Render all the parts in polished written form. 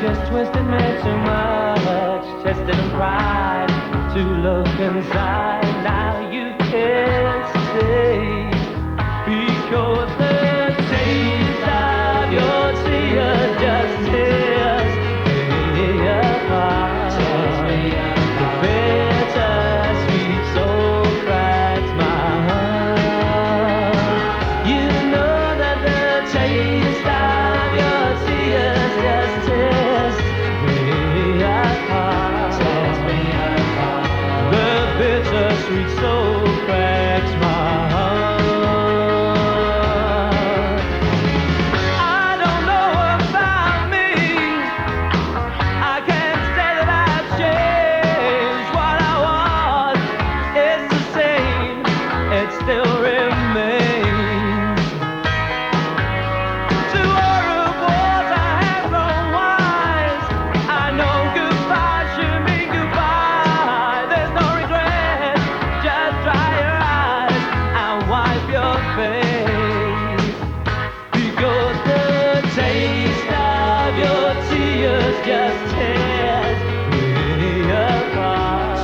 Just twisted me too much, tested and pride to look inside. Now you can't stay because the taste of your tears just tears me apart. The bitter sweet soul cracks my heart. You know that the taste of your tears just tears sweet soul cracks my heart. I don't know about me. I can't say that I've changed. What I was is the same. It still remains. To all rewards I have grown wise. I know goodbye should mean goodbye. There's no regret. Just dry your eyes and wipe your face, because the taste of your tears just tears me apart.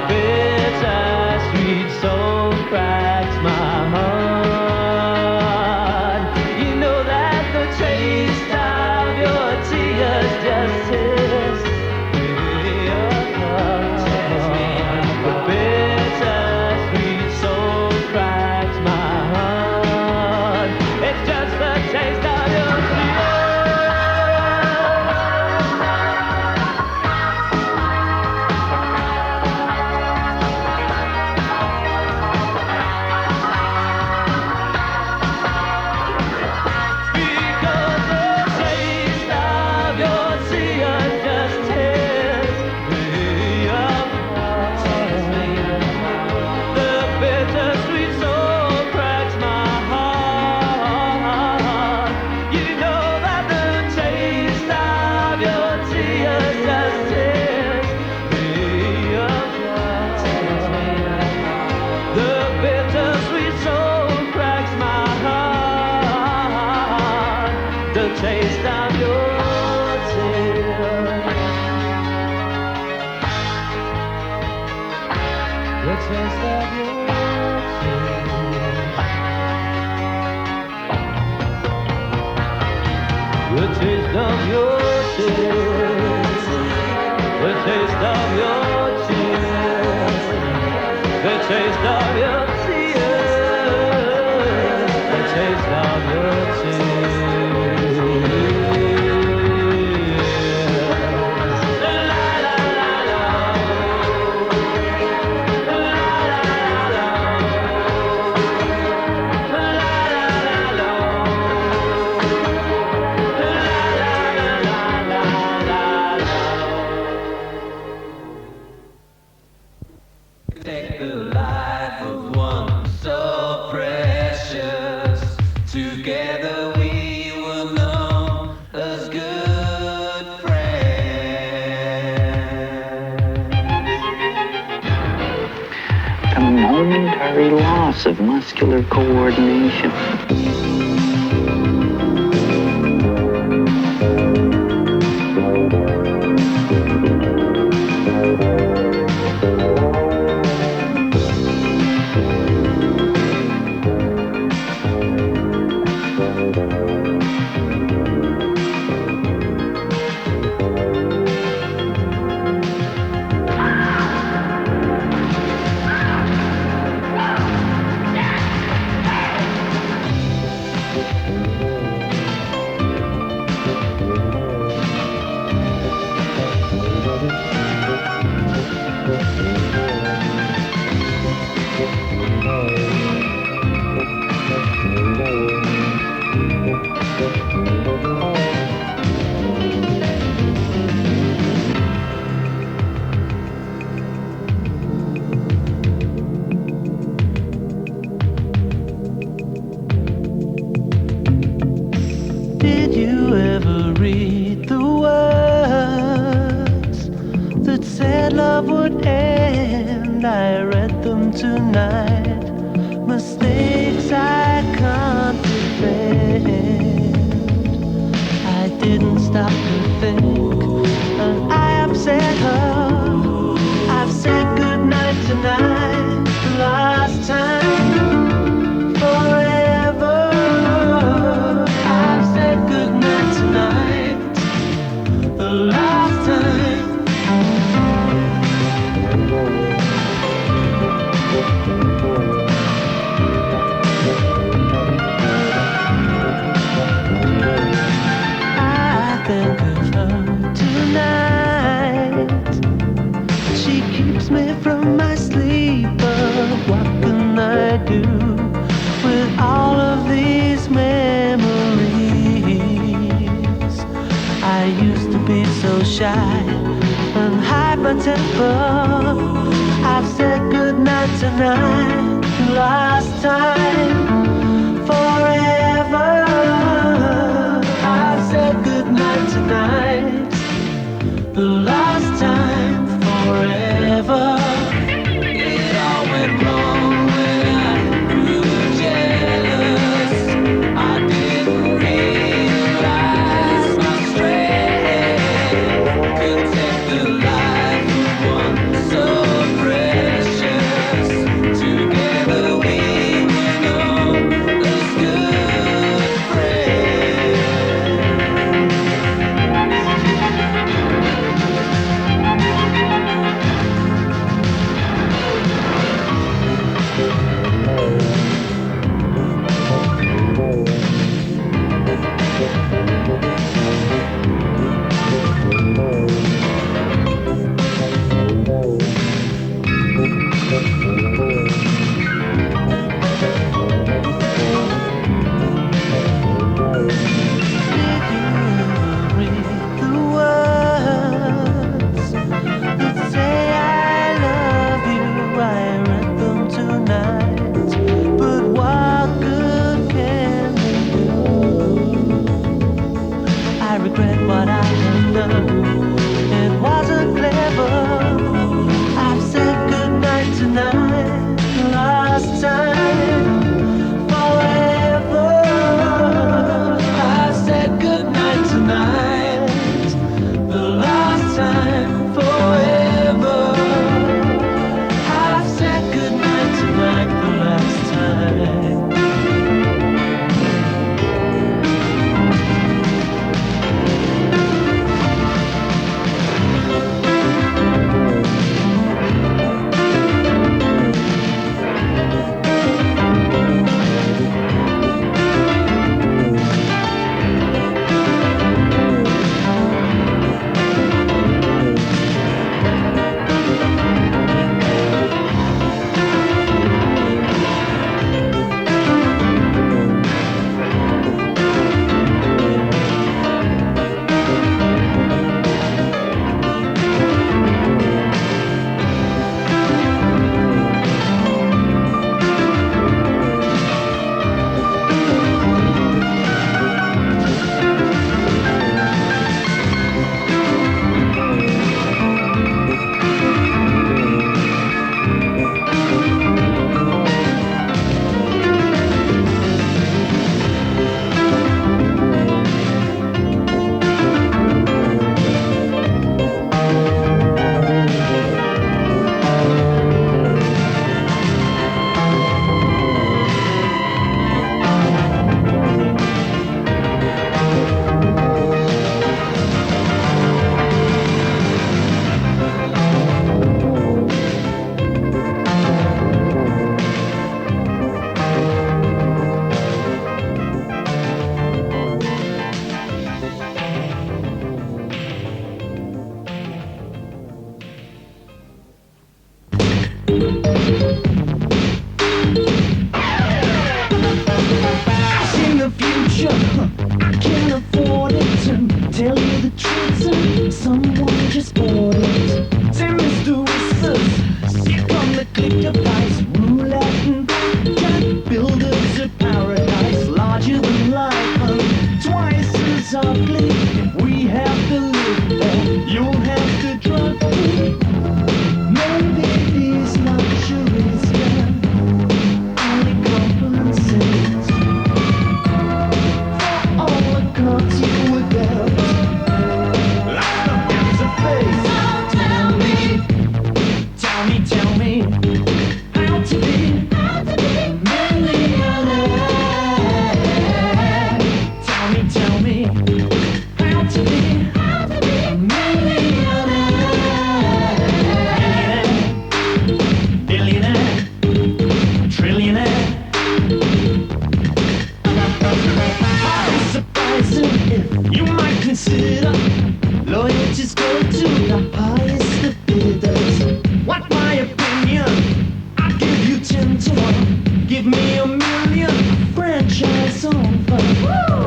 The bitter sweet soul cracks my heart. You know that the taste of your tears just tears me apart. The bitter sweet soul cracks my heart. It's just the taste of your because the taste of your tears just tears me apart. The bitter sweet soul cracks my heart. You know that the taste of your tears just tears me apart. The bitter sweet soul cracks my heart. The taste of your tears. The taste of your tears. The taste of your tears. The taste of your tears. The taste of your tears. The taste of your tears. La la la la. La la la la. La la la la. Take the life of one so precious. Together we were known as good friends. A momentary loss of muscular coordination. shy and hyper temper. I've said goodnight tonight, last time, forever. I've said goodnight tonight, the last time, forever. It all went wrong when I grew jealous. I didn't realize my strength could take the life of one so precious. Together we were known as good friends.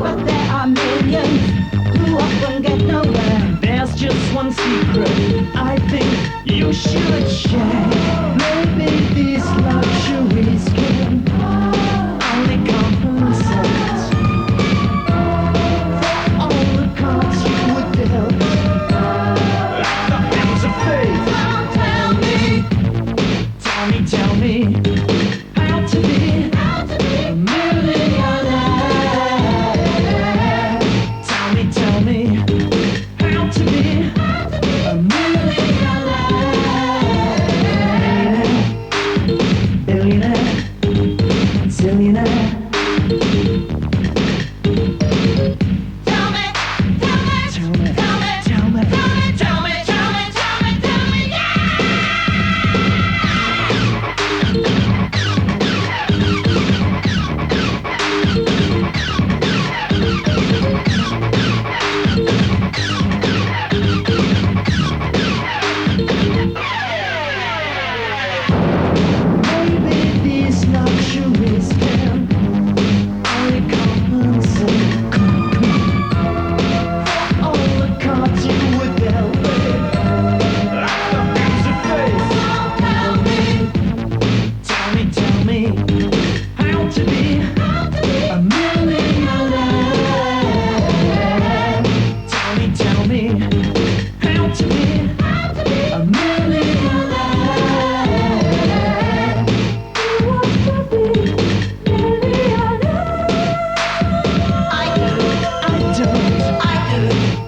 But there are millions who often get nowhere. There's just one should share. Maybe these luxuries can only compensate for all the cards you would dealt at the hands of fate. Tell me how to be a millionaire. Tell me how to be a millionaire. Billionaire, zillionaire. Tell me, maybe these luxuries can only compensate for all the cards you were dealt with at the hands of fate. Tell me how to be a millionaire. Tell me how to be a millionaire. Who wants to be a millionaire? I don't.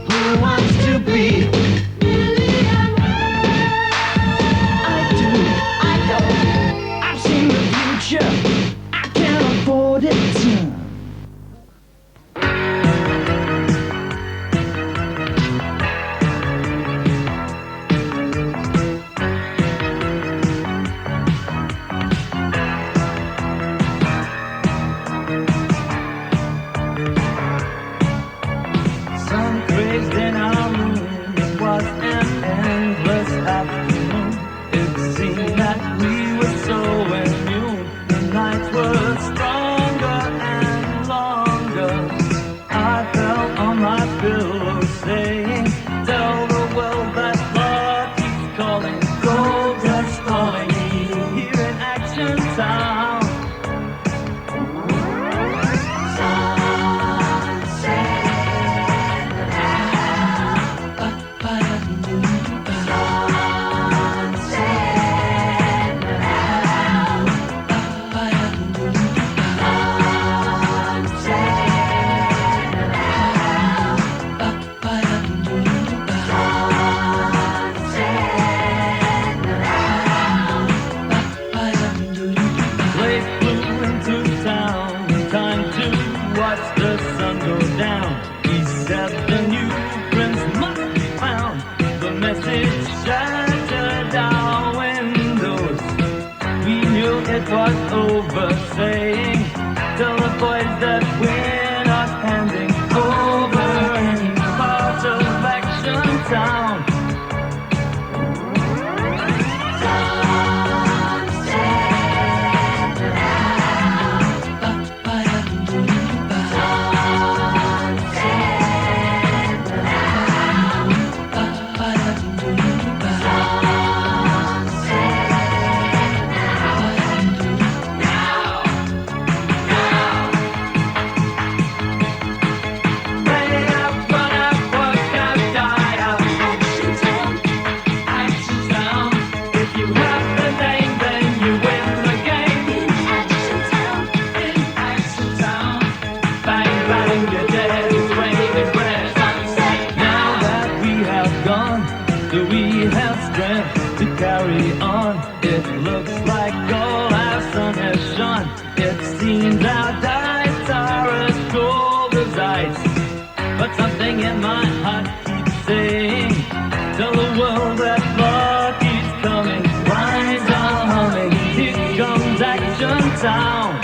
Who wants to be millionaire? I do. I've seen the future. I can't afford it. Sun crazed in our room. It was an endless afternoon. It seemed that we were so immune. The nights were stronger and longer. I fell on my pillow saying, tell the world that love keeps calling. Gold dust calling here in Action Town. Blake flew into town, time to watch the sun go down. He said the new prince must be found. The message shattered our windows. We knew it was over, saying, tell the boys that we're not handing over any part of Action Town. Do we have strength to carry on? It looks like all our sun has shone. It seems our nights are as cold as ice. But something in my heart keeps saying, tell the world that love keeps coming. Lines are humming, here comes Action Town.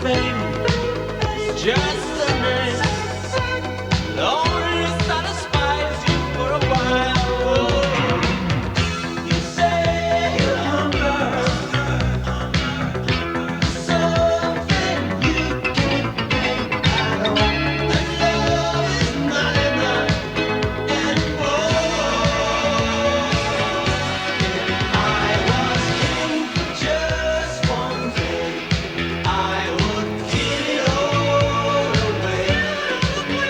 fame is just a name. Only satisfies you for a while. You say you hunger, something you can't make out of. And love is not enough anymore. I was king for just one day. I would give it all away.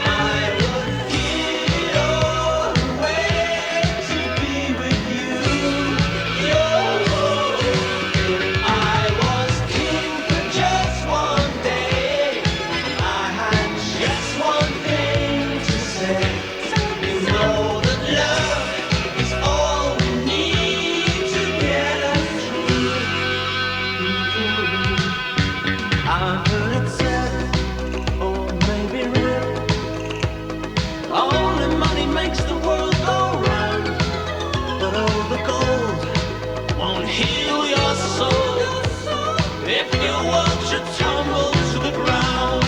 I would give it all away to be with you. I was king for just one day. I had just one thing to say. You know that love is all we need to get us through. I heard it said, or maybe real, only money makes the world go round. But all the gold won't heal your soul if your world should tumble to the ground.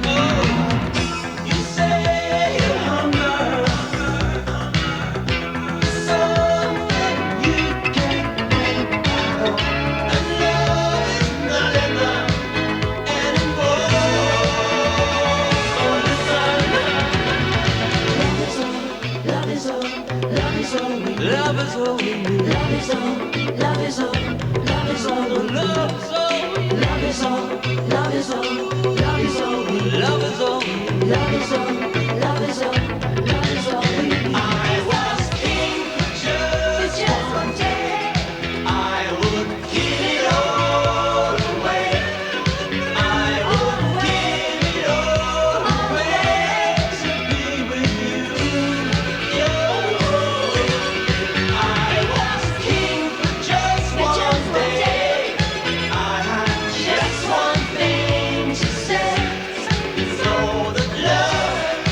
Oh, you say you hunger, something you can't make out of. And love is not enough anymore. So listen, love is all, love is all, love is all we need. Love is all, love is all, love is all, love is all, love is all, love is all, love is all we need. Love is all, love is all, love is all, love is all we need. I was king for just one day. I would give it all away. I would give it all away to be with you. I was king for just one day. I had just one thing to say. You know that love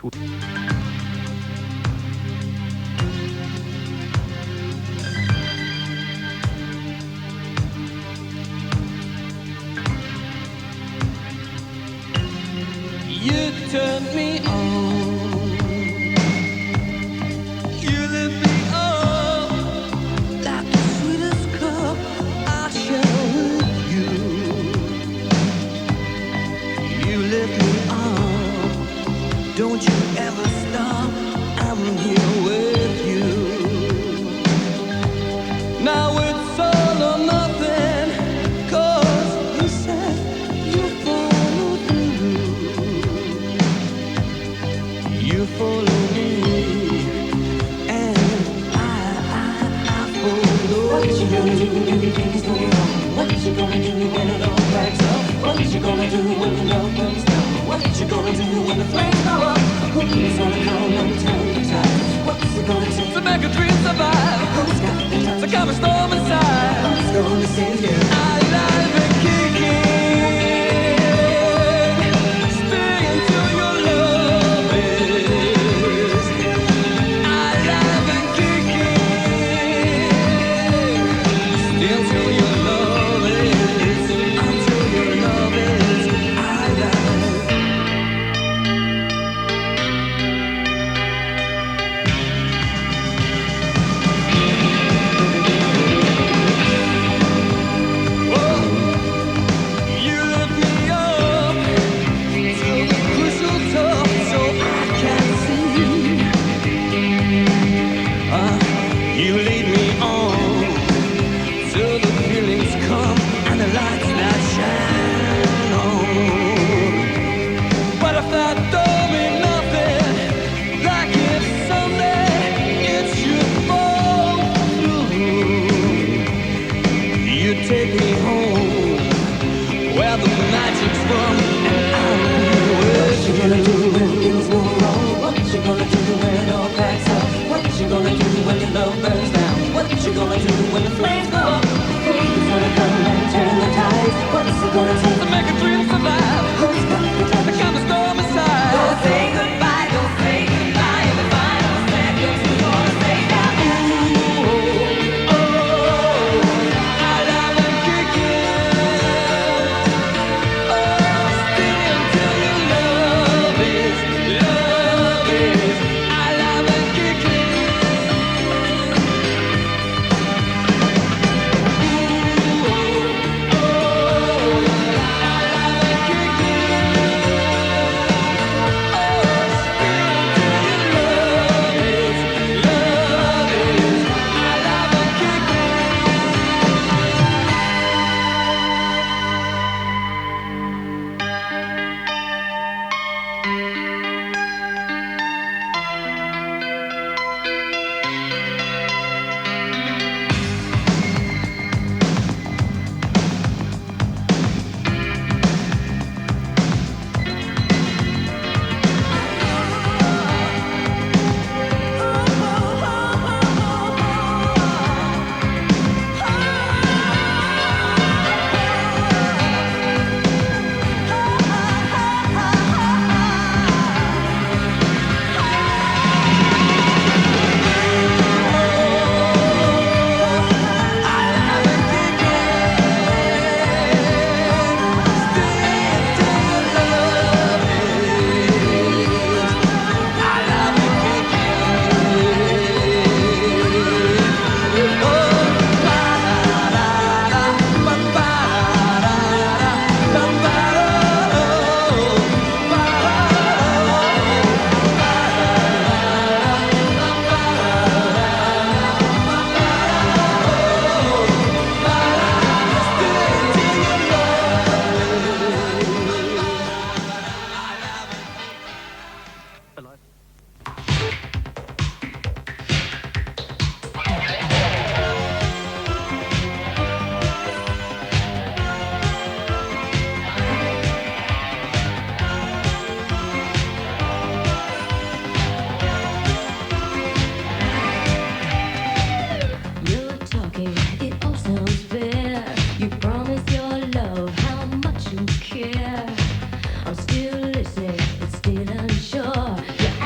You turned me on. You lit me up like the sweetest cup I share with you. You lit me up. Don't you ever stop. I'm here with you. Now it's all or nothing. 'Cause you said you follow through. You follow me, and I follow. What you gonna do when things go wrong? What you gonna do when it all cracks up? What you gonna do when the love burns down? What you gonna do when the flames go up? Who's gonna come and turn the tide? What's it gonna take to make a dream survive? Who's got the time to calm a storm inside? Who's gonna save you? Alive and kicking. Stay until your love is alive and kicking. Stay until your love is, until your love is alive. You lift me up till the crystal top, so I can see. You lead me on till the feelings come and the lights that shine on. But if that don't mean nothing, like if someday it should fall through, you take me home where the magic's from, and I'll be with you. What you gonna do when things go wrong? What you gonna do when it all cracks up? What you gonna do when your love burns down? What you gonna do when the flames go up? Who's gonna come and turn the tides? What's it gonna take to make a dream survive? Who's got the time to calm the storm inside? Don't say goodbye, don't say goodbye. In the final seconds, we're gonna say that. Ooh, oh, I love and kicking. Stay until your love is alive and kicking. I'm still listening, but still unsure. Yeah.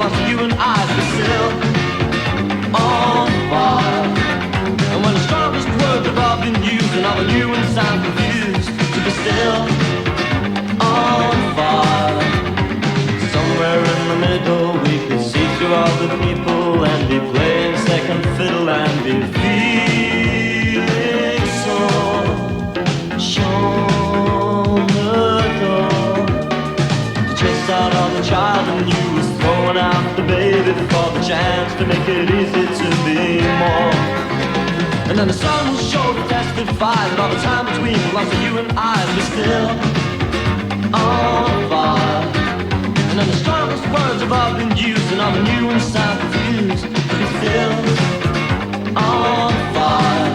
belongs to you and I to be still on fire. And when the strongest words have all been used and all the new and sound confused, to be still on fire. Somewhere in the middle we could see through all the people and be playing second fiddle and be feeling so shown the door. To chase out all the child in you was throwing out the baby for the chance to make it easy to be more. And then the sun will show to testify that all the time between belongs to you and I to be still on fire. And then the strongest words have all been used and all the new ones sound confused to be still on fire.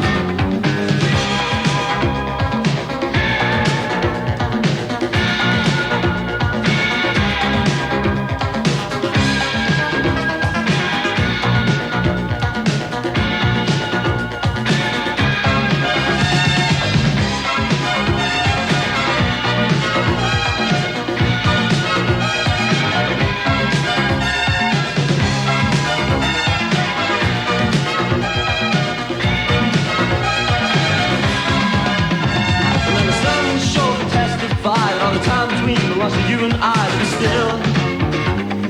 So you and I to be still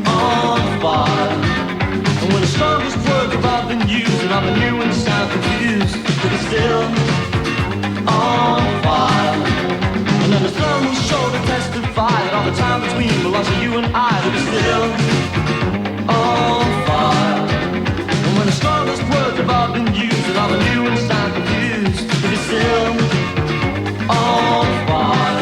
on fire. And when the strongest words have all been used and all the new ones sound confused, to be still on fire. And then the sun will show to testify that all the time between belongs to you and I to be still on fire. And when the strongest words have all been used and all the new ones sound confused, to be still on fire.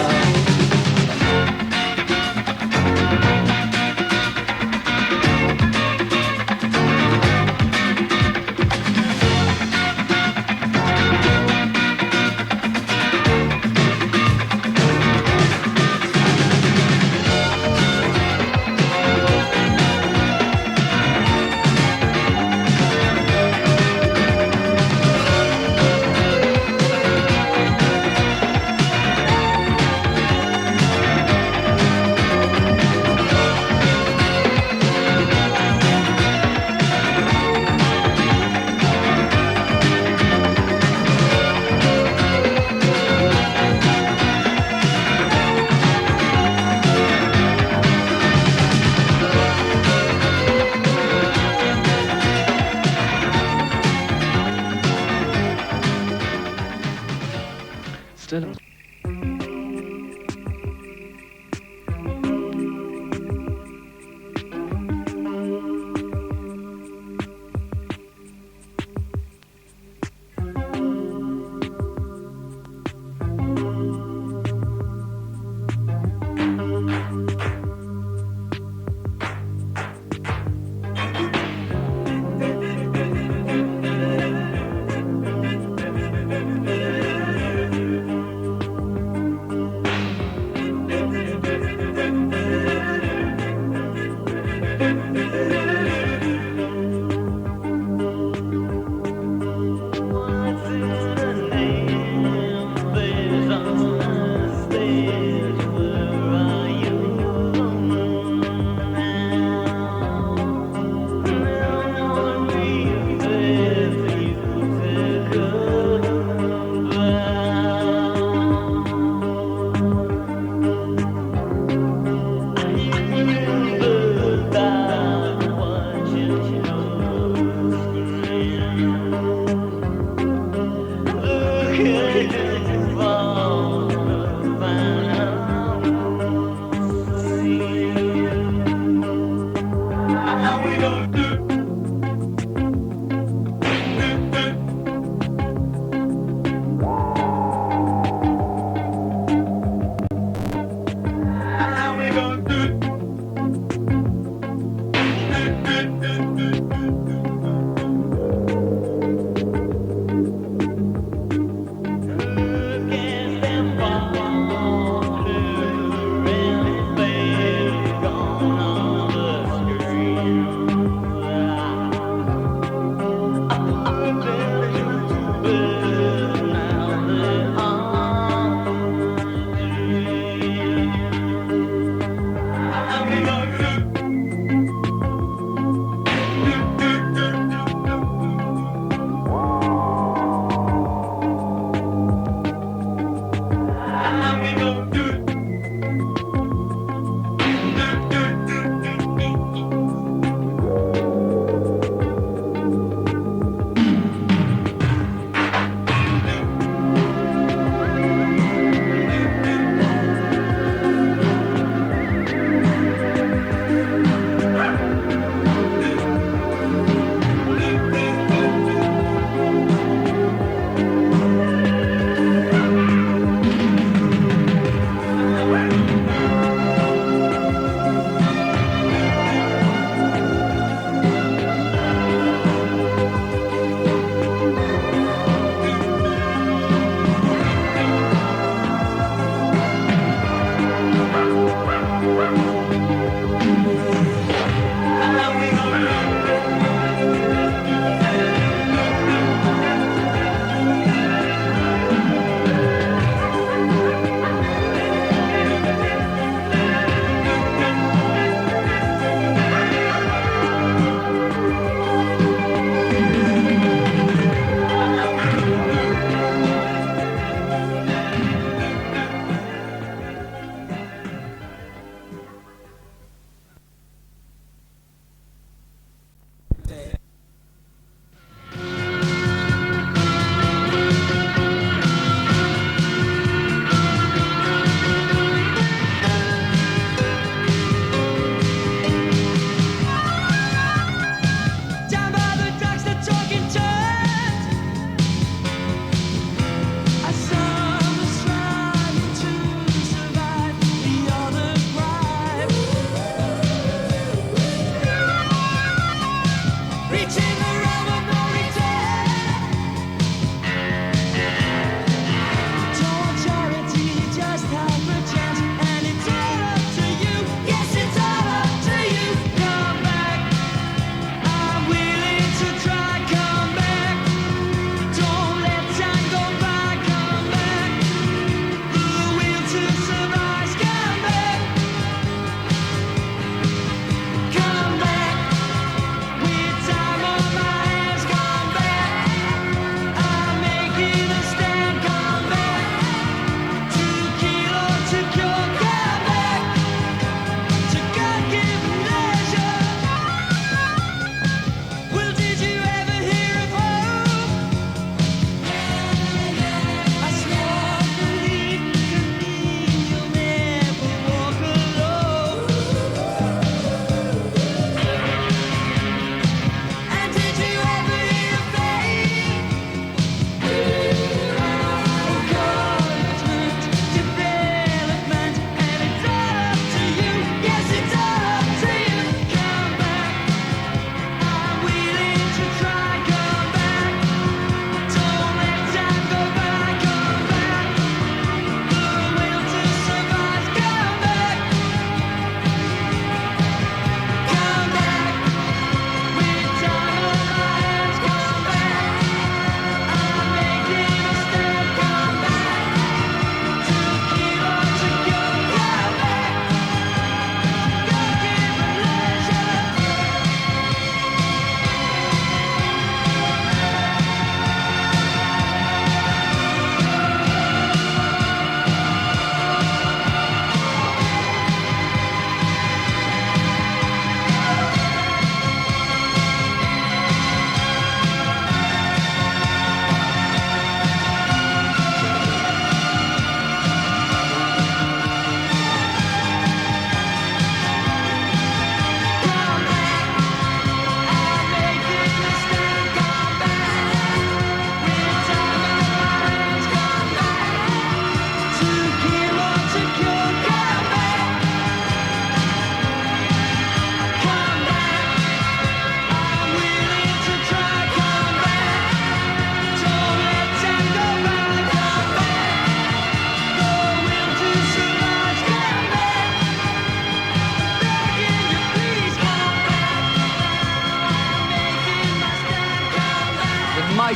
Still.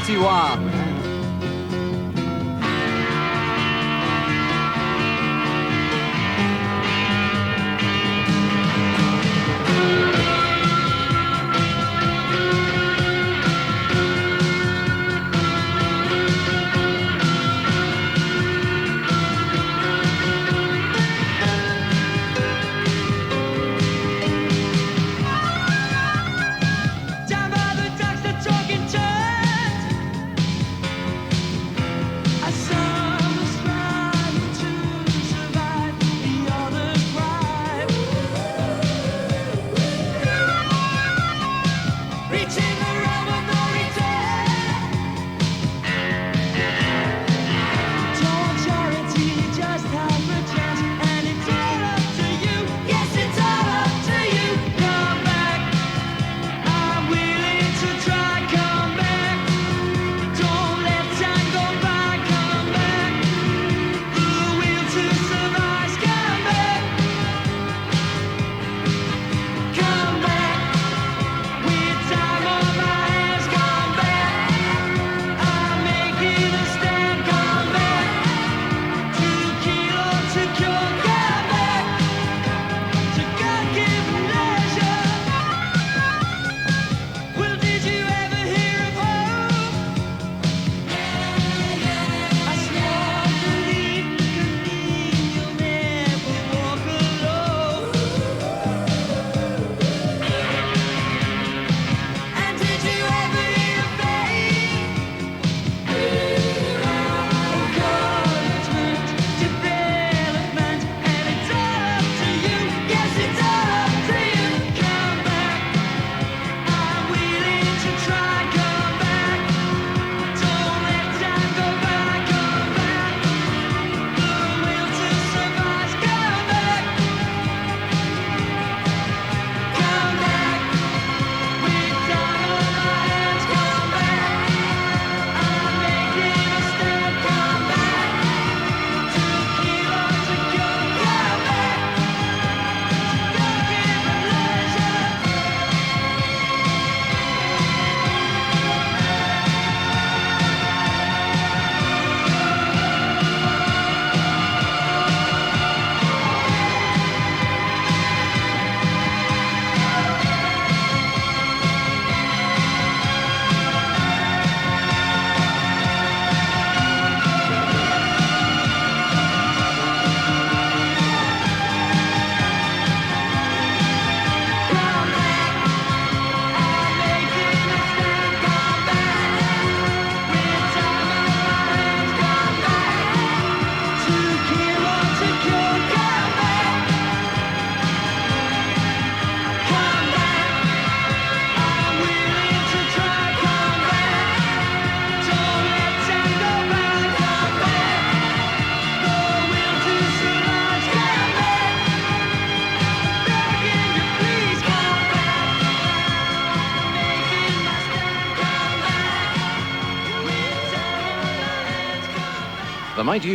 pretty wild. Down by the docks, the talking turns. A summer's trying to survive the other's pride. Reaching the realm of no return. Told charity just half a chance, and it's all up to you. Yes, it's all up to you. Come back. I'm willing to try. Come back. Don't let time go by. Come back. The will to survive. Come back. Come back. With time on my hands. Come back. I'm making a stand. Come back. To kill or to cure. Come back. To God-given leisure. Well, did you ever hear of hope? A small belief could mean you'll never walk alone. And did you ever hear of faith? Encouragement, development, and it's all up to you. Yes, it's all up to you. Come back. I'm willing to try. Come back. Don't let time go by. Come back. The will to survive. Come back. Come back. With time on my hands. Come back. I'm making a stand. Come back. To kill or to cure. Come back. To God-given leisure. Come back. I'm making a stand. Come back. With time on my hands. Come back. To kill or to cure. Come back. Come back. I'm willing to try. Come back. Don't let time go by. Come back. The will to survive. Come back. Begging you, please come back. Making my stand. Come back. With time on my hands. Come back. The mighty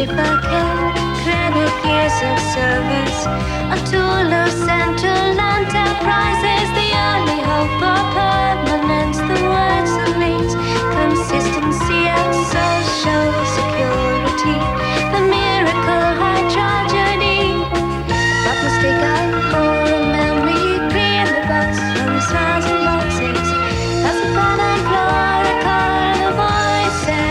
certificate, credit years of service, a tool of central enterprises, the only hope for permanence, the words of means, consistency and social security, the miracle high tragedy, but mistaken for a memory, clear the box from the smiles and boxes, that's the pattern glorical voices.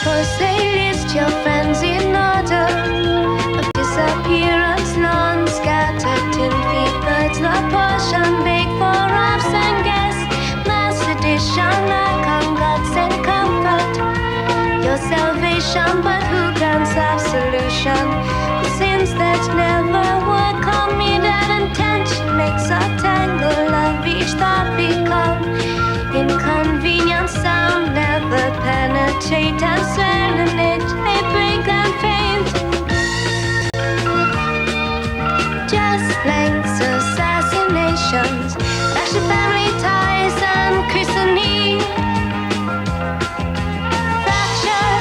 Suppose they list your friends in order of disappearance, non-scattered, tin feet, birds, the portion, big for ups and guests, mass edition, like on God's and comfort, your salvation, but who grants absolution? The sins that never would commit, that intention makes a tangle of each thought become inconvenient sound, never penetrate and swell in it, they break and faint. Just blanks, assassinations, clash of family ties and christening, fracture.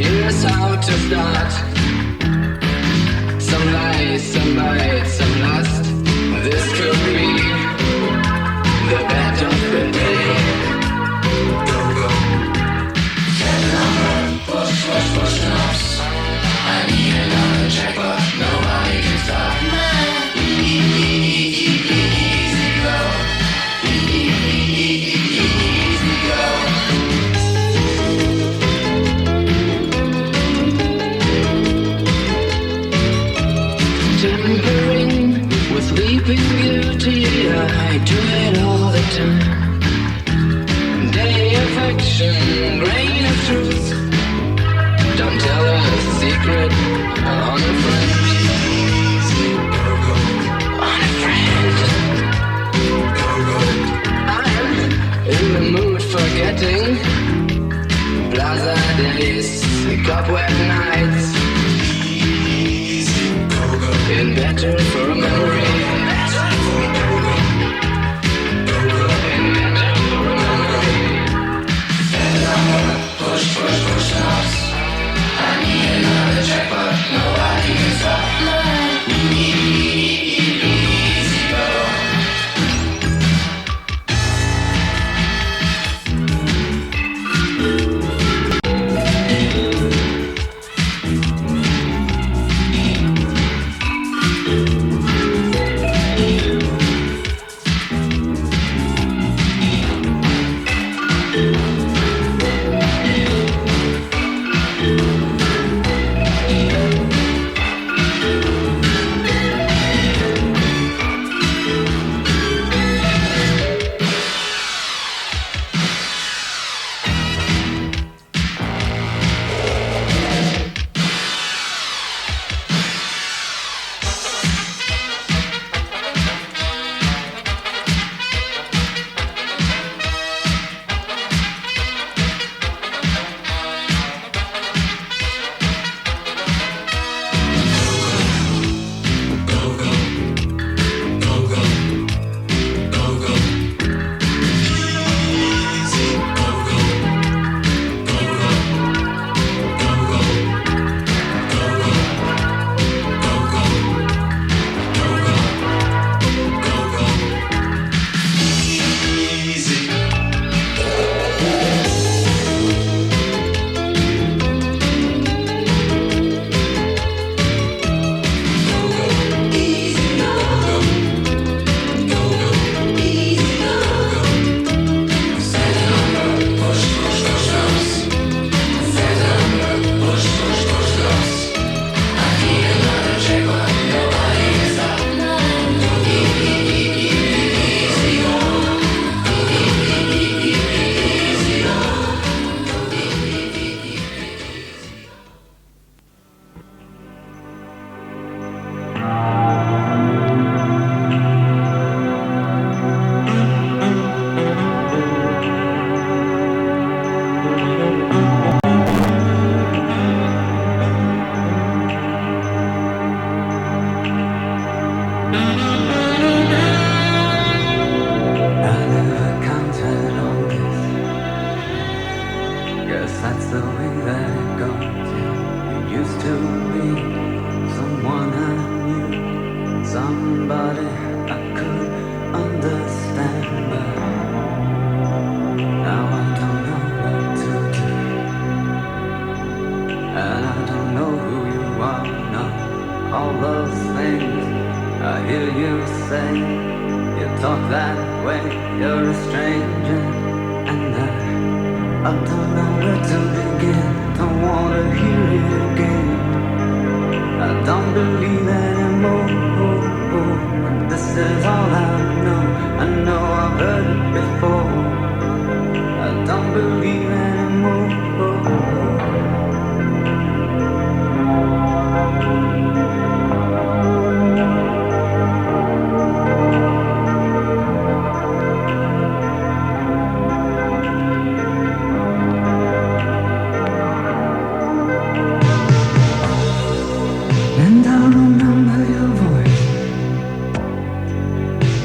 here's how to start. Some lies, some bites, some lust. This could be the bet of the day. Go, go. Get a number, push, push, push knobs. I need another check, but nobody can stop. Easy go. Easy go. Tinkering with Sleeping Beauty, I do it all the time. Day affection, grain of truth. Don't tell her a secret on a friend. On a friend. I'm in the mood for getting plaza days, cobweb nights. And better for a memory. And better for a memory. And I'm gonna push, push, push knobs. I need another check, but nobody can stop. Easy go.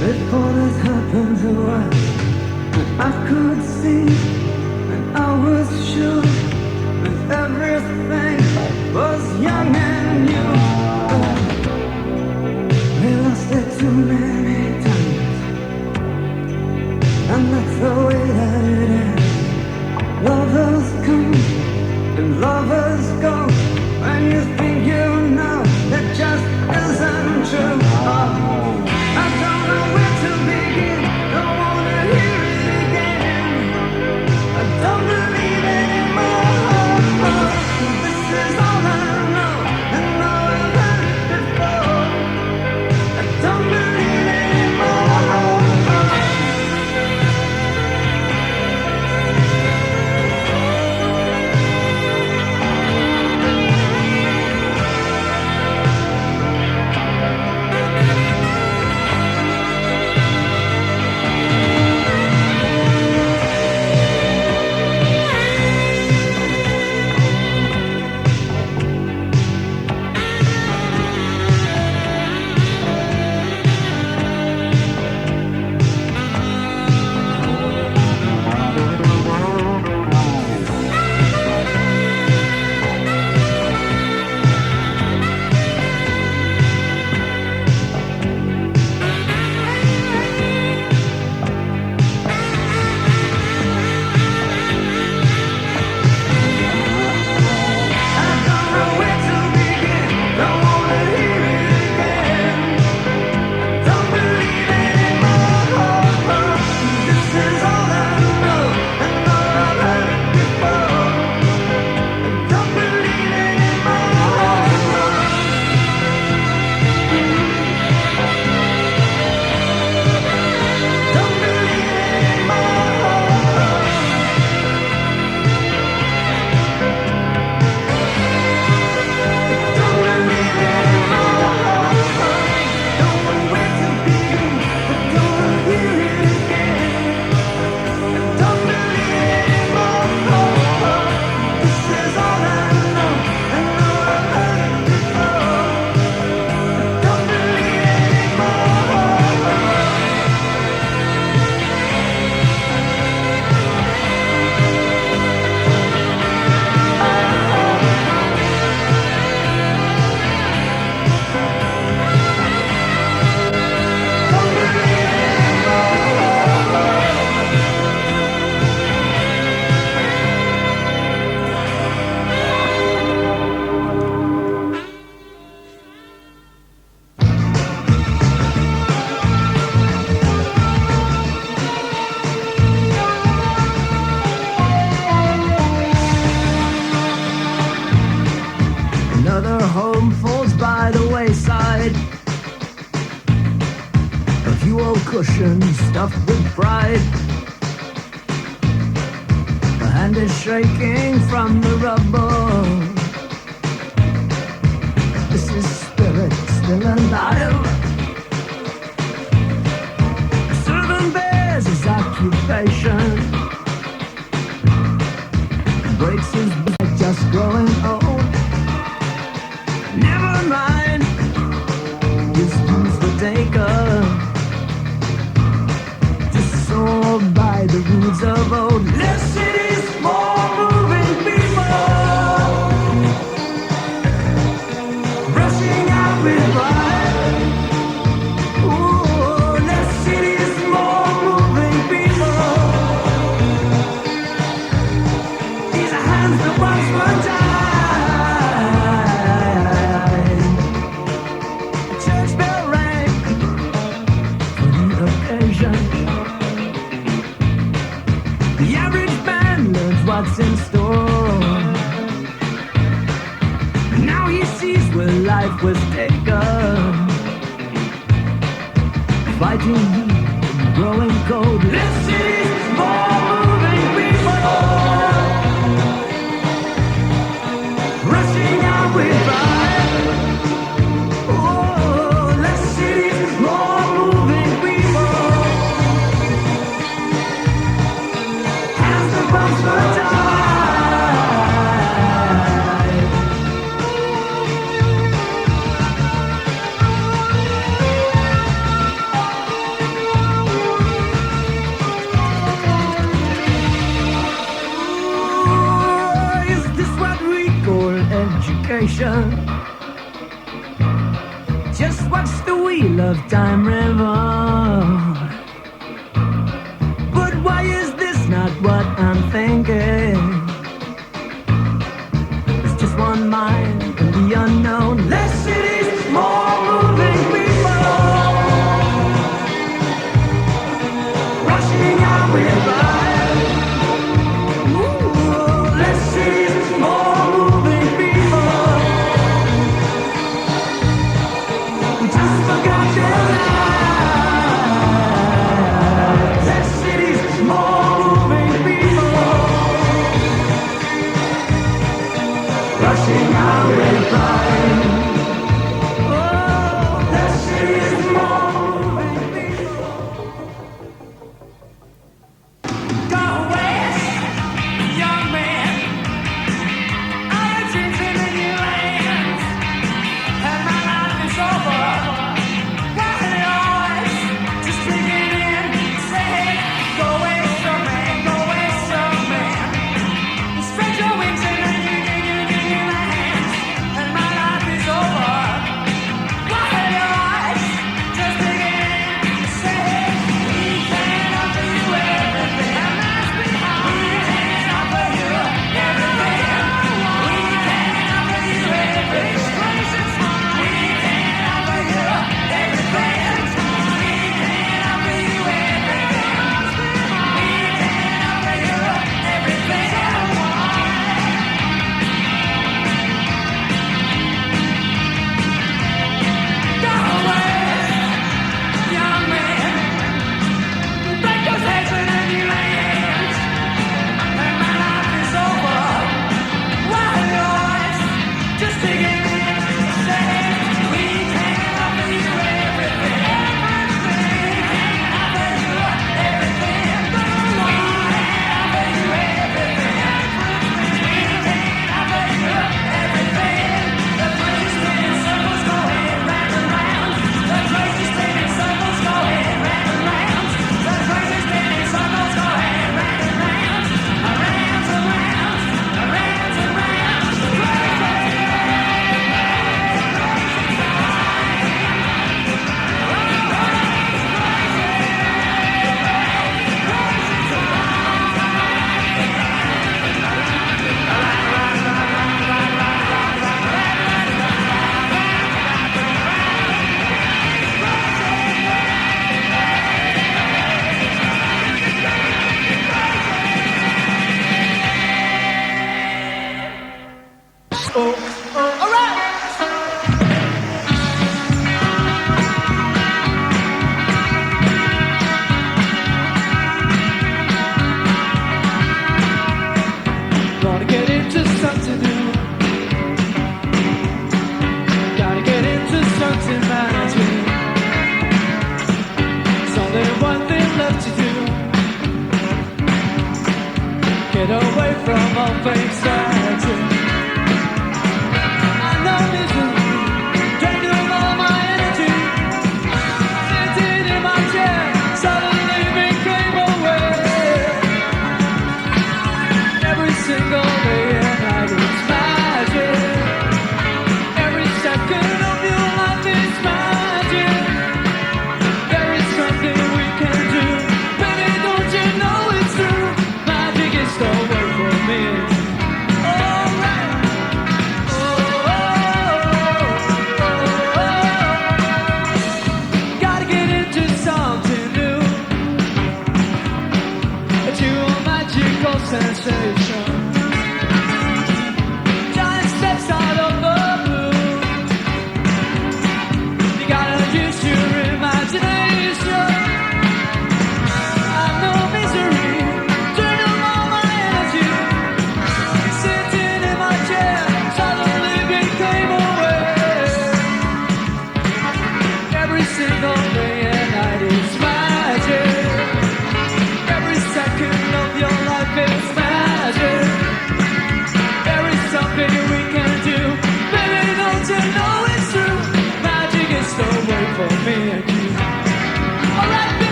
Before the cushion stuffed with pride. The hand is shaking from the rubble. This is spirit still alive. Serving bears his occupation. Breaks his back just growing old. Never mind, his dues were taken. Just sold by the rules of old. Less cities, more moving people. Rushing out with pride. Ooh, less cities, more moving people. These are hands that once were tied. A church bell rang for the occasion. The average man learns what's in store. Now he sees where life was taken. Fighting heat and growing cold. Less cities, more moving people. Rushing out with pride. Oh, less cities, more moving people. Hands the bumps for time. Ooh, is this what we call education? Just watch the wheel of time revolve. But why is this not what I'm thinking? It's just mind in the unknown. Less cities, more moving people, rushing out with life. Ooh, less cities, more moving people. We just forgot their lives. Less cities, more moving people, rushing out with life. Oh, less cities, more moving people. Go west, young man. All your dreams in the new lands, and my life is over. While yours, just digging in, say, go west, young man, go west, young man. Spread your wings in the new lands, and my life is over. While yours, just digging in, say, we can offer you everything that lies behind. We can offer you everything. We can offer you everything. We can offer you everything. We can offer you everything. Go west, young man. Break those heads in the new lands, and my life is over. While yours, just digging in, say, we can offer you everything. We can offer you everything. We can offer you everything. We can offer you everything. The crazy spinning circles going round and round. The crazy spinning circles going round and round. The crazy spinning circles going round and round. Around and round, around and round. Gonna get into something new. Gotta get into something managing. There's only one thing left to do. Get away from all things starting.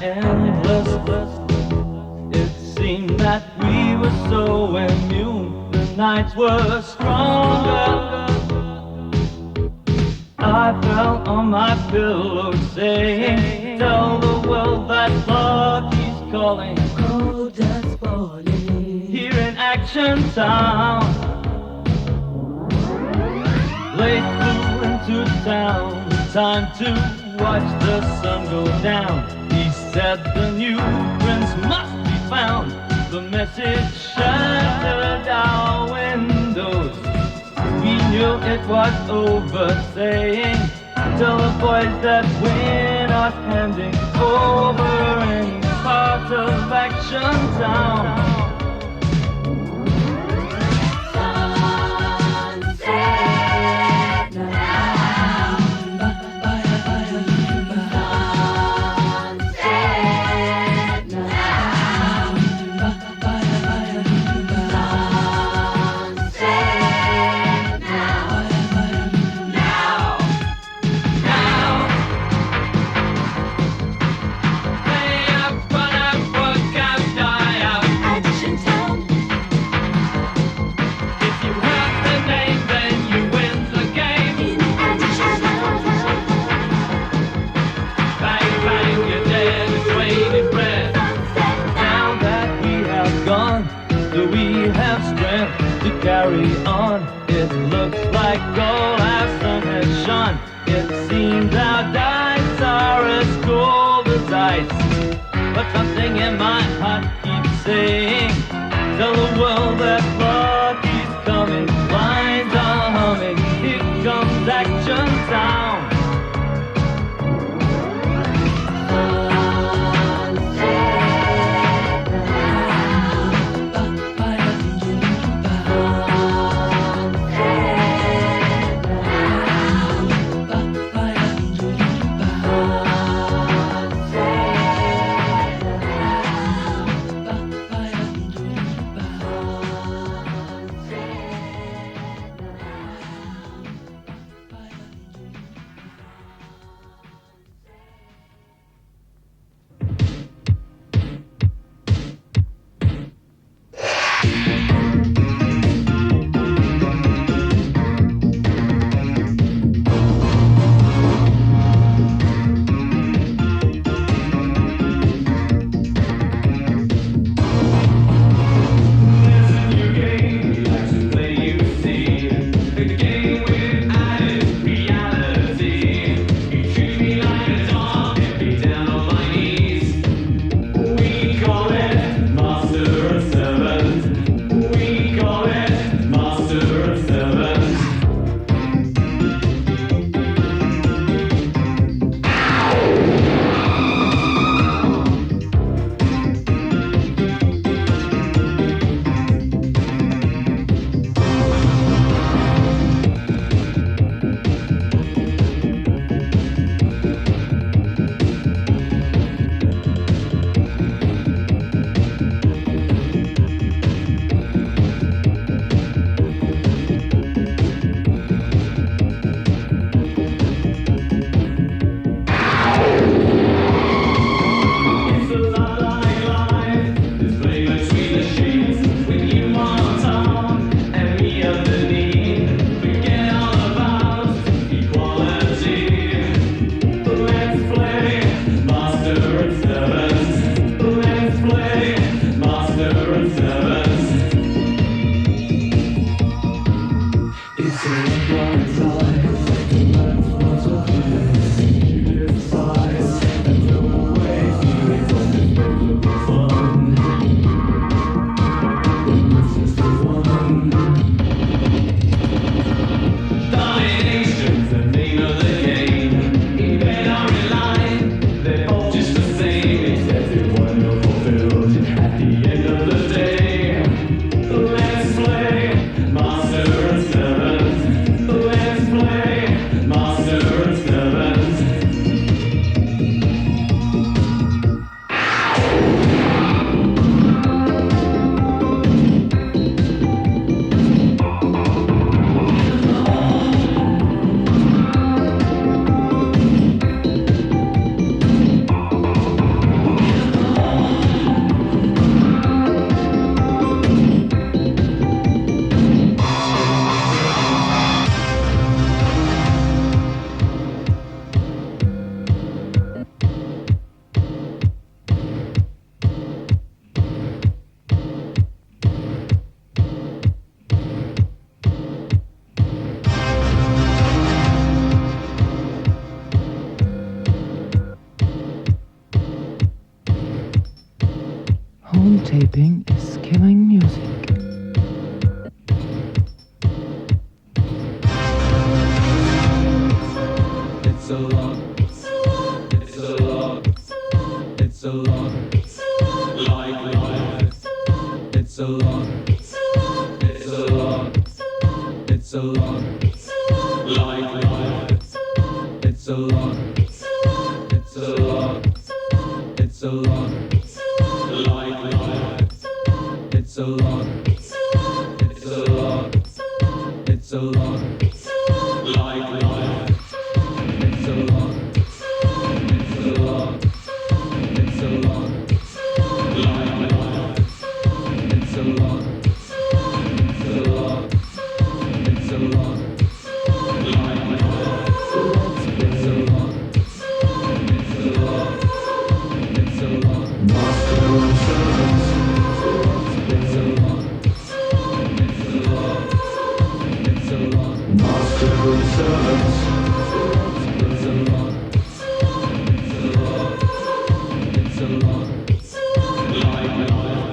endless. It seemed that we were so immune. The nights were stronger. I fell on my pillow saying, tell the world that love keeps calling. Oh, that's falling. Here in Action Town, late flew into town. Time to watch the sun go down. He said the new prince must be found. The message shattered our windows. We knew it was over, saying, tell the boys that we're not handing over any part of Action Town. Sunset now. Sunset now. Sunset now. Action Town. In Action Town. Now that we have gone, do we have strength to carry on? It looks like all our sun has shone. It seems our dice are as cold as ice. But something in my heart keeps saying, tell the world that love keeps coming. Lines are humming, here comes Action Town. Sunset Home taping is killing music. It's a lot. It's a lot. It's a lot. It's a lot. Like life. It's a lot. It's a lot. It's a lot. It's a lot. Like life. It's a lot. It's a lot. It's a lot. It's a lot. Like life. It's a lot. It's a lot. It's a lot. It's a lot. Like life. It's a lot. It's a lot. It's a lot. Like life. It's a lot. It's a lot. It's a lot. Like life. It's a lot. It's a lot. It's a lot. Master of servants. It's a lot. It's a lot. It's a lot. Master of servants. It's a lot. It's a lot. It's a lot. Like life.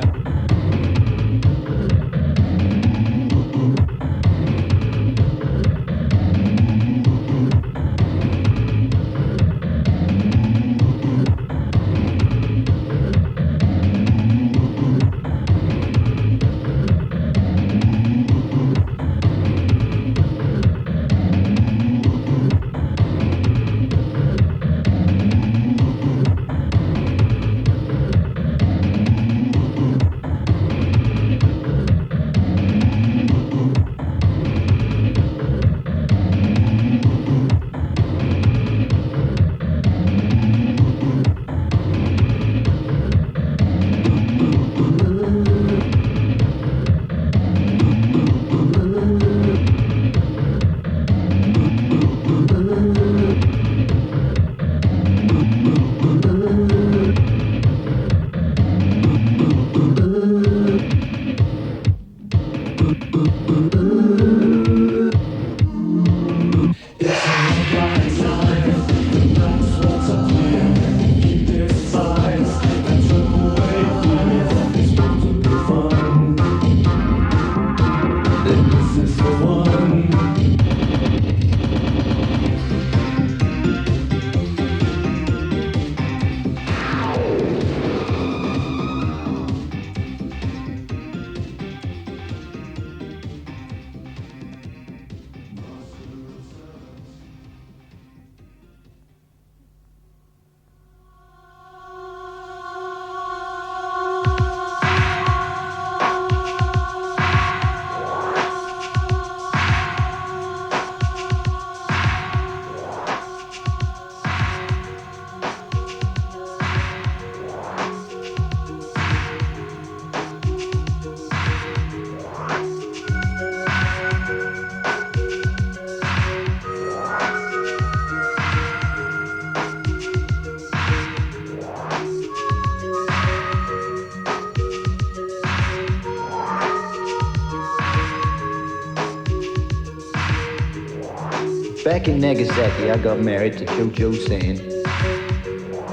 Back in Nagasaki, I got married to Cho-Cho San.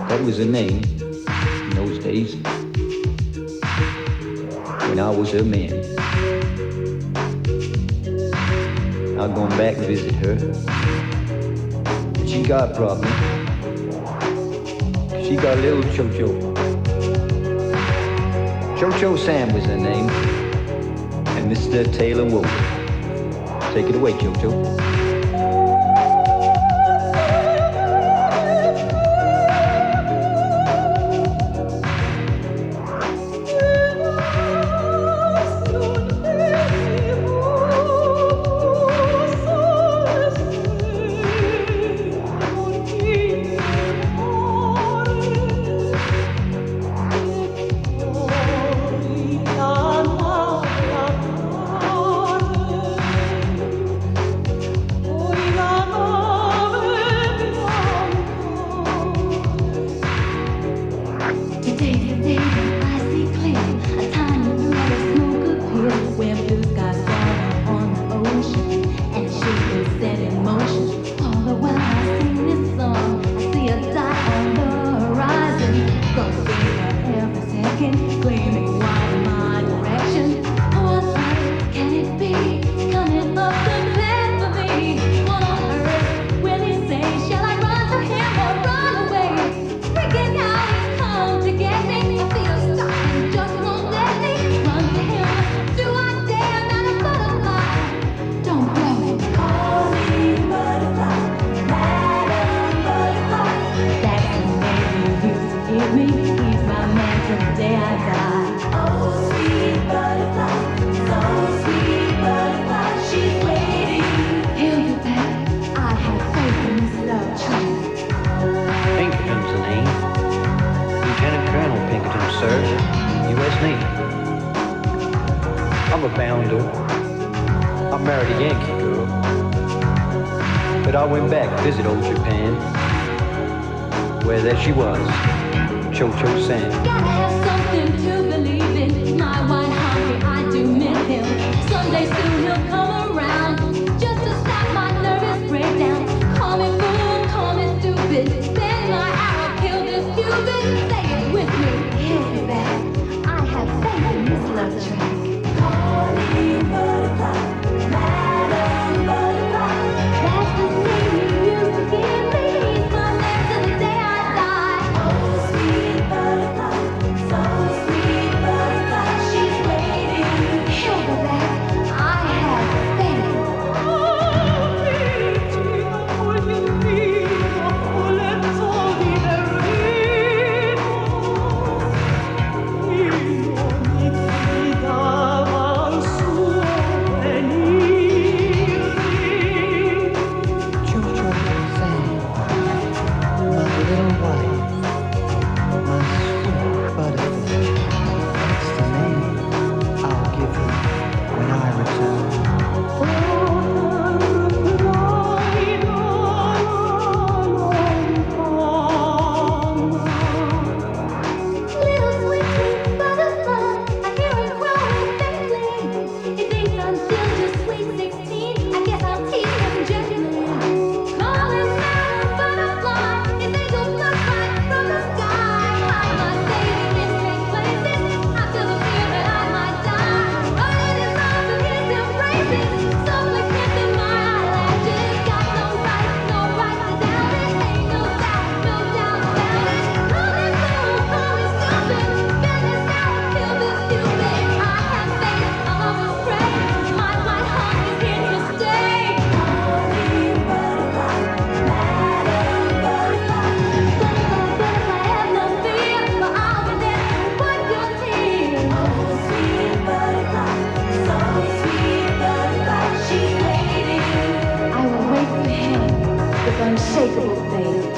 That was her name in those days, when I was her man. I've gone back to visit her, but she got a problem. She got a little Cho-Cho. Cho-Cho Sam was her name, and Mr. Taylor Wolf. Take it away, Cho-Cho. screaming wild in my direction. What else can it be? Coming up the path for me. What on earth will he say? Shall I run to him or run away? Freaking out, he's come to get me. I feel stuck and just won't let me run to him. Do I dare? Not a butterfly. Don't blow me. Call me butterfly, Madam Butterfly. That's the name you used to give me. He's my man till the day I die. Oh, sweet butterfly, so sweet butterfly, she's waiting. He'll be back. I have faith in this love train. Pinkerton's the name. Lieutenant Colonel Pinkerton, sir. U.S. Navy. I'm a bounder. I married a Yankee girl. But I went back to visit old Japan. Where there she was, Cho-Cho-San. Gotta have something to believe in. My wine hungry, I do miss him. Someday soon he'll come around, just to stop my nervous breakdown. Call me fool, call me stupid. Bend my arrow, kill this cupid. Say it with me, he'll be back. I have faith in this love track. Call me butterfly, Madam Butterfly. That's the name you used to give me. He's my man till the day I die. Oh, sweet butterfly, so sweet butterfly, she's waiting. He'll be back. I have faith. Cho-Cho-San, my little wife, my sweet butterfly. That's the name I'll give you when I return. Little sweet pink butterfly, I hear it growing faintly. He thinks I'm still just sweet 16. I guess I'll tease him gently. Call him Madam Butterfly. His angels look right from the sky. Hide my baby in strange places. I feel the fear that I might die. Right in his arms and his embraces. Softly kissing my eyelashes. Got no right to doubt it. Ain't no doubt about it. Call me fool, call me stupid. Bend this arrow, kill this cupid. I have faith, I'll always pray. My white heart is here to stay. Call me butterfly, Madam Butterfly. Butterfly, have no fear, for I'll be there to wipe your tears. Oh, sweet butterfly, so sweet butterfly, she's waiting. I will wait for him with unshakable faith.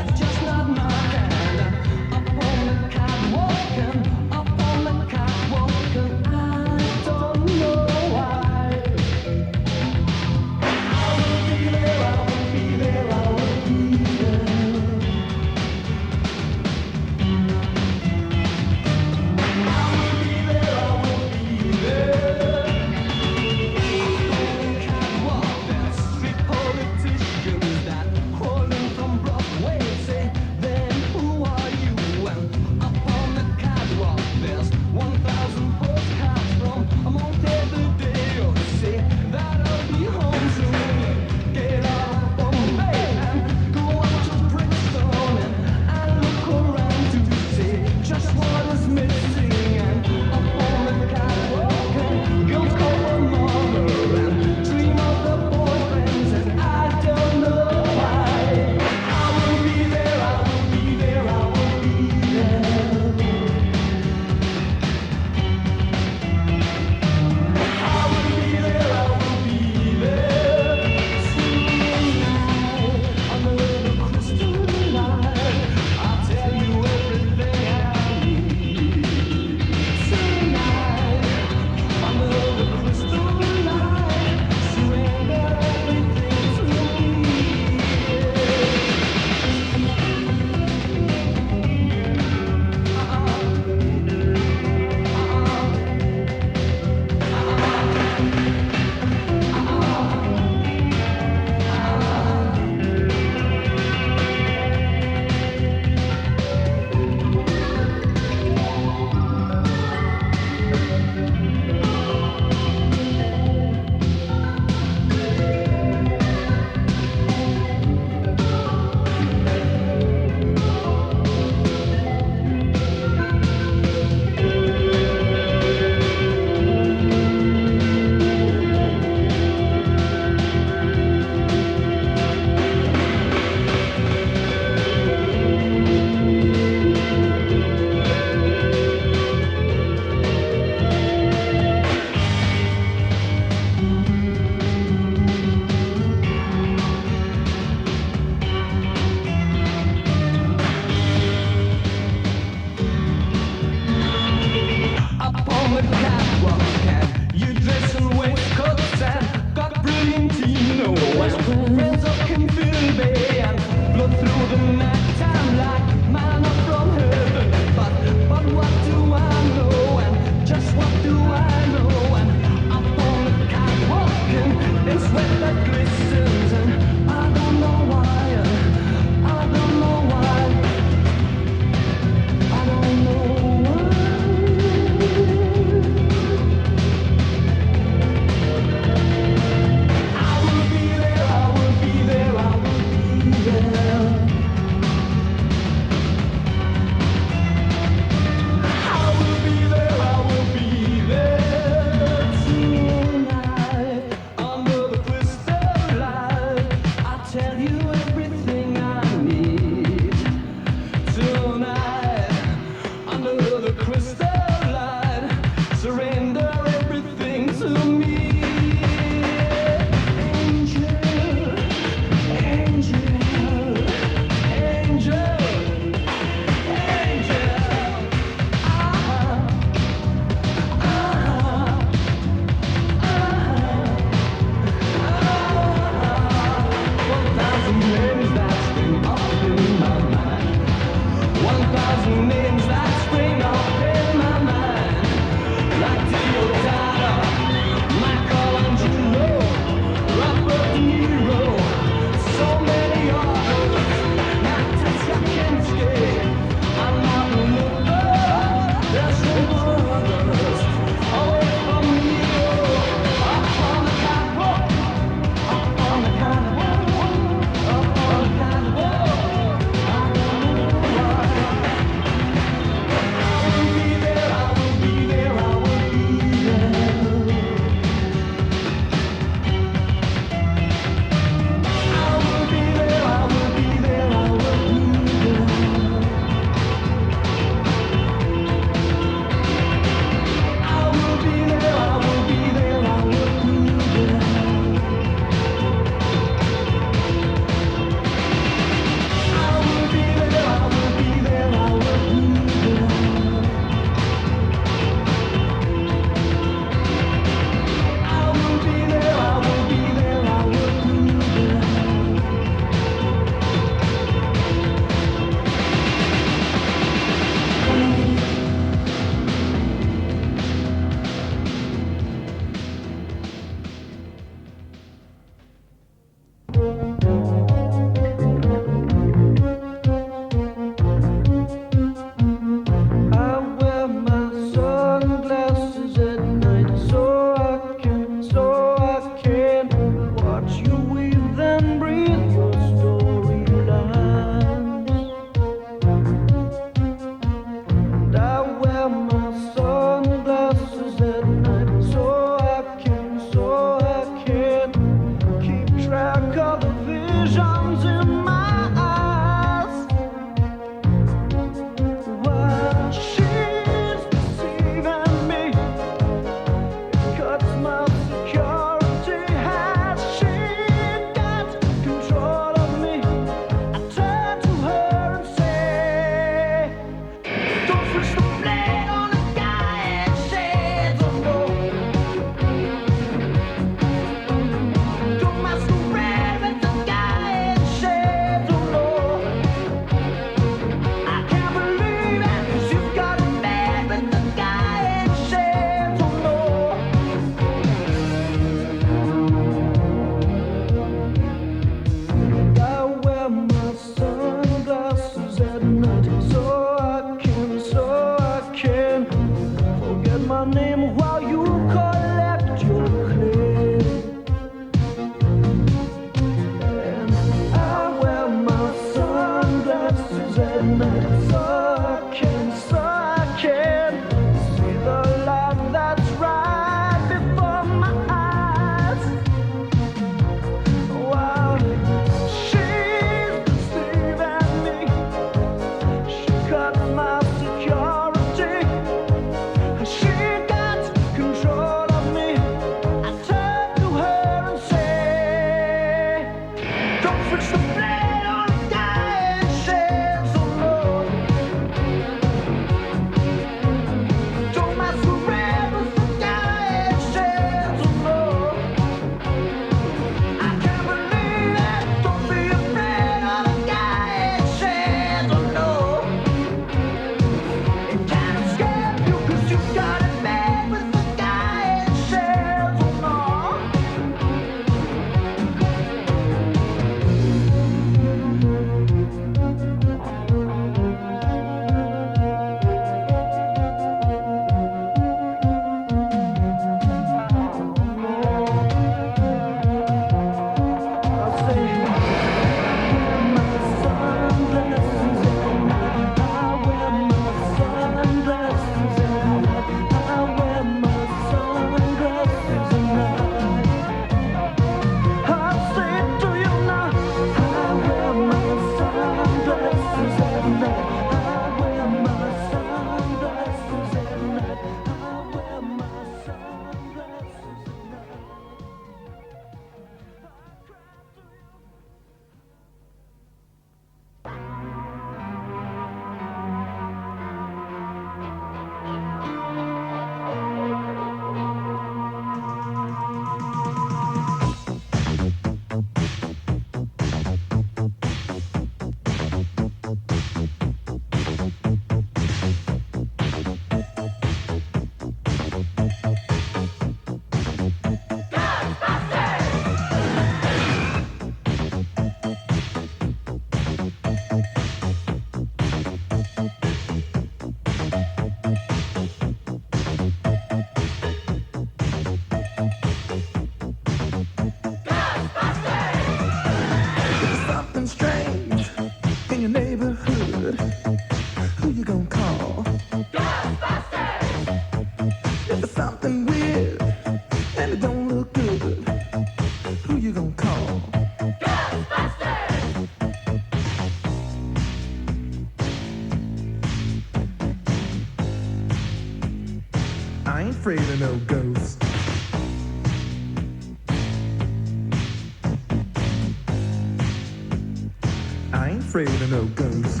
afraid of no ghosts.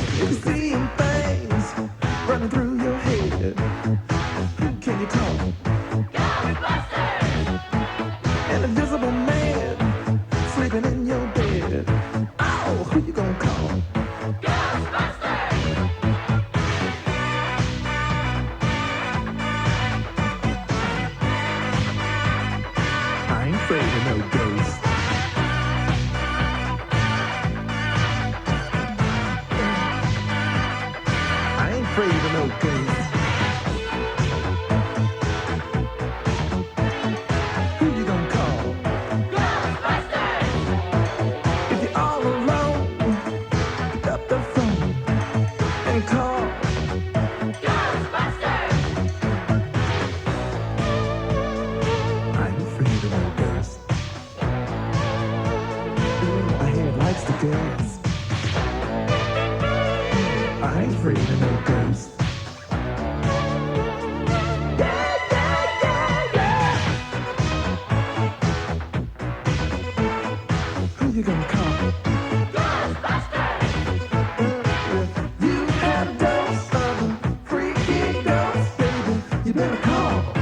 If you're seeing things running through your head, who can you call? An invisible man sleeping in your bed. Oh, who you gonna call? I ain't afraid of no ghosts. I ain't afraid of no ghosts. Who you gonna call? If you're all alone, pick up the phone and call. I ain't afraid of no ghosts. My head likes the gas. I ain't afraid of no ghosts. Who you gonna call? You had a dose of a freaky ghost, baby. You better call.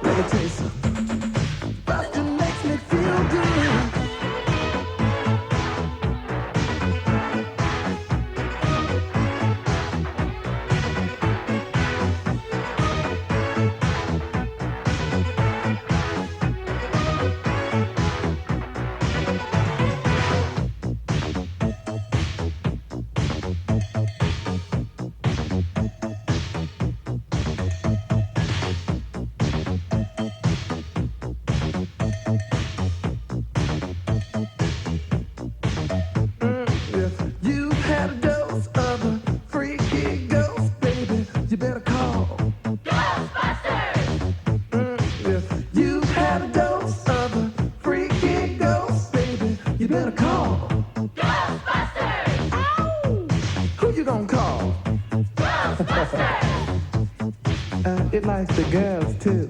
Let me tell you something. Bustin' makes me feel good. If you've had a dose of a freaky ghost, baby, you better call. If you've had a dose of a freaky ghost, baby, you better call. Who you gonna call? It likes the girls too.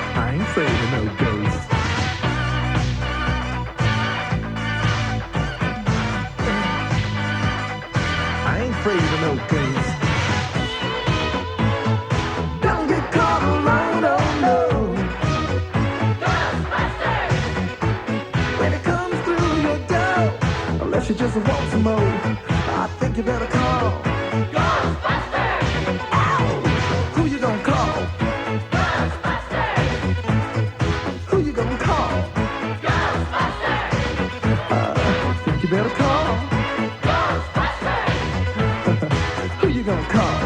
I ain't afraid of no ghosts. I ain't afraid of no ghosts. Don't get caught alone, oh no. When it comes through your door, unless you just want some more, I think you better call. Who you gonna call? Who you gonna call? Think you better call. Who you gonna call?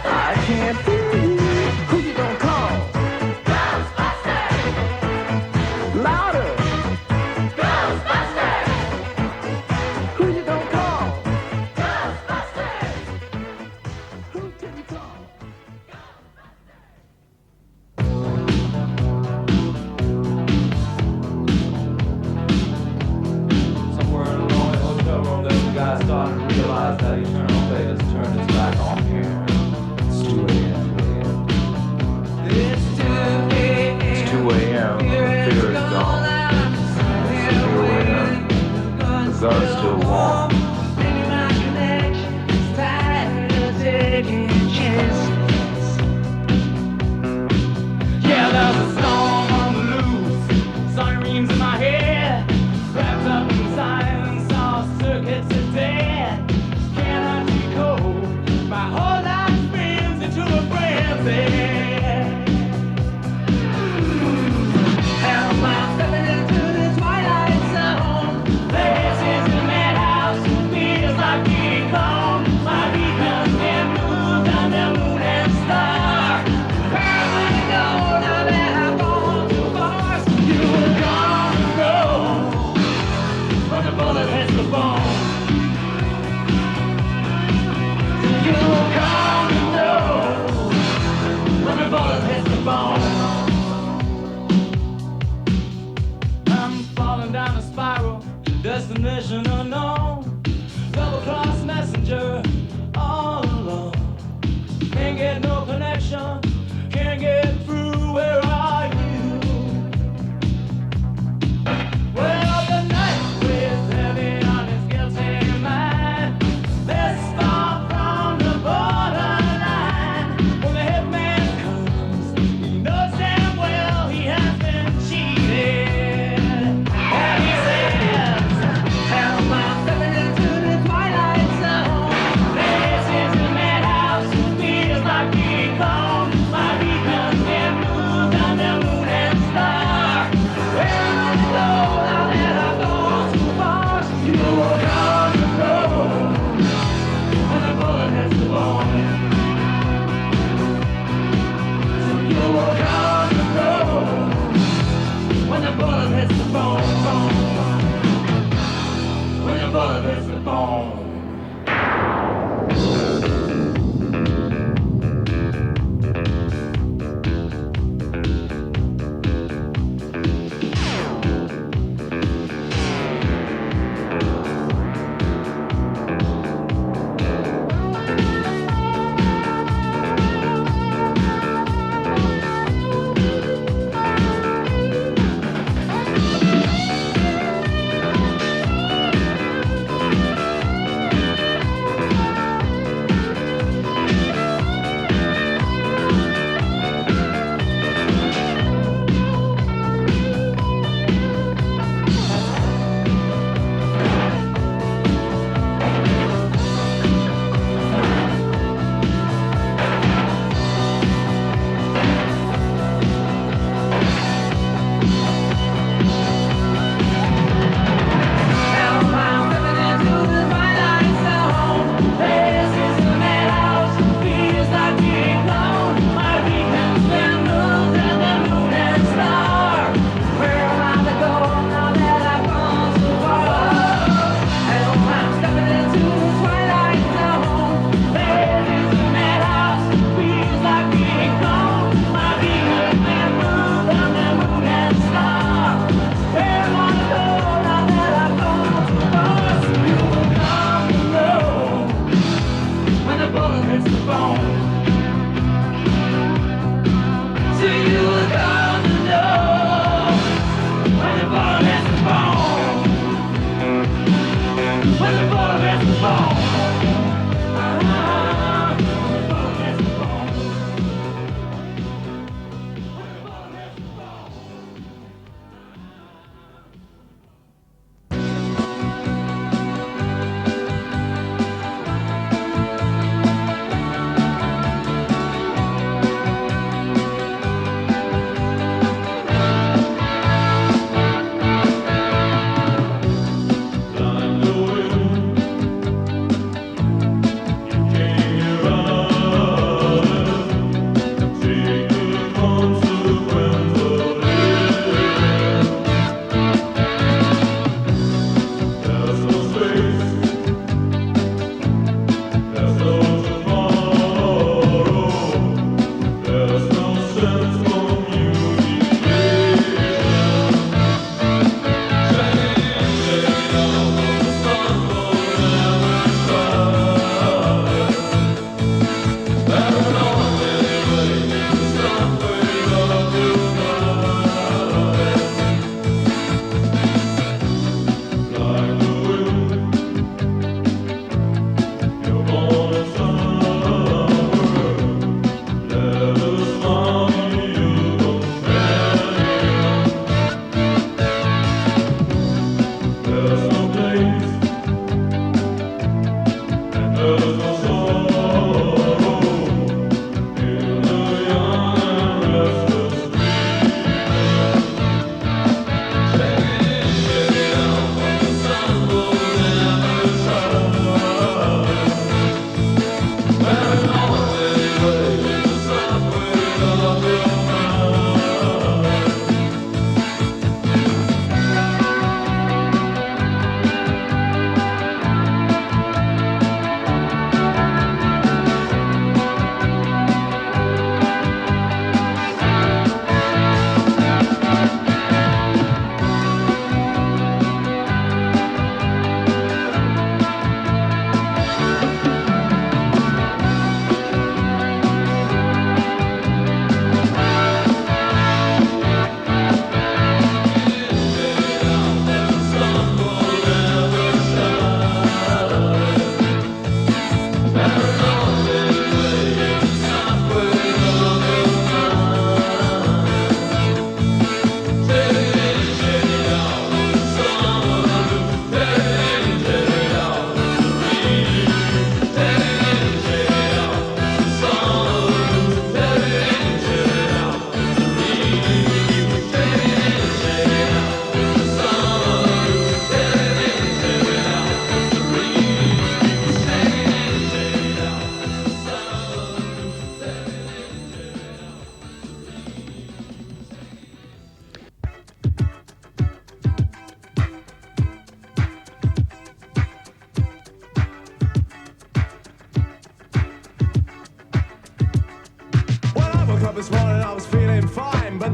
I can't hear you. Who you gonna call? Louder. Who you gonna call?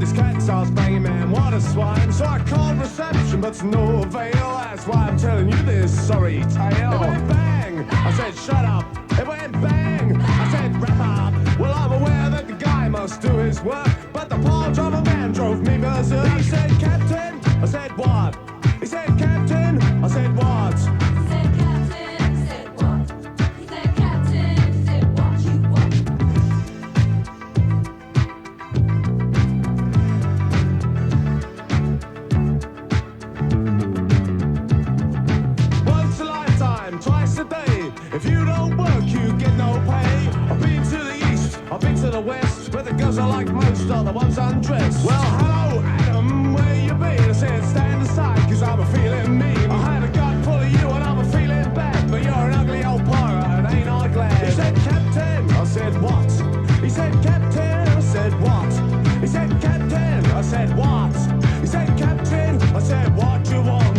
this cat starts banging, man, what a swine. So I called reception, but to no avail. That's why I'm telling you this sorry tale. It went bang, I said shut up. It went bang, I said wrap up. Well, I'm aware that the guy must do his work, but the part of a man drove me berserk. He said, Captain, I said what? He said, Captain, I said what? If you don't work, you get no pay. I've been to the east, I've been to the west, where the girls are like most are the ones undressed. Well, hello, Adam, where you been? I said, stand aside, cause I'm a feeling mean. I had a gut full of you and I'm a feeling bad, but you're an ugly old pirate and ain't I glad? He said, Captain, I said, what? He said, Captain, I said, what? He said, Captain, I said, what? He said, Captain, I said, what you want?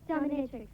Dominatrix.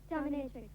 Dominatrix.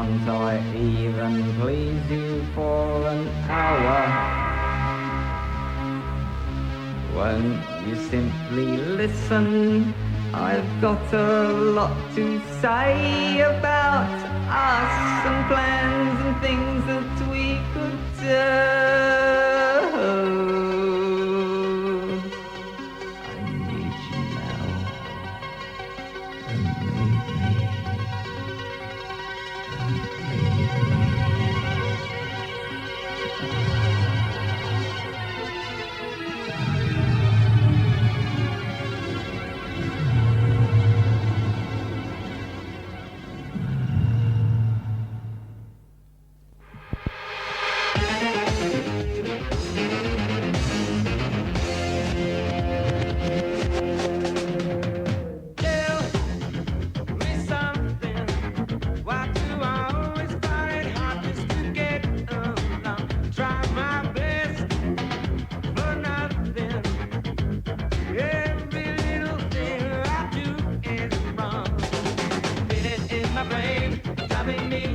Can't I even please you for an hour? Won't you simply listen? I've got a lot to say about us and plans and things that we could do. I need you now. Don't leave me.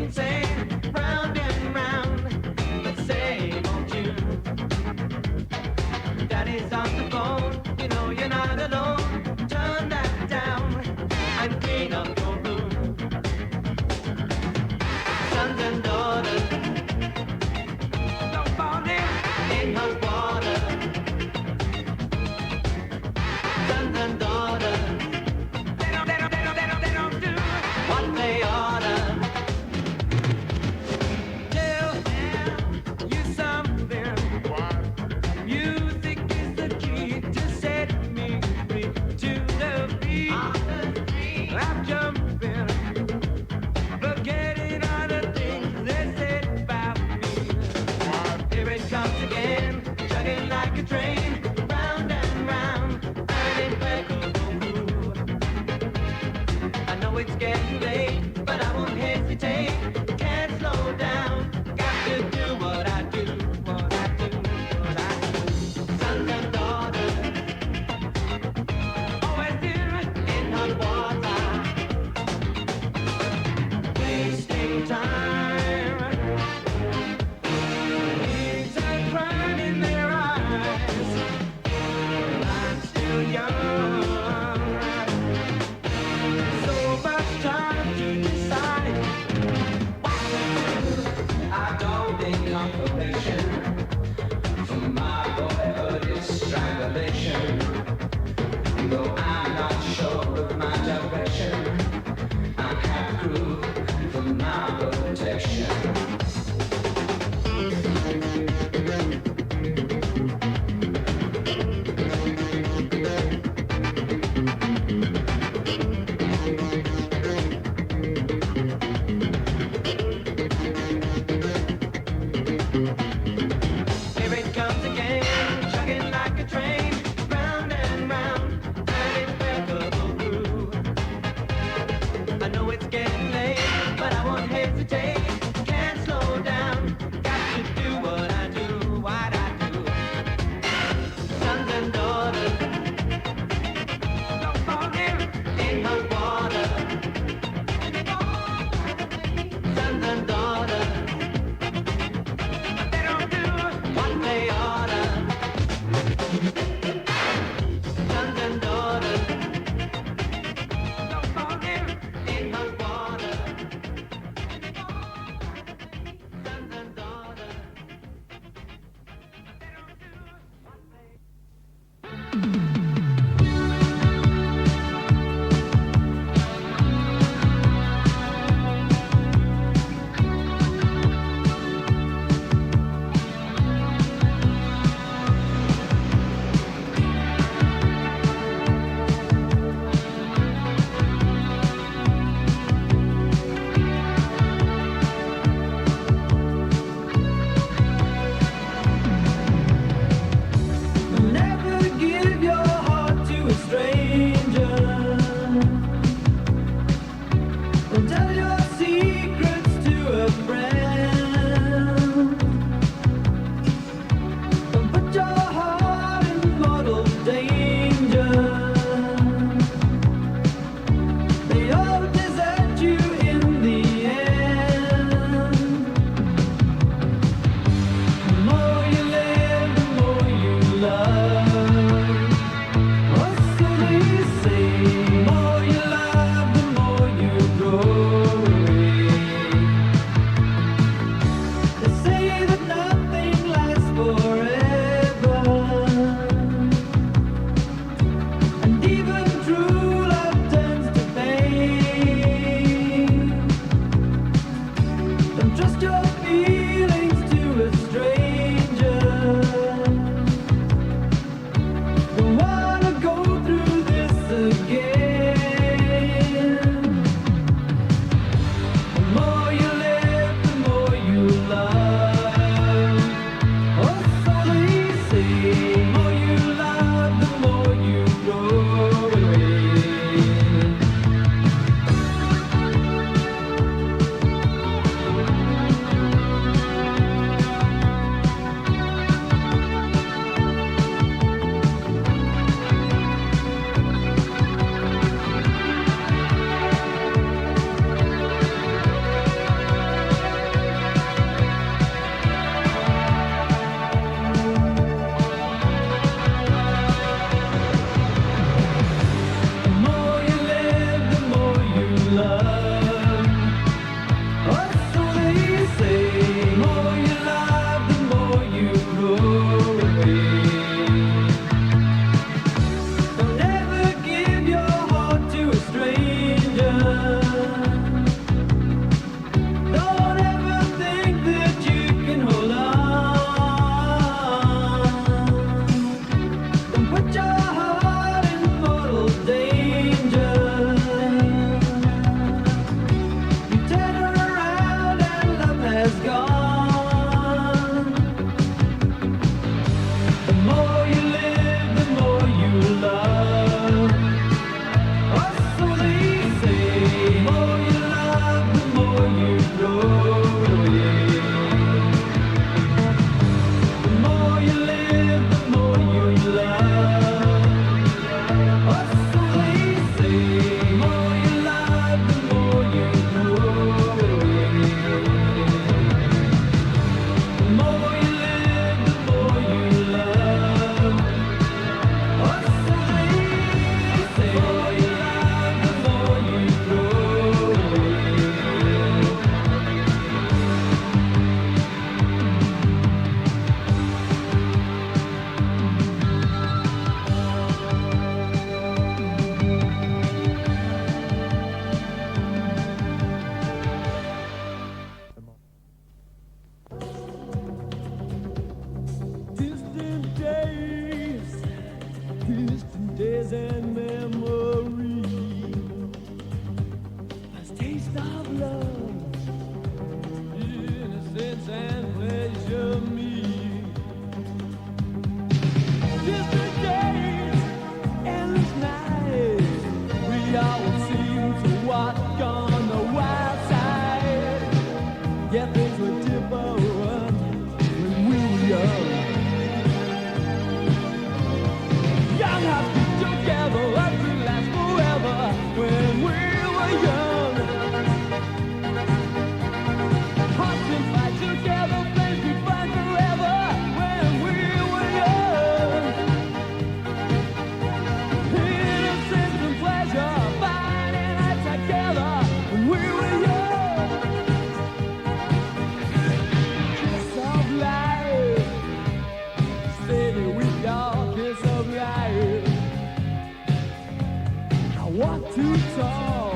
walk too tall.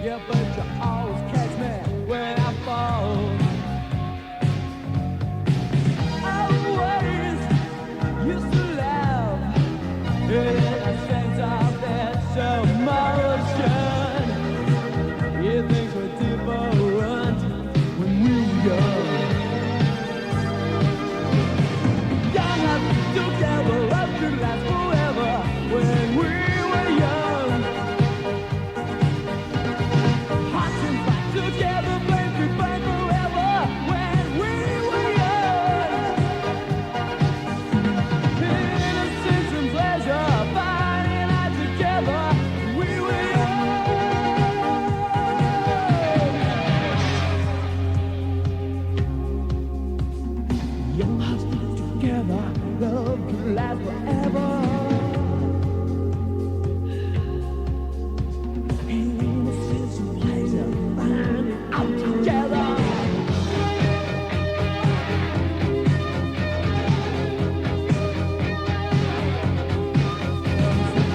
Yeah, but you always catch me when I fall. Always used to laugh in a sense of that emotion. Yeah, things were different when we were young. Young us together, love could last forever when we were young. Hearts and fight together, blame could burn forever when we were young. Innocence and pleasure, fighting out together, we were young. Young hearts together, love could last forever. Innocence and pleasure, fighting out together.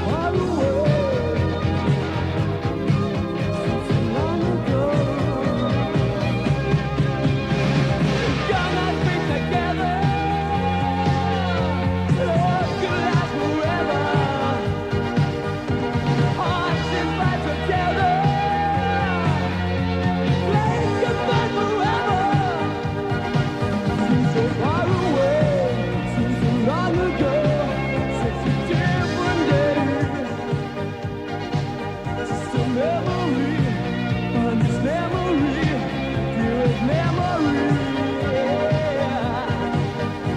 Far away, so long ago. Young hearts be together, love could last forever. Hearts and fight together, flames could burn forever. Seems so far away, seems so long ago, such a different day. Just a memory, honest memory, dearest memory.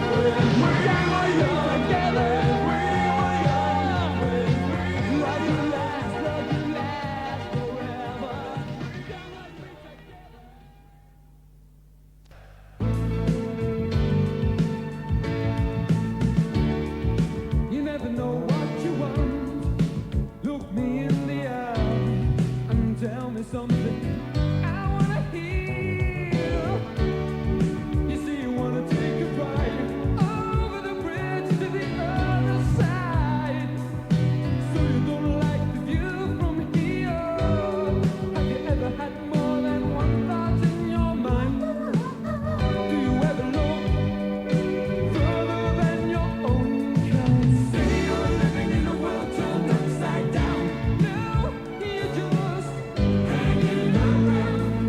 When we were young together, we were young. Love could last forever. You never know what you want. Look me in the eye and tell me something I wanna hear. You see, you wanna take a ride over the bridge to the other side. So you don't like the view from here. Have you ever had more than one thought in your mind? Do you ever look further than your own kind? Say you're living in a world turned upside down. No, you're just hanging around,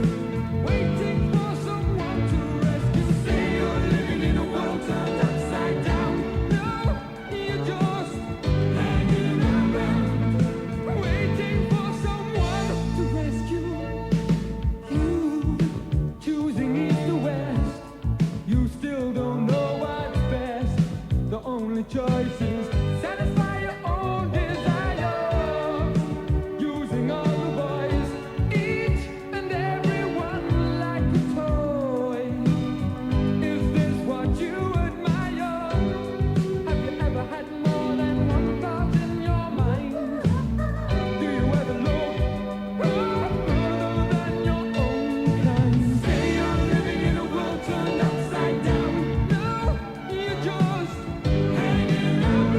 waiting for someone to rescue. Say you're living in a world turned upside down. No, you're just hanging around, waiting for someone to rescue you. Choosing east or west, you still don't know what's best. The only choice is satisfy your own desire. Using all the boys, each and every one like a toy. Is this what you admire? Have you ever had more than one thought in your mind? Do you ever look further than your own kind? Say you're living in a world turned upside down. No, you're just hanging around.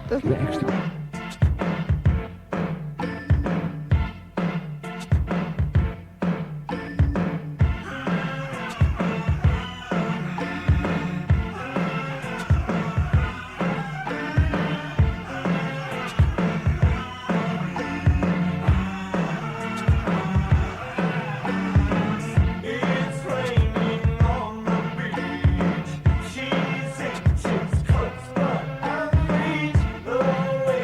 Dat is me extra. She's itches, close, but I reach the way.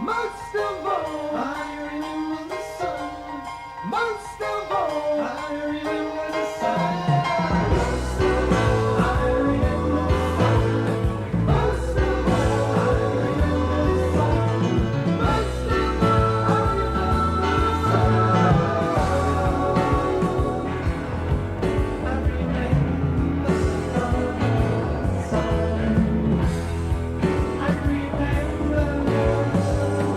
Most of all, I remember the sun. Most of all, I remember the sun. Most of all, I remember the sun. Most of all, I remember the sun. Most of all, I remember the sun. I remember the sun. I remember the sun.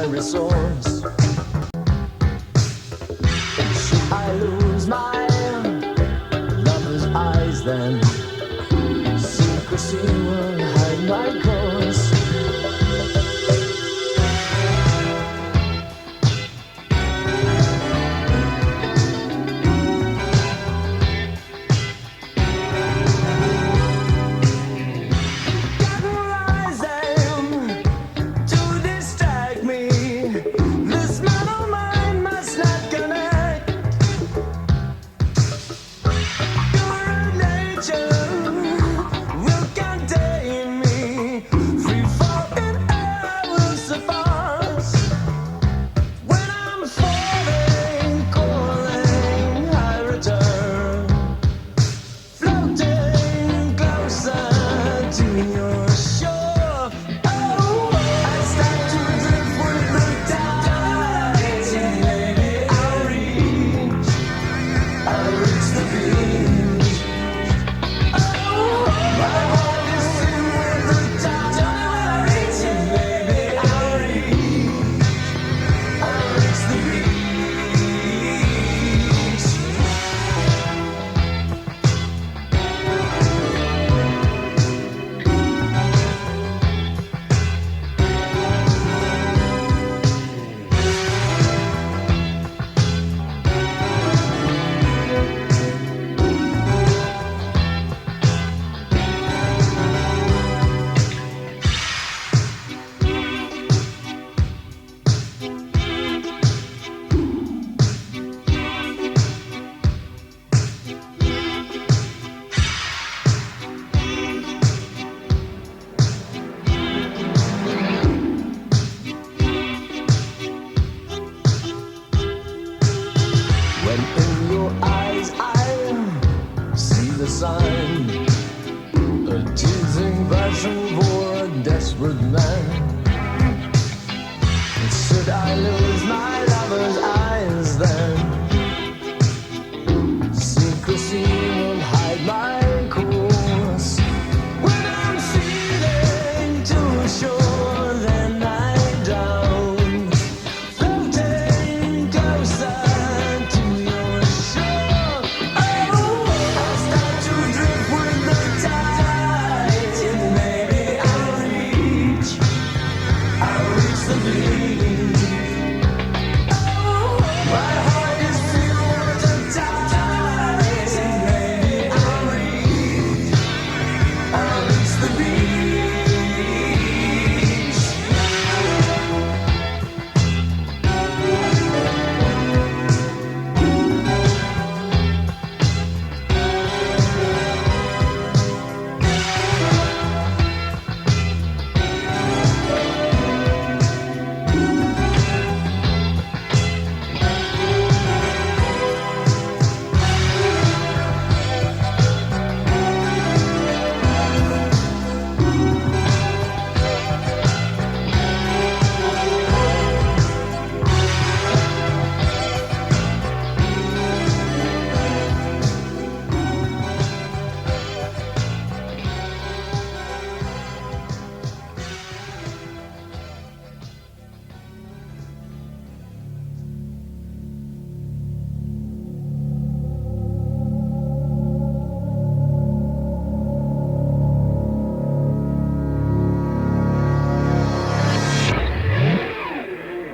primary source. Should I lose my lover's eyes, then secrecy will hide my course.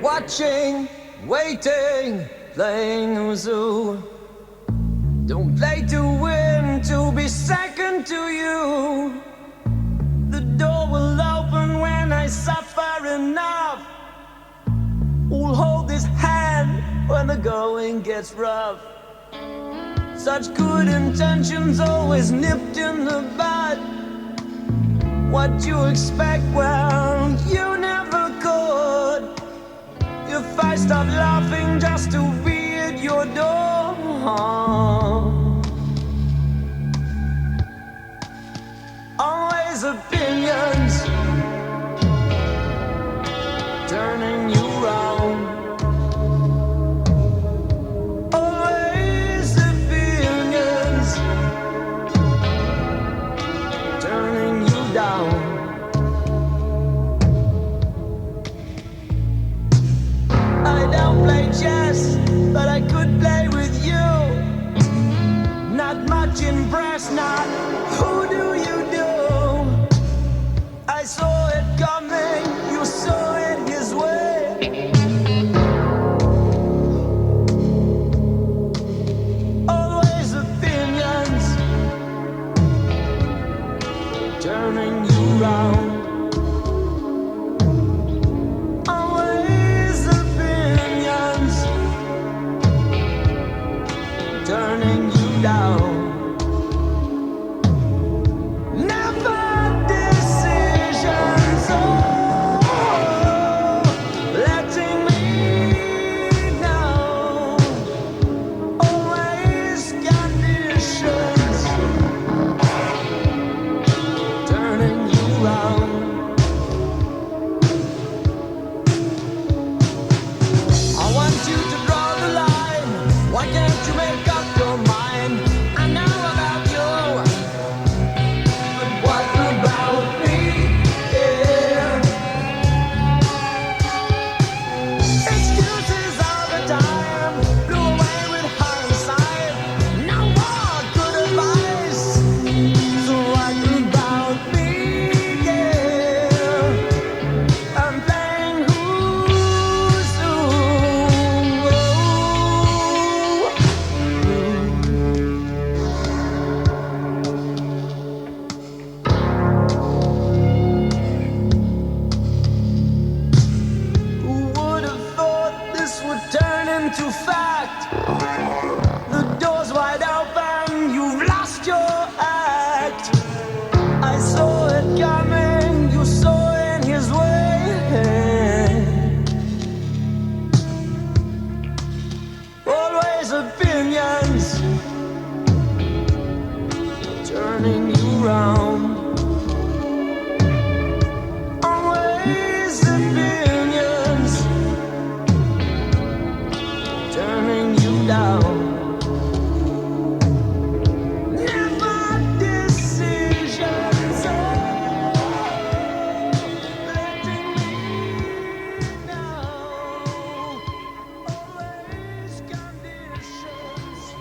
Watching, waiting, playing a zoo. Don't play to win, to be second to you. The door will open when I suffer enough. Who'll hold this hand when the going gets rough? Such good intentions always nipped in the bud. What you expect, well, you never could. If I stop laughing just to be at your door, always opinions turning you round. Always opinions turning you down. I don't play chess, but I could play with you. Not much in brass, not who do you do? I saw it coming, you saw it his way. Always opinions turning you round. Always opinions turning you down. Never decisions, oh, letting me know. Always conditions turning you round. I want you to draw the line. Why can't you make up your mind? I know about you, but what about me? Yeah. Excuses all the time, blew away with hindsight. No more good advice. So what about me? Yeah. I'm playing who's who. Who would have thought this would turn into fact? The door's wide open, you've lost your act. I saw it coming, you saw it his way. Always opinions turning you round. Always opinions turning you down. Never decisions, oh, letting me know. Always conditions.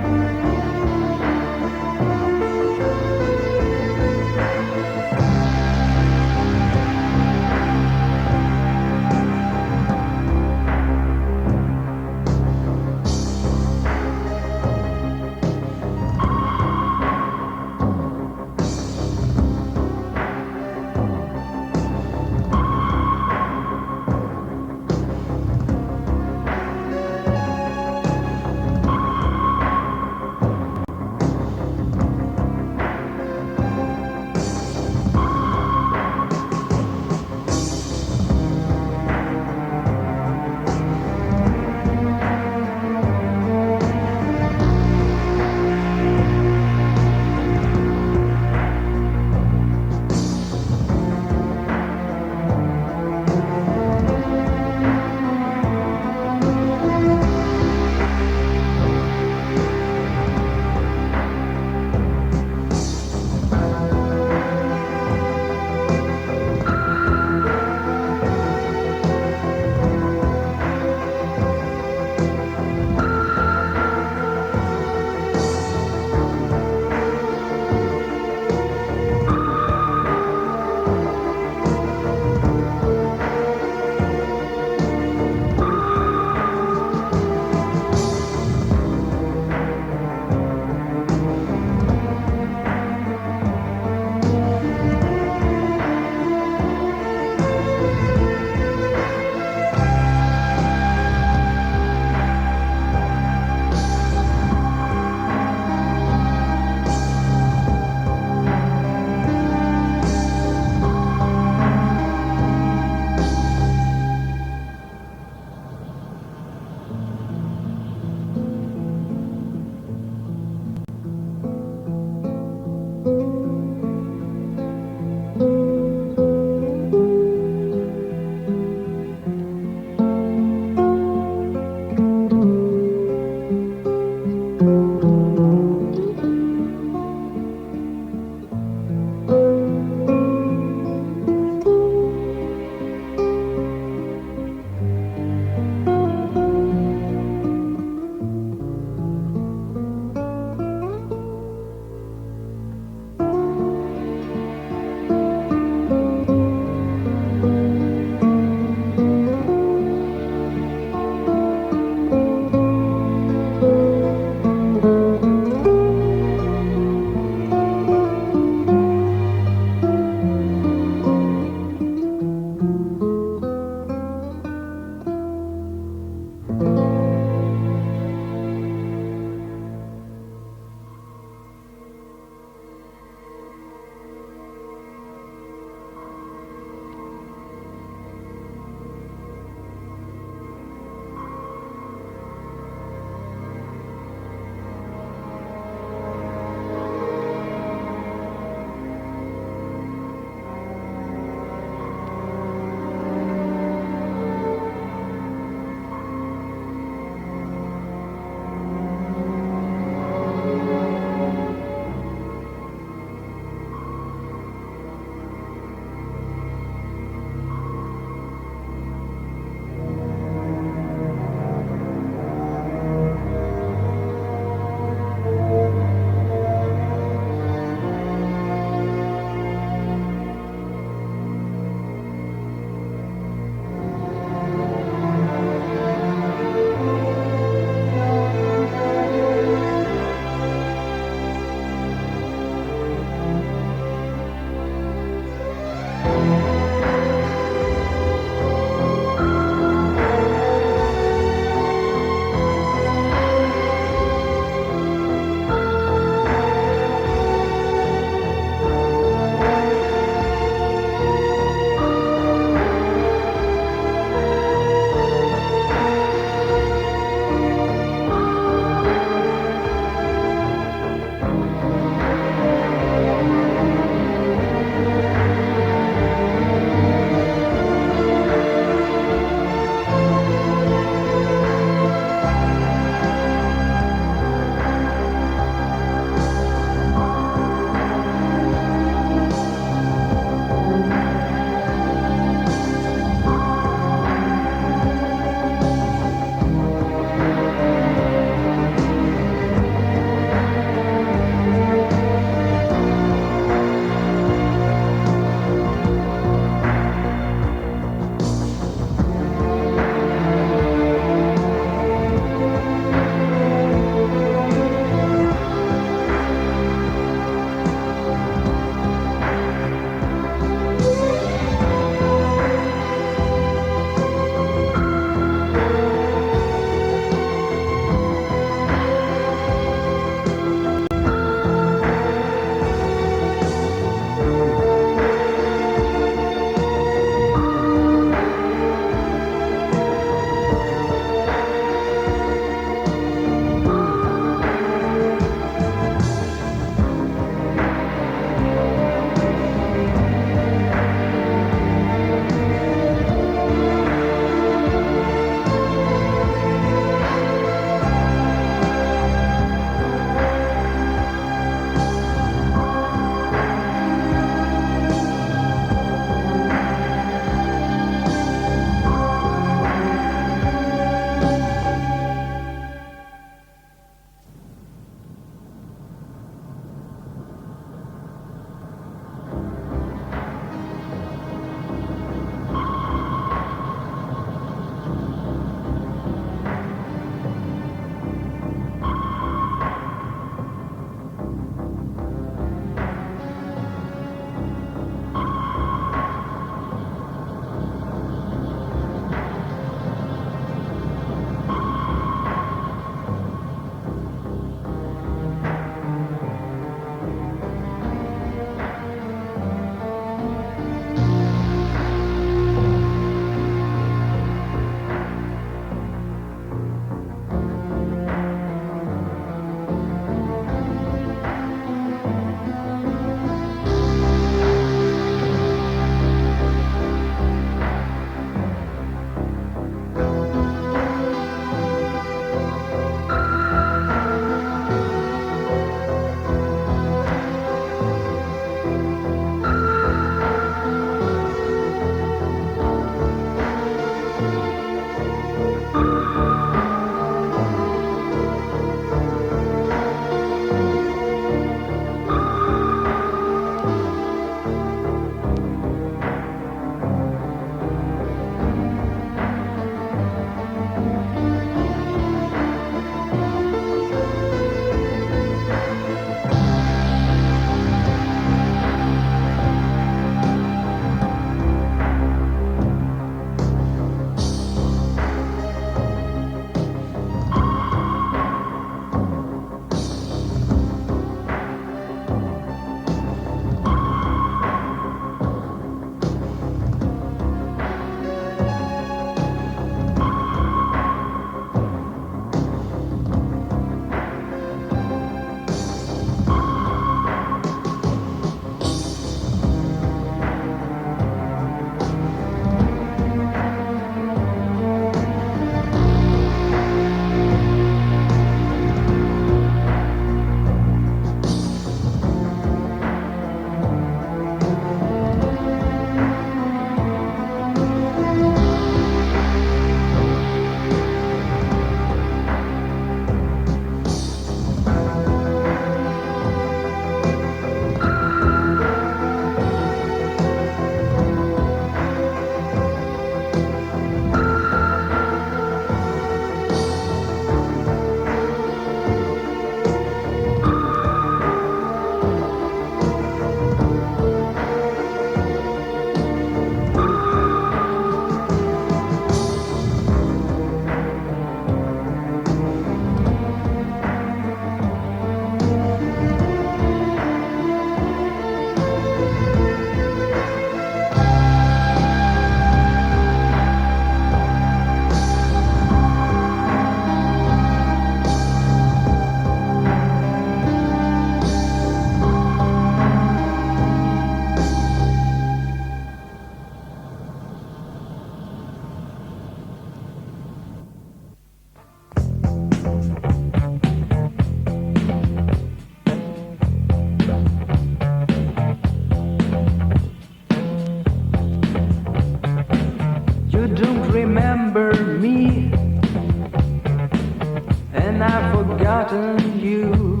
forgotten you,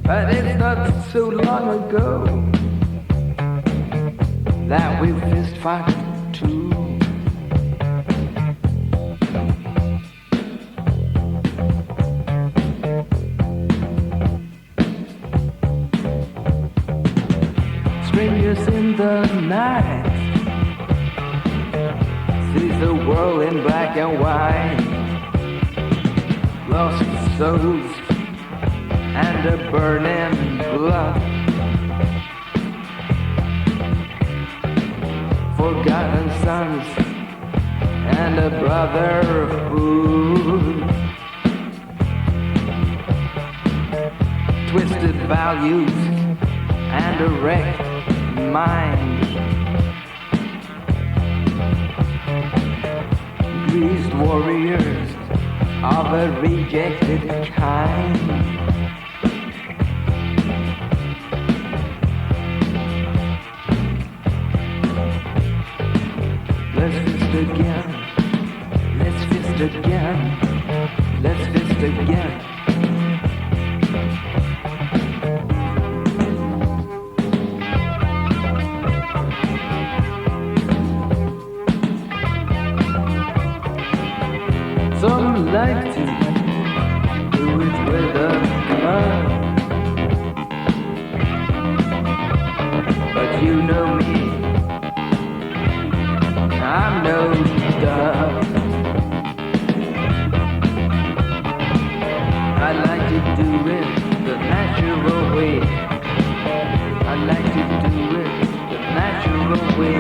but it's not so long ago that we fist fought too. Strangers in the night sees the world in black and white, lost souls and a burning blood, forgotten sons and a brotherhood, twisted values and a wrecked mind, greased warriors of a rejected kind. Let's fist again, let's fist again, let's fist again. Some like to do it with a gun, but you know me, I'm no dove. I like to do it the natural way. I like to do it the natural way.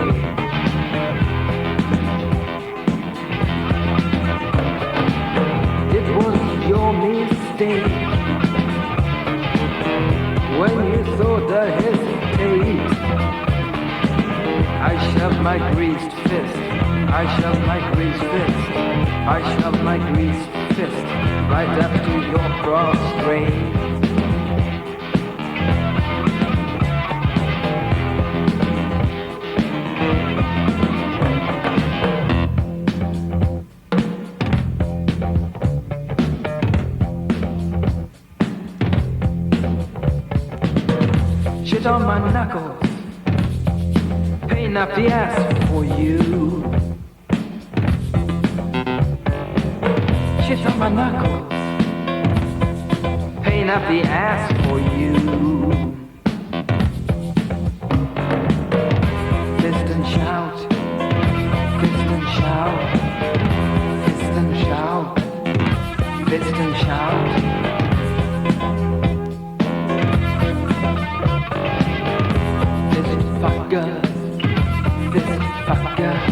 It was your mistake when you thought I hesitate. I shoved my greased fist, I shoved my greased fist, I shoved my greased fist right up to your prostrate. Shit on my knuckles, pain up the ass for you. Shit on my knuckles, pain up the ass for you. Fist and shout, fist and shout, fist and shout, fist and shout. Fuckers, fist fuckers,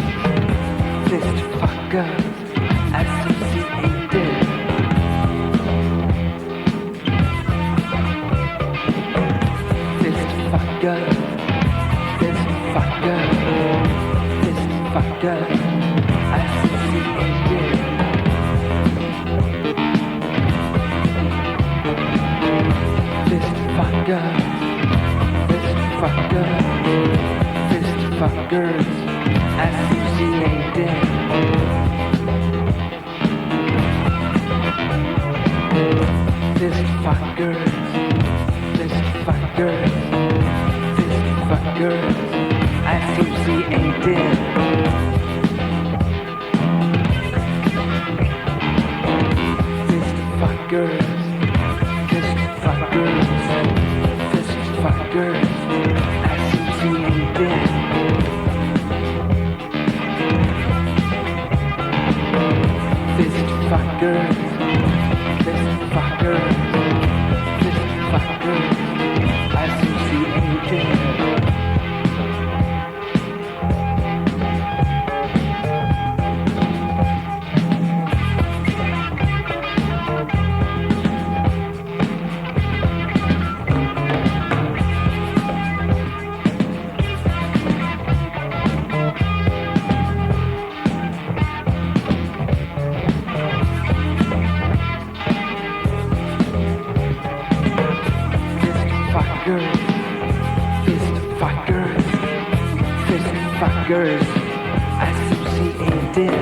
fist fuckers, associated. Fist fuckers, fist fuckers, fist fuckers, associated. Fist fuckers, fist fuckers. Fuckers associated. Fist fuckers, fist fuckers, fist fuckers associated. Fist fuckers, fist fuckers, fist fuckers associated. Fist fuckers, fist fuckers, fist fuckers, associated. Fuckers associated.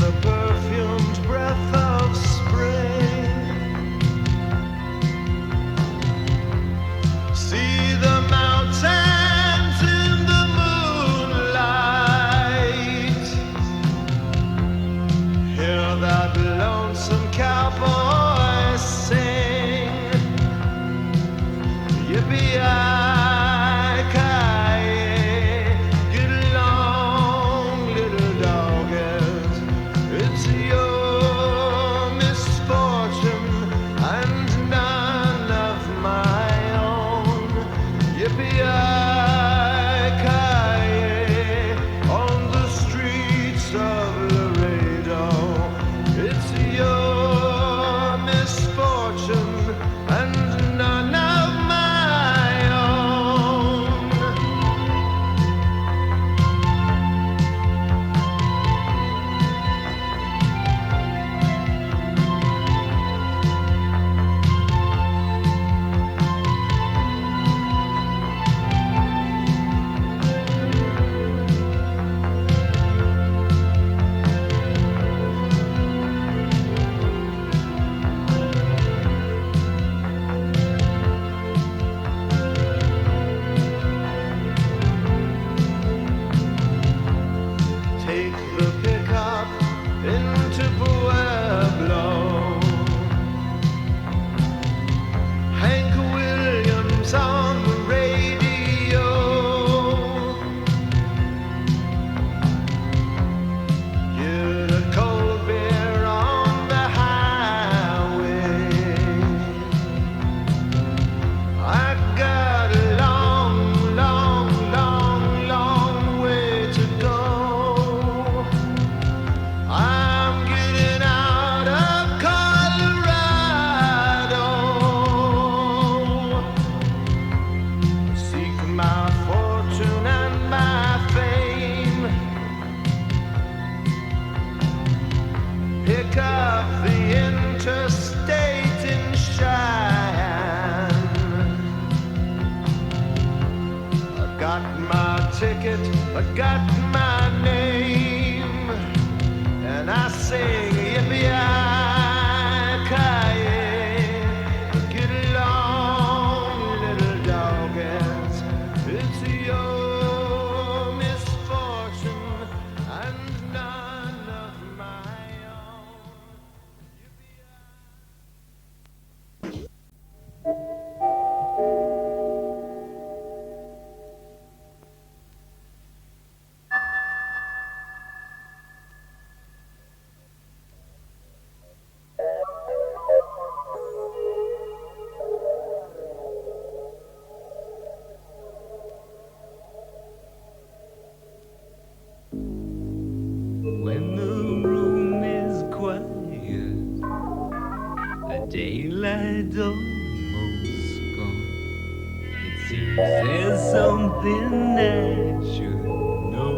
the perfumed breath of spring. See the mountains in the moonlight. Hear that lonesome cowboy sing. Yippee-ki-yay, get along, little doggers. It's your misfortune and none of my own. Yippee-ki-yay, on the streets of Laredo. It's your misfortune and none of my own. Take the pickup into Pueblo. Hank Williams on the radio. Get a cold beer on the highway. I got a long, long, long, long way to go. I'm getting out of Colorado. Seek my fortune and my fame. Pick up the interstate in Cheyenne. I got my ticket, I got my name, and I sing yippee-ki-yay. Get along, little doggers. It's your misfortune and none of my own. When the room is quiet, the daylight almost gone, it seems there's something I should know.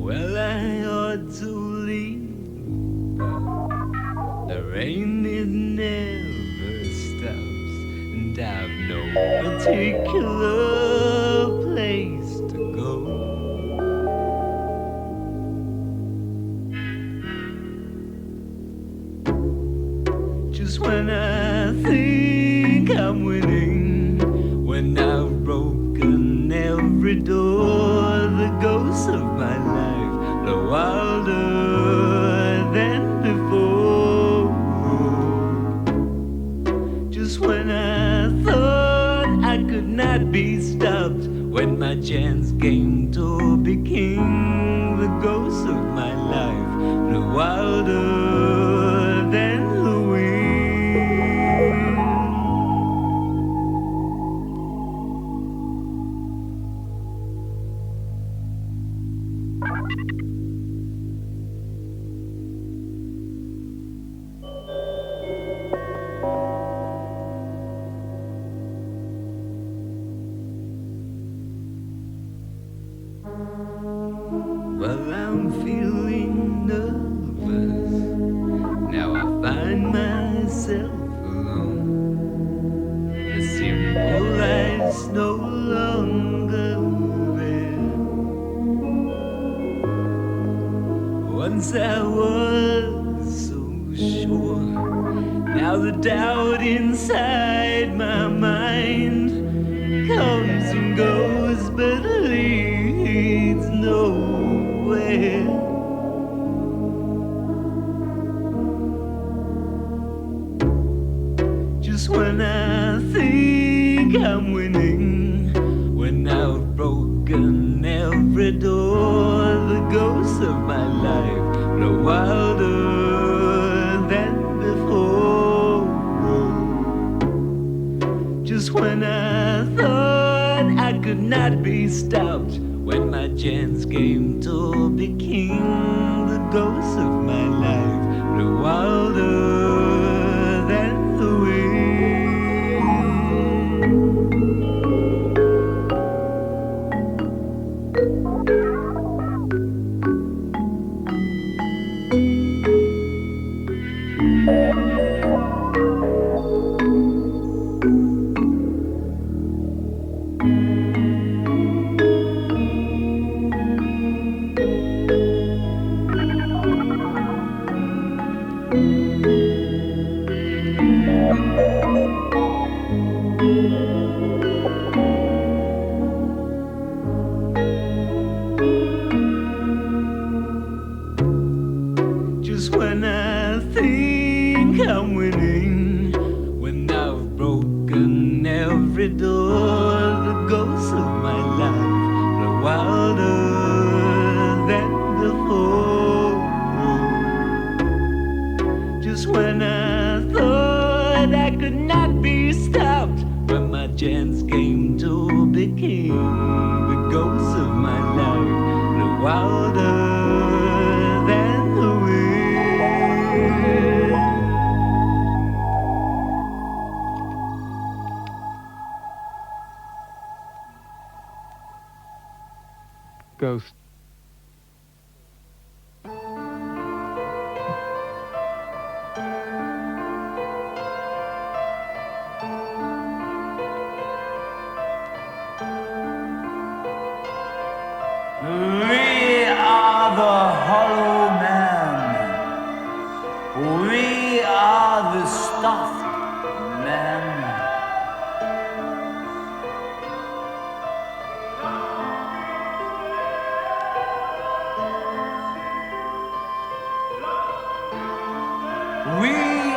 Well, I ought to leave, but the rain it never stops, and I've no particular place to go. Just when I think I'm winning, when I've broken every door, the ghosts of my life blow wilder than before. Just when I thought I could not be stopped, when my chance came to be king, the ghosts of my life blew wilder than the wind. Well, I'm feeling nervous. Now I find myself alone. The simple life's no longer there. Once I was so sure. Now the doubt inside my mind comes and goes, but leads nowhere. Just when I think I'm winning, when I've broken every door, the ghosts of my life grow wilder than before. Just when I thought I could not be stopped, when my chance came to be king, the ghosts of my life grew wilder than the wind. Just when I think I'm winning, when I've broken every door, the ghosts of my life grow wilder than before. Just when I thought I could not be stopped, when my chance came to be king, the ghosts of my life grew wilder than the wind. Ghost. We are the hollow man. We are the stuffed man. We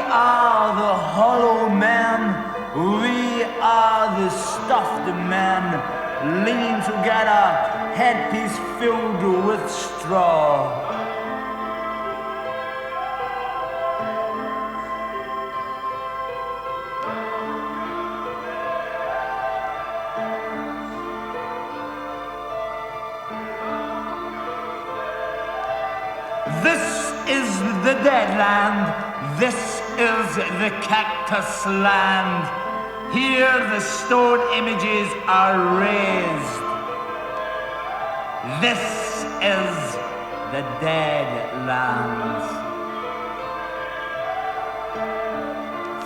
are the hollow man. We are the stuffed man, leaning together, headpiece filled with straw. This is the dead land. This is the cactus land. Here the stone images are raised. This is the dead land.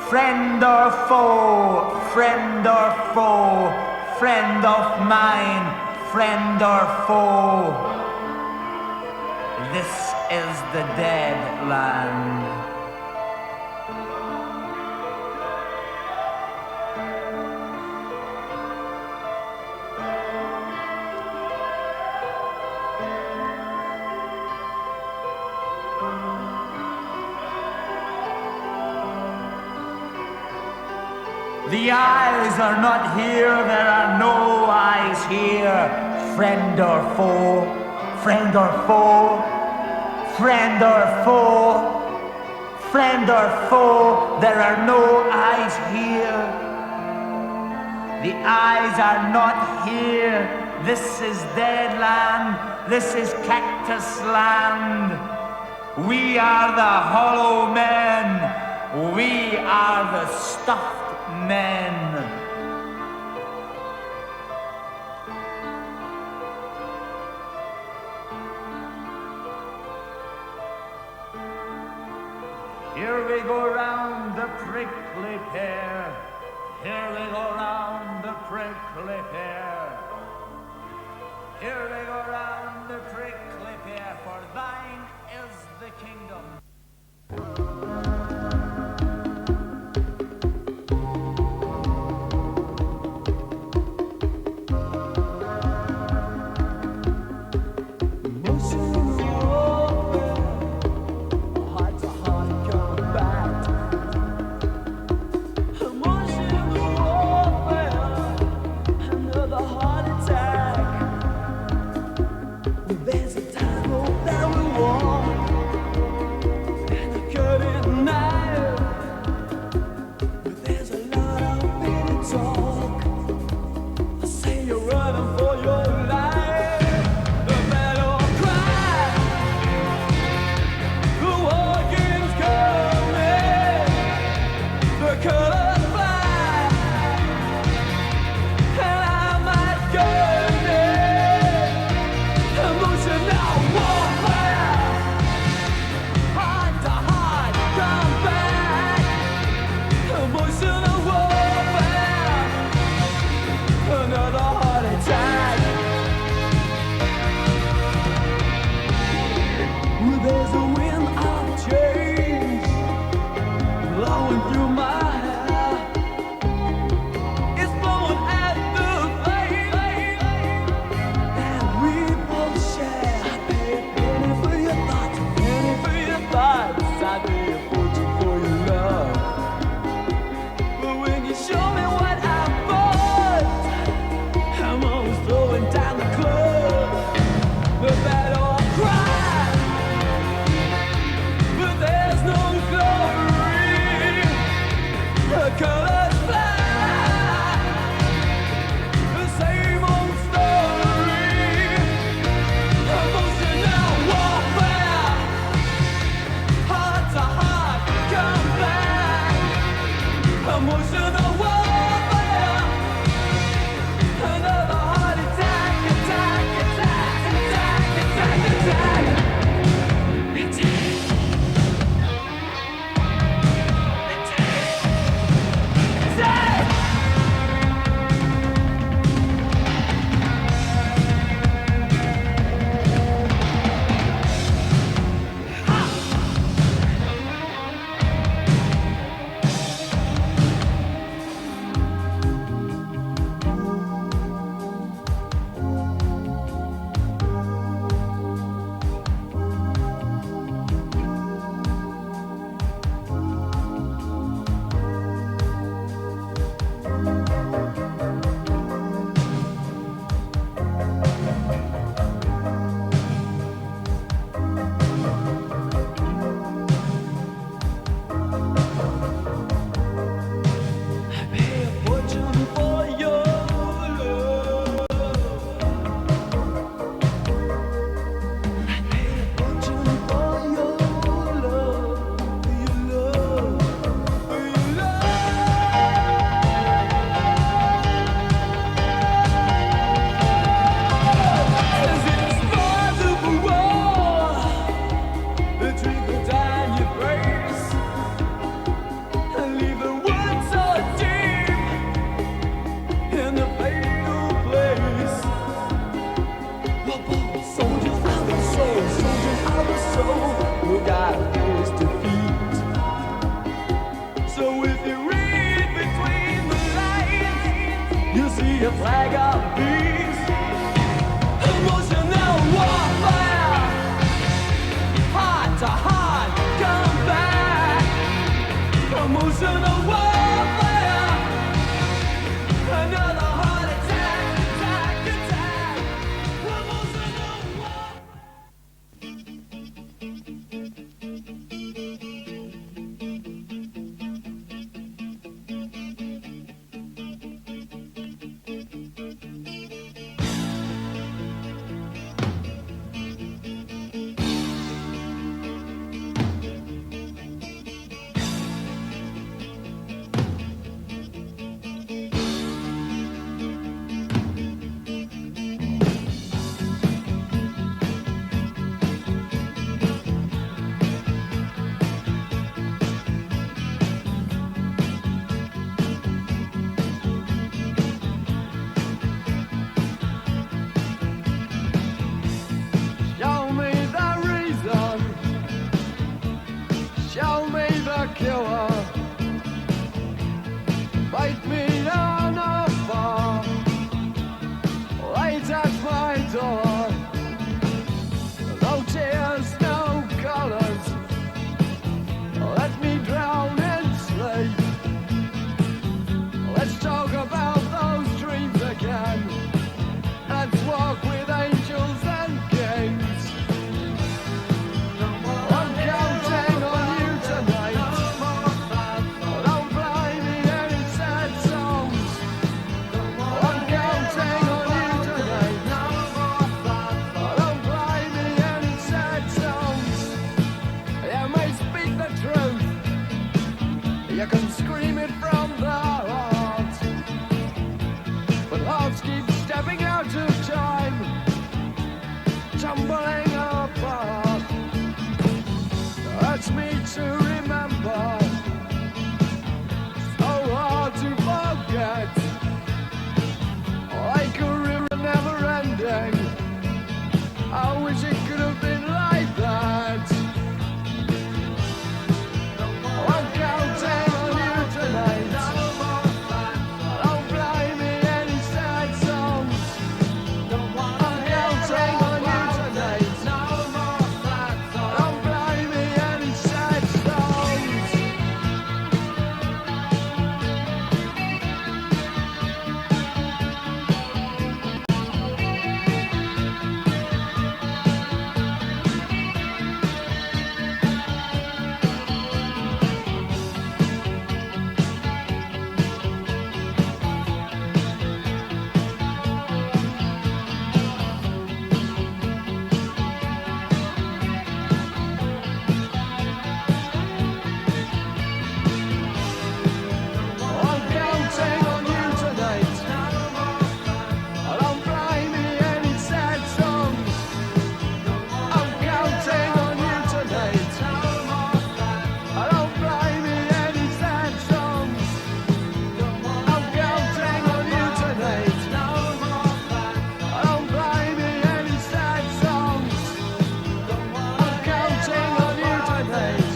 Friend or foe, friend or foe, friend of mine, friend or foe. This is the dead land. The eyes are not here, there are no eyes here. Friend or foe, friend or foe, friend or foe, friend or foe, there are no eyes here. The eyes are not here. This is dead land, this is cactus land. We are the hollow men, we are the stuffed men. Here we go round the prickly pear. Here we go round the prickly pear. Here we go round the prickly pear, for thine is the kingdom. There's a time that we walk and a curtain night, but there's a lot of pity talk. I say you're running for your life, the battle cry, the war game's coming, the colors fly, and I might go there. Emotional warfare, heart to heart combat. Emotional warfare, another heart attack. There's a wind of change blowing through my hair. It's blowing at the flame that we both share. I pay a penny for your thoughts, a penny for your thoughts. I pay a fortune for your love. But when you show me what I've bought, I'm always throwing down the club. The battle cry, but there's no glory. The colors fly, the same old story. Emotional warfare, heart to heart combat. Emotional warfare, another heart attack, attack, attack, attack, attack, attack, attack. Pay a fortune for your love. Pay a fortune for your love, for your love, for your love. 'Cause it's more than the war, the trickle down your face, and leave the wood so deep in the fatal place. Soldiers of the soul, soldiers of the soul, who gotta face defeat. So if you read between the lines, you see a flag of peace. Emotional warfare, heart to heart combat. Emotional warfare, another heart attack, attack, attack. Emotional warfare. hour. Make me an offer. Wait at my door. No tears, no colors. Let me drown in sleep. Let's talk about those dreams again. Let's walk with angels and kings. I'm counting on you tonight. Don't play me any sad songs. I'm counting on you tonight. Don't play me any sad songs. You may speak the truth. You can scream it from the heart. But hearts keep stepping out of time, tumbling apart. Hurts me to remember, so hard to forget. Like a river never ending, I wish it could have been like that. I'm counting on you tonight. Don't play me any sad songs. I'm counting on you tonight. Don't play me any sad songs. I'm counting on you tonight. Don't play me any sad songs. I'm counting on you tonight. Don't play me any sad songs. I'm counting on you tonight. Don't play me any sad songs. I'm counting on you tonight.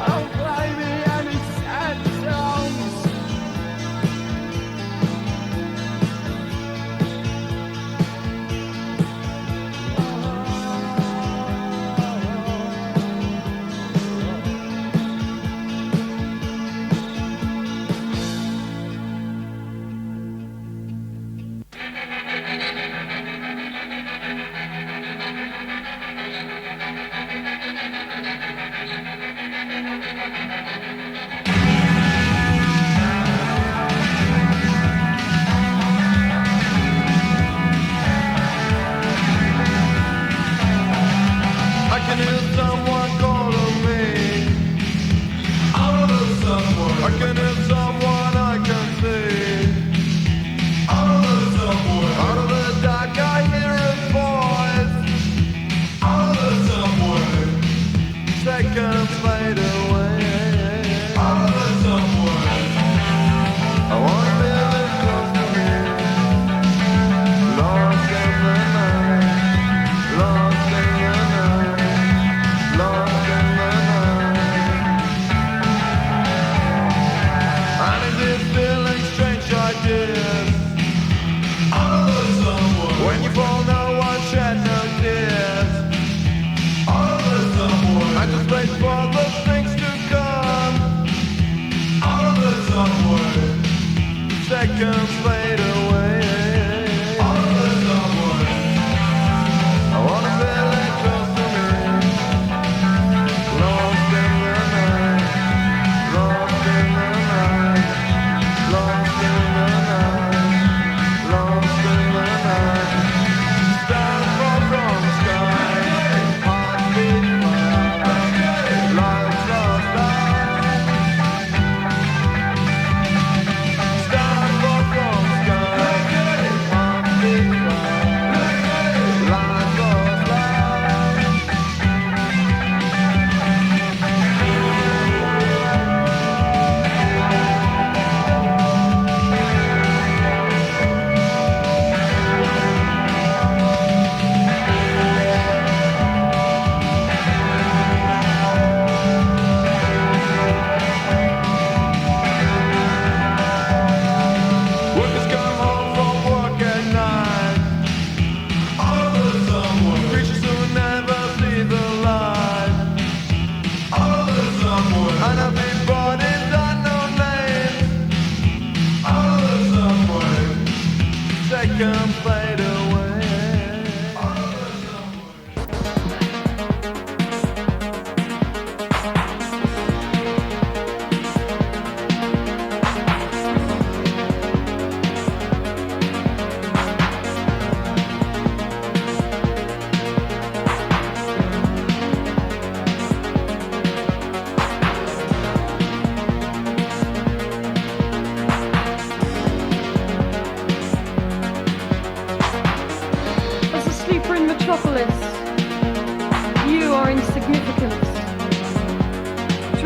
Don't play me any sad songs. I can hear someone calling me. I can hear someone I can see. Out of the dark I hear his voice. Seconds fade away. I wanna be living close to me. Lost in the night. Lost in the night.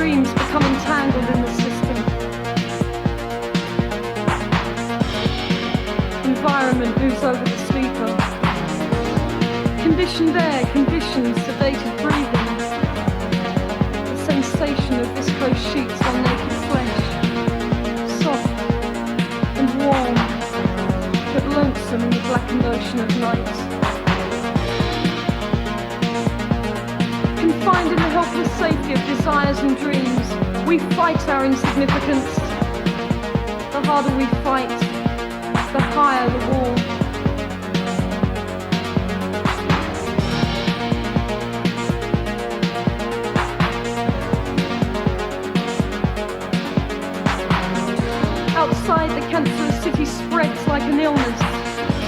dreams become entangled in the system. Environment moves over the sleeper. Conditioned air conditions sedated breathing. The sensation of viscose sheets on naked flesh. Soft and warm, but lonesome in the blackened ocean of night. Confined in the helpless safety of desires and dreams, we fight our insignificance. The harder we fight, the higher the wall. Outside, the cancerous city spreads like an illness,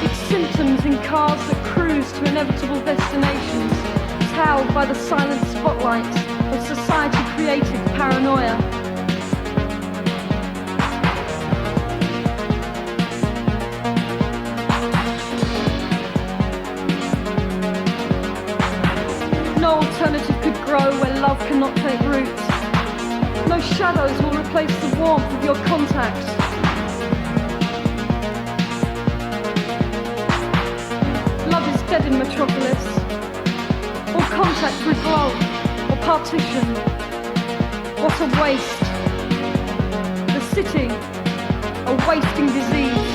its symptoms in cars that cruise to inevitable destinations, cowed by the silent spotlight of society-created paranoia. No alternative could grow where love cannot take root. No shadows will replace the warmth of your contact. Love is dead in Metropolis. All contact with love or partition. What a waste. The city, a wasting disease.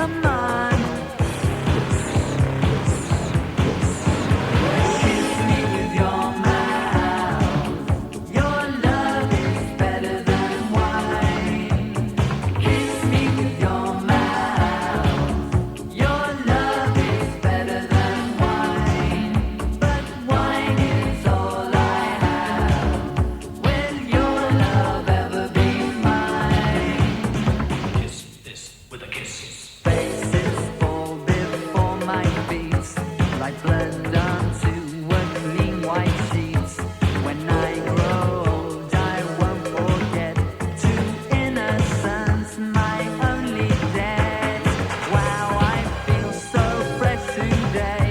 Come on. Kiss me with your mouth. Your love is better than wine. Kiss me with your mouth. Your love is better than wine. But wine is all I have. Will your love ever be mine? Kiss this with a kiss. Faces fall before my feet, like blood onto a clean white sheet. When I grow old, I won't forget to innocence, my only debt. Wow, I feel so fresh today.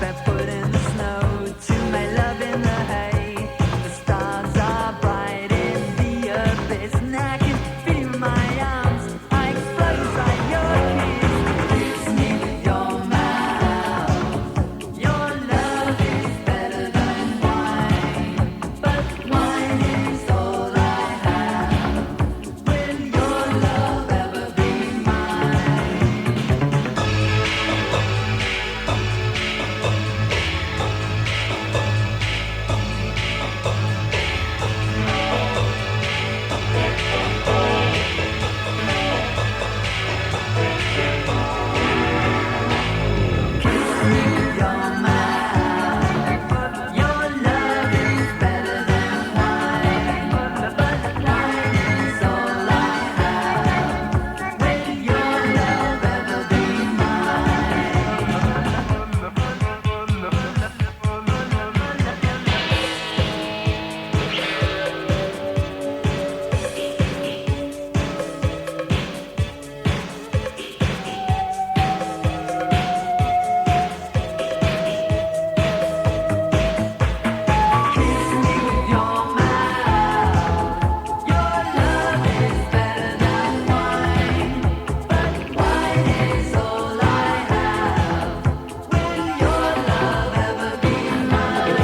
Barefoot in the snow, to my love in the hay. The stars are bright in the abyss, and I can feel my arms. I explode by your kiss. Kiss me with your mouth. Your love is better than wine, but wine is all I have. Will your love ever be your mouth? Your love is better than wine, but wine is all I have. Will your love ever be Kiss me with your mouth. Your love is better than wine, but wine is all I have. Will your love ever be mine?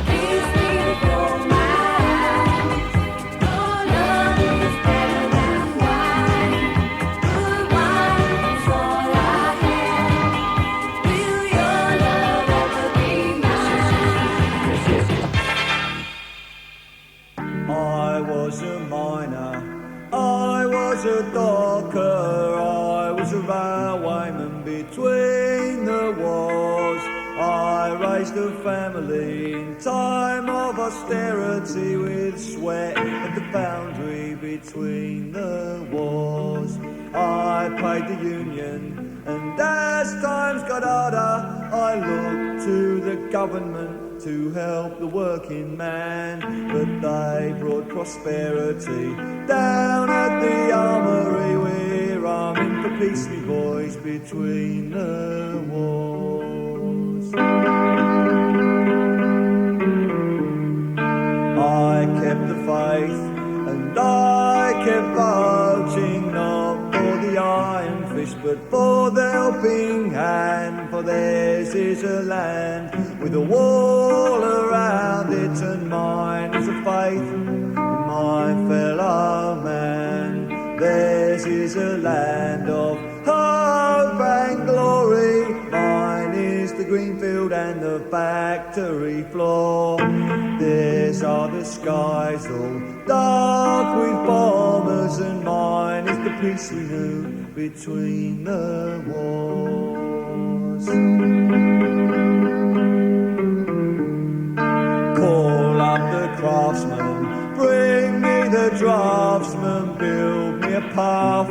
Kiss me with your mouth. Your love is better than wine, but wine is all I have. Will your love ever be I was a miner, I was a docker, I was a railwayman between the wars. I raised a family in time of austerity with sweat at the boundary between the wars. I paid the union, and as times got harder, I looked to the government to help the working man, but they brought prosperity down at the armory. We're arming for peace, me boys, between the wars. I kept the faith and I kept voting, not for the iron fist but for the helping hand, for theirs is a land with a wall around it, and mine is a faith in my fellow man. Theirs is a land of hope and glory, mine is the green field and the factory floor. Theirs are the skies all dark with bombers, and mine is the peace we knew between the wars. Call up the craftsman, bring me the draftsman, build me a path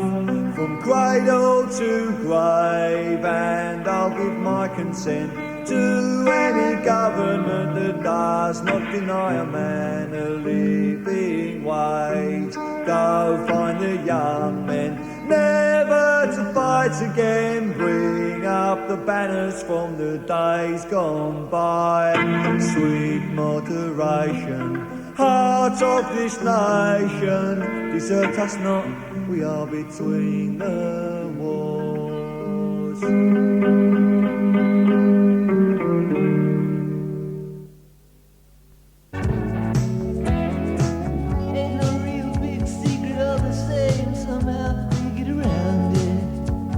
from cradle to grave, and I'll give my consent to any government that does not deny a man a living wage. Go find the young men, never to fight again, bring up the banners from the days gone by. Sweet moderation, heart of this nation, desert us not, we are between the wars. Ain't no real big secret, all the same, somehow we get around it.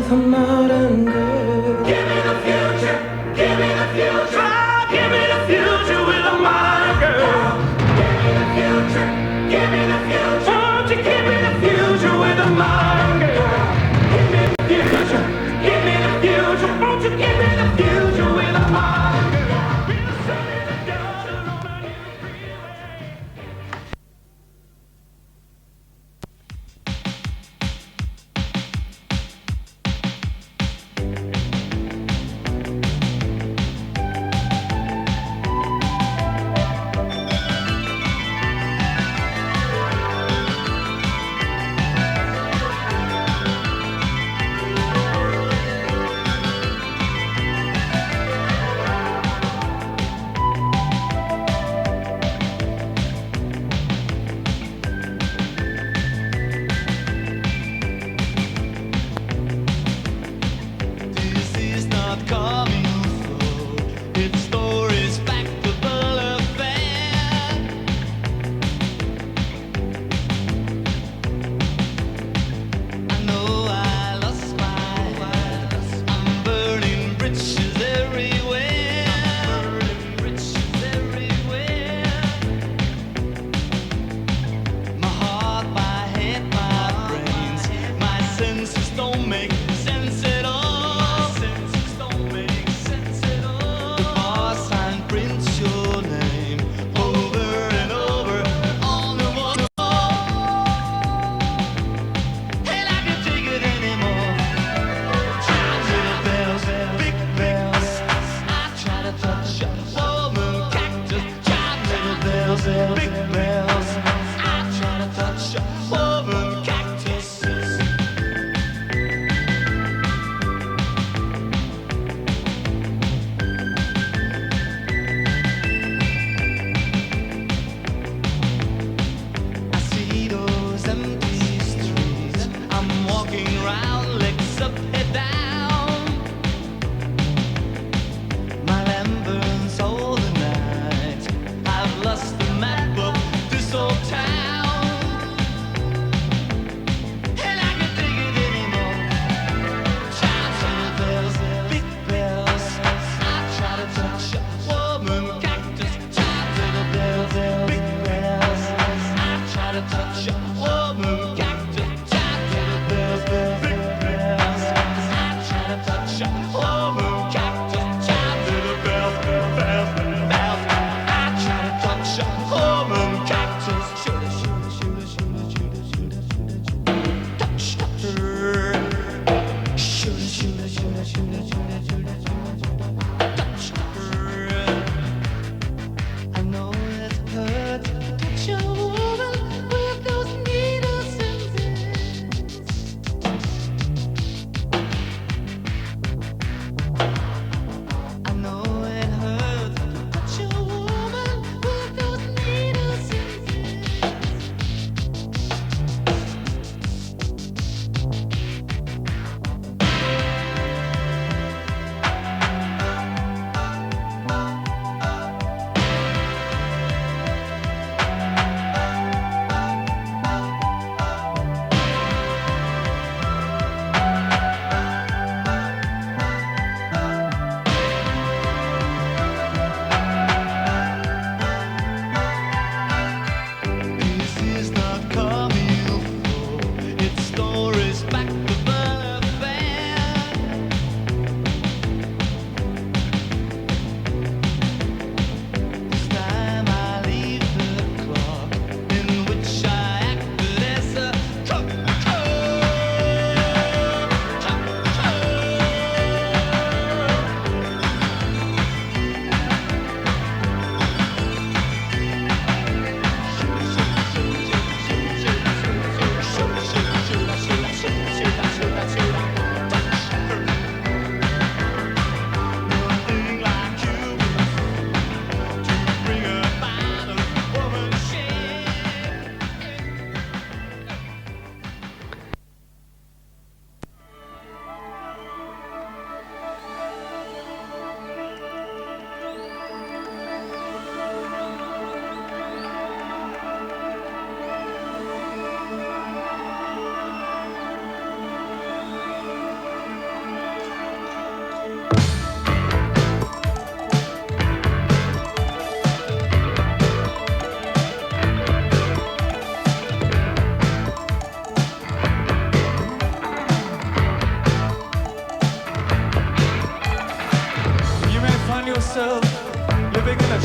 with a modern girl. Give me the future, give me the future. Oh, give me the future with a modern girl. Give me the future, give me the future. Won't you give me the future with a modern girl? Give me the future, give me the future. Won't you give me the future with a modern girl? Be the sun and the daughter on a new freeway.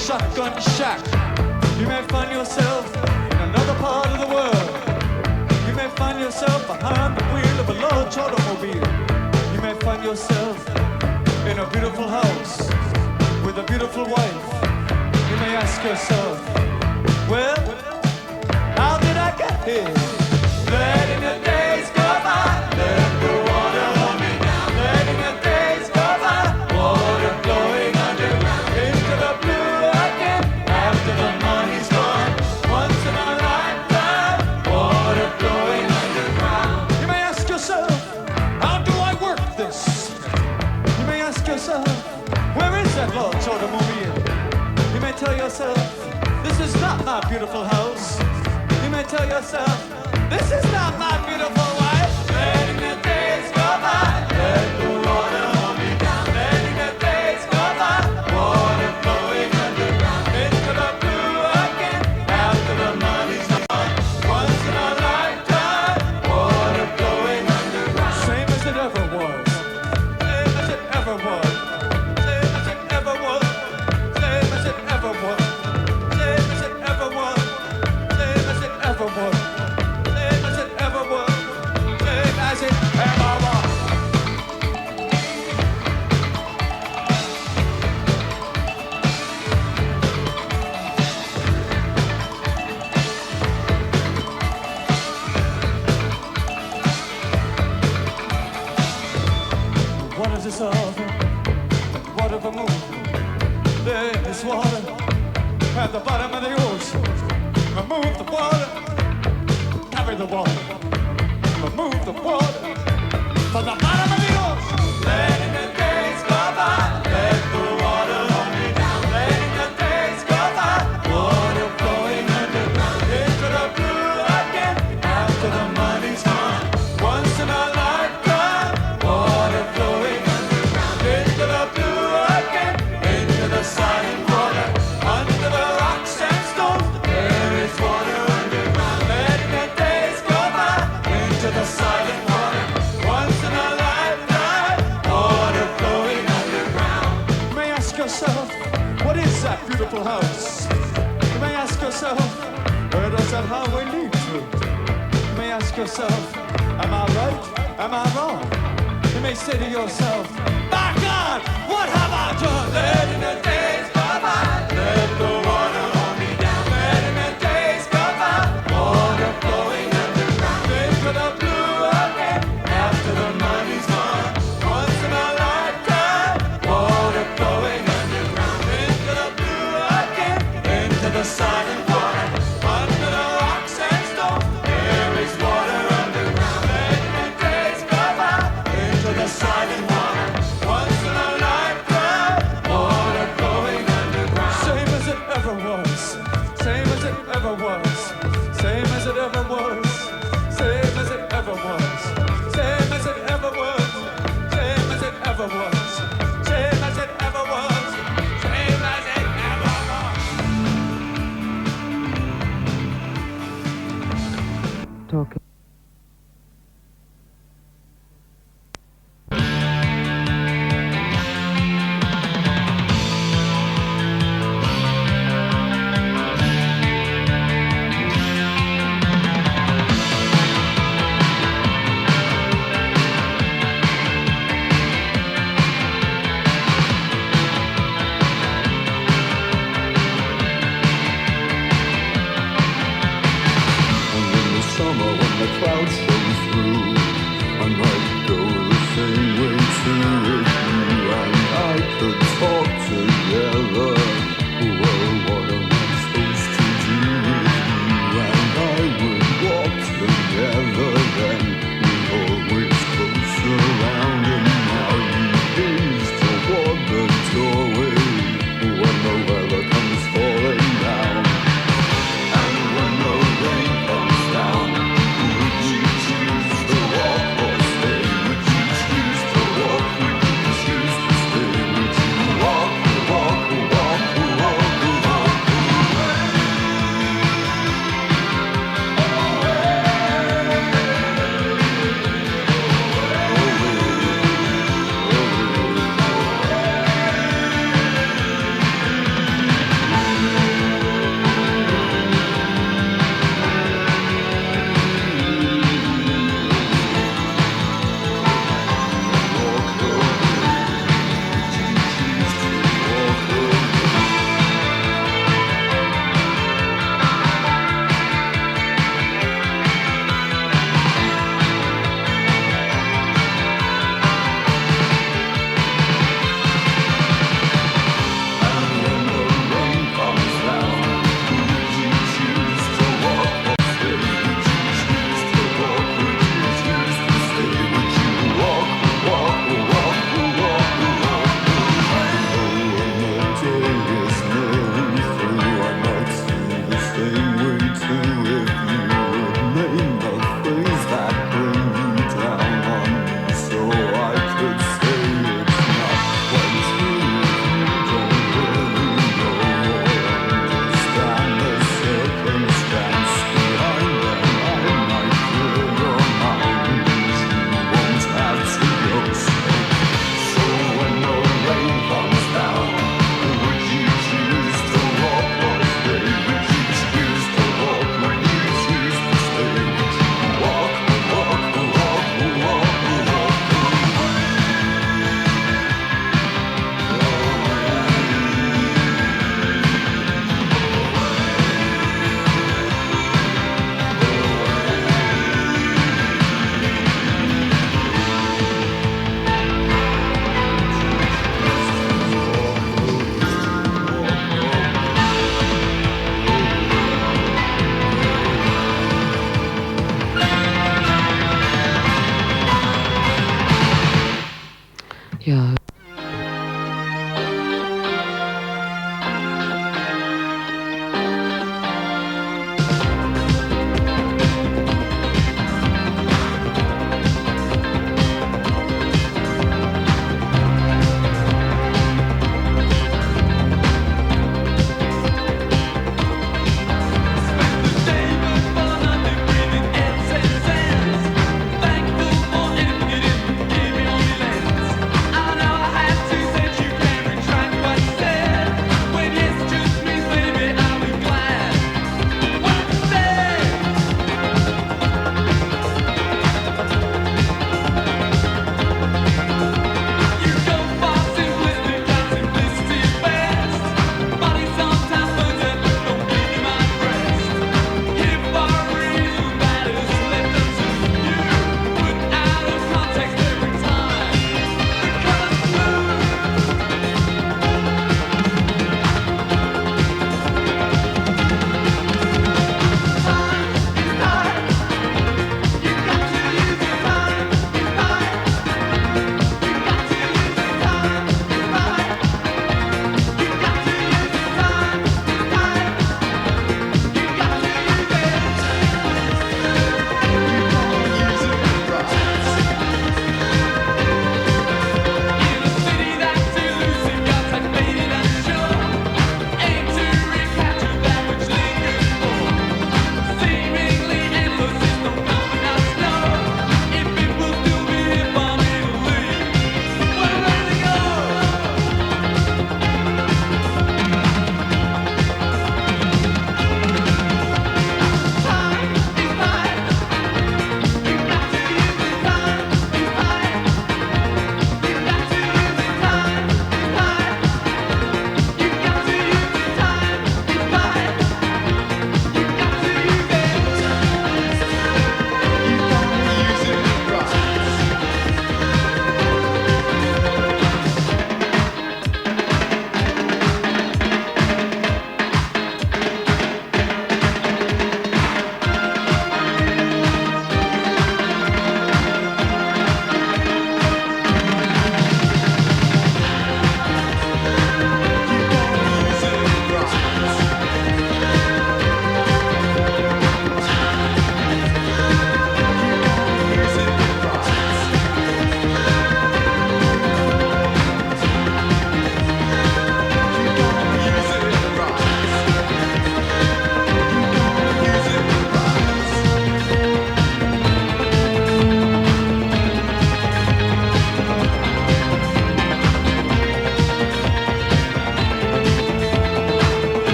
shotgun shack. You may find yourself in another part of the world. You may find yourself behind the wheel of a large automobile. You may find yourself in a beautiful house with a beautiful wife. You may ask yourself, well, how did I get here? Letting the days go by, let the water hold me down. Letting the days go by, water flowing underground into the blue again after the money's gone. Once in a lifetime, water flowing underground. You may ask yourself, how do I work this? You may ask yourself, where is that large automobile? You may tell yourself, this is not my beautiful house. You may tell yourself, this is not my beautiful wife. Letting the days go by, let the water hold me down. Letting the days go by, water flowing underground into the blue again after the money's gone. Once in a lifetime, water flowing underground. Same as it ever was. Same as it ever was. Same as it ever was. Same as it ever was. Same as it ever was. Same as it ever was. Same as it ever was. Same as it ever was. What is this of? What of a move? There is water at the bottom of the ocean. Remove the water, carry the water. Remove the water from the bottom of the ocean. Letting the days go by, let the water hold me down. Letting the days go by, water flowing underground into the blue again after the money's gone. Once in a lifetime, water flowing underground into the blue again, into the silent water, under the rocks and stones. There is water underground. Letting the days go by into the silent water. Once in a lifetime, water flowing underground. You may ask yourself, what is that beautiful house? You may ask yourself, where does that highway lead to? You may ask yourself, am I right? Am I wrong? You may say to yourself, my God, what have I done? Letting the days go by, let the water hold me down. Letting the days go by, water flowing underground into the blue again after the money's gone. Once in a lifetime, water flowing underground into the blue again, into the silent water, under the rocks and stones. There is water underground. Letting the days go by into the silent water. Once in a lifetime, water flowing.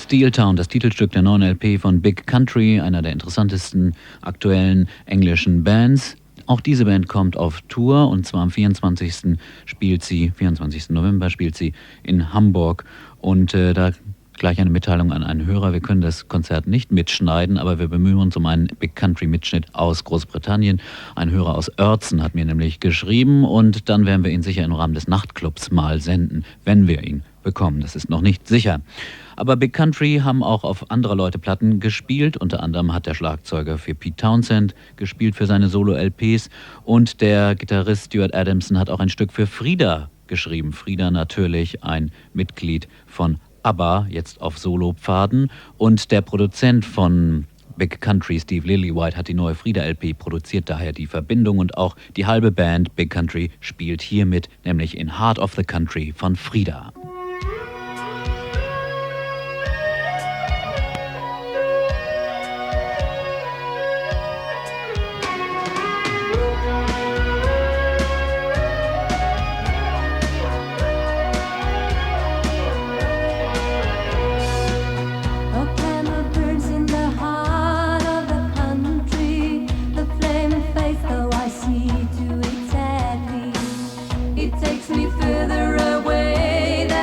Steel Town, das Titelstück der neuen LP von Big Country, einer der interessantesten aktuellen englischen Bands. Auch diese Band kommt auf Tour und zwar am 24. November spielt sie in Hamburg. Und da gleich eine Mitteilung an einen Hörer. Wir können das Konzert nicht mitschneiden, aber wir bemühen uns um einen Big Country Mitschnitt aus Großbritannien. Ein Hörer aus Oertzen hat mir nämlich geschrieben und dann werden wir ihn sicher im Rahmen des Nachtclubs mal senden, wenn wir ihn bekommen. Das ist noch nicht sicher. Aber Big Country haben auch auf andere Leute Platten gespielt. Unter anderem hat der Schlagzeuger für Pete Townshend gespielt für seine Solo-LPs und der Gitarrist Stuart Adamson hat auch ein Stück für Frida geschrieben. Frida natürlich ein Mitglied von ABBA, jetzt auf Solopfaden. Und der Produzent von Big Country, Steve Lillywhite, hat die neue Frida-LP produziert, daher die Verbindung. Und auch die halbe Band Big Country spielt hier mit, nämlich in Heart of the Country von Frida. It takes me further away.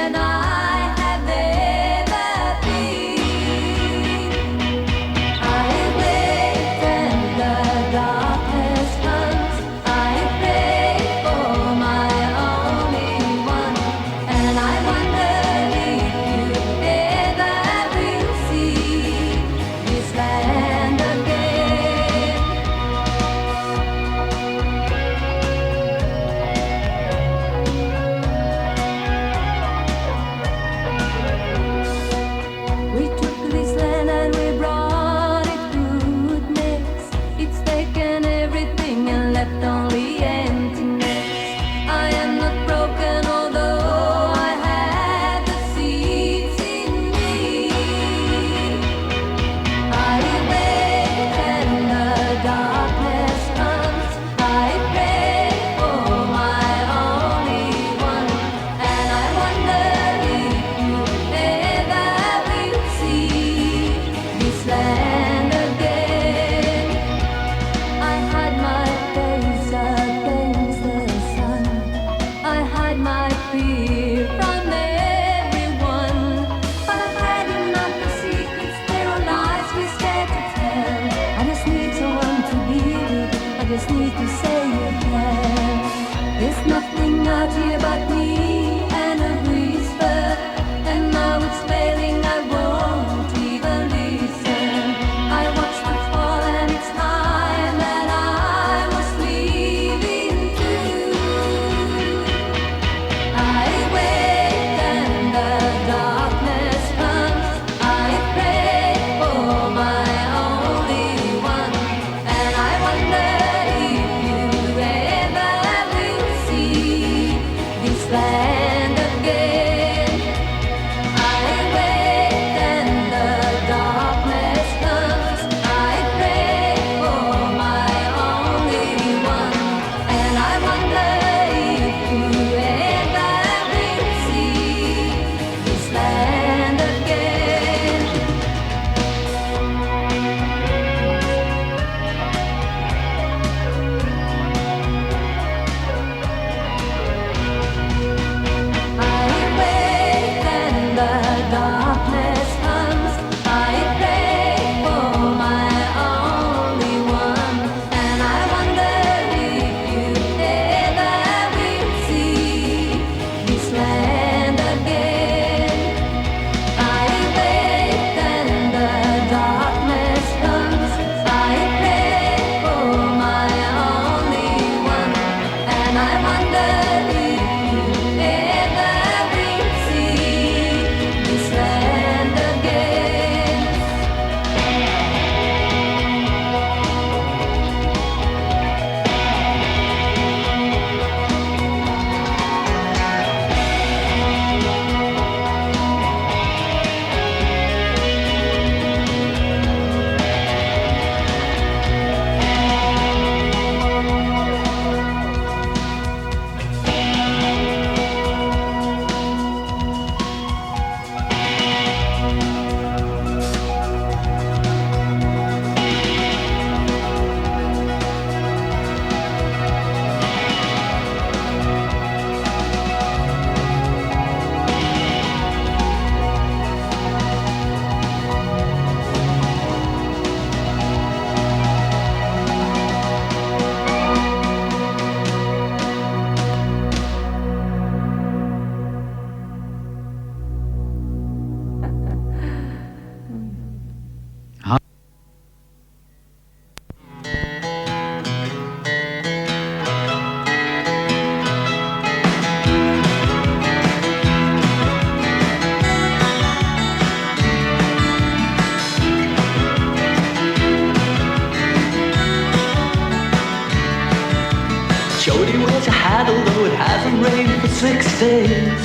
hasn't rained for 6 days.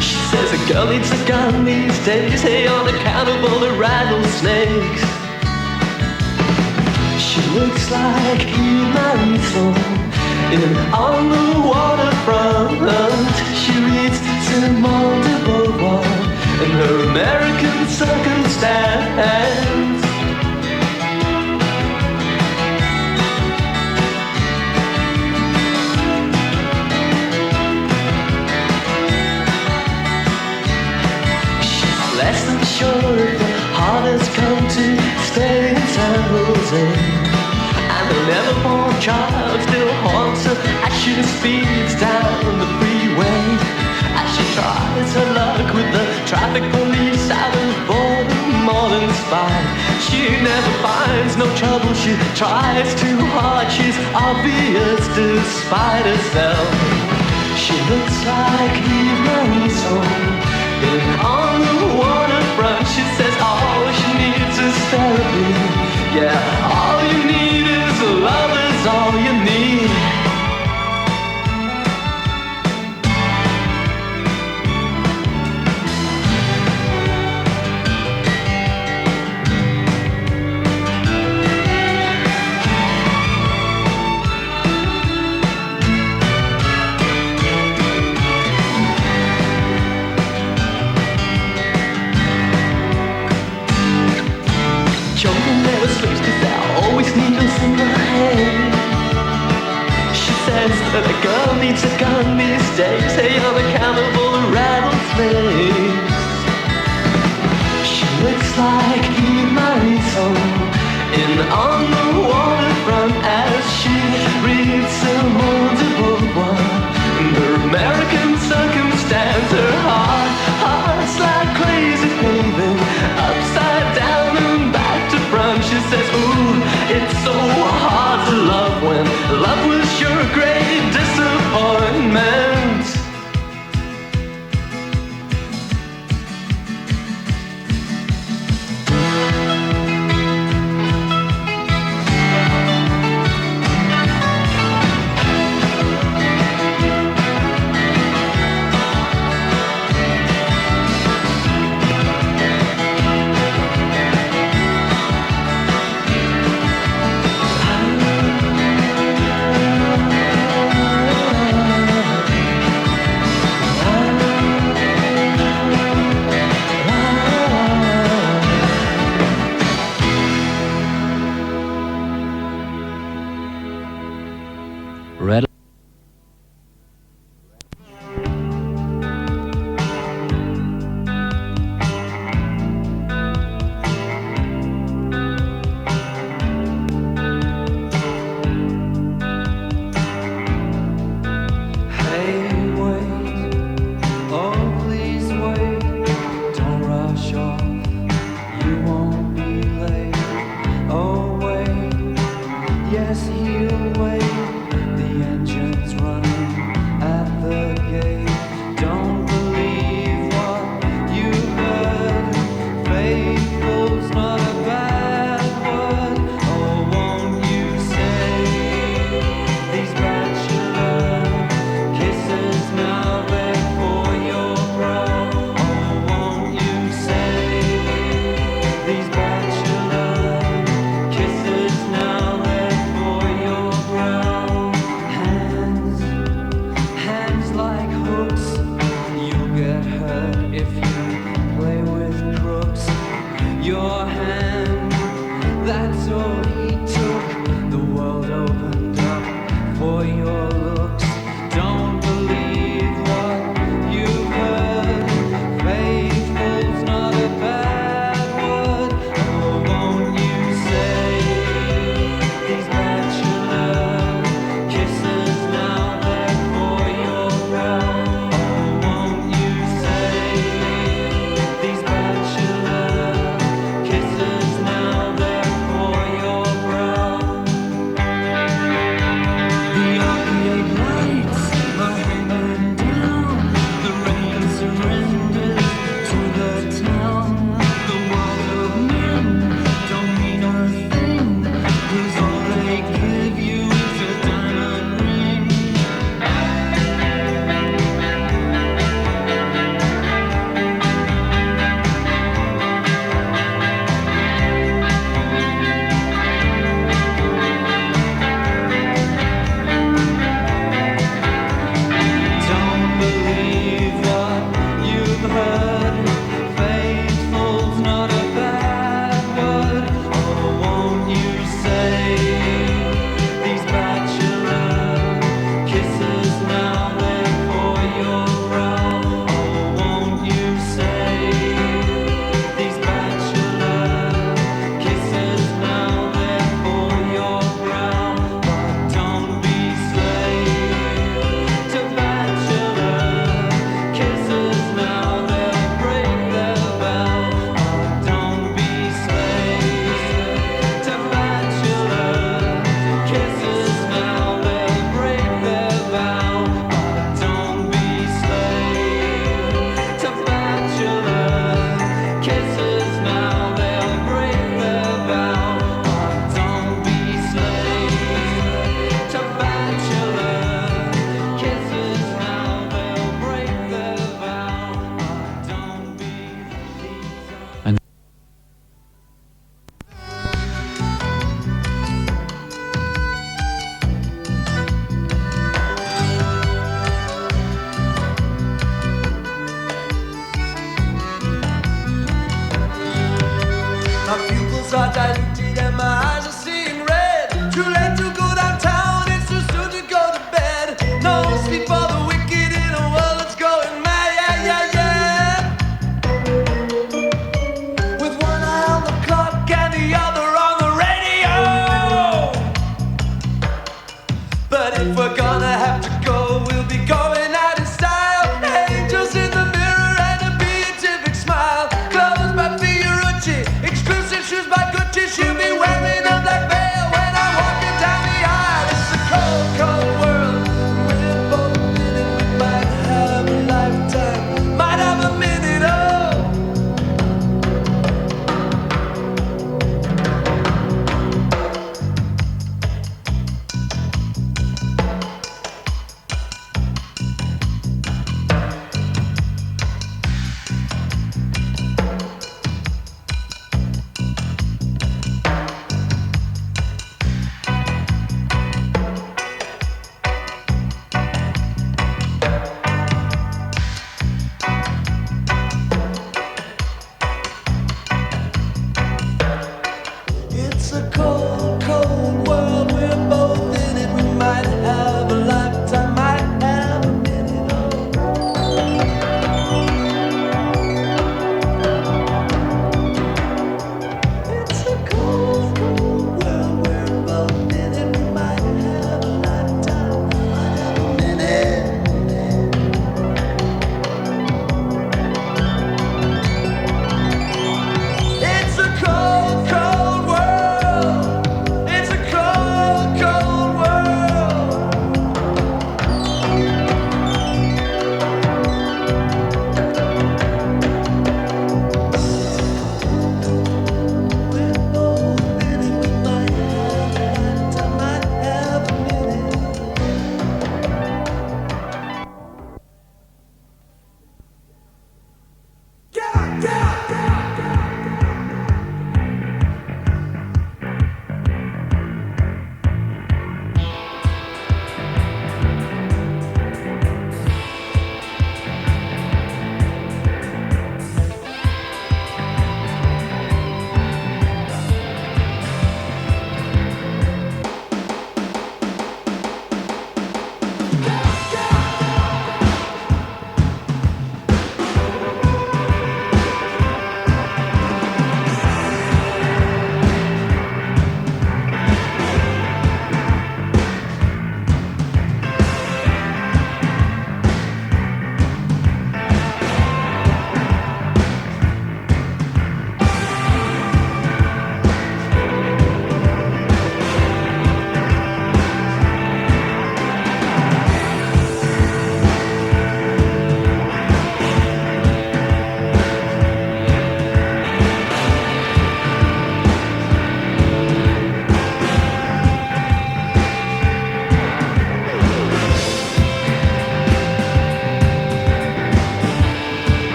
She says a girl needs a gun these days, hey, on account of all the rattlesnakes. She looks like Eve Marisol on the waterfront. She reads Simone de Beauvoir and her American Circumstance. She's less than sure if the heart has come to stay in San Jose. The never-born child still haunts her as she speeds down the freeway. As she tries her luck with the traffic police out of boredom or in spite, she never finds no trouble. She tries too hard. She's obvious despite herself. She looks like Eve Marisol on the waterfront. She says all she needs is therapy. Yeah, all you need is love is all you need. Children never sleeps 'cause there are always needles in the hay. She says that a girl needs a gun these days, hey, on account of all the rattlesnakes. She looks like Eve Marisol on the waterfront as she reads Simone de Beauvoir and her American Circumstance. Her heart's like crazy paving, upside down and back to front. She says, ooh, it's so hard to love when love was your great disappointment.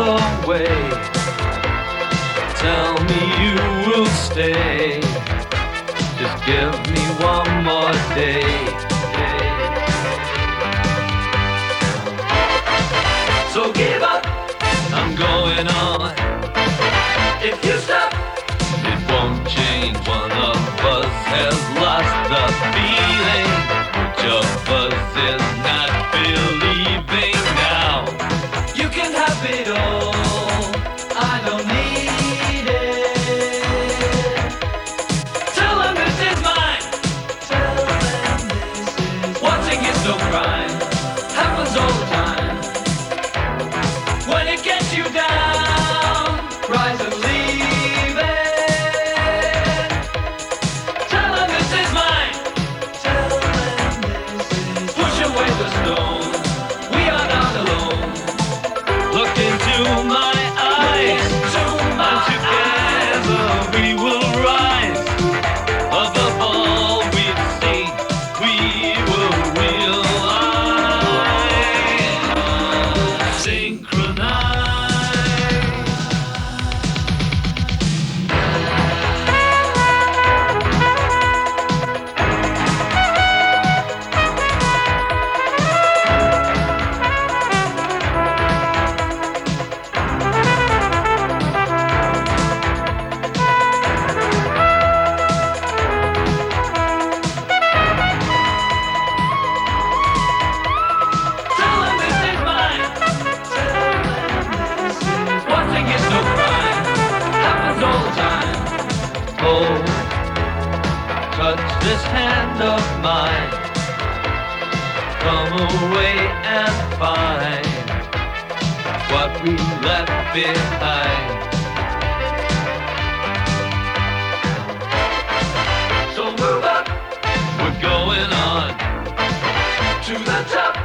away. Tell me you will stay. Just give me one more day. So give up, I'm going on. If you stop, it won't change. One of us has lost the feeling. Which of us is not believing now? You can have it all, I don't need it. Tell them this is mine. Tell them this is wanting is no crime. Happens all the time. When it gets you down, rise and leave it. Tell them this is mine. Tell them this is push away the stone. We are not alone. Look into my eyes, and together we will rise. Above all we've seen, we will realize. Synchronize. Tell them this is mine. Tell them this is wanting is no crime. Happens all the time. Oh, touch this hand of mine. Come away and find what we left behind. So move up, we're going on to the top.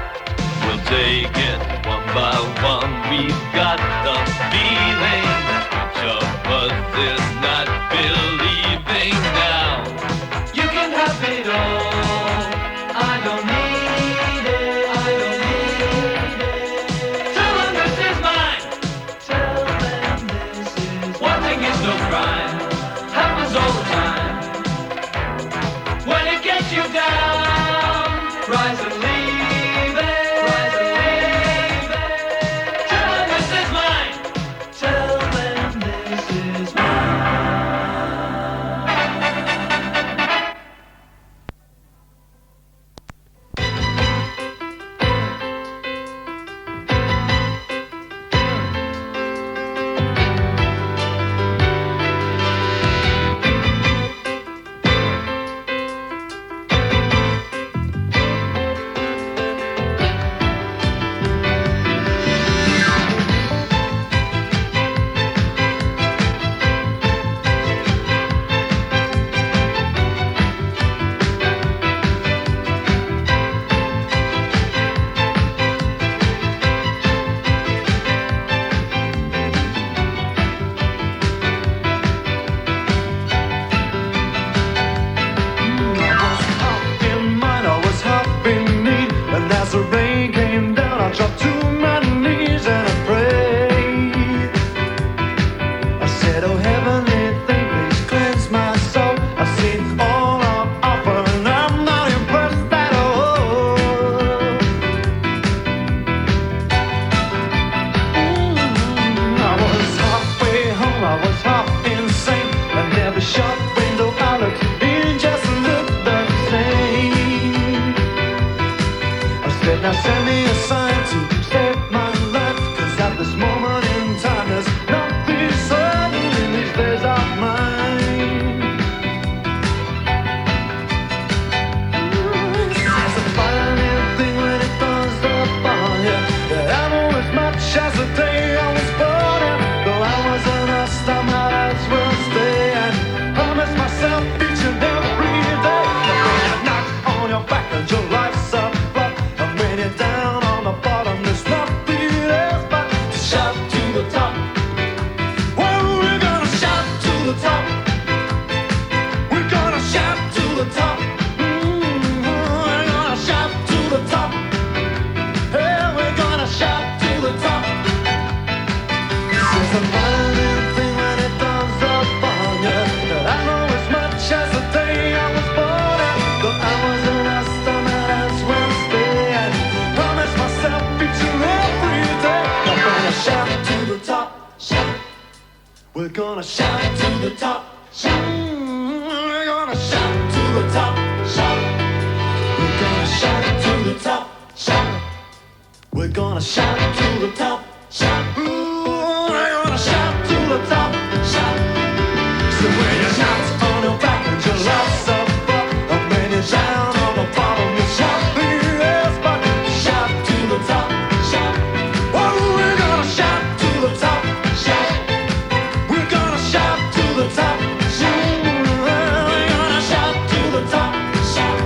We'll take it one by one. We've got the feeling. Which of us is not believing now? You can have it all. I don't need it. I don't need it. Tell them this is mine. Tell them this is wanting is no crime. Happens all the time. When it gets you down, rise and leave it. Rise and leave it. Tell them this is mine. Tell them this is mine. Promise shout to the top. Shout. We're gonna shout to the top. Shout. We're gonna shout to the top. Shout. We're gonna shout to the top. Shout. We're gonna shout to the top. Shout. So when you shout on your back and your love's up, and when you shout on the bottom, you shout yes, but shout to the top. Shout. Oh, we're gonna shout to the top. Shout. We're gonna shout to the top. Shout. We're gonna shout to the top. Shout.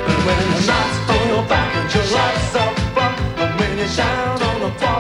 And when you shout on your back and your love's up, and when you shout on the bottom.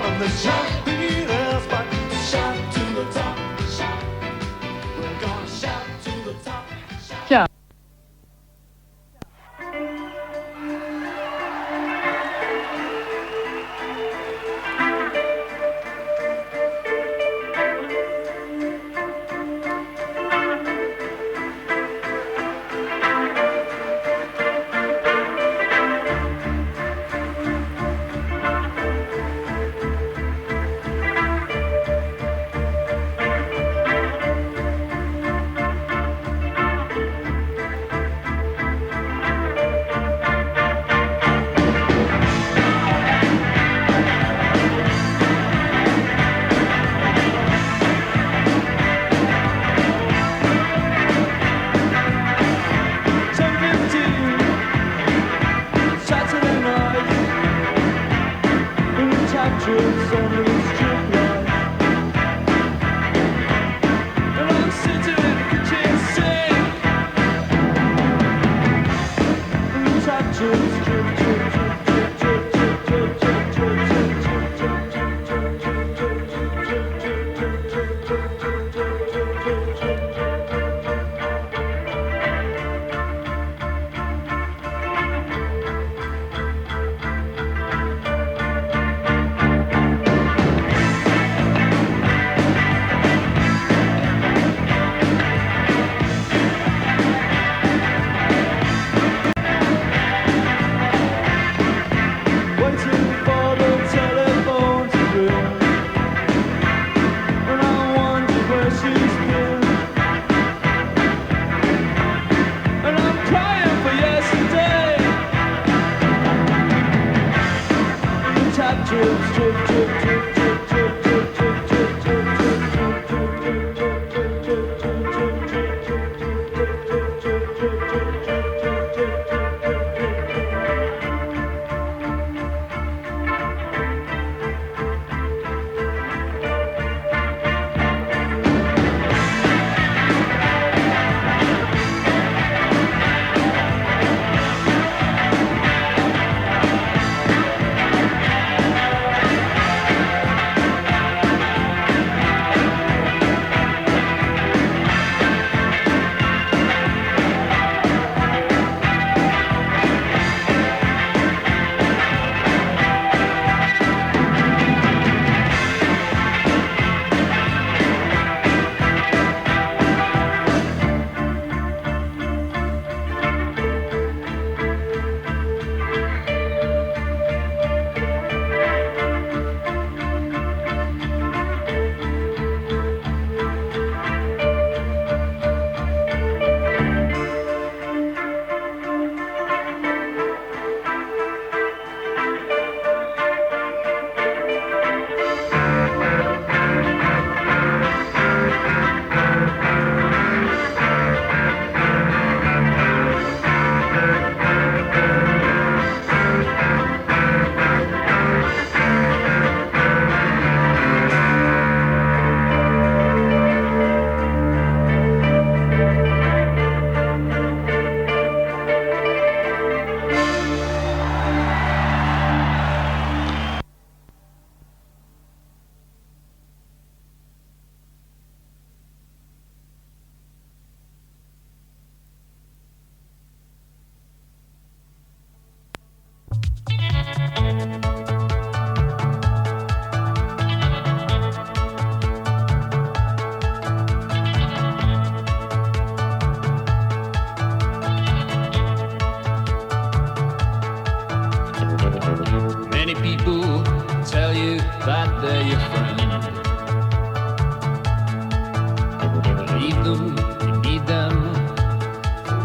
them, you need them.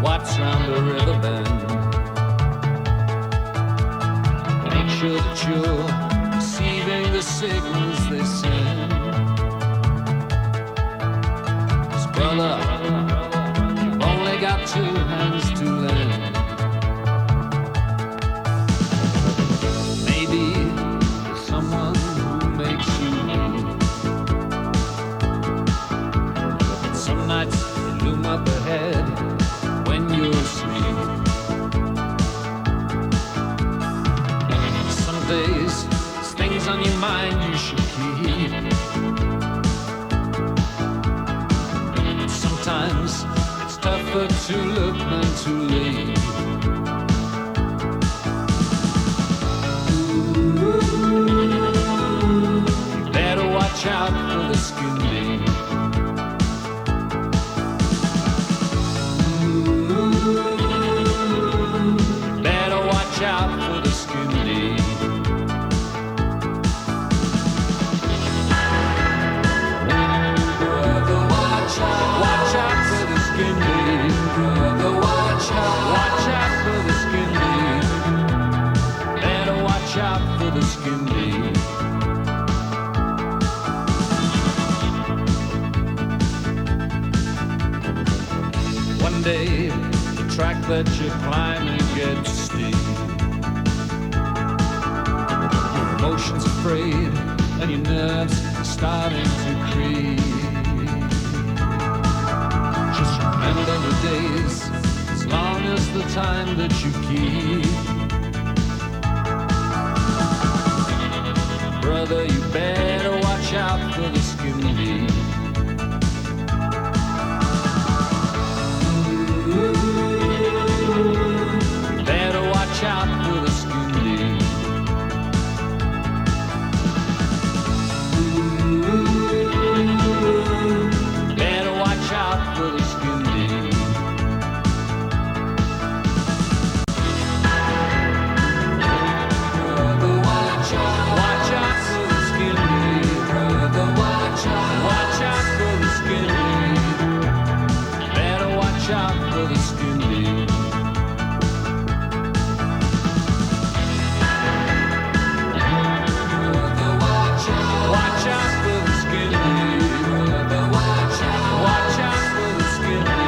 What's round the river bend? Make sure that you're receiving the signals they send. 'Cause brother, you've only got two hands to lend. Maybe there's someone who makes you weep. Some nights they loom up ahead when you're asleep. Some days there's things on your mind you should keep. Sometimes it's tougher to look than to leave. You better watch out for the skin deep. Better watch out for the skin deep. Brother, watch out for the skin deep. Brother, watch out for the skin deep. Better watch out for the skin deep. One day the track that you're climbing gets steep. Your emotions are frayed and your nerves are starting to creep. Just remember the days, as long as the time that you keep. Brother, you better watch out for the skin deep. Better watch out for the skin deep. Better watch out for the skin deep. Brother, watch out for the skin deep. Brother, watch out for the skin deep. Better watch out for the skin deep. Watch out for the skin deep. Watch out for the skin deep.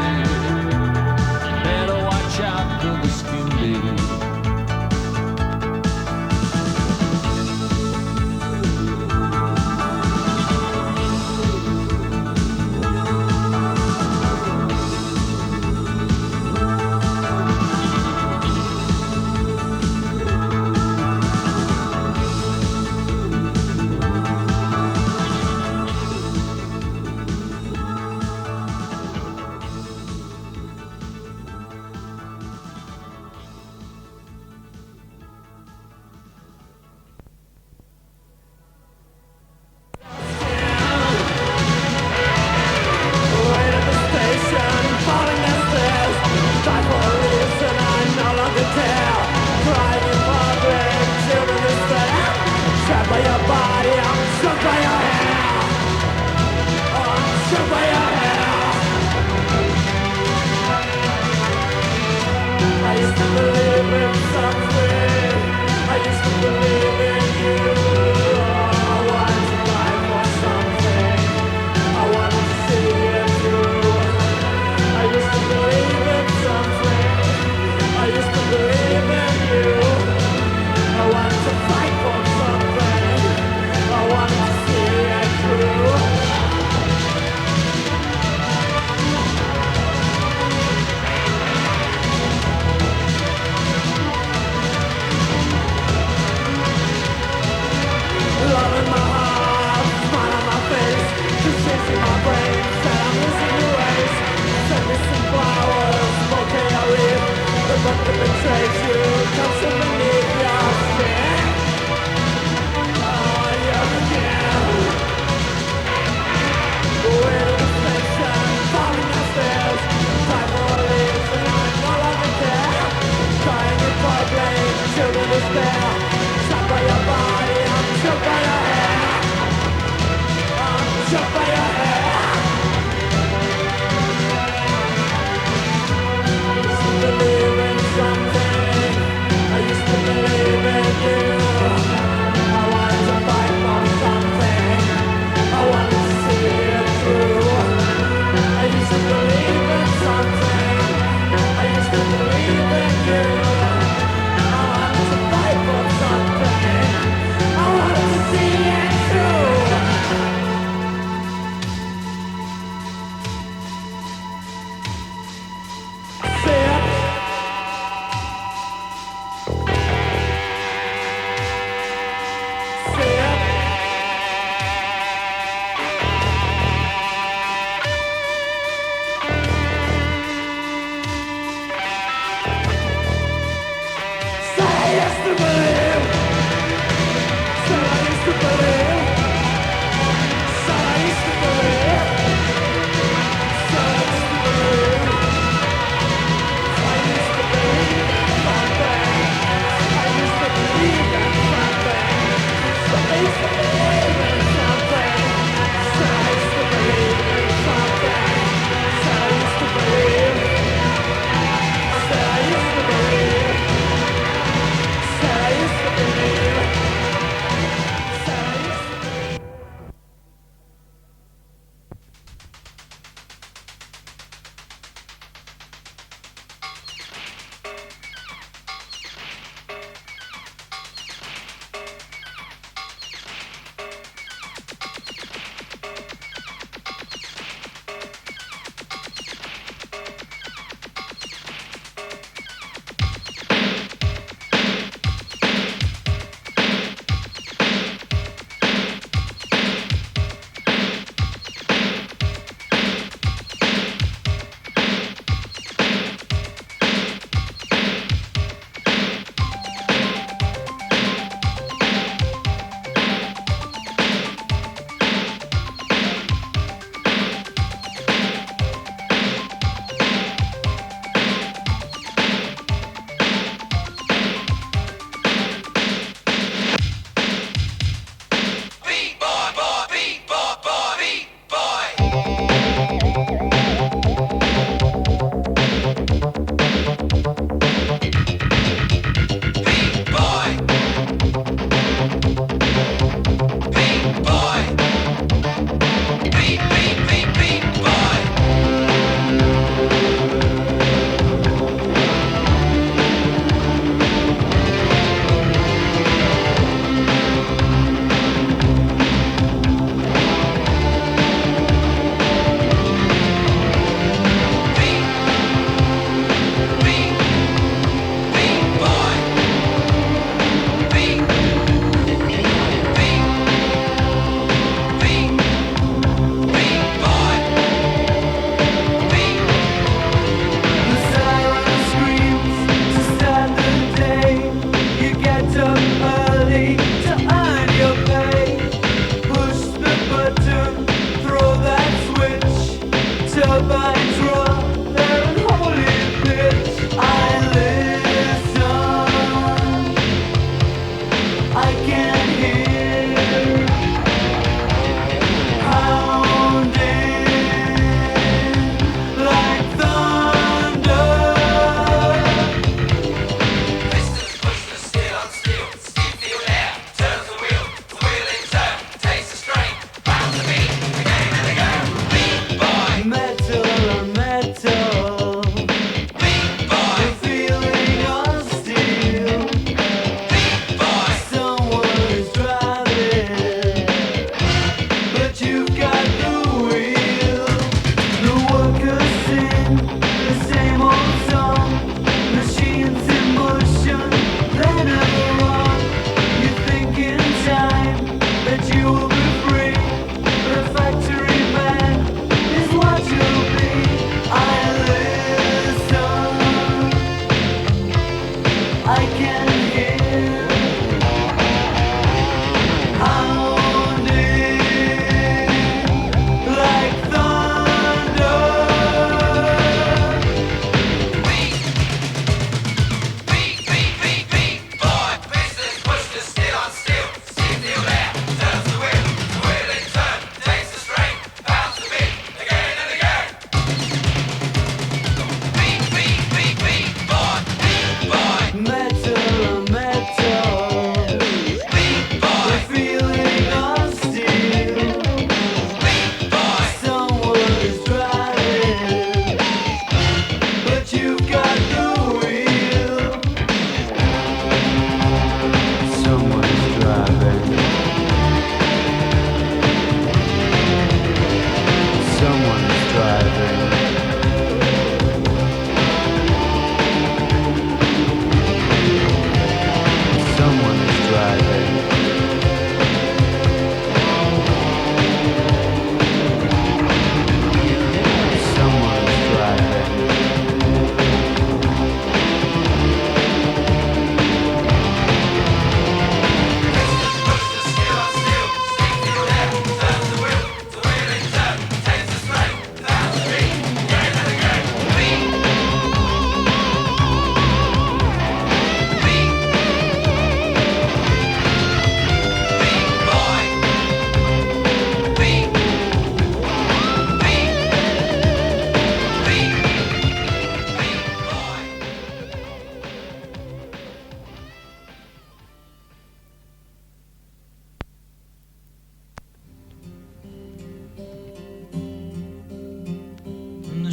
Metal or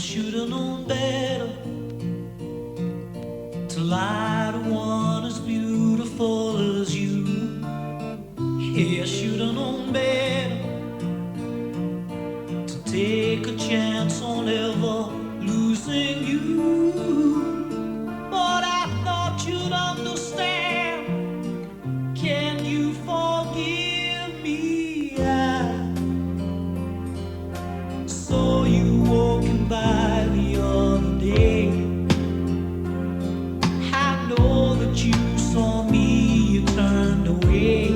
should've known better to lie to one as beautiful as you. Yeah, I should've known better to take a chance on ever losing you. But I thought you'd understand. Can you forgive me? I saw you walking by the other day. I know that you saw me, you turned away,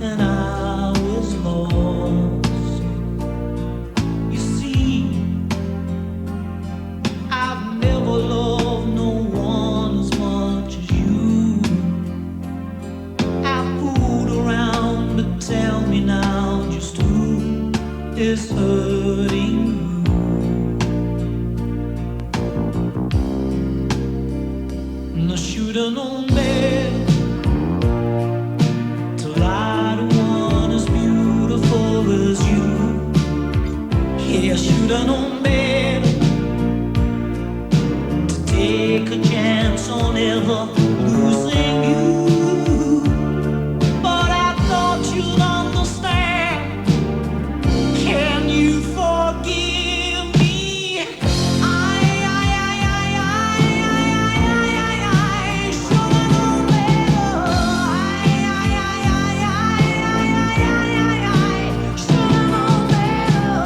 and I was lost. You see, I've never loved no one as much as you. I fooled around, but tell me now just who is hurting you. And I should've known better to lie to one as beautiful as you. Yeah, I should've known better to take a chance on ever losing you. But I thought you'd understand. Can you forgive me? Should've known better. Should've known better.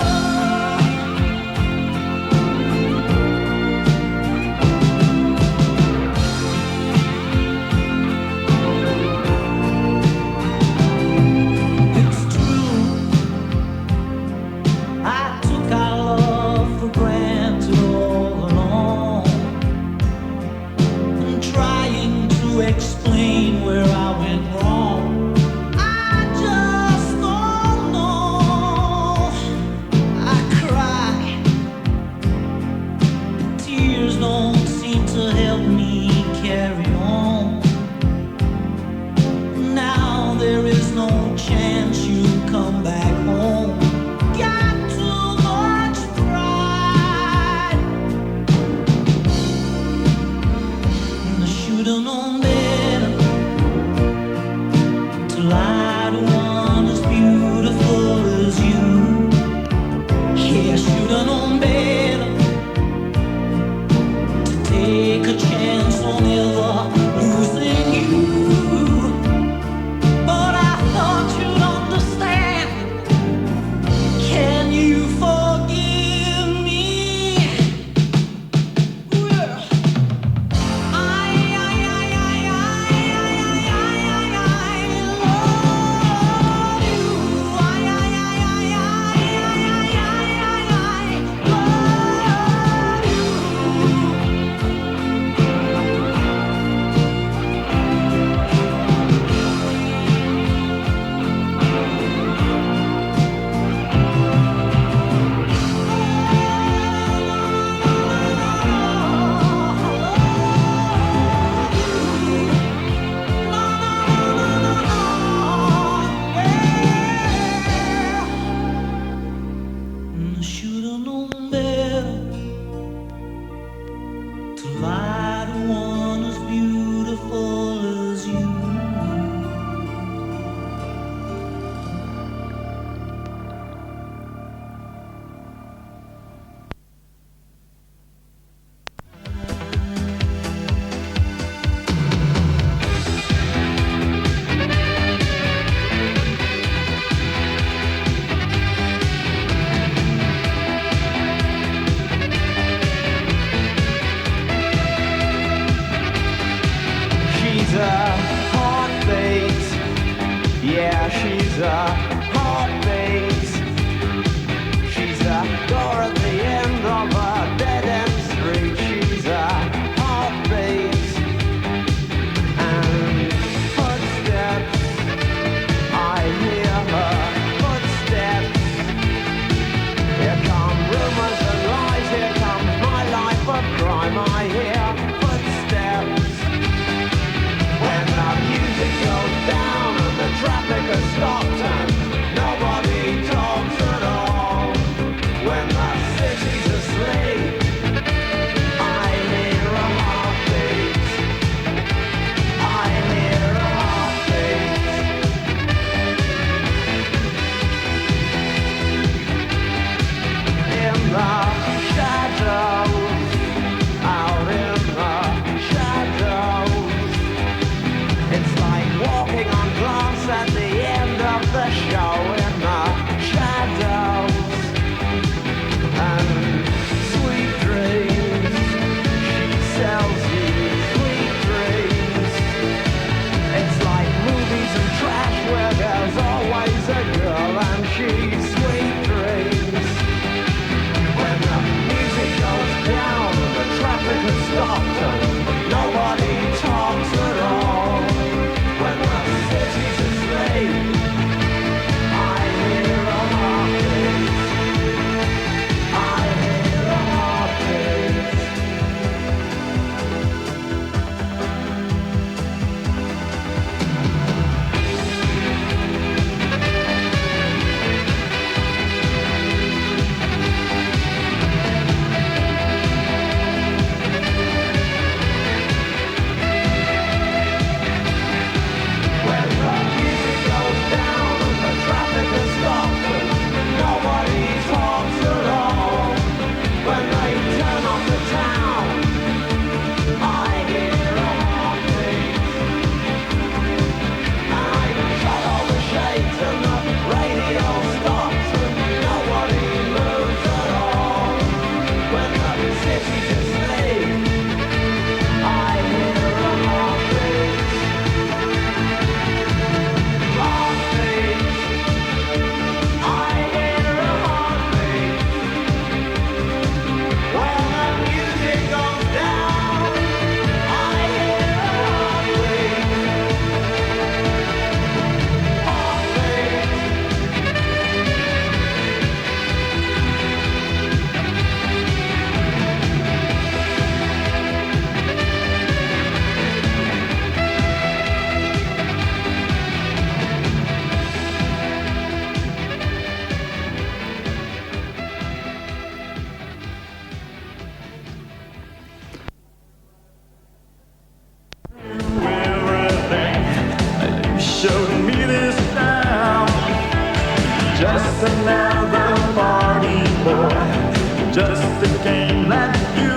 game that you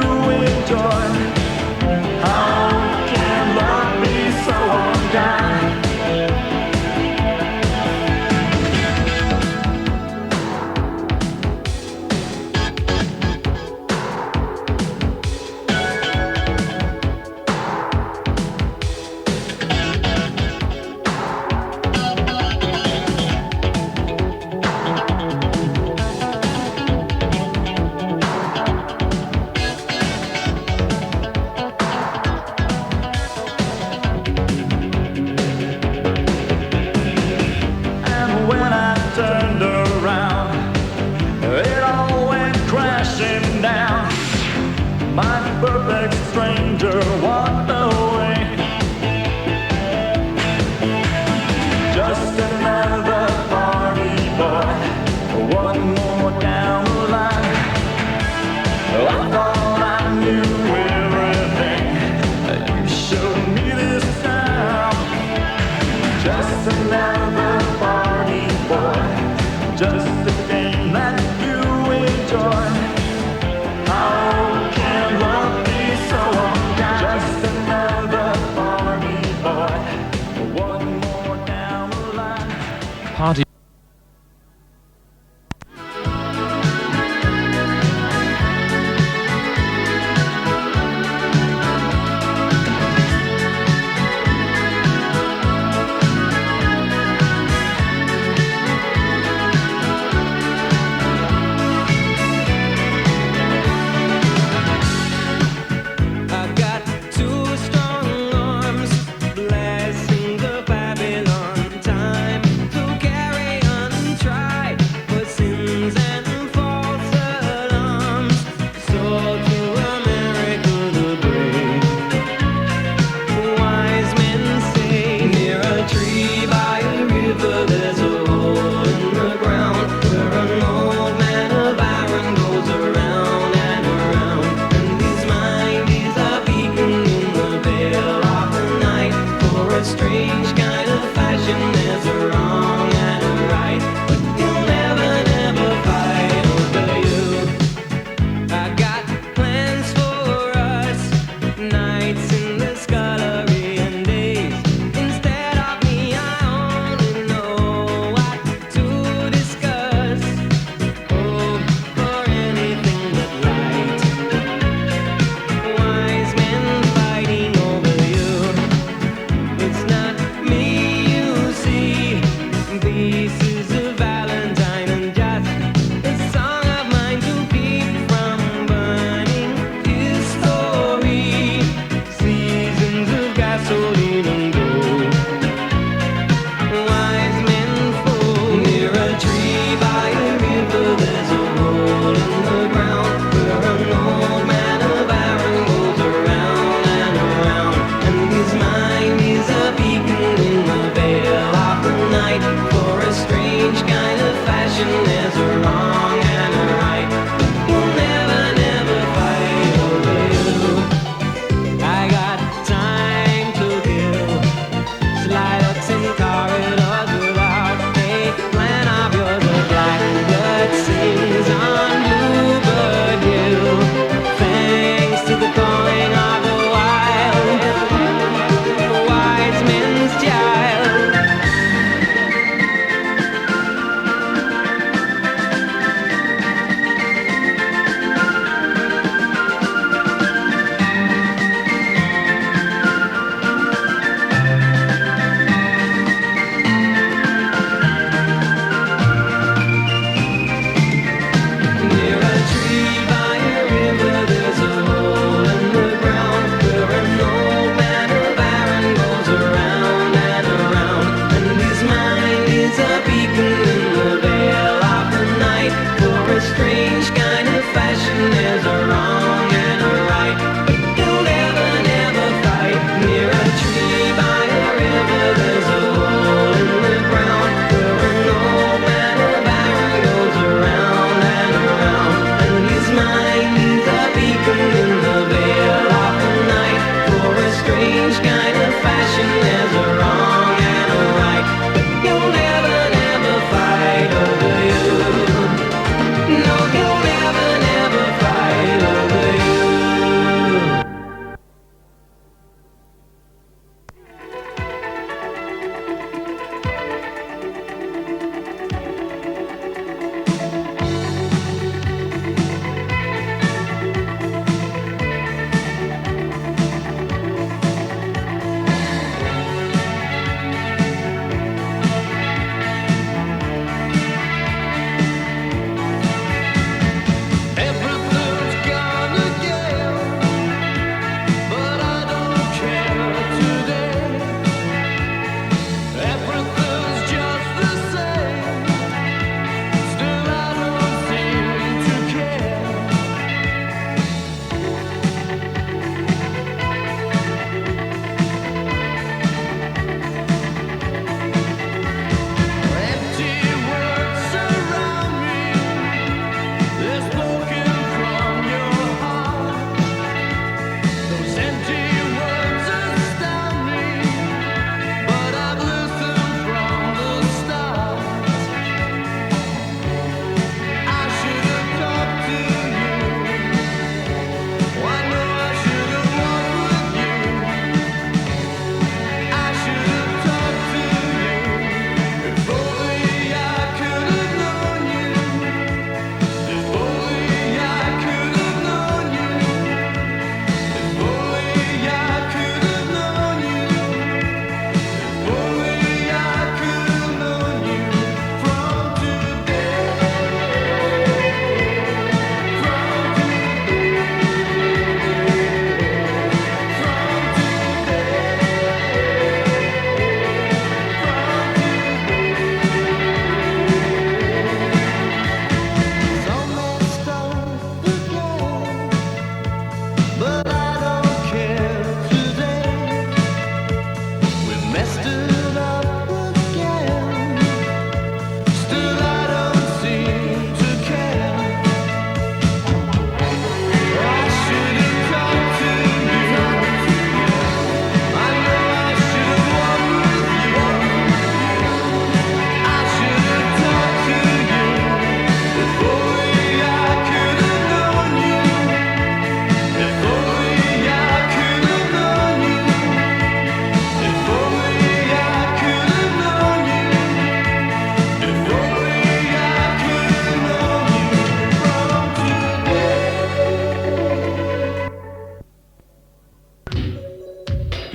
enjoy. How can love be so unkind? Turned around, it all went crashing down. My perfect stranger walked away. Just another party boy, one more down the line. I thought I knew everything, you showed me this time. Just another party boy, just a game that you enjoy. How can love be so unkind? Just another party boy, one more down the line. Party.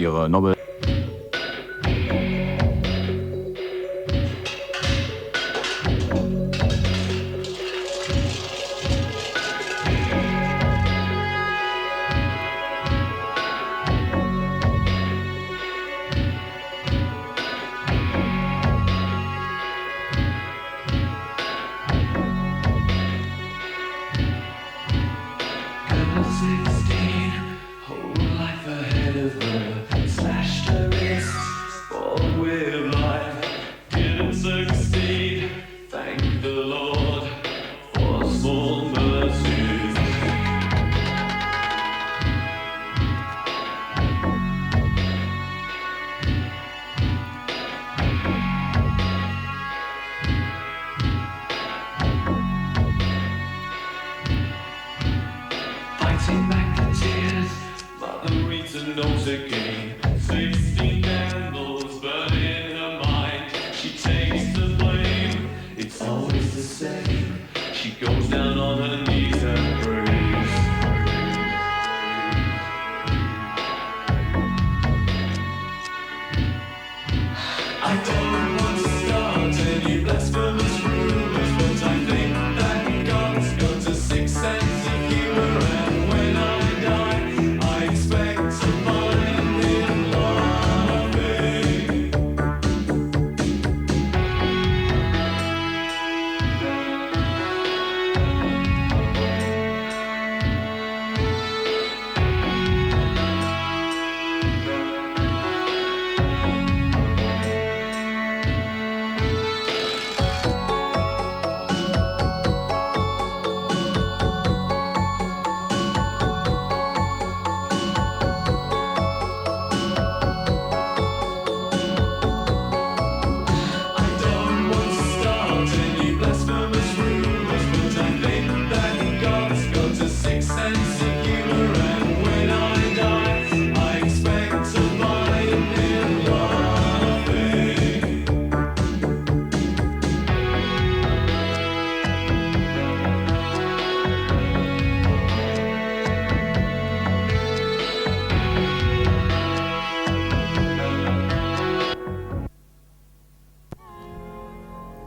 ihre Nobel. Fighting back the tears, Margarita knows again. 16 candles burn in her mind. She takes the blame, it's always the same. She goes down on her knees and prays. I don't want to start any blasphemous rumors, but I think that God's got a sixth sense of humor, and when I die, I expect to find him laughing.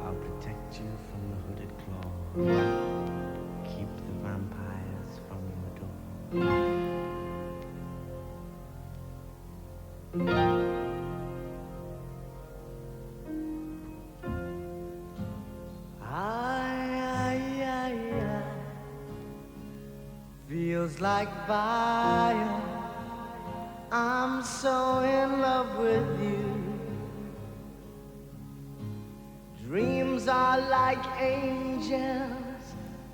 I'll protect you from the hooded claw. Keep the vampires from your door. Feels like fire. I'm so in love with you. Dreams are like angels.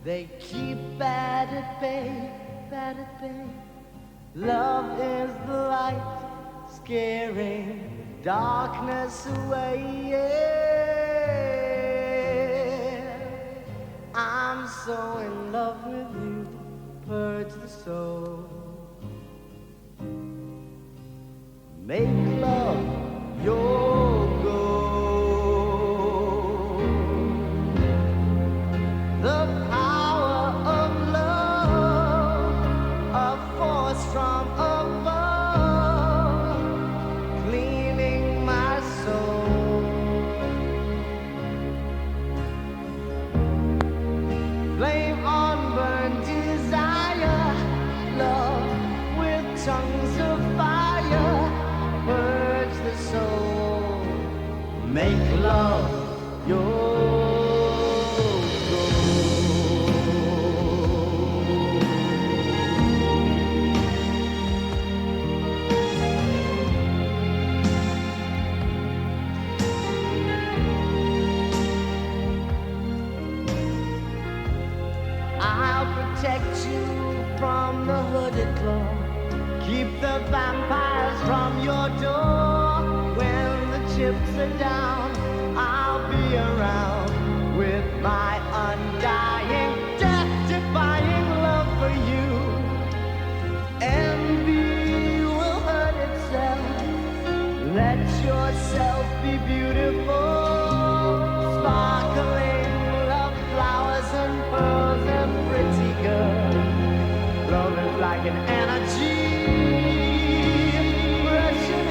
They keep bad at bay, bad at bay. Love is the light, scaring darkness away. Yeah. I'm so in love with you. Purge the soul. Make love your goal. The power of love, a force from above, cleaning my soul. Flame on burn desire, love with tongues of fire, purge the soul, make love your I'll protect you from the hooded claw. Keep the vampires from your door. When the chips are down, I'll be around with my undying, death-defying love for you. Envy will hurt itself. Let yourself be beautiful. Sparkling love flowers and pearls and pretty girls. Love is like an energy, precious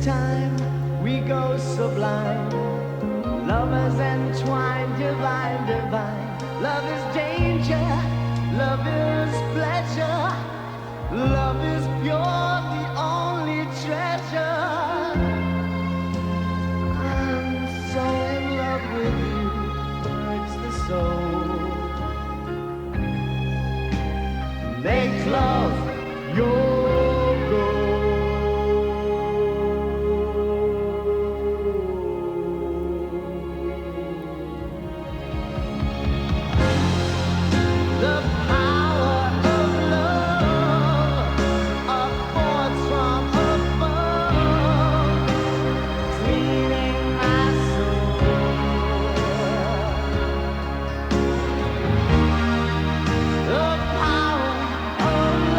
time we go sublime. Lovers entwined, divine, divine. Love is danger, love is pleasure. Love is pure, the only treasure. I'm so in love with you, hurts the soul. Make love your the power of love, upwards from above, cleaning my soul. The power of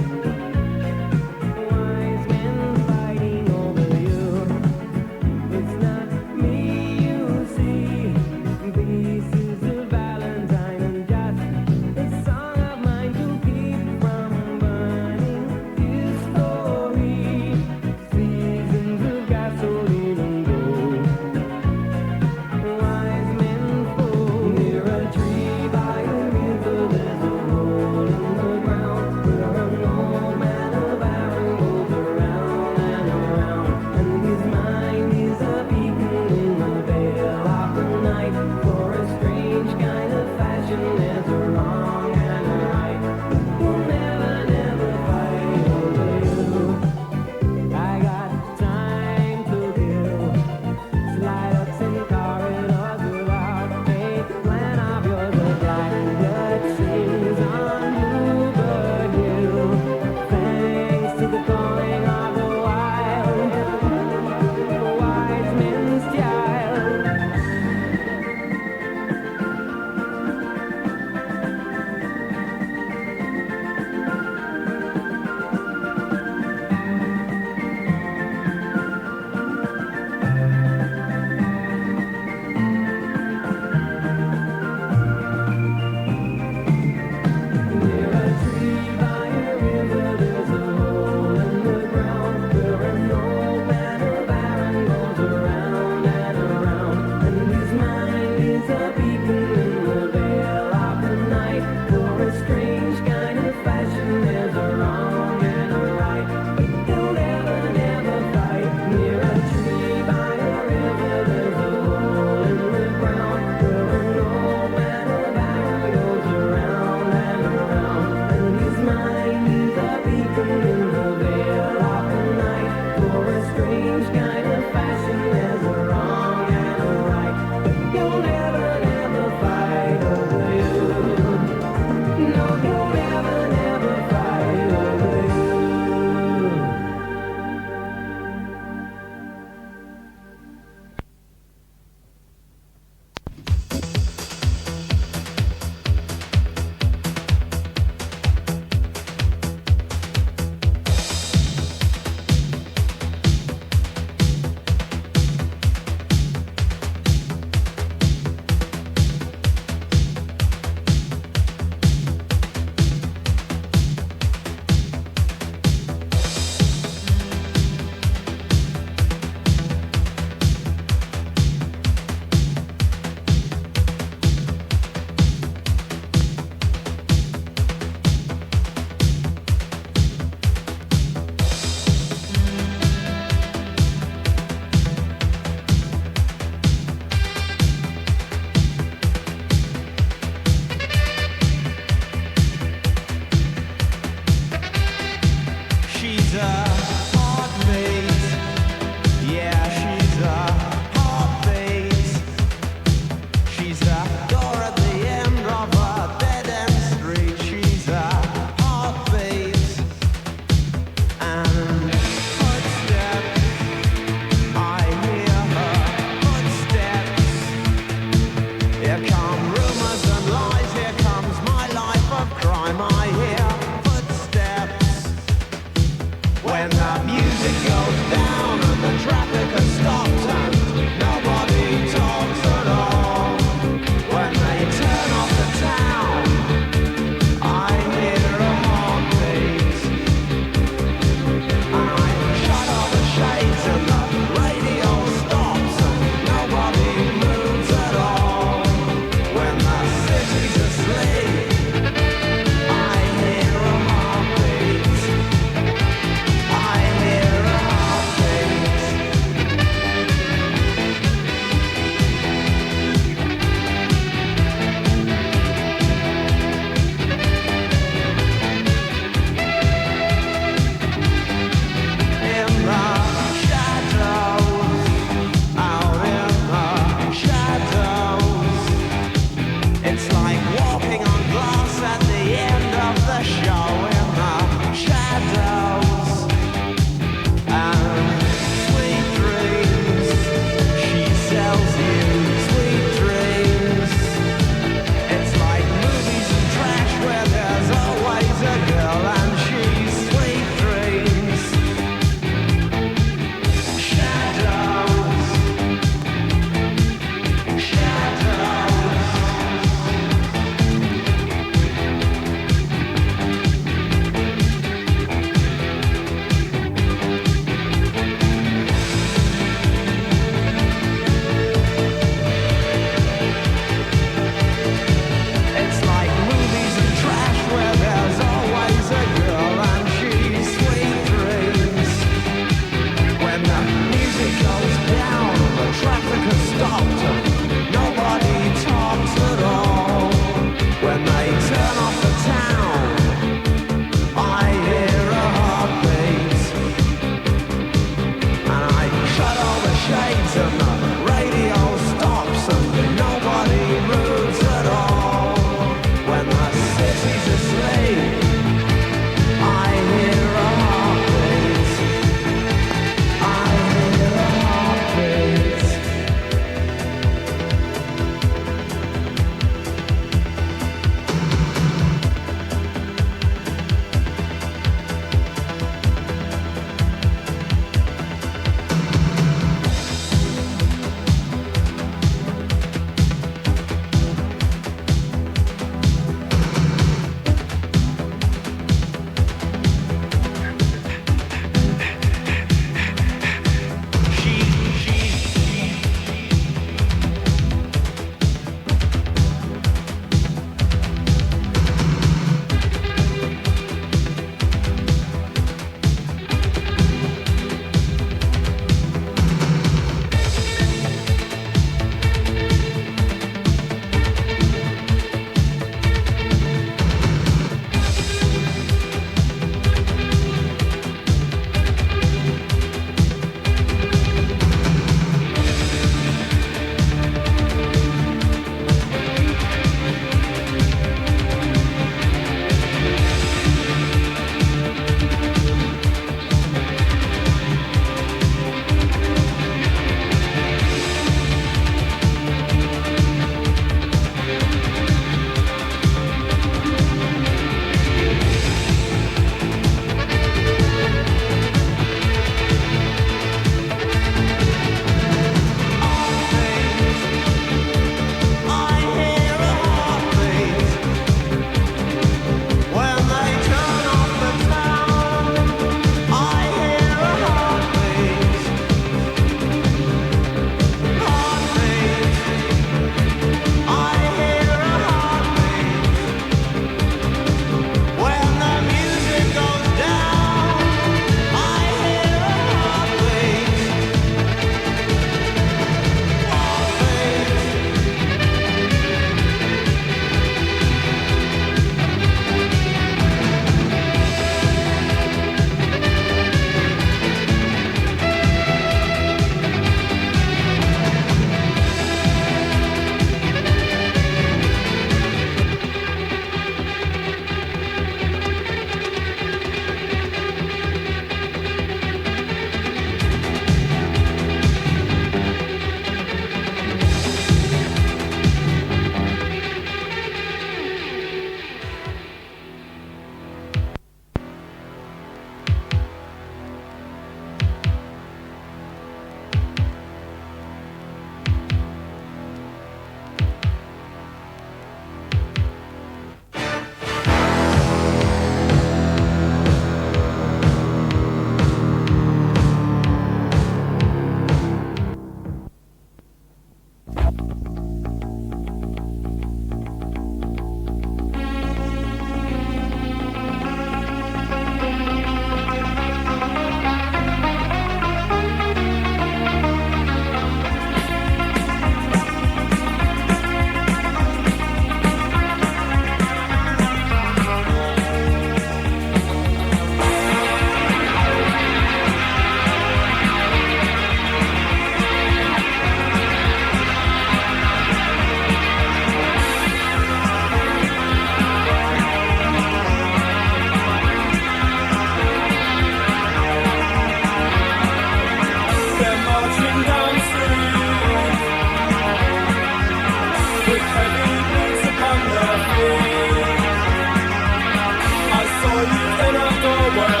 away.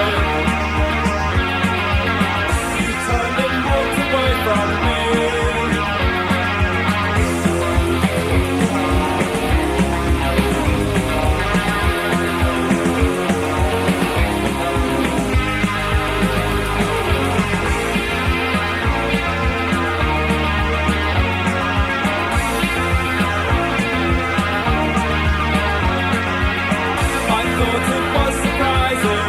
You turned and walked away from me. I thought it was surprising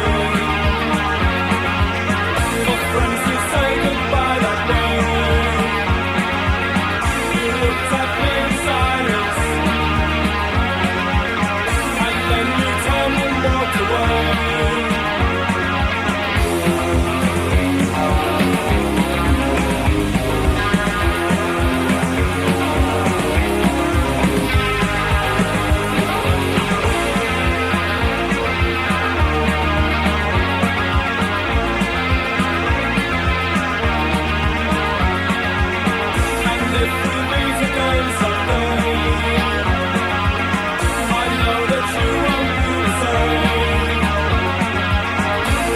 for friends to say goodbye that way. You looked at me in silence, and then you turned and walked away. And if we meet again someday, I know that you won't do the same.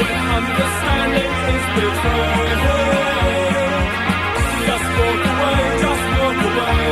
When understanding is betrayed, just walk away, just walk away.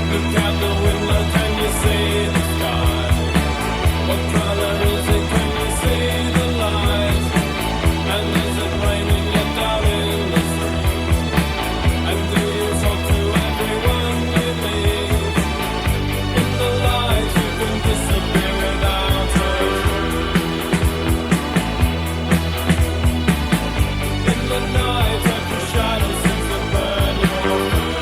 Look out the window, can you see the sky? What color is it, can you see the light? And is it raining yet down in the street? And do you talk to everyone you meet? In the light you can disappear without a trace. In the night every shadow seems to burn your face.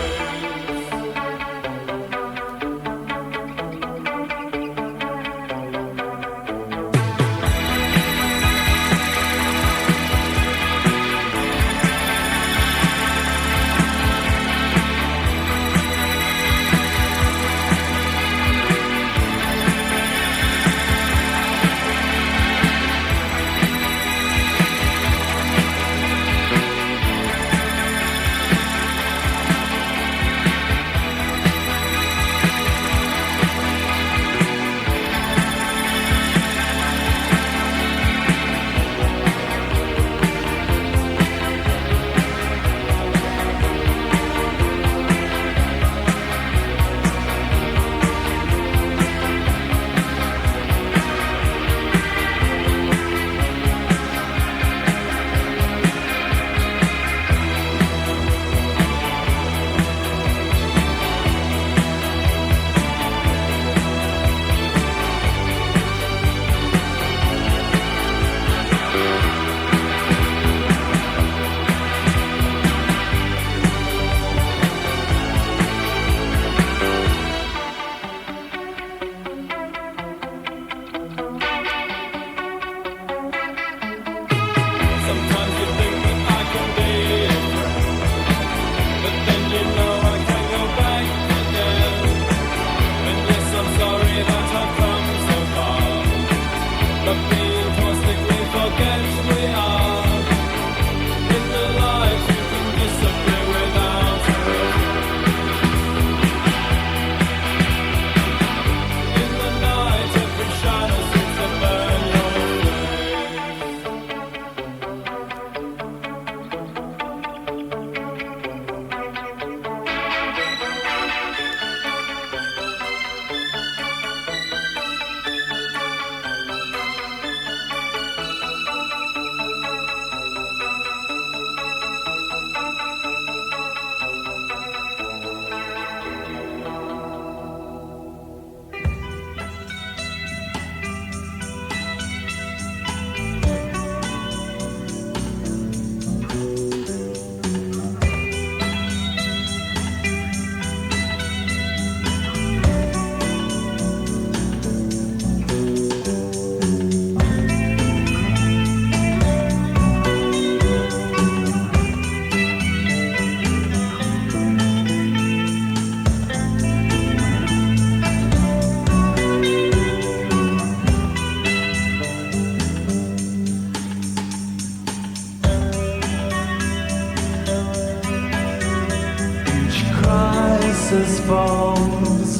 crisis falls.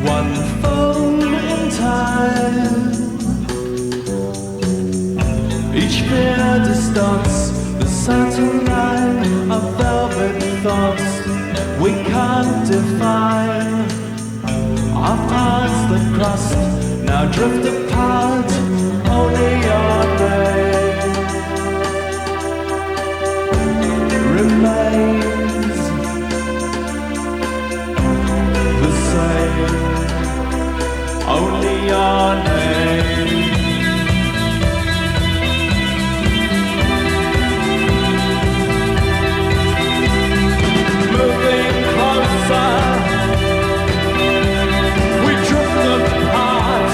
One phone in time. Each fear distorts the satellite of velvet thoughts we can't define. Our paths that crossed now drift apart. Only your name remains the same. Only your name. Moving closer, we drift apart.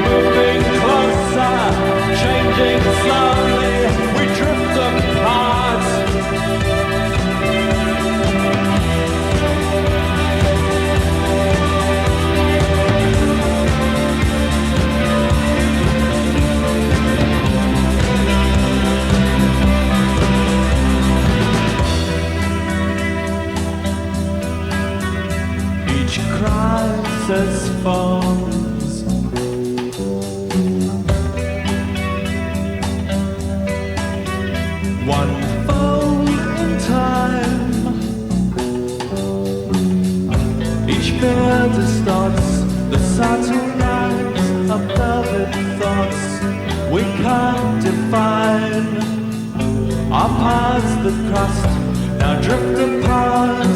Moving closer, changing slowly, we drift apart. Each crisis falls. One phone in time. Each fear distorts the satellites of velvet thoughts we can't define. Our paths that crossed now drift apart.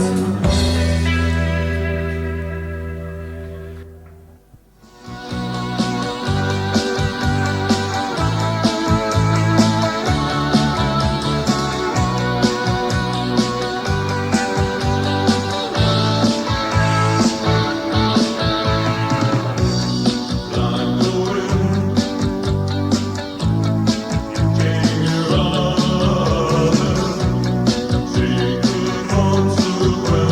Take the monster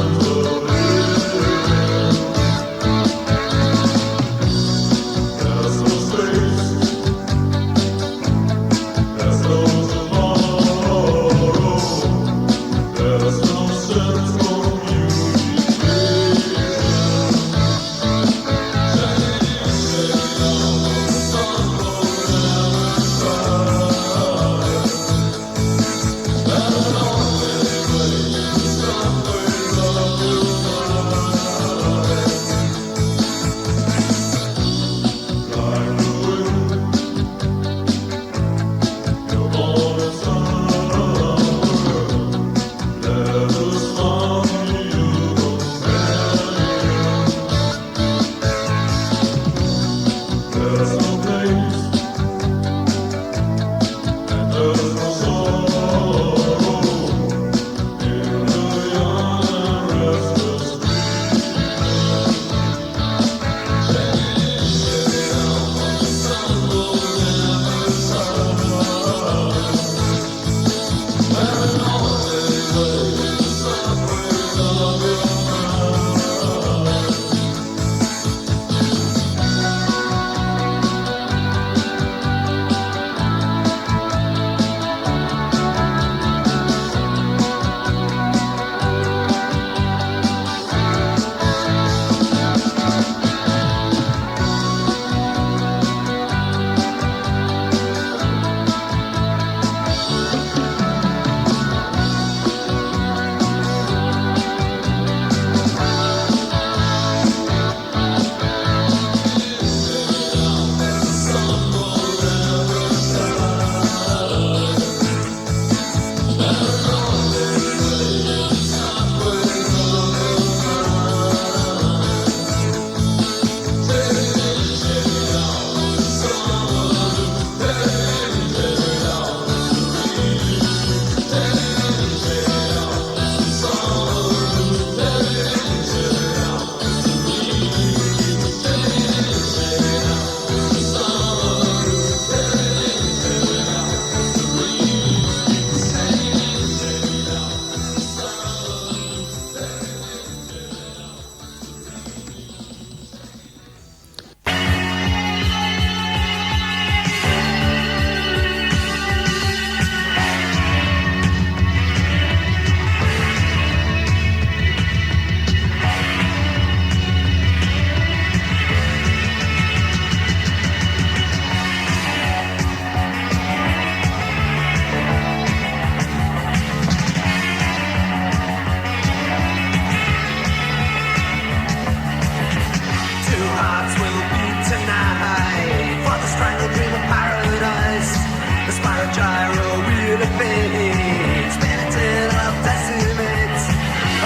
hearts will beat tonight for the strangled dream of paradise. The spiral gyro wheel of fate, spinning of decimates,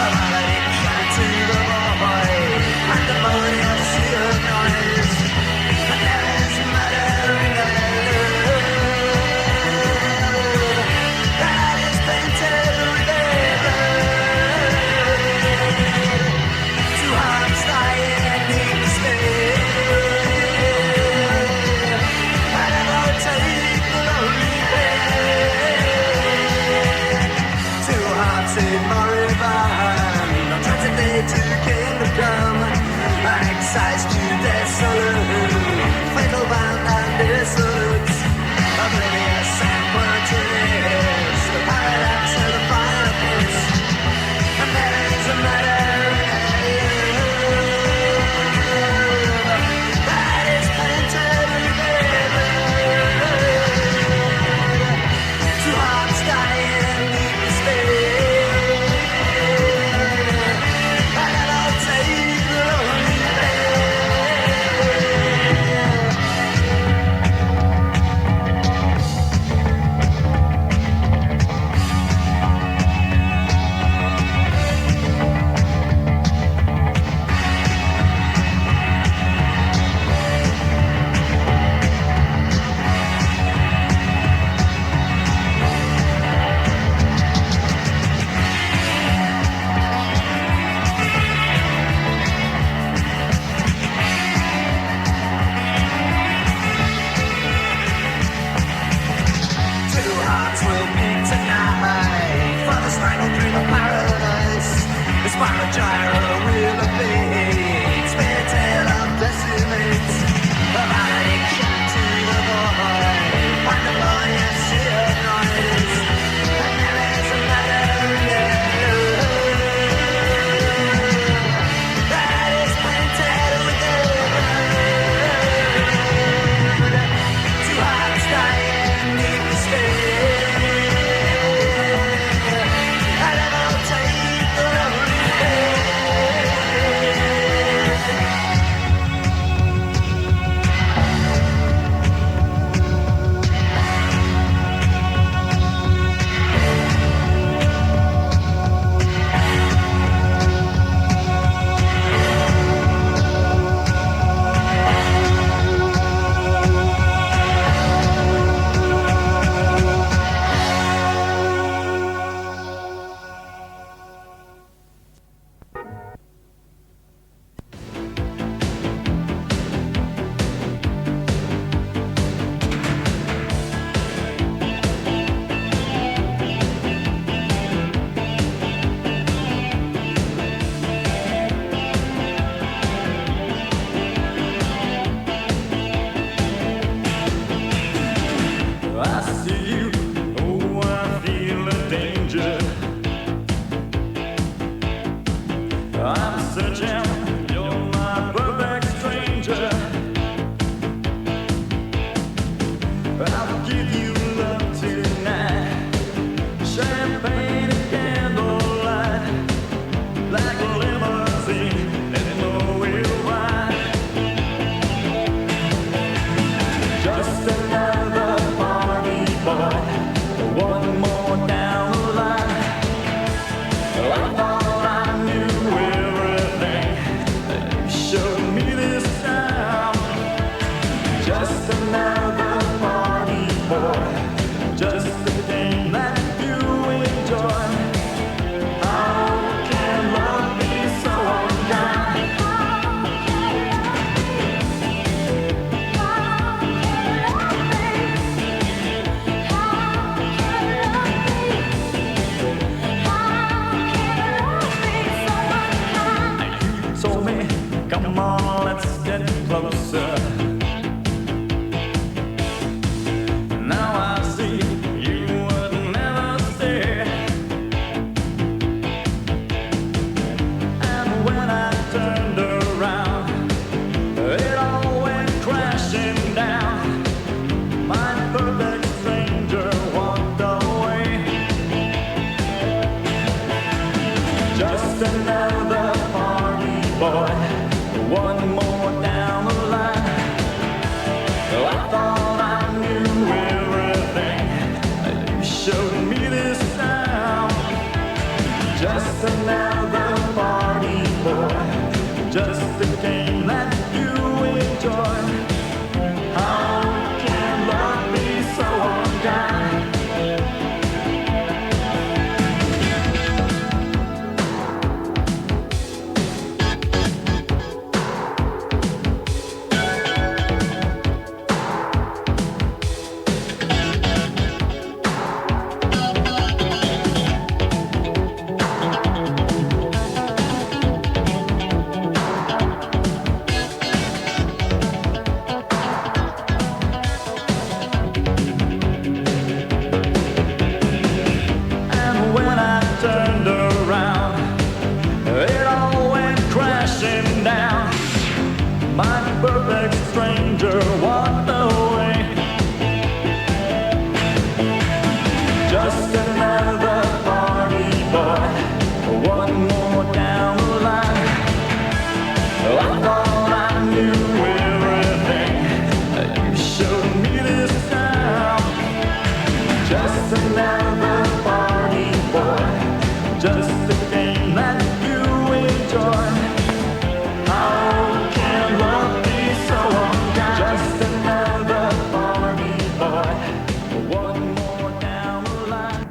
of addiction to the void, and the body of sheer noise. And there is murder in the love that is painted with their blood. Two hearts dying in despair, and I will take the lonely pain. Two hearts in moribund, I'm trying to lead to kingdom come, an excised to desolate, fatal bound and dissolute, oblivious and pointless, the paradox of the final piece. And there is a matter that is painted with their blood. Two hearts dying in despair, and I'll take the lonely Two hearts will beat tonight for the strangled dream of paradise. The spiral gyro wheel of fate, spinning tail of decimates, of addiction to the void, and the glorious sheer noise. And there is a matter that is painted with their blood. Two hearts dying in despair, and I will take the lonely pain. I see you, oh, I feel a danger. I'm searching, you're my perfect stranger. I'll give you love tonight, champagne and candlelight, like a limousine and no-wheel ride. Just another party boy, one more down the line. I thought I knew everything that you showed me this time. Just another party boy, just a thing that you enjoy. How can love be so unkind? Told me, come on, let's get closer. Now I see you would never stay. And when I turned around, it all went crashing down. My perfect stranger walked away. Just another party boy, one more down perfect stranger walked away. Just another party boy, one more down the line. I thought I knew everything. You showed me this time. Just another party boy, just a game that you enjoy. How can love be so unkind? Just another party boy, one more down the line.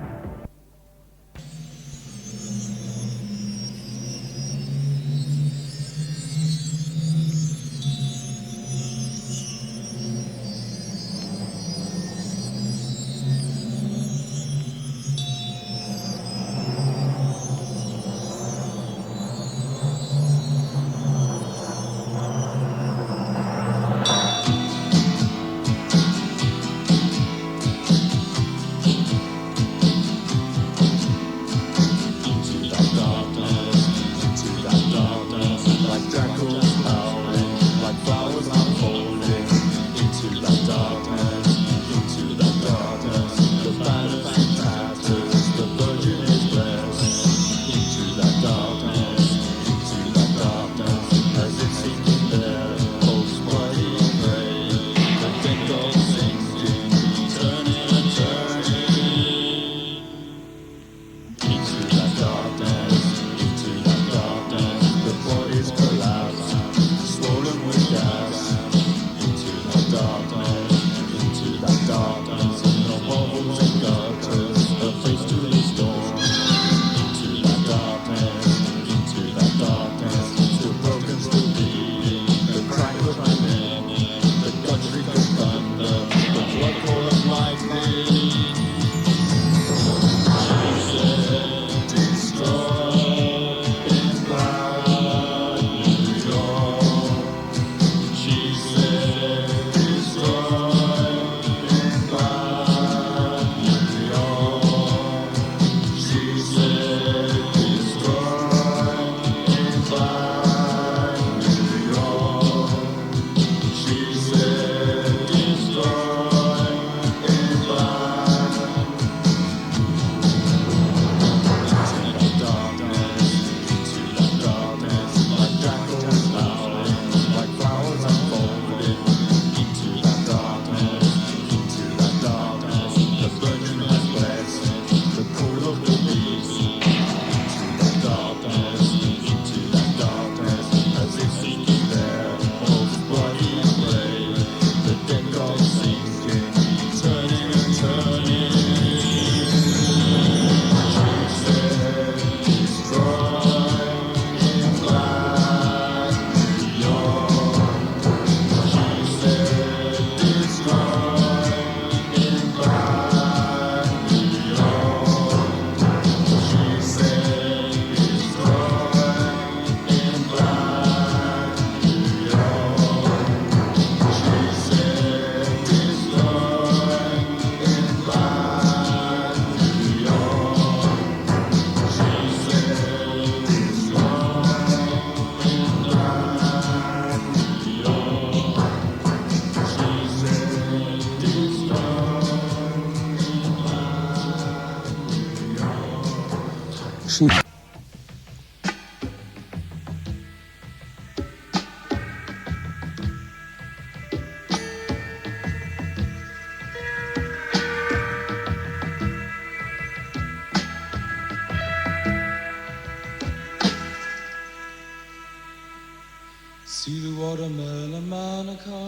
See the watermelon Monica,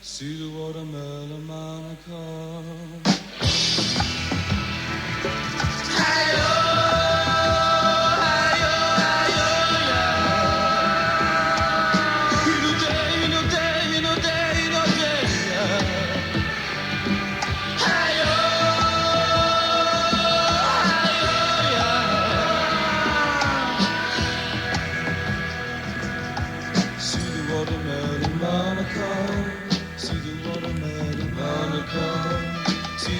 see the watermelon Monica. See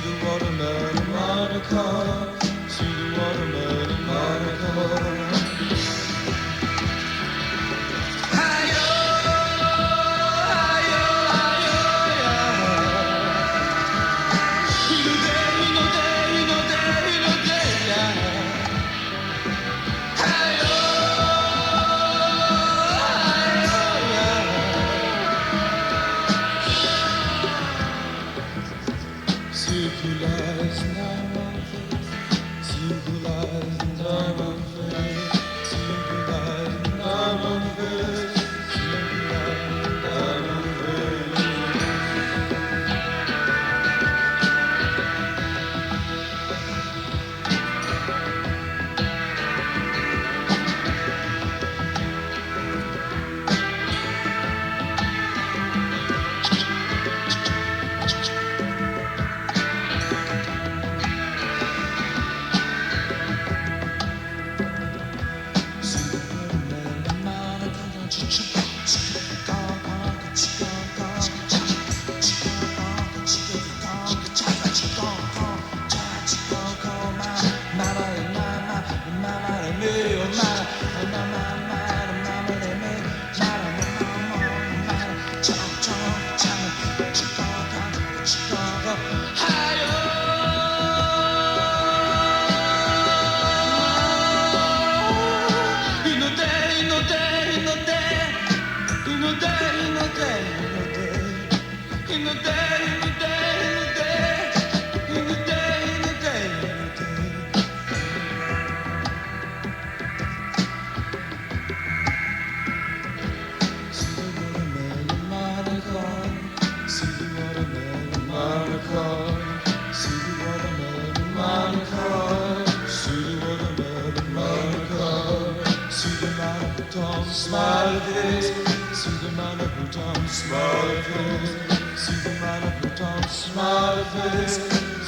Smiley face, see the man who put on smiley face, see the man who put on smiley face,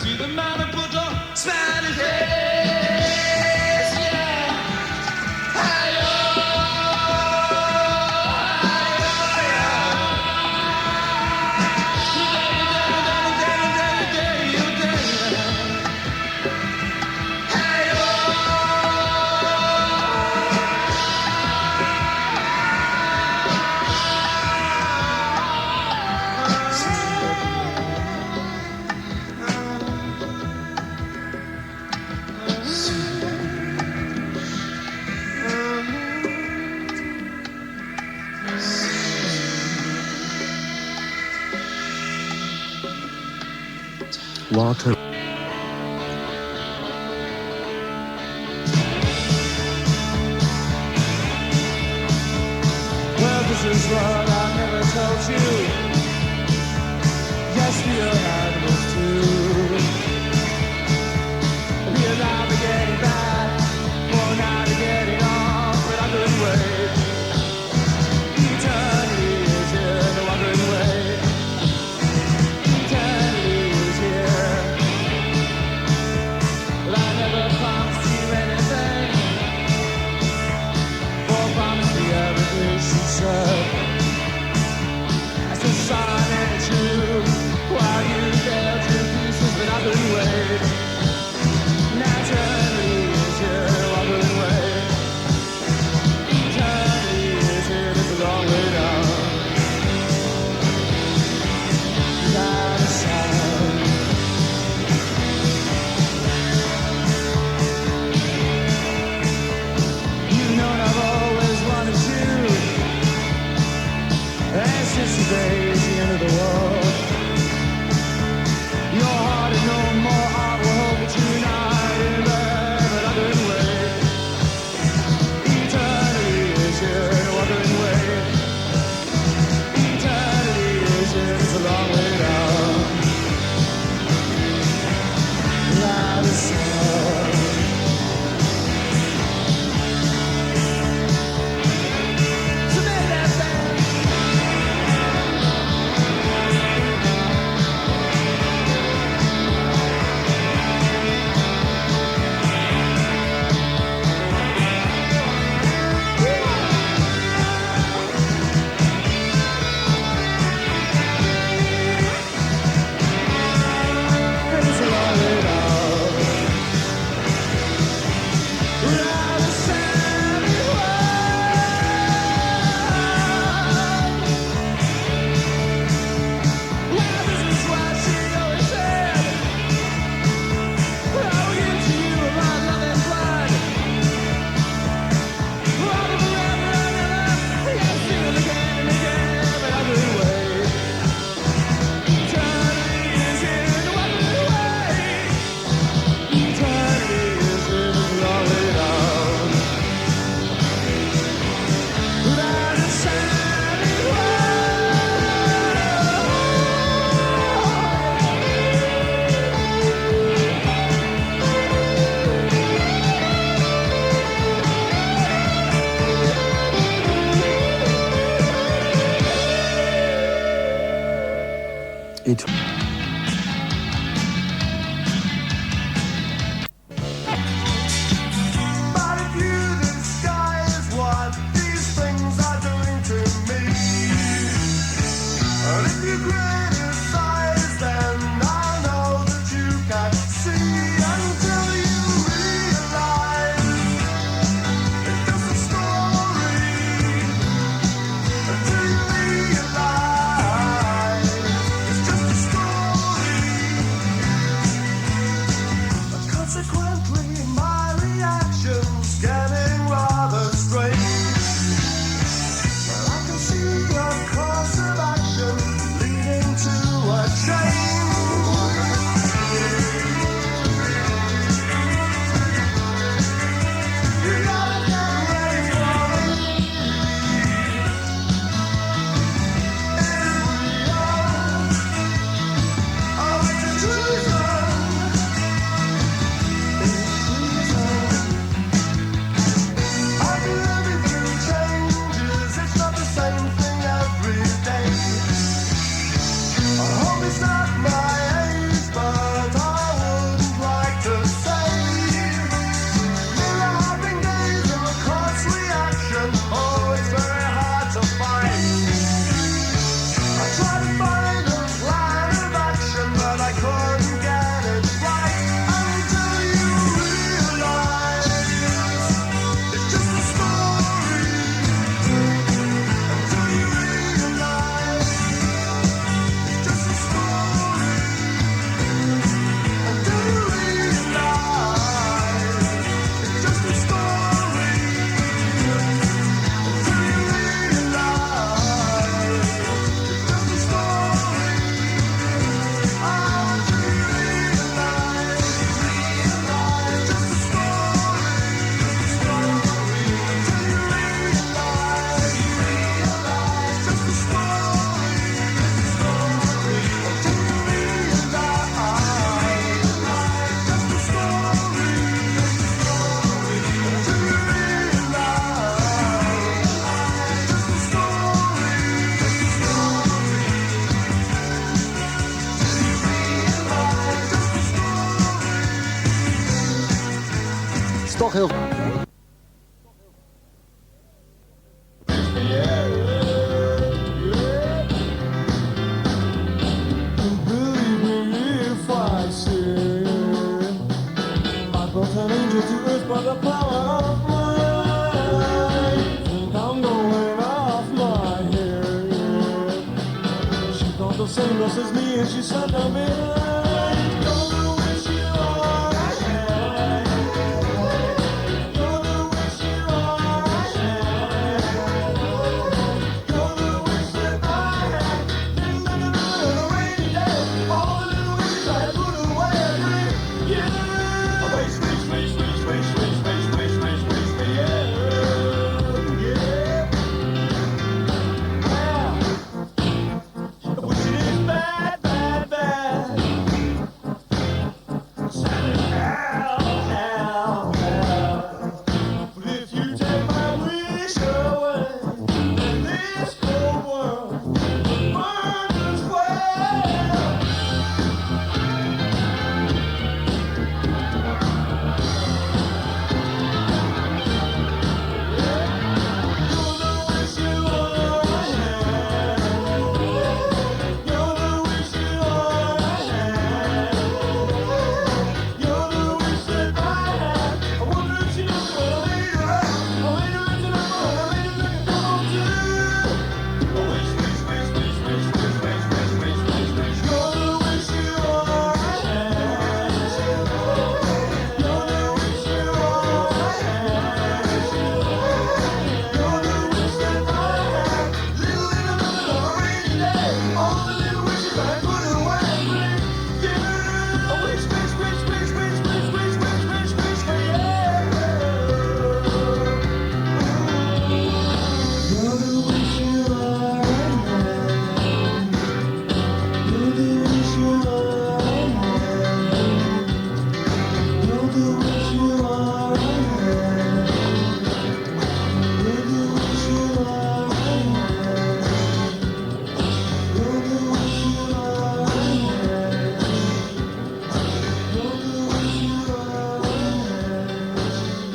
see the man who put on smiley face, yeah. Hi-yo, Water. Well, this is what I never told you. Yes, we are animals too. We are neither getting back or neither getting off, but I couldn't wait. Eternity is here, no I couldn't wait. Eternity is here. But I never promised you anything, or promised me everything she said. As a sign and true, while you fell to pieces, but I couldn't wait. Now eternity is here, no I couldn't wait. Eternity is here, it's a long way down. Without a sound. You know I've always wanted you. And since today's the end of the world, your heart is no more. I will hold it tonight in bed, but I couldn't wait. Eternity is here, no I couldn't wait. Eternity is here, it's a long way down. Without a sound. So make that sound. It's a long way down. Without a sound in the world. Well, this is what she always said. I will give to you my love and blood. Love it forever and ever. Yes, sing it again and again, but I couldn't wait. Eternity is here, no I couldn't wait. Eternity is here, it's a long way down. Without a sound in the world. It But if you, the sky is what these things are doing to me. And if you criticize, then I know that you can see until you realize it's just a story. Until you realize it's just a story. Consequently, my reaction's getting rather strange. I can see a course of action leading to a change. You gotta get ready for it. It's real. Oh, it's a treason. I feel everything changes. It's not the same thing every day. I hope it's not my age, but I wouldn't like to say. Never having days of a course reaction. Oh, it's very hard to find. I tried to find a plan of action, but I couldn't get it right until you realize it's just a story. Until you realize it's just a story. Until you realize it's just a story. Until you realize it's just a story. Until you realize it's just a story. Until you realize it's just a story. Until you realize it's just a story. Until you Het is toch heel... If I say I brought an angel to earth by the power of light, think I'm going off my head. She thought the same just as me, and she said to me, "You're the wish you are, you're the wish you are, you're the wish that I had. In the rainy day, all the little wishes I put away, I dream, yeah. Wish, wish, wish, wish, wish, wish, wish, wish, wish, wish, yeah, yeah. Well, wishing is bad, bad, bad. Sad now, now, now. But if you take my wish away, then this cold world will burn as well.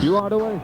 You are the way.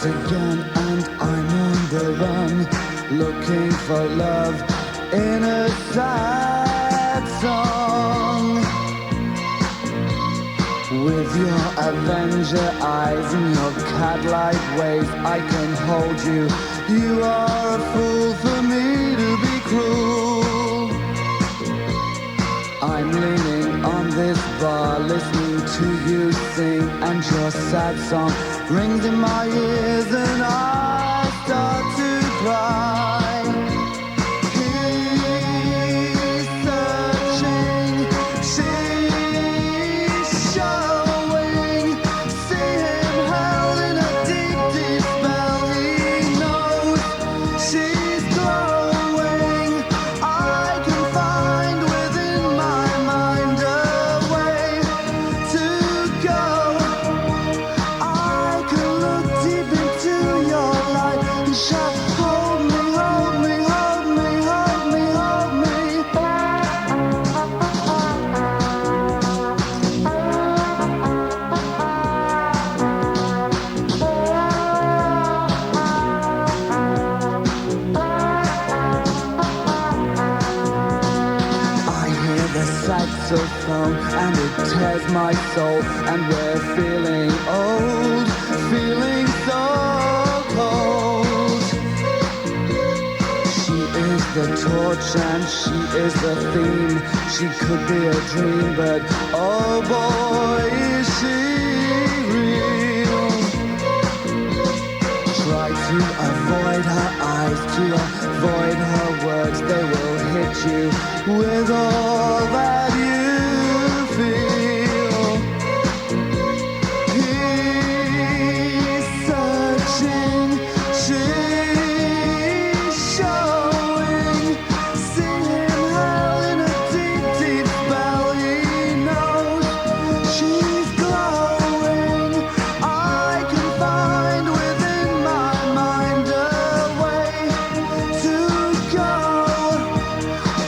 Again, and I'm on the run, looking for love in a sad song. With your Avenger eyes and your cat-like ways, I can hold you. You are a fool for me to be cruel. I'm leaning on this bar, listening to you sing, and your sad song rings in my ears, and I start to cry. He's searching, she's showing. See him held in a deep, deep spell. He knows she's glowing. I can find within my mind a way to go. I can look deep into your light and shout, hold me, hold me, hold me, hold me, hold me. I hear the saxophone and it tears my soul, and we're feeling old, feeling so cold. She is the torch and she is the theme. She could be a dream, but oh boy, is she real. Try to avoid her eyes, to avoid her words. They will hit you with all that you feel. He's searching, she's showing. See him held in a deep, deep spell. He knows she's glowing. I can find within my mind a way to go.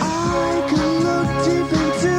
I can look deep into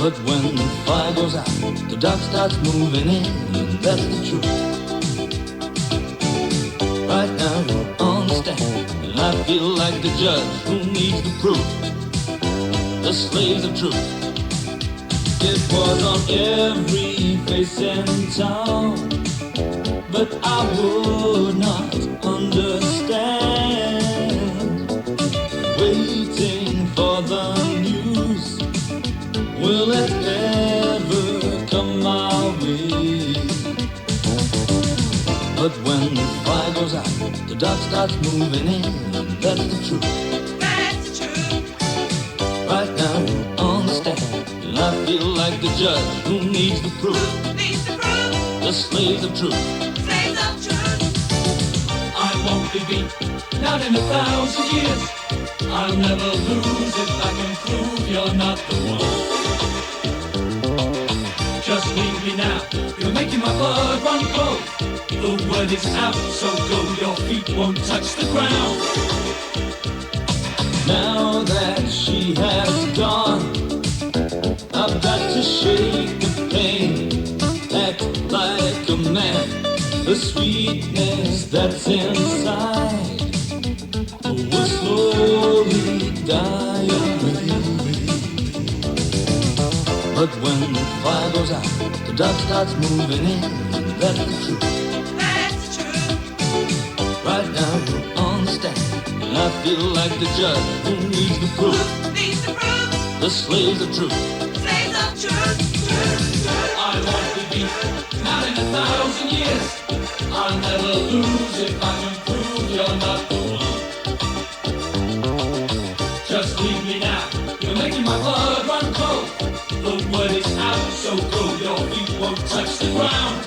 But when the fire goes out, the dark starts moving in, and that's the truth. Right now you're on the stand, and I feel like the judge who needs the proof. The slaves of truth. It was on every face in town, but I would not understand. Waiting for the news, will it ever come my way? But when the fire goes out, the dark starts moving in, and that's the truth. That's the truth. Right now you're on the stand, and I feel like the judge who needs the proof. Who needs the proof? The slaves of truth. Slaves of truth. I won't be beat, not in 1,000 years. I'll never lose if I can prove you're not the one. Just leave me now, you're making my blood run cold. The word is out, so go, your feet won't touch the ground. Now that she has gone, I've got to shake the pain, act like a man. The sweetness that's inside will slowly die away. But when the fire goes out, the dark starts moving in, and that's the truth. That's the truth. Right now you're on the stand, and I feel like the judge who needs the proof. Who needs the proof? The slaves of truth. Slaves of truth. I won't be beat, not in 1,000 years. I'll never lose if I can prove you're not the one. Just leave me now, you're making my blood run cold. The word is out, so go, your feet won't touch the ground.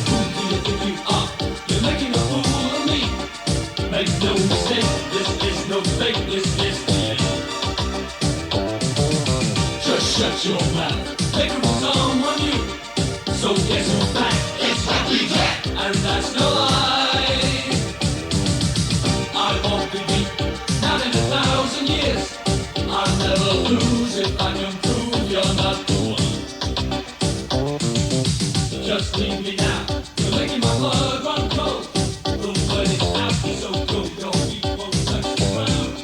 Who do you think you are? You're making a fool of me. Make no mistake, this is no fake, this is the end. Just shut your mouth, make room for someone new. So guess who's back? It's Happy Jack, and that's no lie. I won't be beat, not in 1,000 years. I'll never lose if I can prove you're not the one. Just leave me now, you're making my blood run cold. The word is out, so go, your feet won't touch the ground.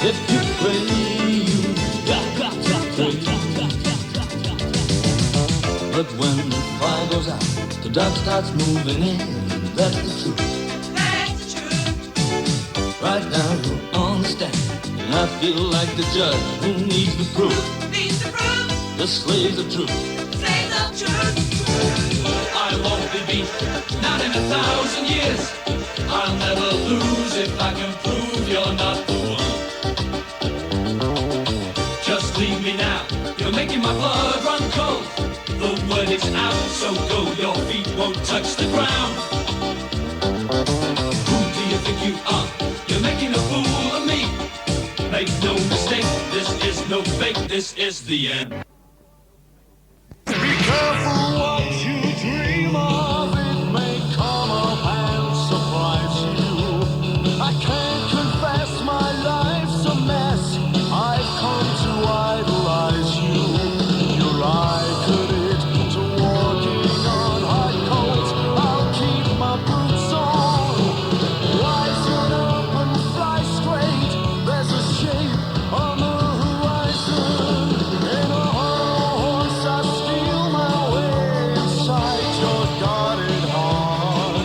If you pray, you got to pray. But when the fire goes out, the dark starts moving in. That's the truth. That's the truth. Right now you're on the stand, and I feel like the judge who needs the proof. Who needs the proof? The slaves of truth. Slaves of truth. I won't be beat, not in 1,000 years. I'll never lose if I can prove you're not the one. Just leave me now, you're making my blood run cold. The verdict's out, so go, your feet won't touch the ground. Who do you think you are? You're making a fool of me. Make no mistake, this is no fake, this is the end. Be careful what you dream of, it may come up and surprise you. I can't confess my life's a mess, I've come to idolize you. You liken it to walking on high coals, I'll keep my boots on. Rising up and fly straight, there's a shape on the horizon. In a hollow horse I steal my way inside your guarded heart.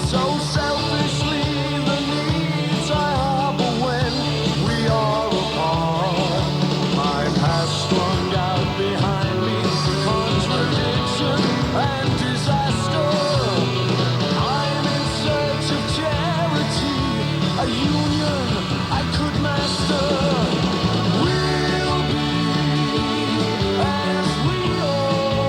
So selfishly the needs I harbor when we are apart. My past strung out behind me, contradiction and disaster. I'm in search of charity, a union I could master. We'll be as we are,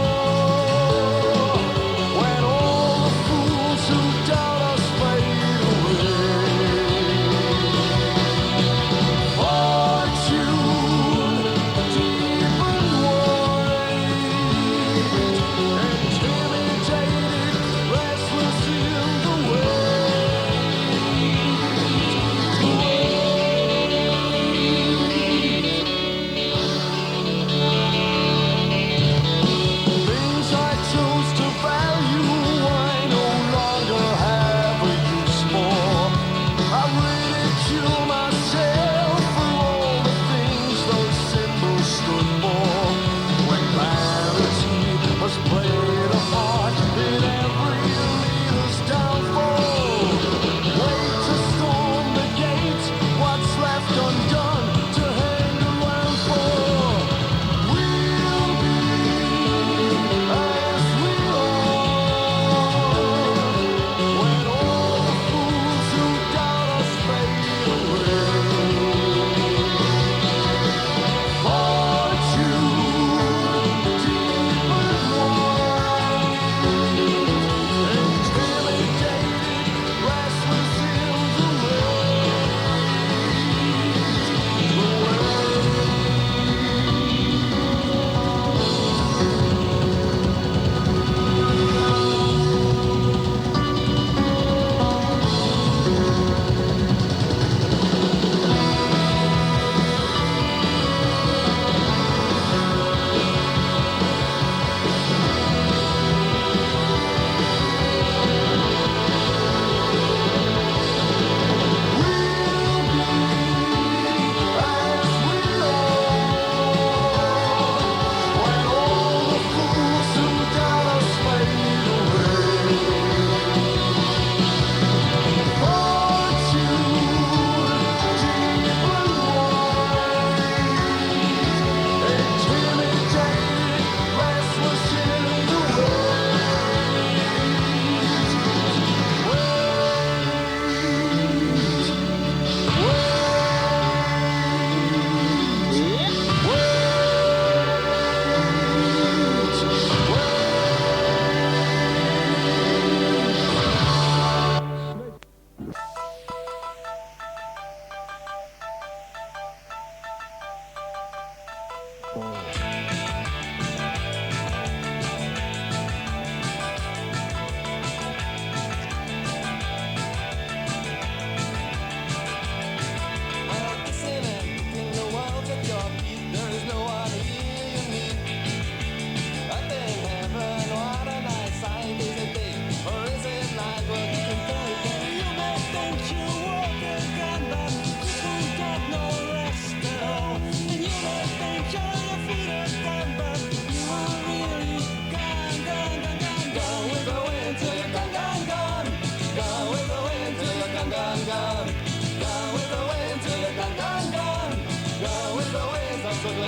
when all the fools who doubt us fade away. Fortune, deep and wide, intimidated, restless in the things I chose to value, I no longer have a use for. I ridicule myself for all the things those symbols stood for. When vanity has played a part in every leader's downfall, wait to storm the gates, what's left undone to hang around for. We'll be as we are, when all the fools who doubt us fade away. Fortune, deep and wide, intimidated, restless in the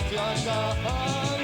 with your gun.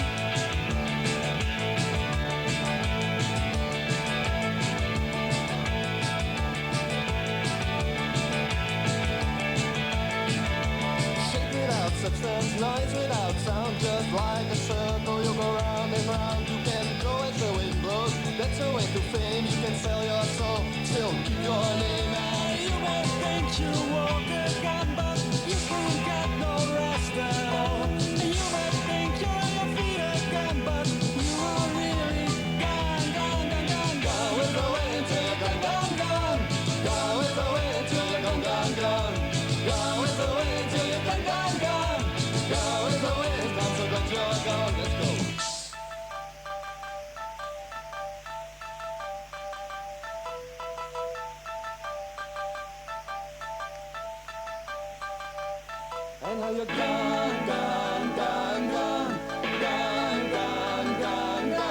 Shake without substance, noise without sound, just like a circle you go round and round. You can go as the wind blows, that's a way to fame. You can sell your soul, still keep your name. And you may think you walk a gun, but you ain't got no rest at all. And you may think you're on your feet again, but you are really gone, gone, gone, gone, gone. With the wind till you're gone, gone, gone. Gone with the wind till you're gone, gone, gone. Gone with the wind till you're gone, gone, gone. Gone with the wind, gone so that you're gone. Let's go. And now you're gone, gone, gone, gone, gone, gone, gone, gone, gone,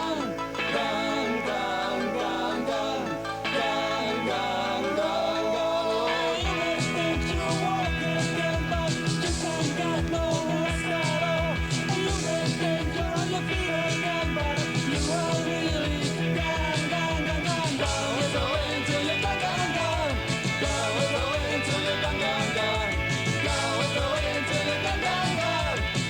gone, gone, gone, gone, gone, gone, gone. Oh, you may think you walk again, but you ain't got no rest at all. You may think you're on your feet again, but you are really gone, gone, gone, gone, gone with the wind till you're gone, gone, gone. Gone with the wind till you're gone, gone, gone. Gone with the wind till you're gone, gone, gone.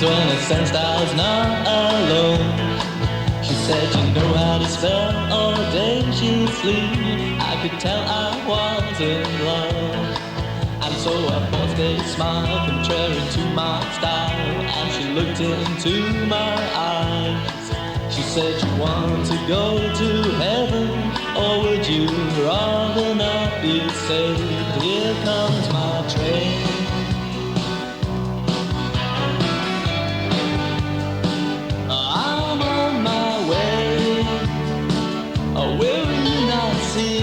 times when I sensed I was not alone. She said, you know how to spell audaciously. I could tell I was in love. And so I forced a smile contrary to my style, and she looked into my eyes. She said, you want to go to heaven, or would you rather not be saved? Here comes my train. I'm on my way. Oh, will you not see?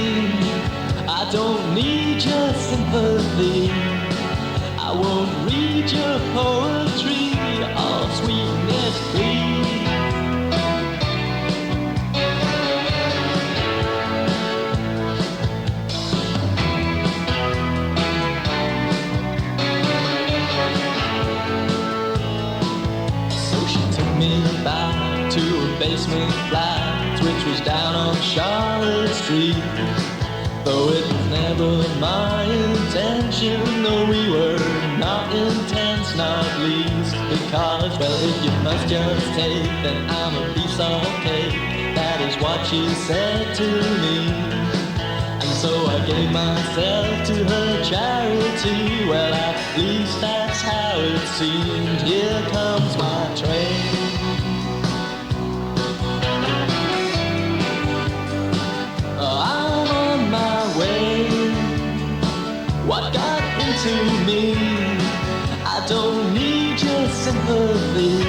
I don't need your sympathy. I won't read your poetry or sweetness, please. So she took me back to a basement flat, which was down on Charlotte Street. Though it was never my intention, no, we were not intense, not least. Because, well, if you must just take, then I'm a piece of cake. That is what she said to me. And so I gave myself to her charity. Well, at least that's how it seemed. Here comes my train. I'm on my way. What got into me? I don't need your sympathy.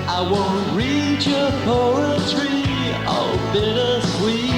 I won't read your poetry, oh bittersweet.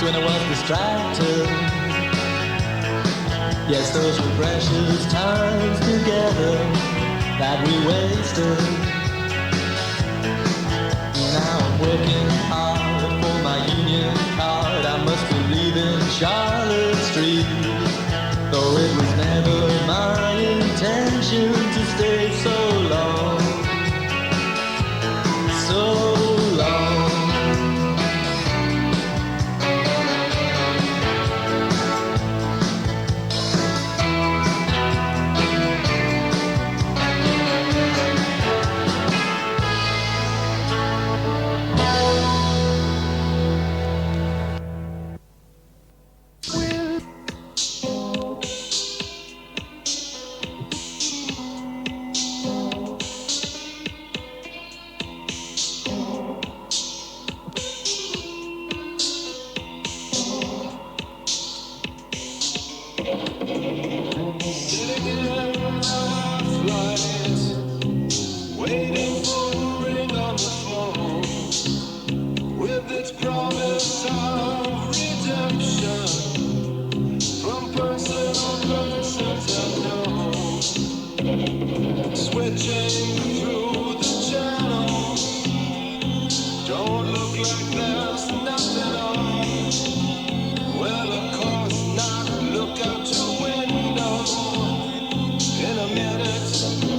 When I was distracted, yes, those were precious times together that we wasted. Now I'm working hard for my union card. I must be leaving Charlotte Street, though it was never my intention to stay so long, so long. Look out your window in a minute.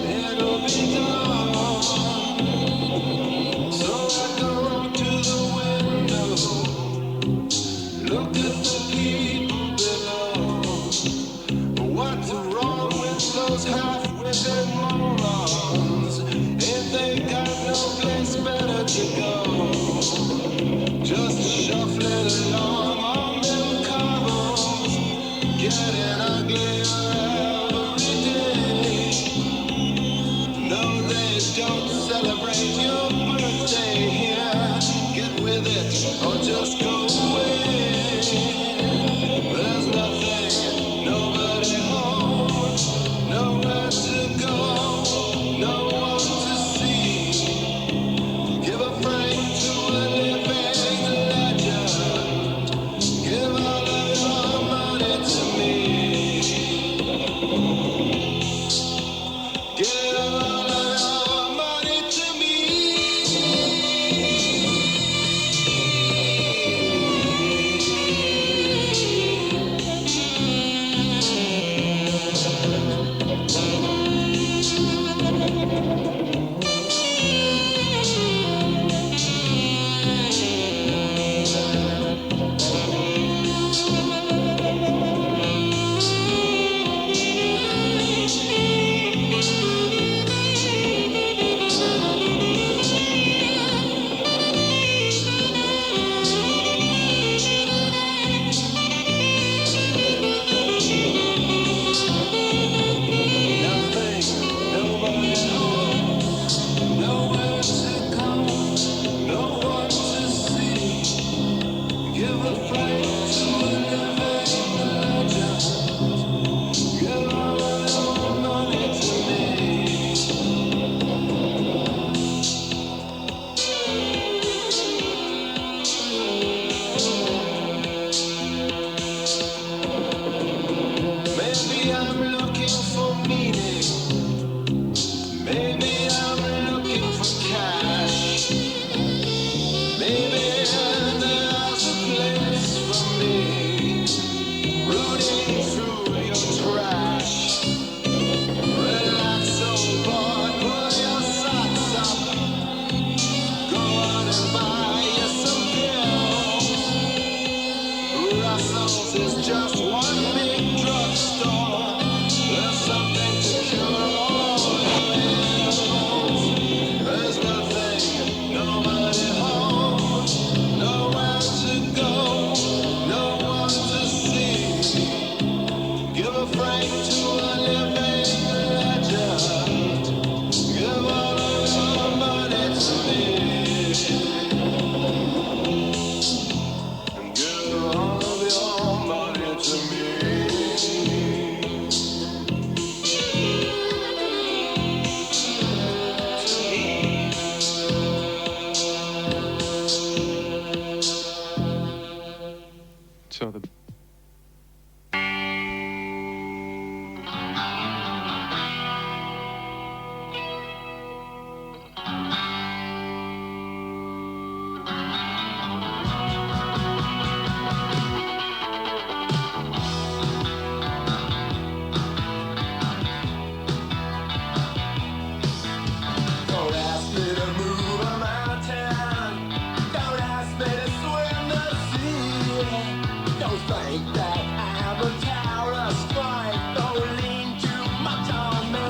think that I'm a tower of strife. Don't lean too much on me.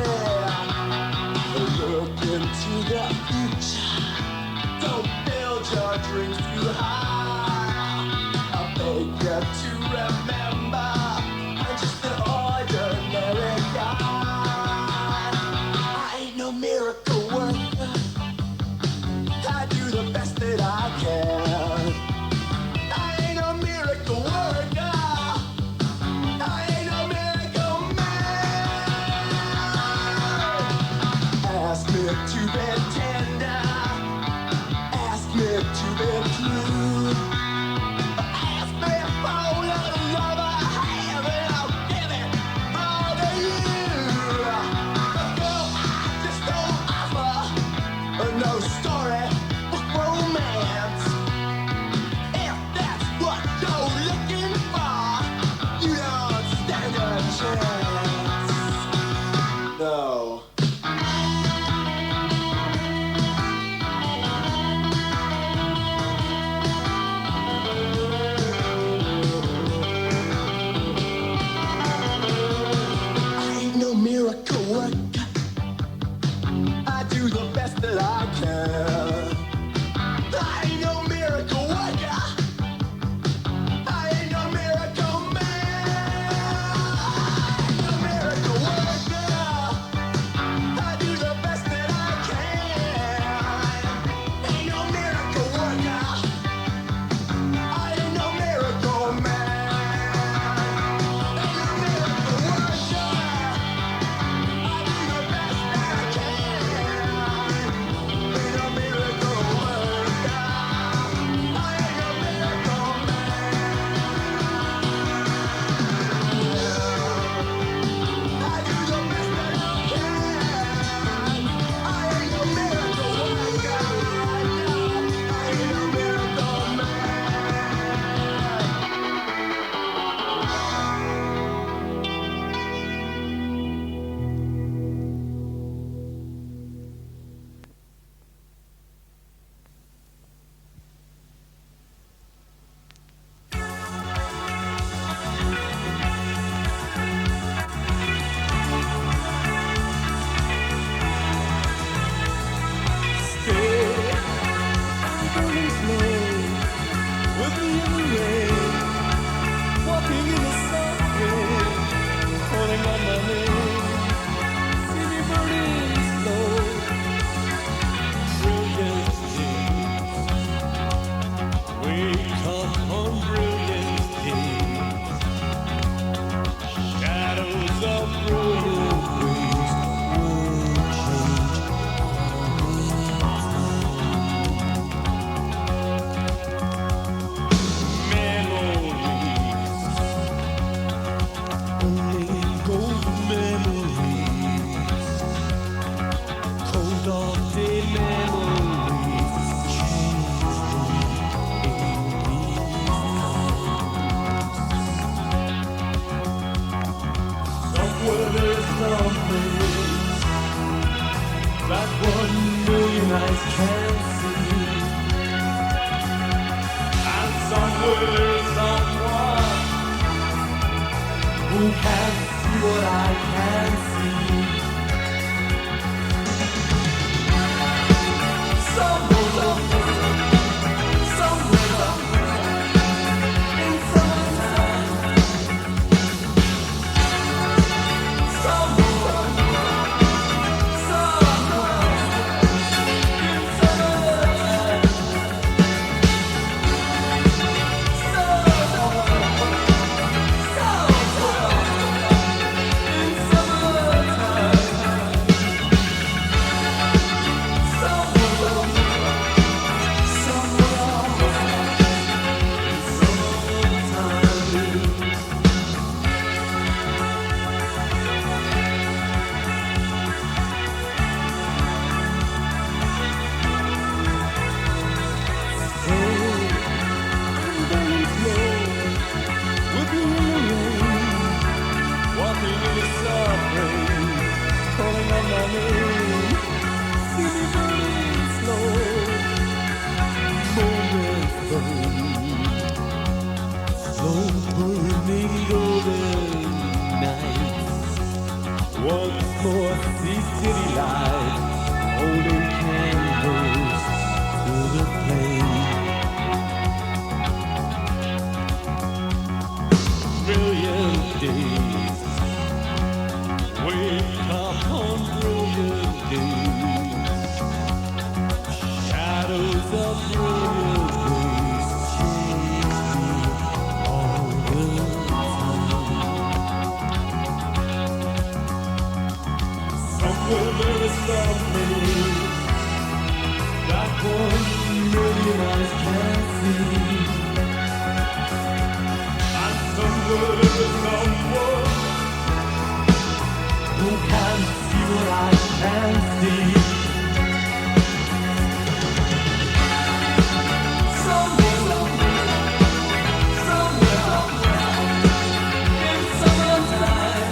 Look into the future. Don't build your dreams too high. I beg you to remember, I'm just an ordinary guy. I ain't no miracle worker. I do the best that I can. I ain't no miracle worker. I ain't no miracle man. Ask me to be tender. Ask me to be true. Ask me for the love I have, and I'll give it all to you. But girl, I just don't offer no story book romance. If that's what you're looking for, you don't stand a chance. No. I ain't no miracle worker. I do the best that I can. I ain't no miracle worker. I ain't no miracle man. I ain't no miracle worker. I do the best that I can. Ain't no miracle worker. I ain't no miracle man. Ain't no miracle worker. I do the best that I can. Ain't no miracle worker. I ain't no miracle I do the best that I can. I ain't no miracle worker. I ain't no miracle with me in the rain, walking in the sun rain, calling on my name. See me burning slow, brilliant days. Wake up on brilliant days. Shadows of brilliant ways will change that 1 million eyes can see, and somewhere there's someone who can see what I can see. Somewhere in summertime, in summertime. brilliant days. Wake up on brilliant days. Shadows of brilliant days chase me all the time. Somewhere there is something that 1 million eyes can't see. And somewhere there is someone who can see what I can't see. Somewhere in summertime. Somewhere in summertime.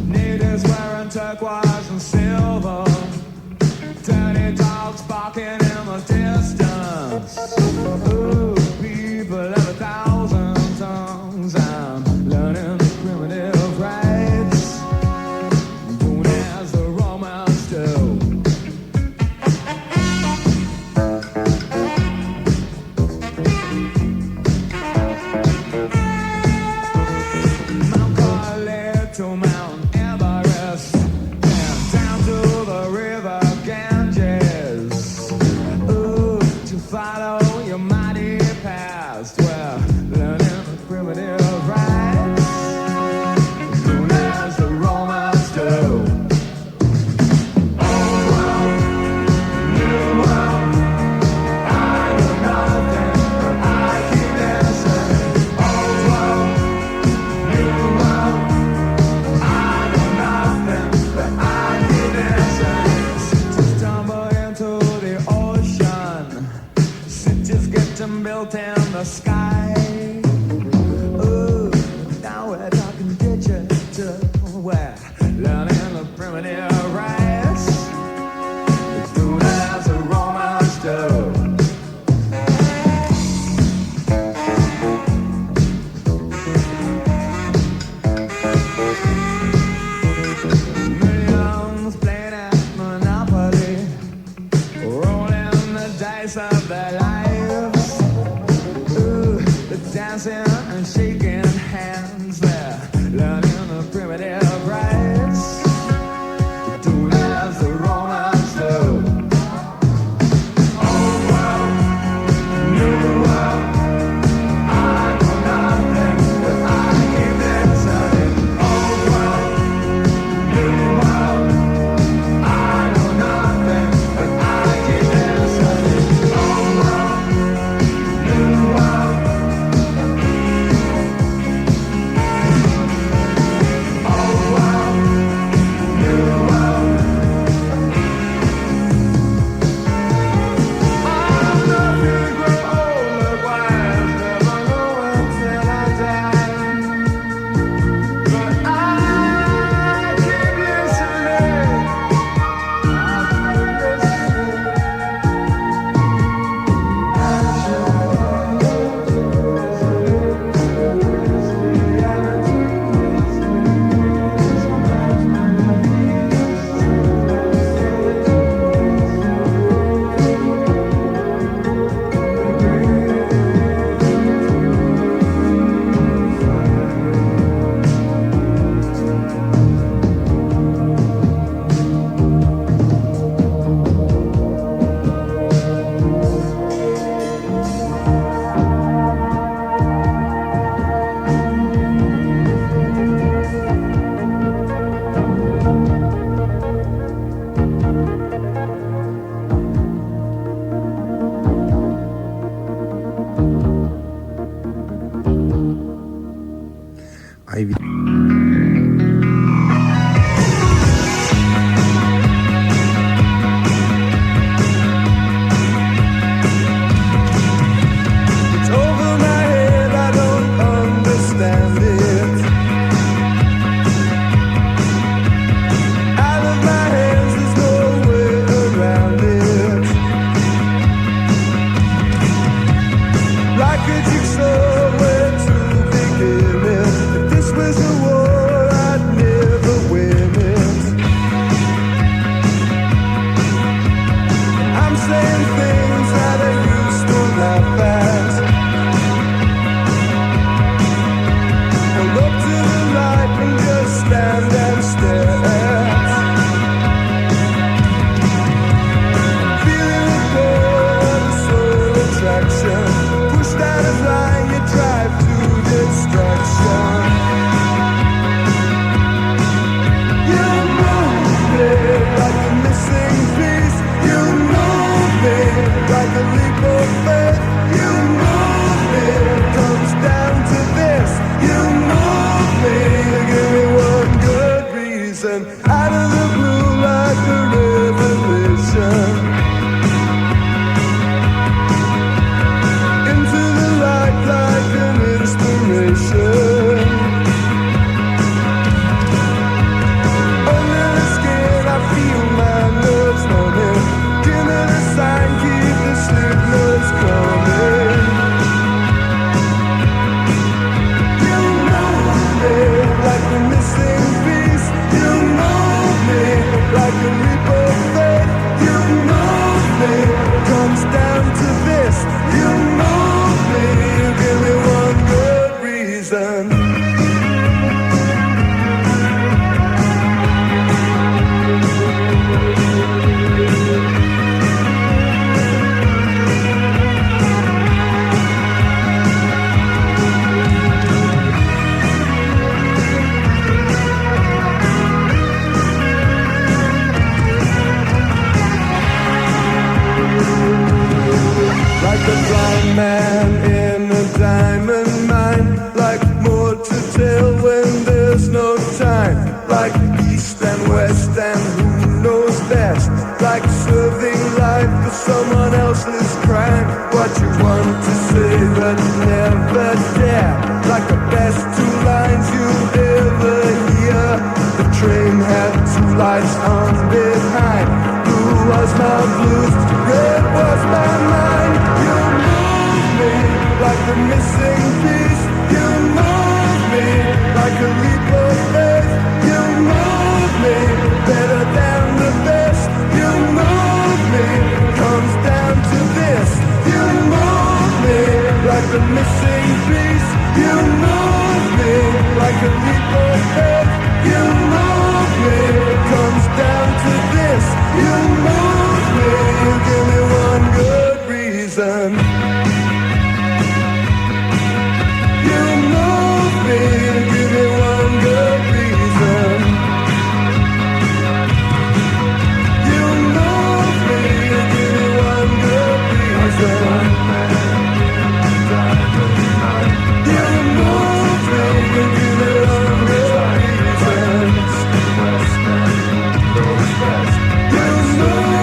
Natives wearing turquoise and silver. Dirty dogs barking in the distance. Ooh, people of 1,000 tongues. I'm learning the primitive rites, doing as the Romans do. Mount Carlyle to Mount Everest, then down to the river Ganges. Ooh, to follow your mighty past, we're learning the primitive rites, doing as the Romans do. Old world, new world, I know nothing, but I keep dancing. Old world, new world, I know nothing, but I keep dancing. Cities tumble into the ocean. Cities getting built in the sky. Ooh, now we're talking digital. We're learning the primitive rights, doing as the Romans do. Millions playing at Monopoly, rolling the dice of their lives. Ooh, they're dancing and shaking hands. They're learning the primitive rights, doing as the Romans do. Old world, new world, I know nothing, but I keep dancing. Old world, new world, I know nothing, but I keep dancing. Old world, new world, I It's over my head, I don't understand it. Out of my hands, there's no way around it. Like a jigsaw, where to begin it? If this was a war, I'd never win it. I'm saying things that I used to laugh at. I look to the light and just stand and stare at. Feeling the pull of the soul attraction. Pushed out of line, you drive to distraction. You move me like a missing piece. You move me like a leap of faith. You move me, comes down to this. You move me, give me one good reason. Out of the blue like a revelation. Into the light like an inspiration. Under the skin I feel my nerves numbing. Give me the sign, keep the signals coming. You move me like the missing piece. You move me like a leap of faith. You move me, comes down to this. You move me, give me one good reason. Like a blind man in a diamond mine. Like more to tell when there's no time. Like east and west and who knows best. Like serving life for someone else's crime. What you want to say but never dare. Like the best two lines you'll ever hear. The train had two lights on behind. Blue was my blues, red was my mind. You move me like the missing piece. You move me like a leap of faith. You move me better than the best. You move me, comes down to this. You move me like the missing piece. You move me like a leap of faith. You move me, comes down to this. You move me, you give me one good reason. You move me, give me one good reason. You move me, give me one good reason. You move me, give me one good reason. You move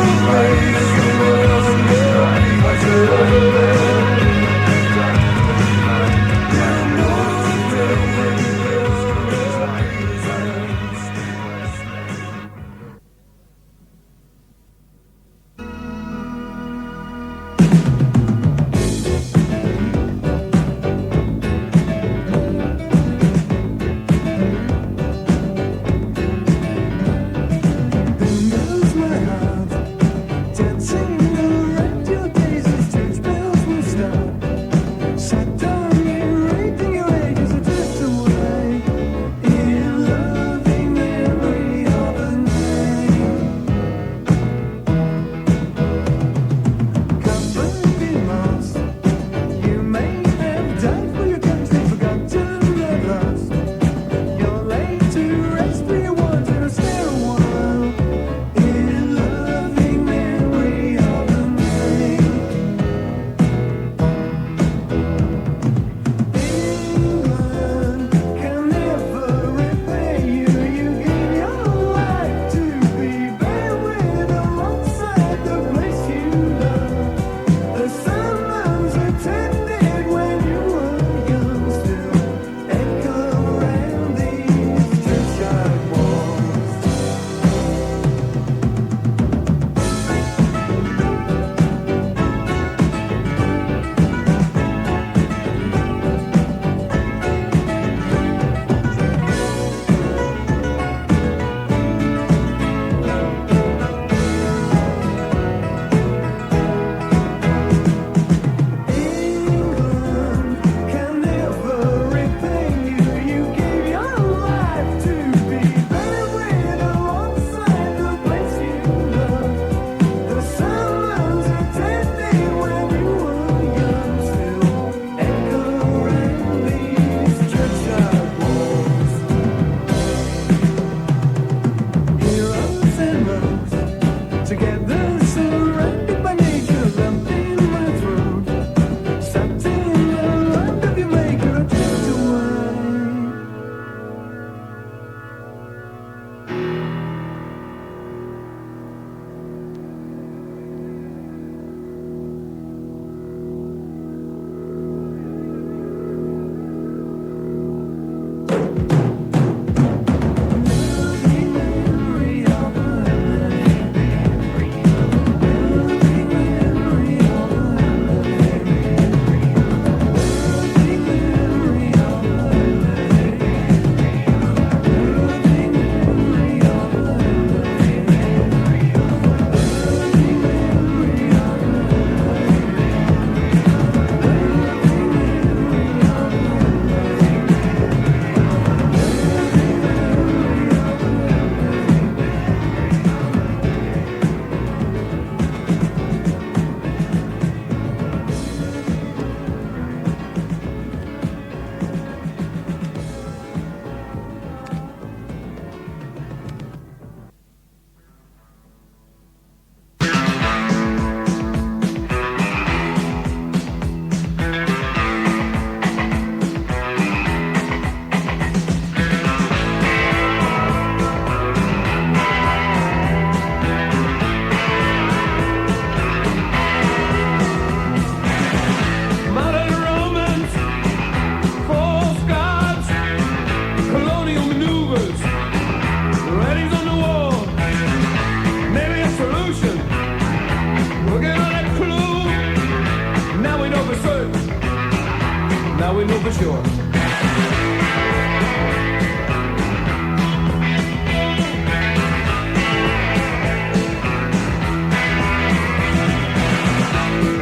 for sure.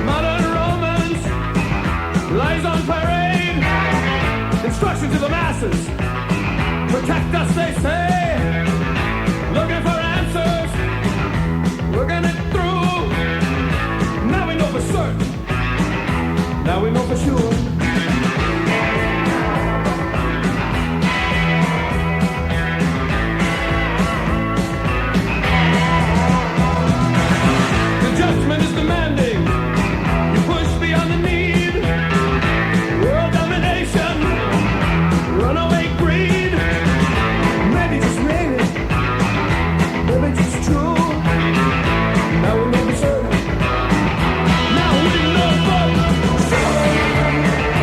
Modern romance lies on parade. Instruction to the masses. Protect us, they say. Looking for answers. Working it through. Now we know for certain. Now we know for sure. The judgment is demanding. You push beyond the need. World domination. Runaway greed. Maybe just maybe. Maybe just true. Now we know for certain. Now we know for sure.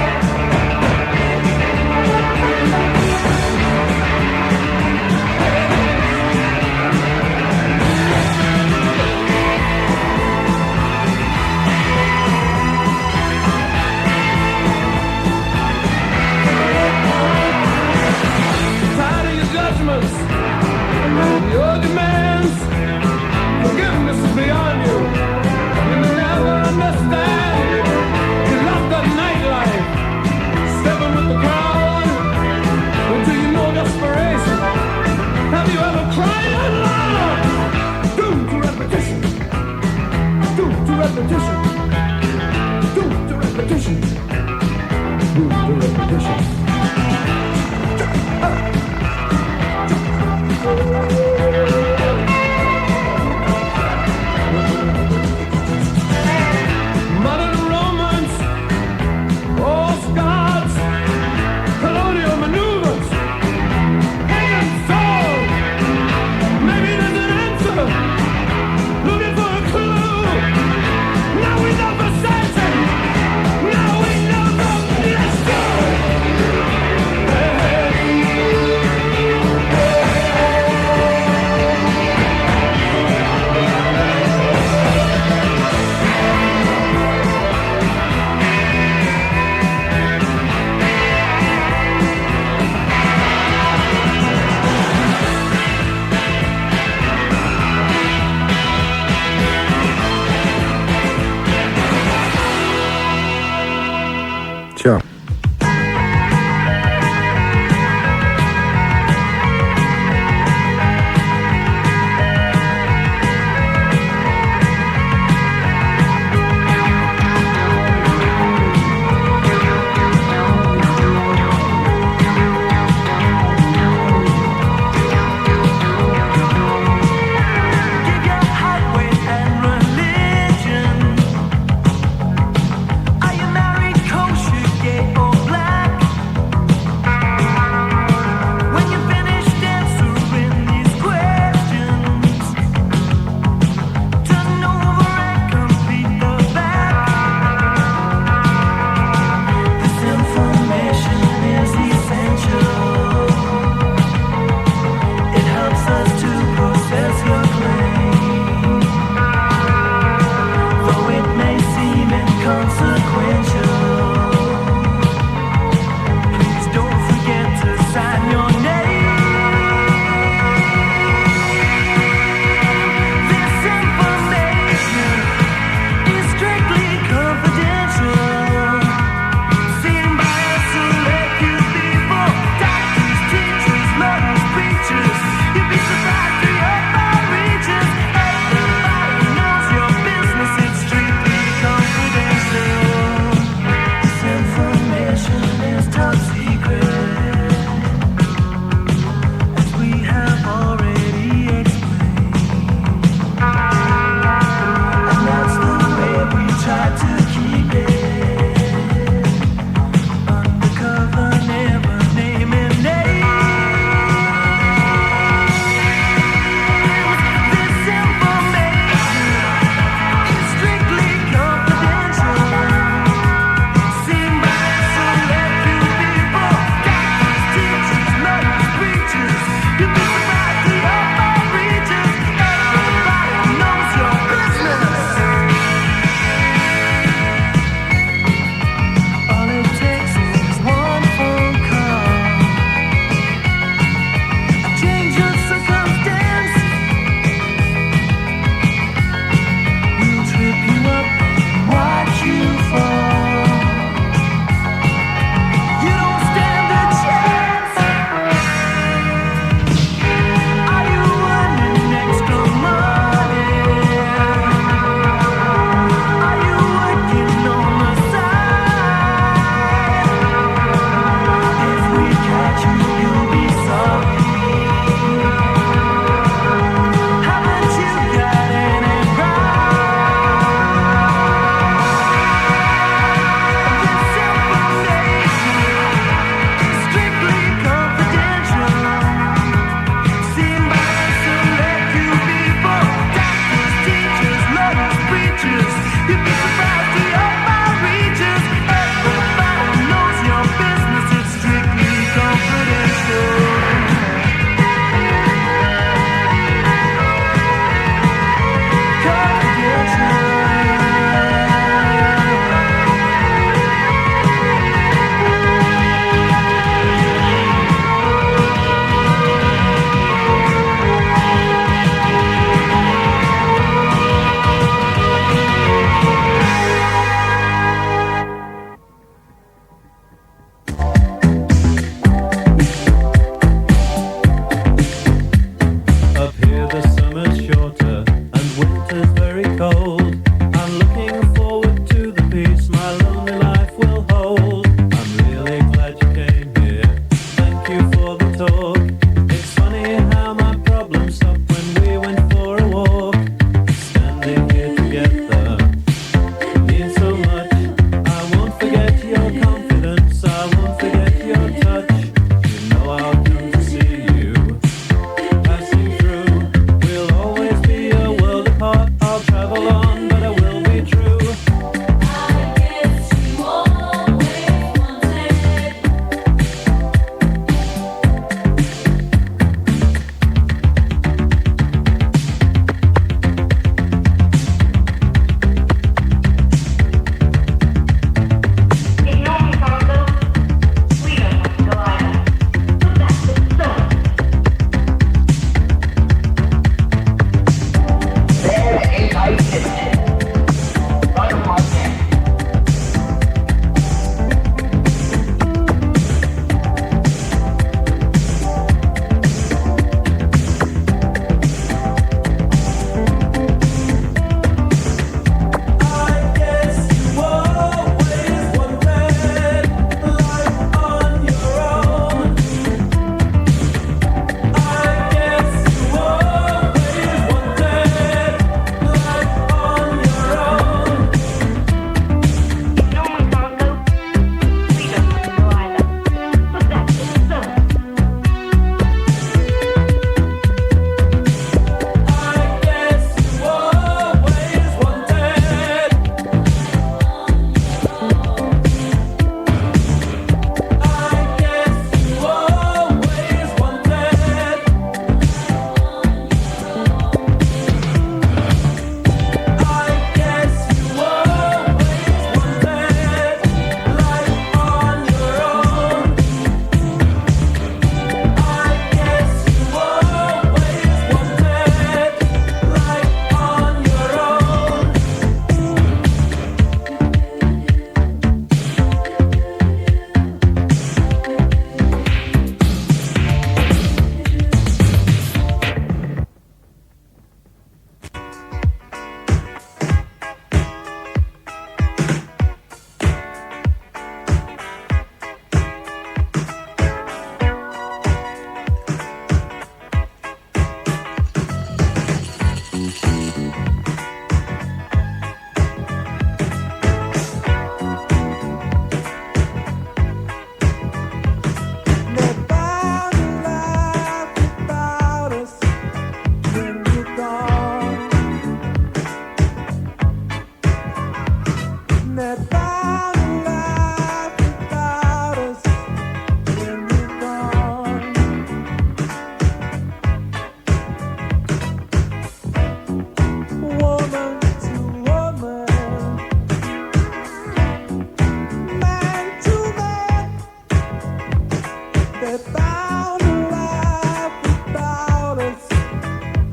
They're bound to laugh about us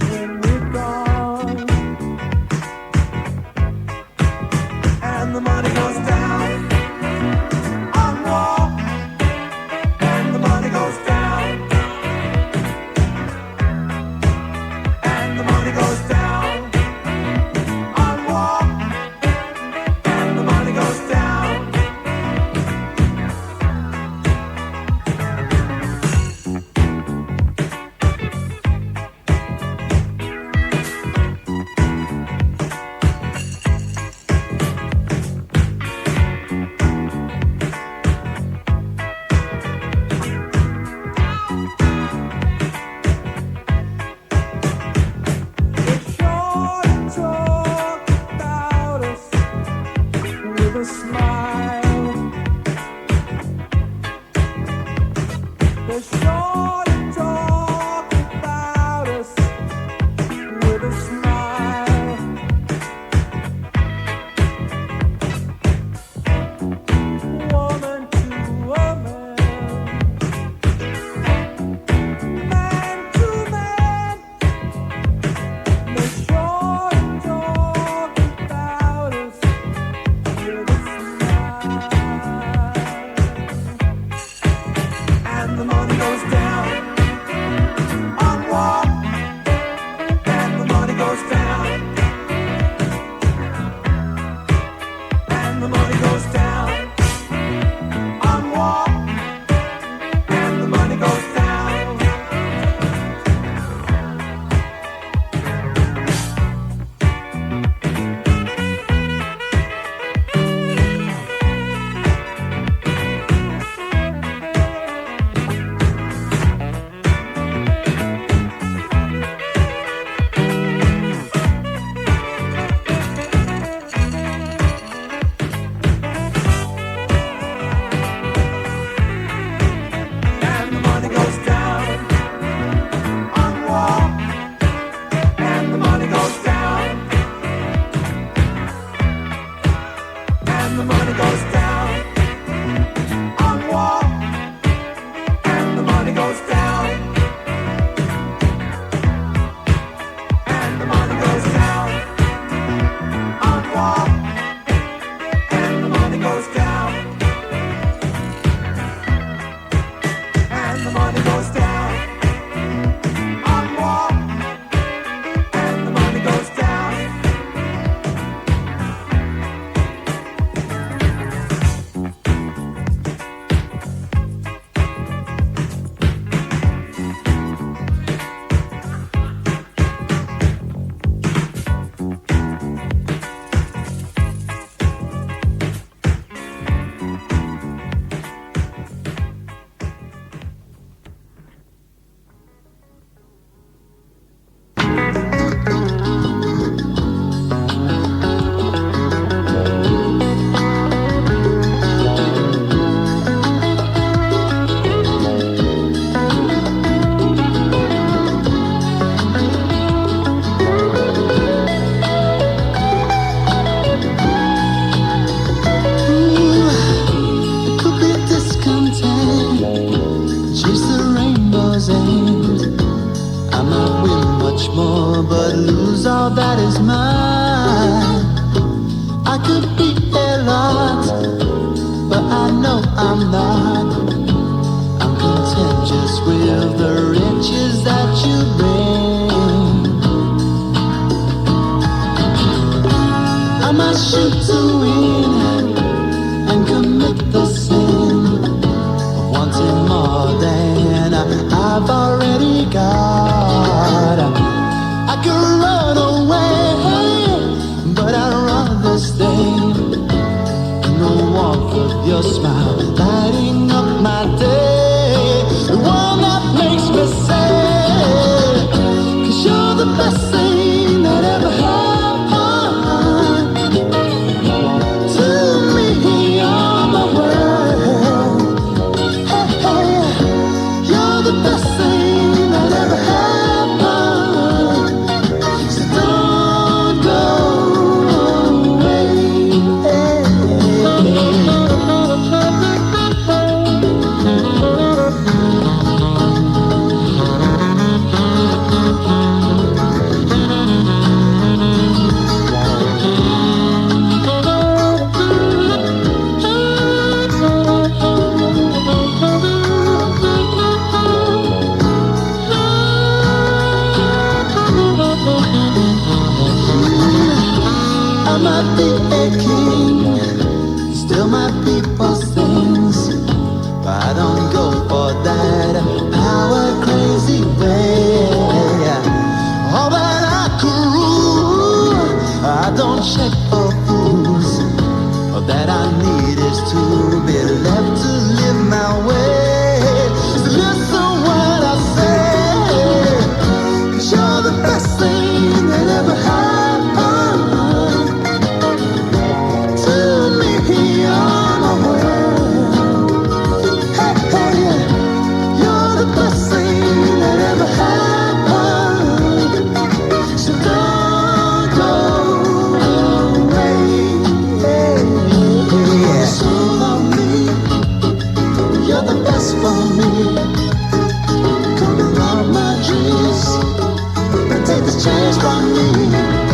when we're gone. And the money goes down on war. And the money goes down. And the money goes down on war. And the money goes down. A smile. They're sure to talk about us with a smile. Woman to woman, man to man. They're sure to talk about us with a and the money goes down on war. And the money goes down. And the money goes down on war. And the money goes down. And the money goes down on war. And the money goes down. And the money goes down on war. And the money goes down. And the money goes down on war. And the money goes down. And the money goes down on war. And the money goes down. Could be discontent, chase the rainbow's end. I might win much more, but lose all that is mine. I could be a lot, but I know I'm not. I'm content just with the riches that you bring. I must shoot to win and commit the sin of wanting more than I've already got. I could run away, but I'd rather stay in the warmth of your smile, lighting up my day, the one that makes me sad. 'Cause you're the best thing that ever happened just for me. Come and rob my dreams and take this chance from me.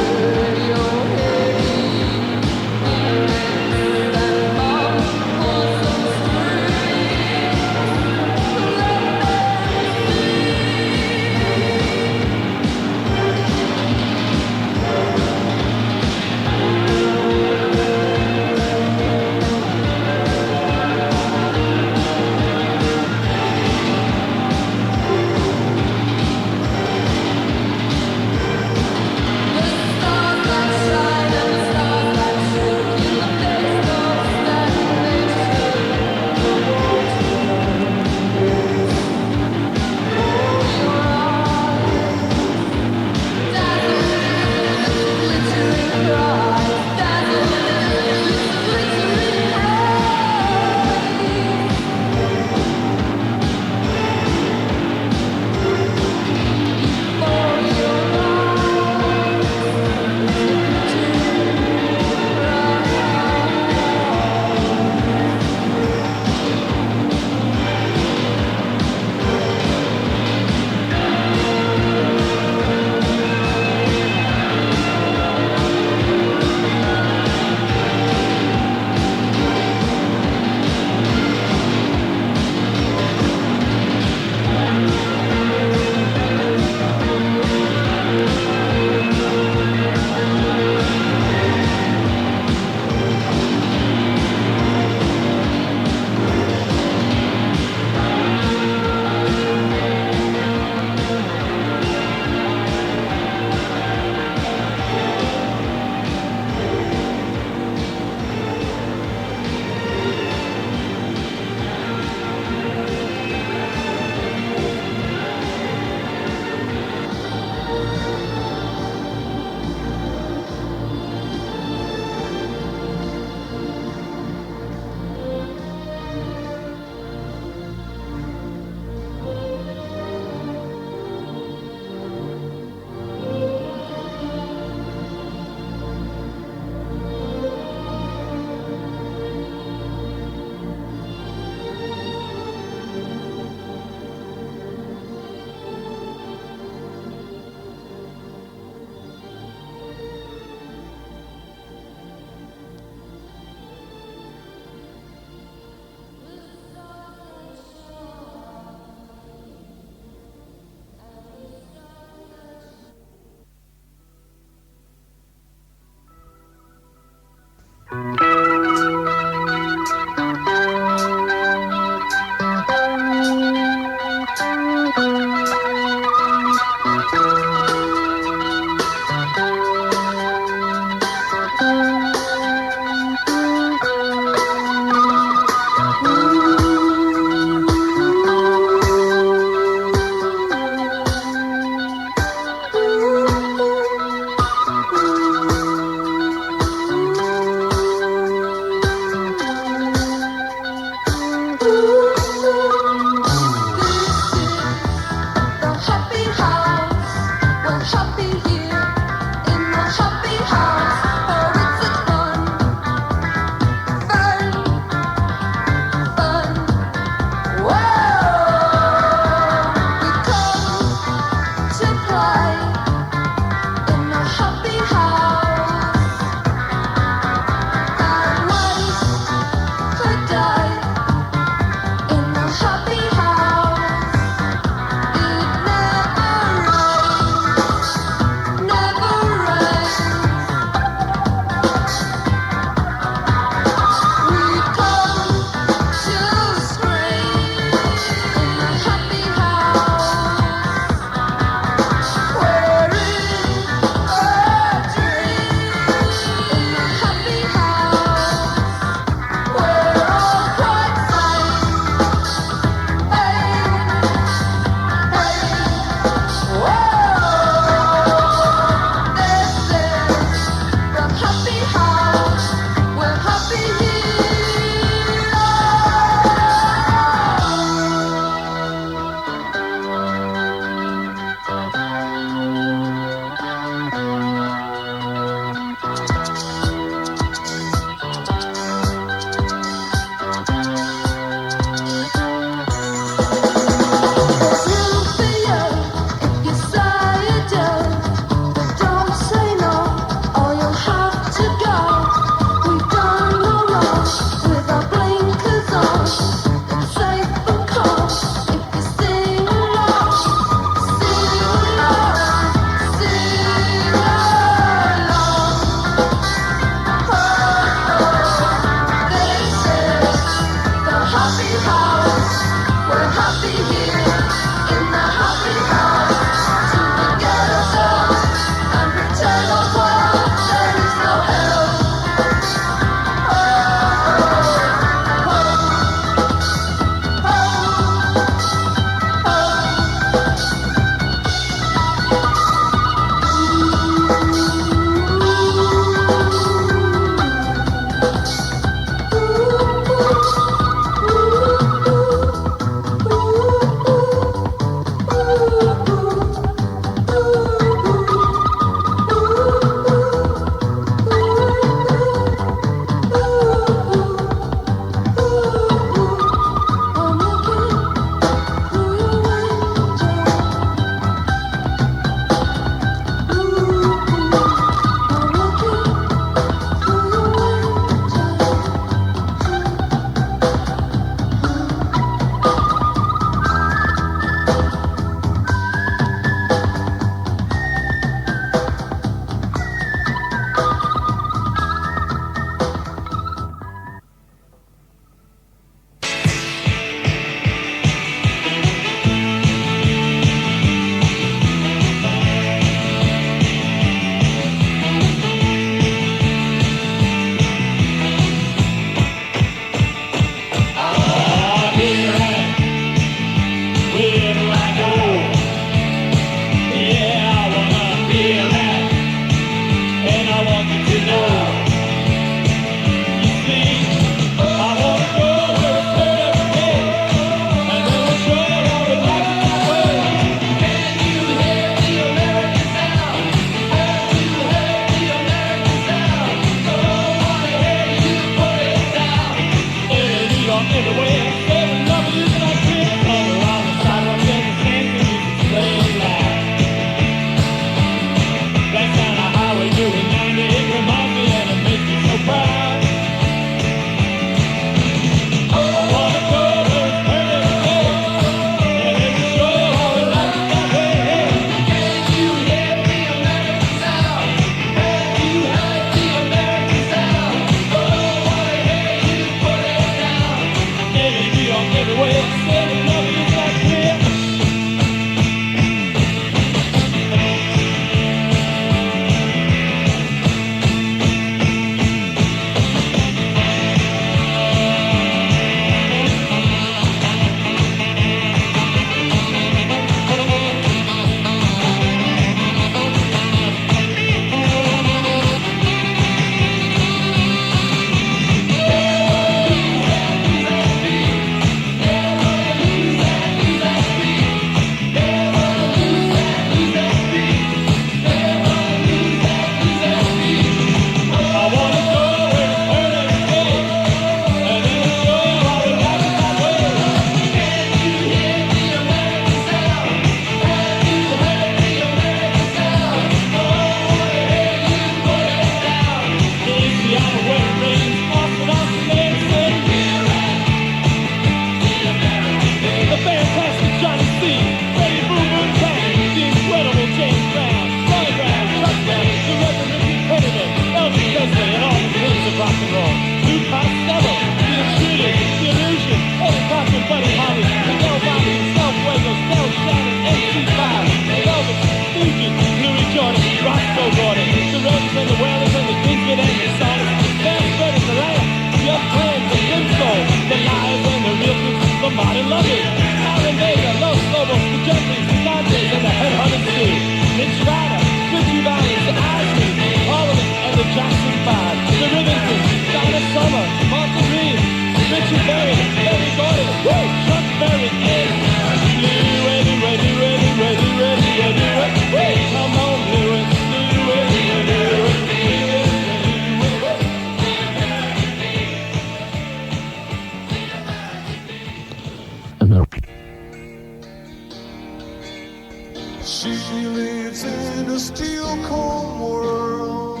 a steel cold world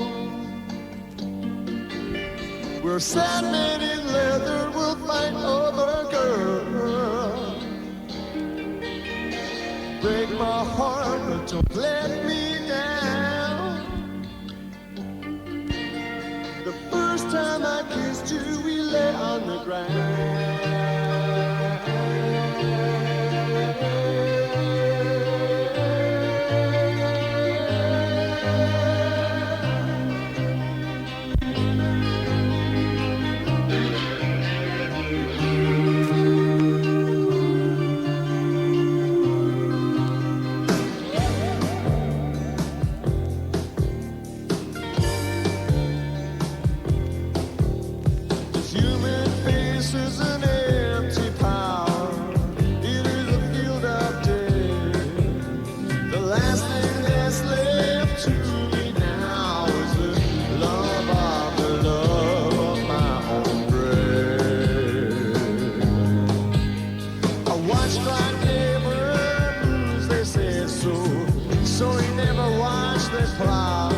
where sad men in leather will fight other girls. Break my heart, but don't let me down. The first time I kissed you, we lay on the ground. Human face is an empty power. It is a field of death. The last thing that's left to me now is the love of my own breath. I watched my neighbors, they say so he never watched their plow.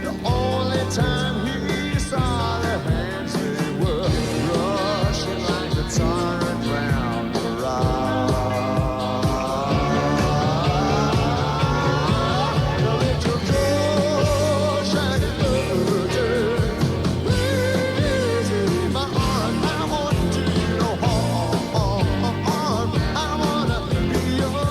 The only time he saw their hands, they were rushing like the torrent round the rock. The little door shining burden, my arm, I want to no harm. I wanna be your man.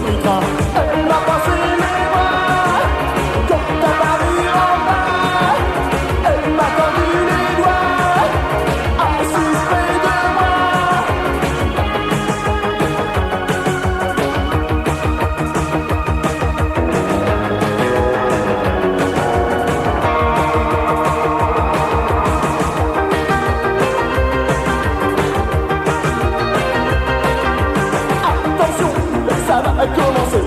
souffrira. Elle m'a passé les bras, comme ta Paris en bas. Elle m'a tendu les doigts, assise près de moi. Attention, ça va commencer.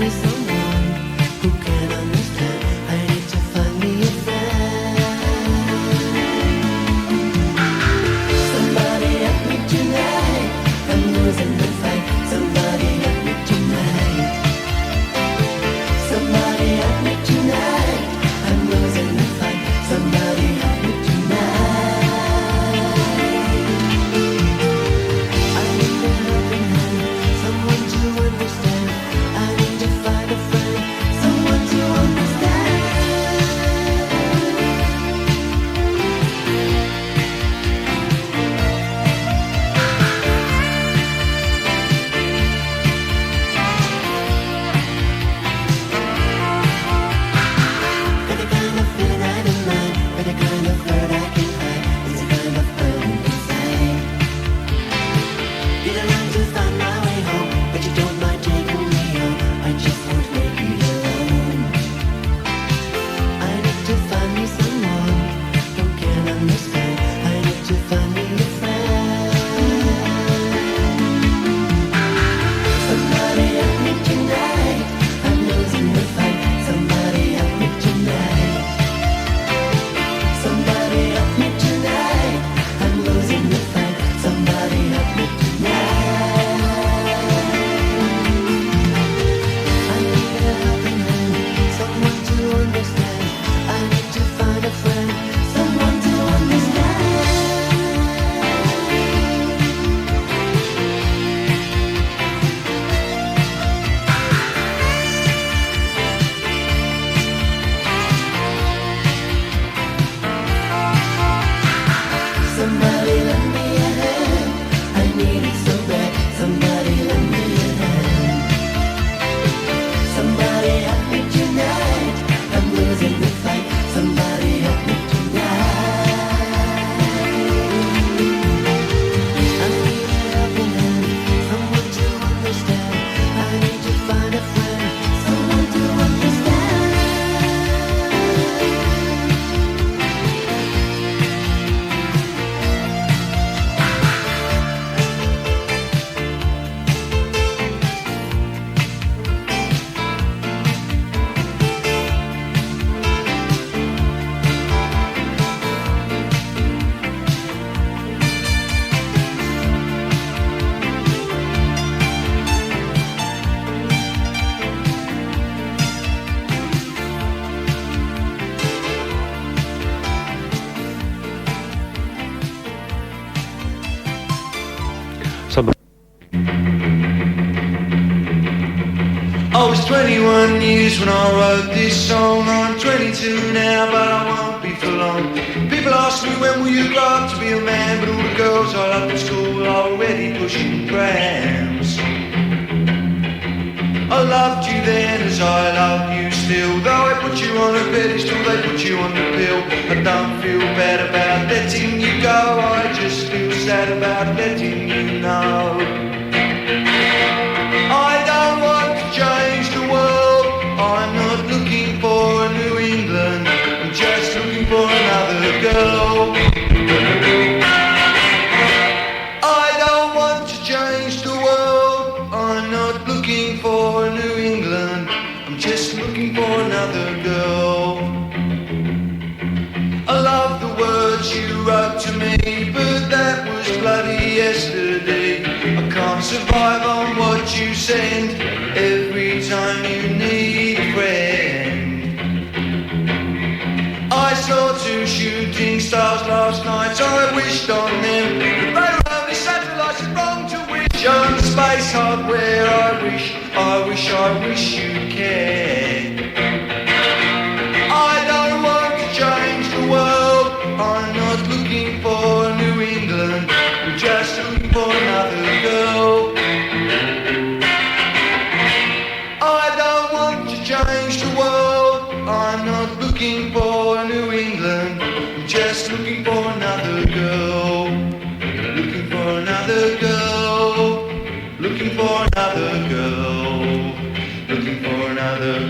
me someone who can understand. I need to find me a friend. Somebody help me tonight. I'm losing the fight. Somebody help me tonight. Somebody help me tonight. I'm losing the fight. Somebody help me tonight. I need a helping hand, someone to understand. I need to find a friend, someone to understand. Got the kind of feeling I don't mind, got the kind of hurt I can hide. It's a kind of burning inside. Didn't learn to find my way home, but you don't mind taking me home. I just won't make it alone. I need to find me someone who can understand. I need to find me a friend. Somebody help me tonight. I'm losing the fight. Somebody help me tonight. Somebody help me tonight. I'm losing the fight. Somebody help me tonight. I need a helping hand, someone to understand. I need to find a friend, someone to understand. Somebody lend me a hand. I need it so bad. Somebody lend me a hand. Somebody help me tonight. I'm losing the fight. Somebody help me tonight. I need a helping hand, someone to understand. I need to find a friend, someone to understand. I was 21 years when I wrote this song. I'm 22 now, but I won't be for long. People ask me when will you grow up to be a man, but all the girls I loved at school are already pushing prams. I loved you then as I love you still. Though I put you on a pedestal, they put you on the pill. I don't feel bad about letting you go, I just feel sad about letting you know. I don't want to change the world. I'm not looking for a New England. I'm just looking for another girl. I don't want to change the world. I'm not looking for a New England. I'm just looking for another girl. I love the words you wrote to me, but that was bloody yesterday. I can't survive on what you send every time you need a friend. I saw 2 shooting stars last night, I wished on them, but they were only satellites. It's wrong to wish on space hardware. I wish you'd care. I don't want to change the world. I'm not looking for New England. I'm just looking for another girl. I don't want to change the world. I'm not looking for New England. I'm just looking for another girl. Looking for another girl. Looking for another girl. Looking for another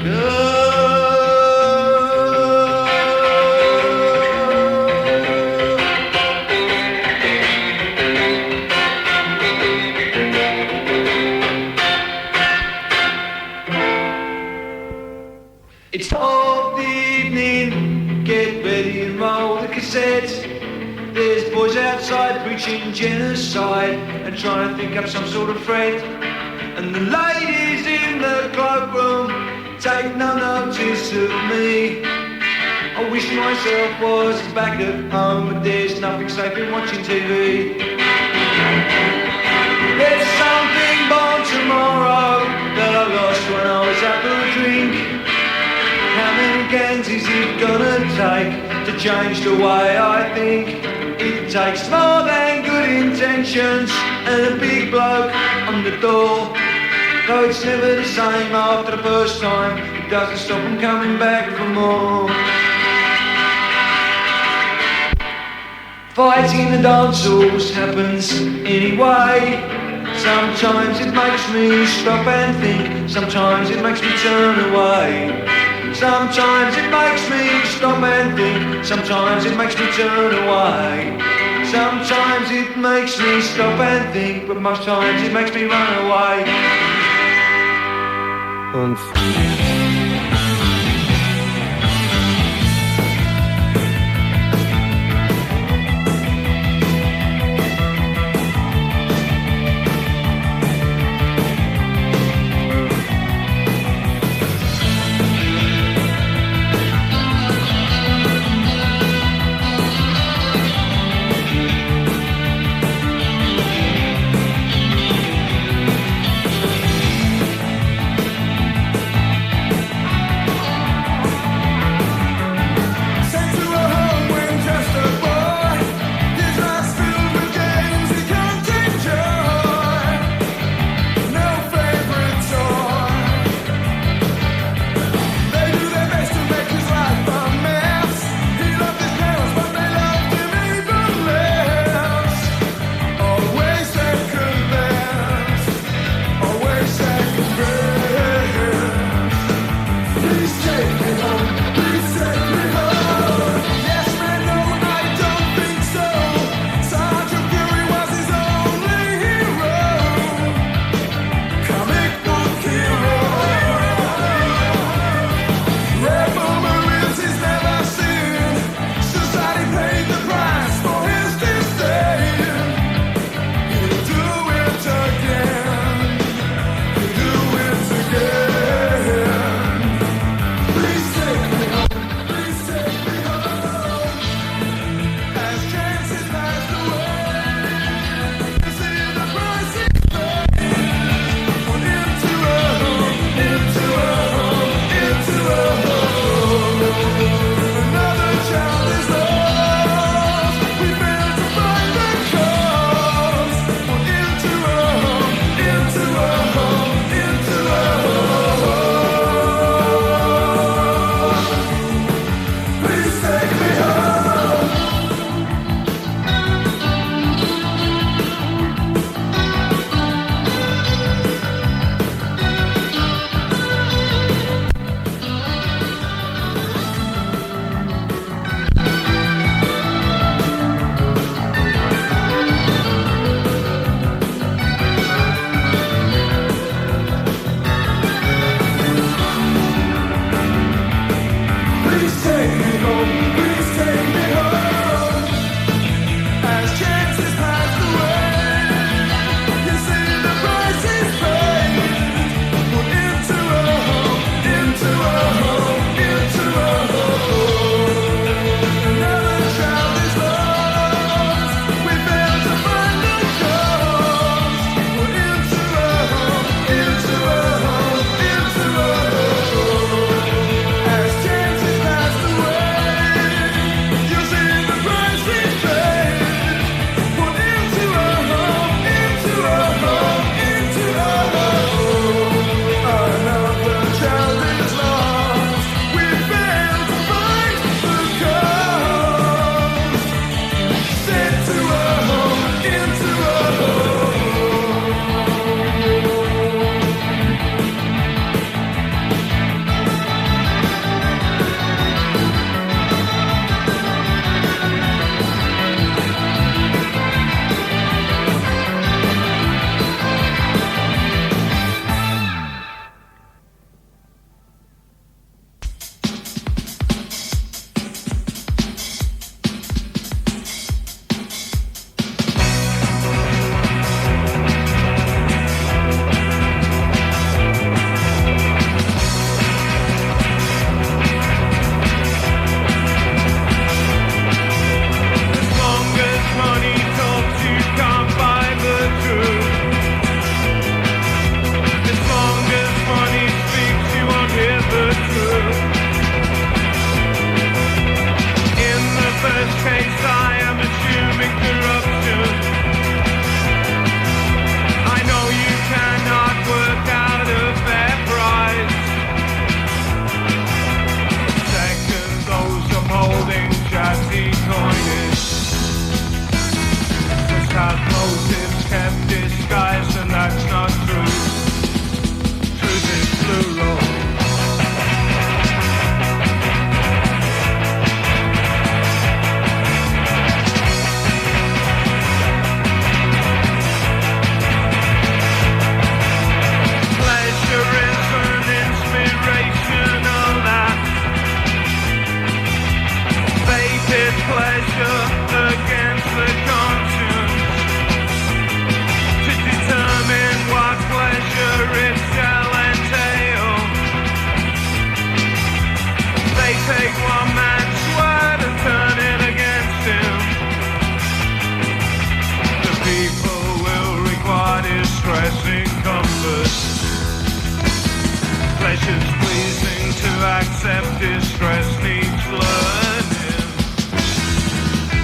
It's of the evening, get ready and roll the cassette. There's boys outside preaching genocide and trying to think up some sort of threat. And the ladies in the cloakroom take no notice of me. I wish myself was back at home, but there's nothing safe in watching TV. There's something born tomorrow that I lost when I was out for a drink. How many cans is it gonna take to change the way I think? It takes more than good intentions and a big bloke on the door. Though it's never the same after the first time, it doesn't stop them coming back for more. Fighting the dance halls happens anyway. Sometimes it makes me stop and think, sometimes it makes me turn away. Sometimes it makes me stop and think, sometimes it makes me turn away. Sometimes it makes me stop and think, but most times it makes me run away. self-distress needs learning.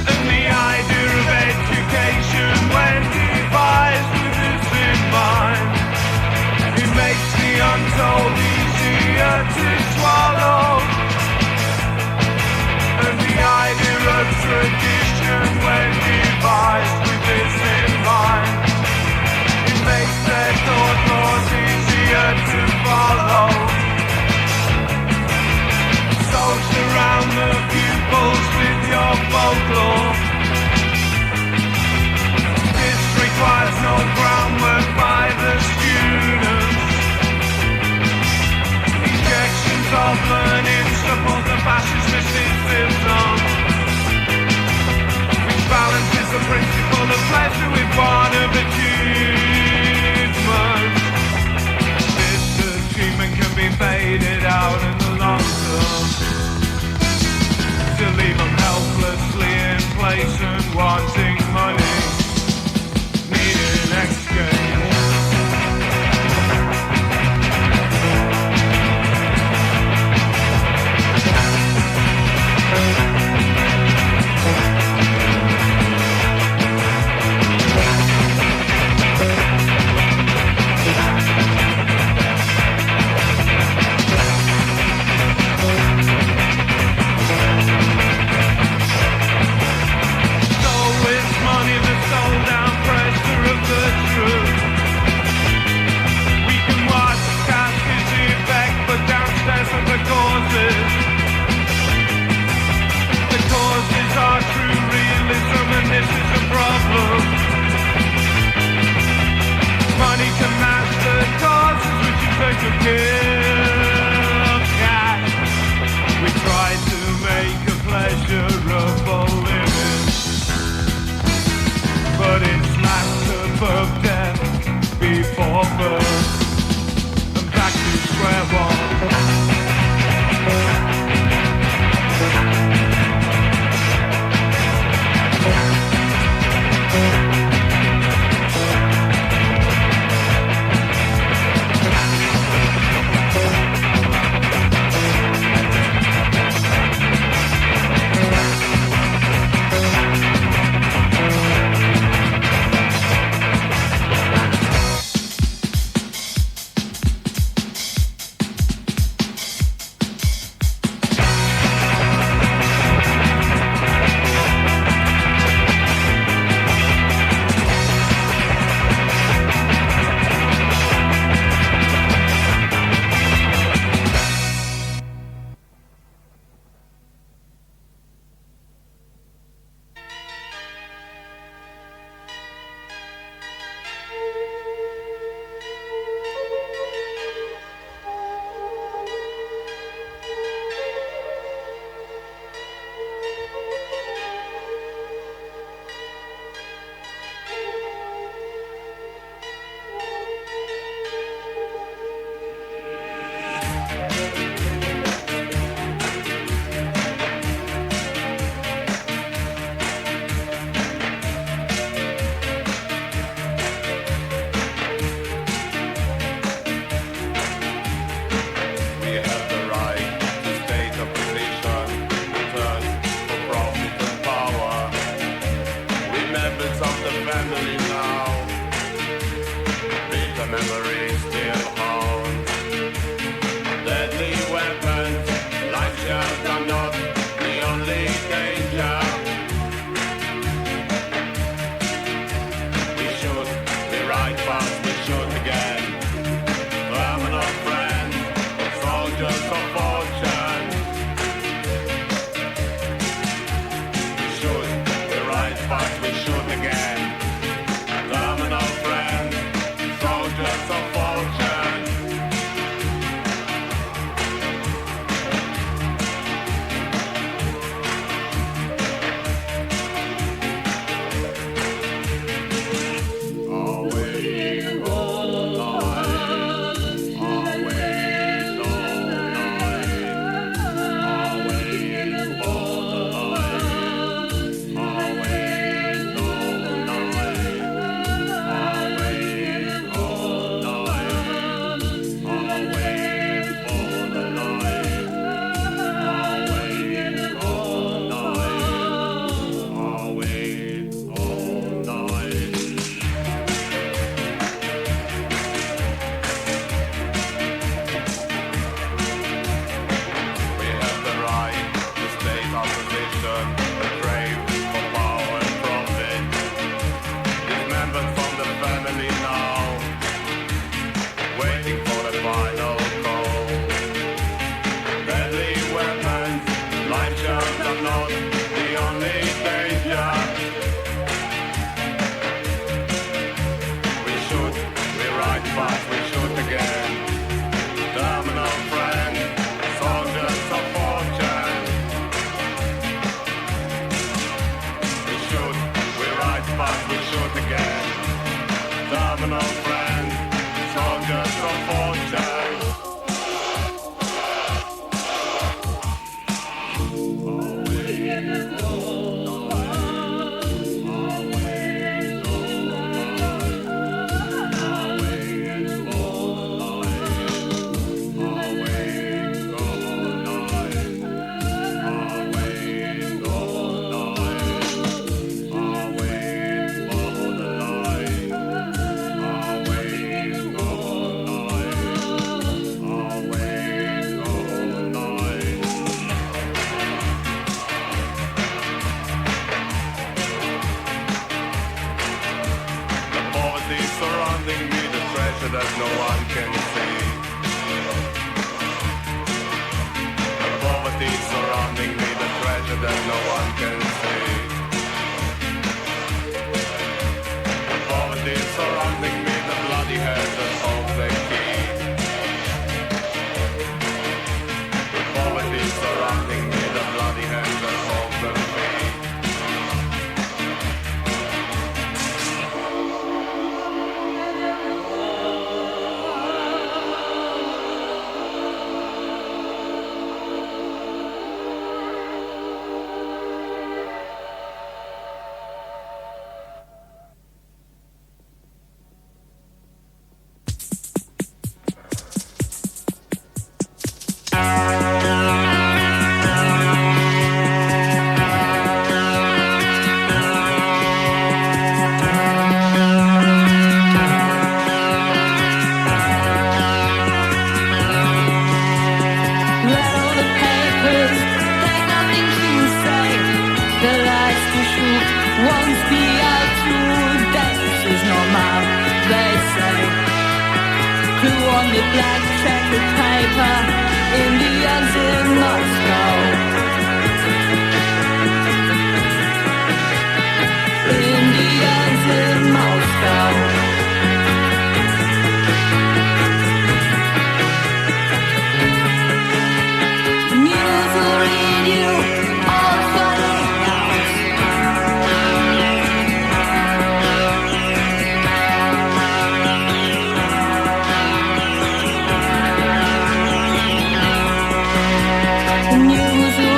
And the idea of education, when devised with this in mind, it makes the untold easier to swallow. And the idea of tradition, when devised with this in mind, it makes their thought laws easier to follow. So surround the pupils with your folklore. This requires no groundwork by the students. Injections of learning support the fascist mysticism, which balances the principle of pleasure with one of achievement. This achievement can be faded out in the long term, to leave them helplessly in place and wanting money, needing exchange. the black checkered paper. Indians in Moscow. Indians in Moscow. News will read you all funny house. The news will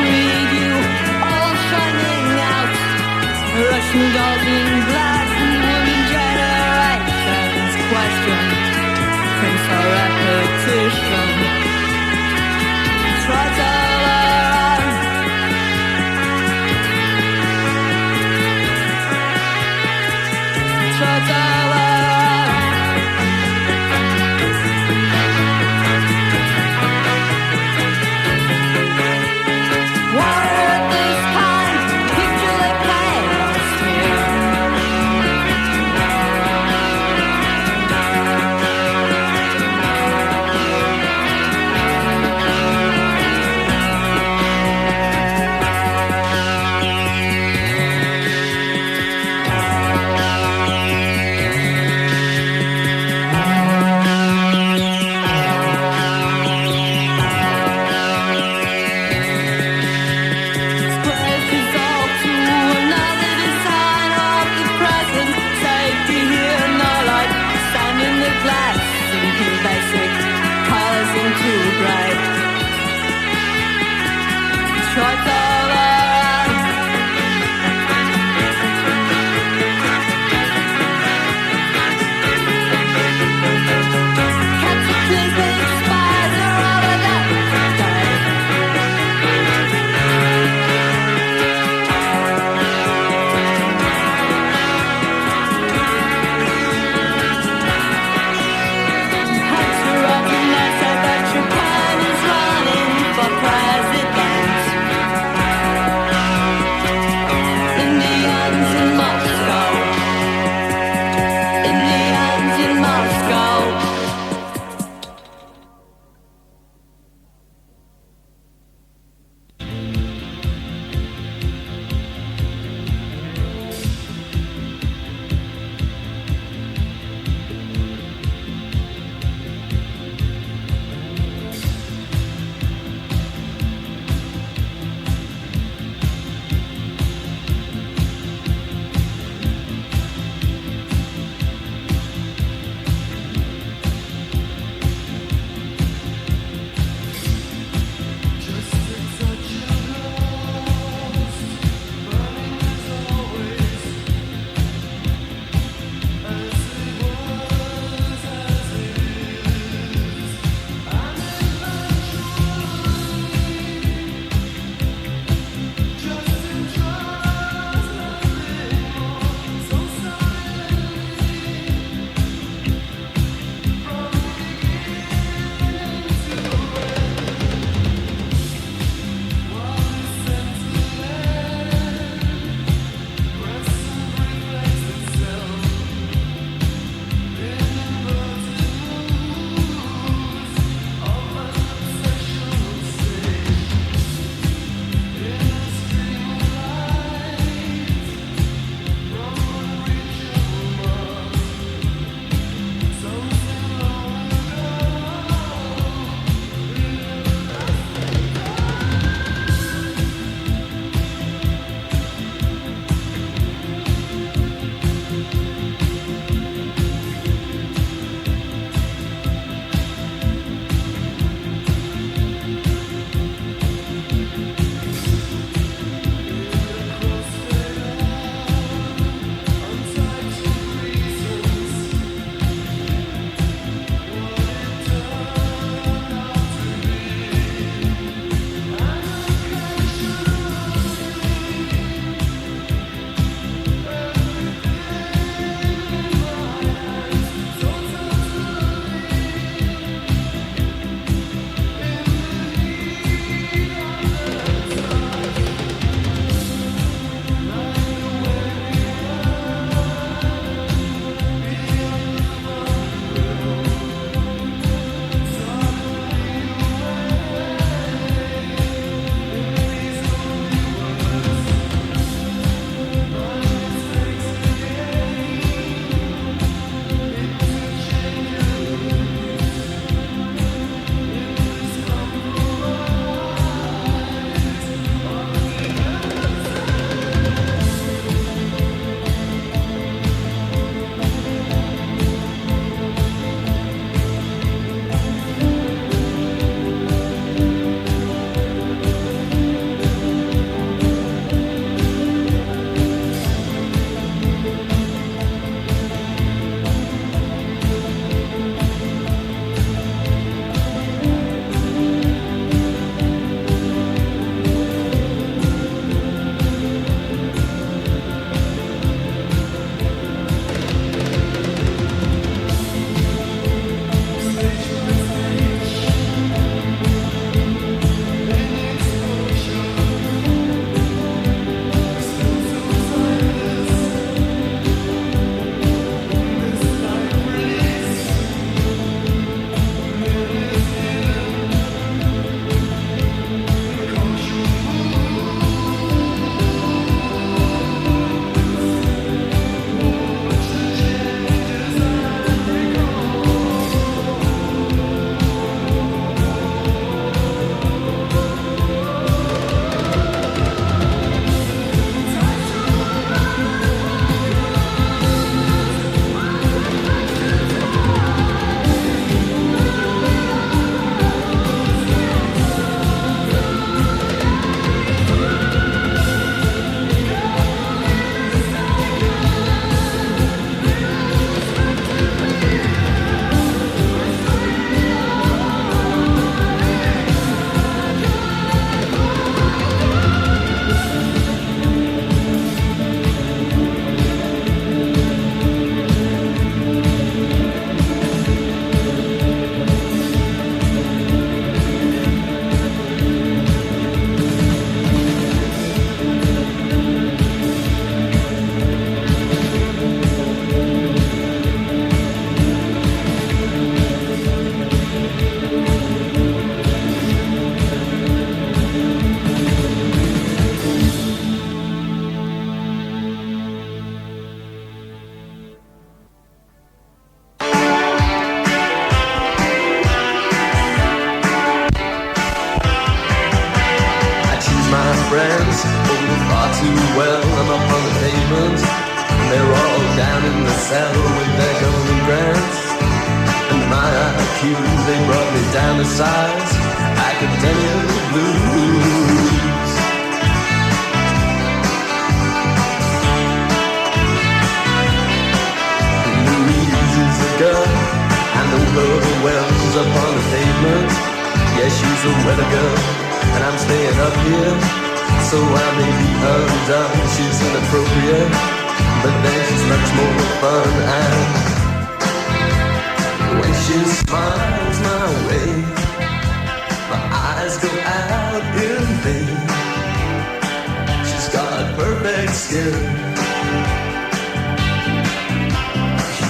far too well. I'm up on the pavement, and they're all down in the cell with their golden grants. And my IQ, they brought me down to size academia blues. Louise is a girl, and the world wells up on the pavement. Yeah, she's a weather girl, and I'm staying up here, so I may be undone. She's inappropriate, but then she's much more fun. And when she smiles my way, my eyes go out in vain. She's got perfect skin.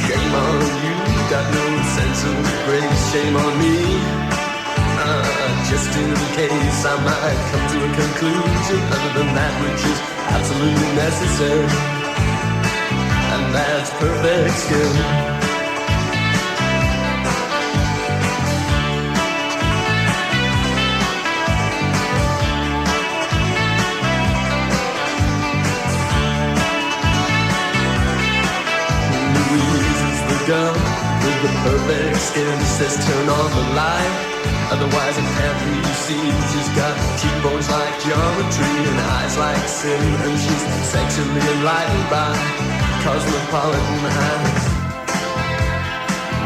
Shame on you, got no sense of grace. Shame on me, just in case I might come to a conclusion other than that which is absolutely necessary, and that's perfect skin. Girl with the perfect skin says turn on the light, otherwise I can't really see. She's got cheekbones like geometry and eyes like sin, and she's sexually enlightened by cosmopolitan eyes.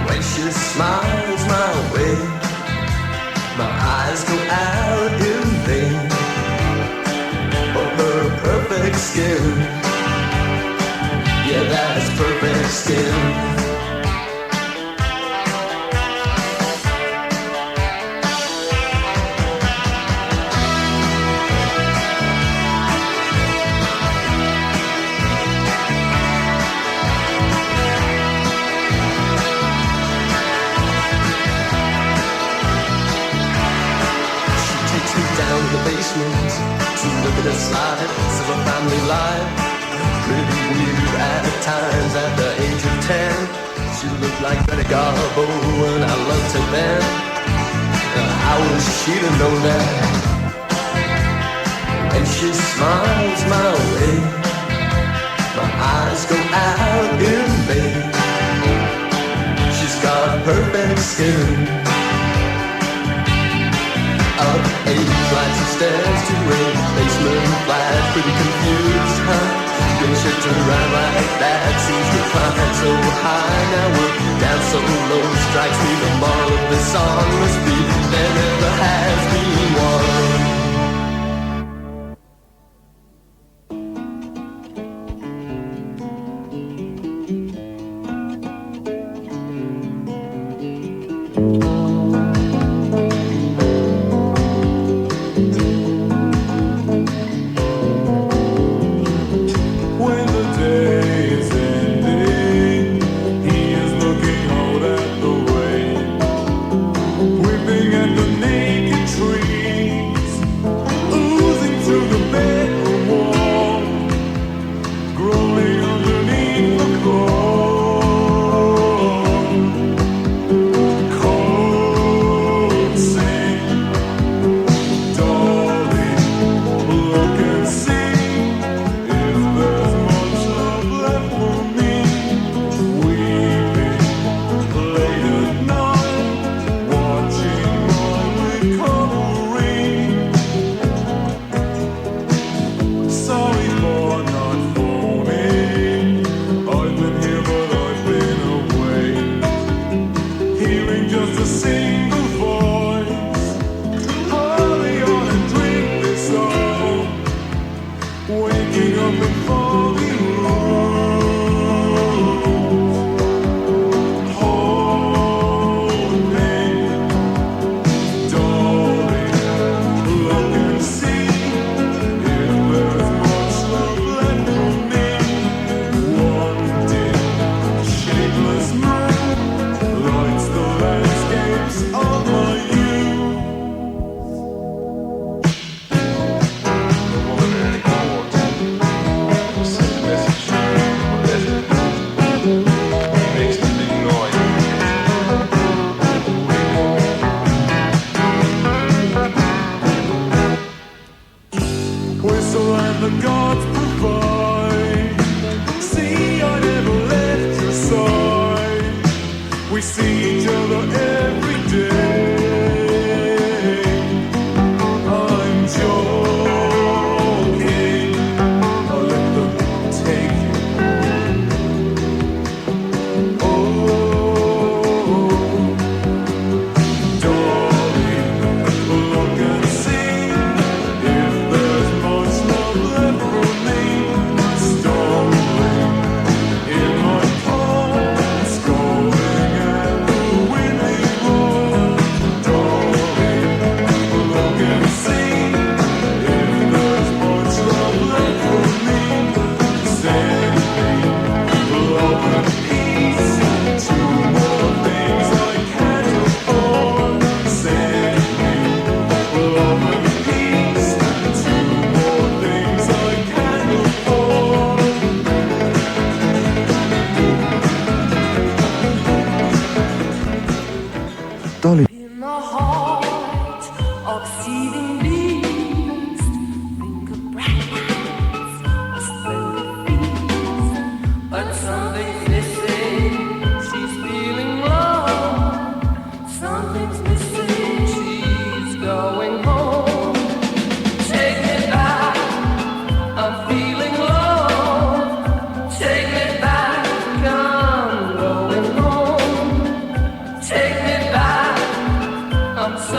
When she smiles my way, my eyes go out in vain for her perfect skin. Yeah, that's perfect skin. To look at a slide of a family life. Pretty weird at times at the age of 10. She looked like Betty Garbo and I loved her then. How was she to know that? When she smiles my way, my eyes go out in vain. She's got perfect skin. Up 8 flights of stairs to a basement flat, pretty confused, huh? When she turned around like that, seems to climb so high. Now we're down so low, strikes me the moral of this song must be there never has been one. Weeping at the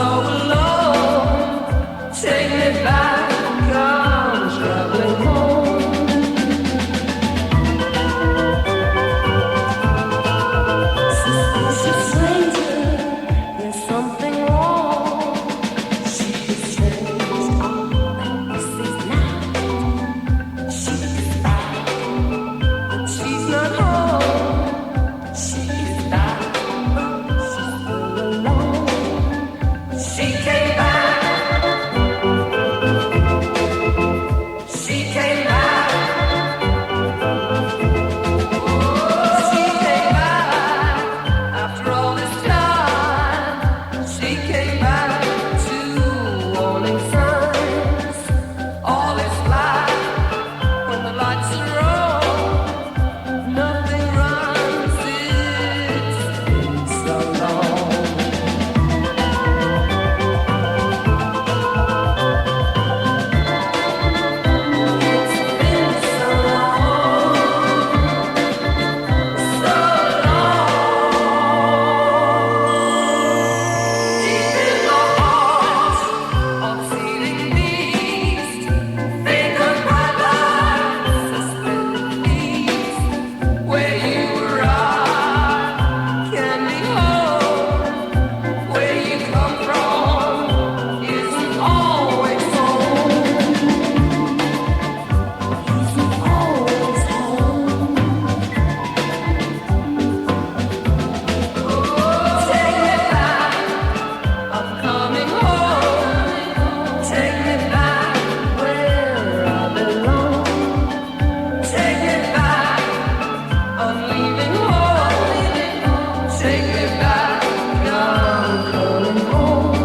so alone. Take me back, I'm traveling home. Suspicious stranger, there's something wrong. She's changed all that this is now. She's back, but she's not home. She's back, but she's still alone. She came back. She came back. She came back after all this time. She came back to warning signs. All is black when the lights are on. Nothing runs, it's so long. It's been so long, so long. Deep in the heart of seething beast, think of paradise, suspended peace, where you arrive can be home. Where you come from isn't always home. Isn't always home. Take me back, I'm coming home. Take me back where I belong. Take me back, I'm leaving home. Take me back, I'm coming home.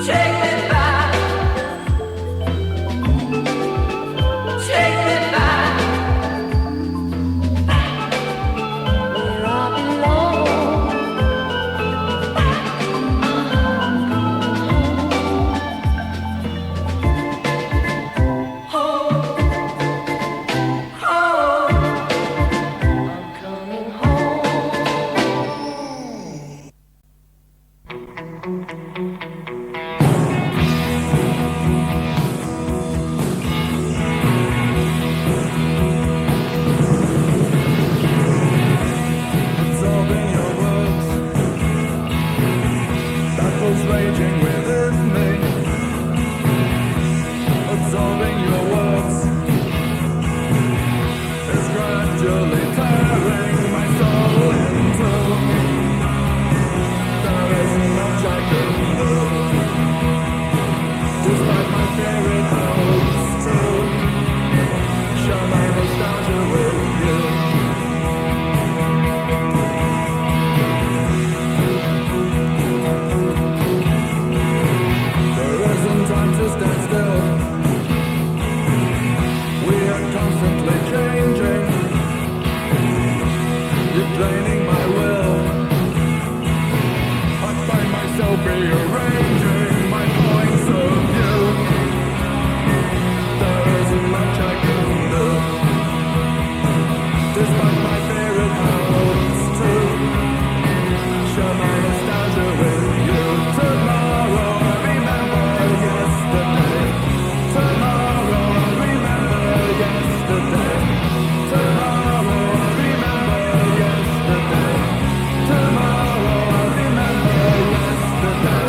Take me back, take me back where I belong. Home, home, I'm coming home. Absorbing your words that was raging within me. Absorbing your words is gradually tearing my soul in two. There isn't much I can do, despite my favorite hopes to share my nostalgia with you. There isn't time to stand still. We are constantly changing. You're draining my will. I find myself rearranging my points of view. There isn't much I can do, despite my favorite hopes to share my nostalgia with you. Tomorrow I remember yesterday. Tomorrow I remember yesterday. Tomorrow I remember yesterday. Tomorrow I remember yesterday.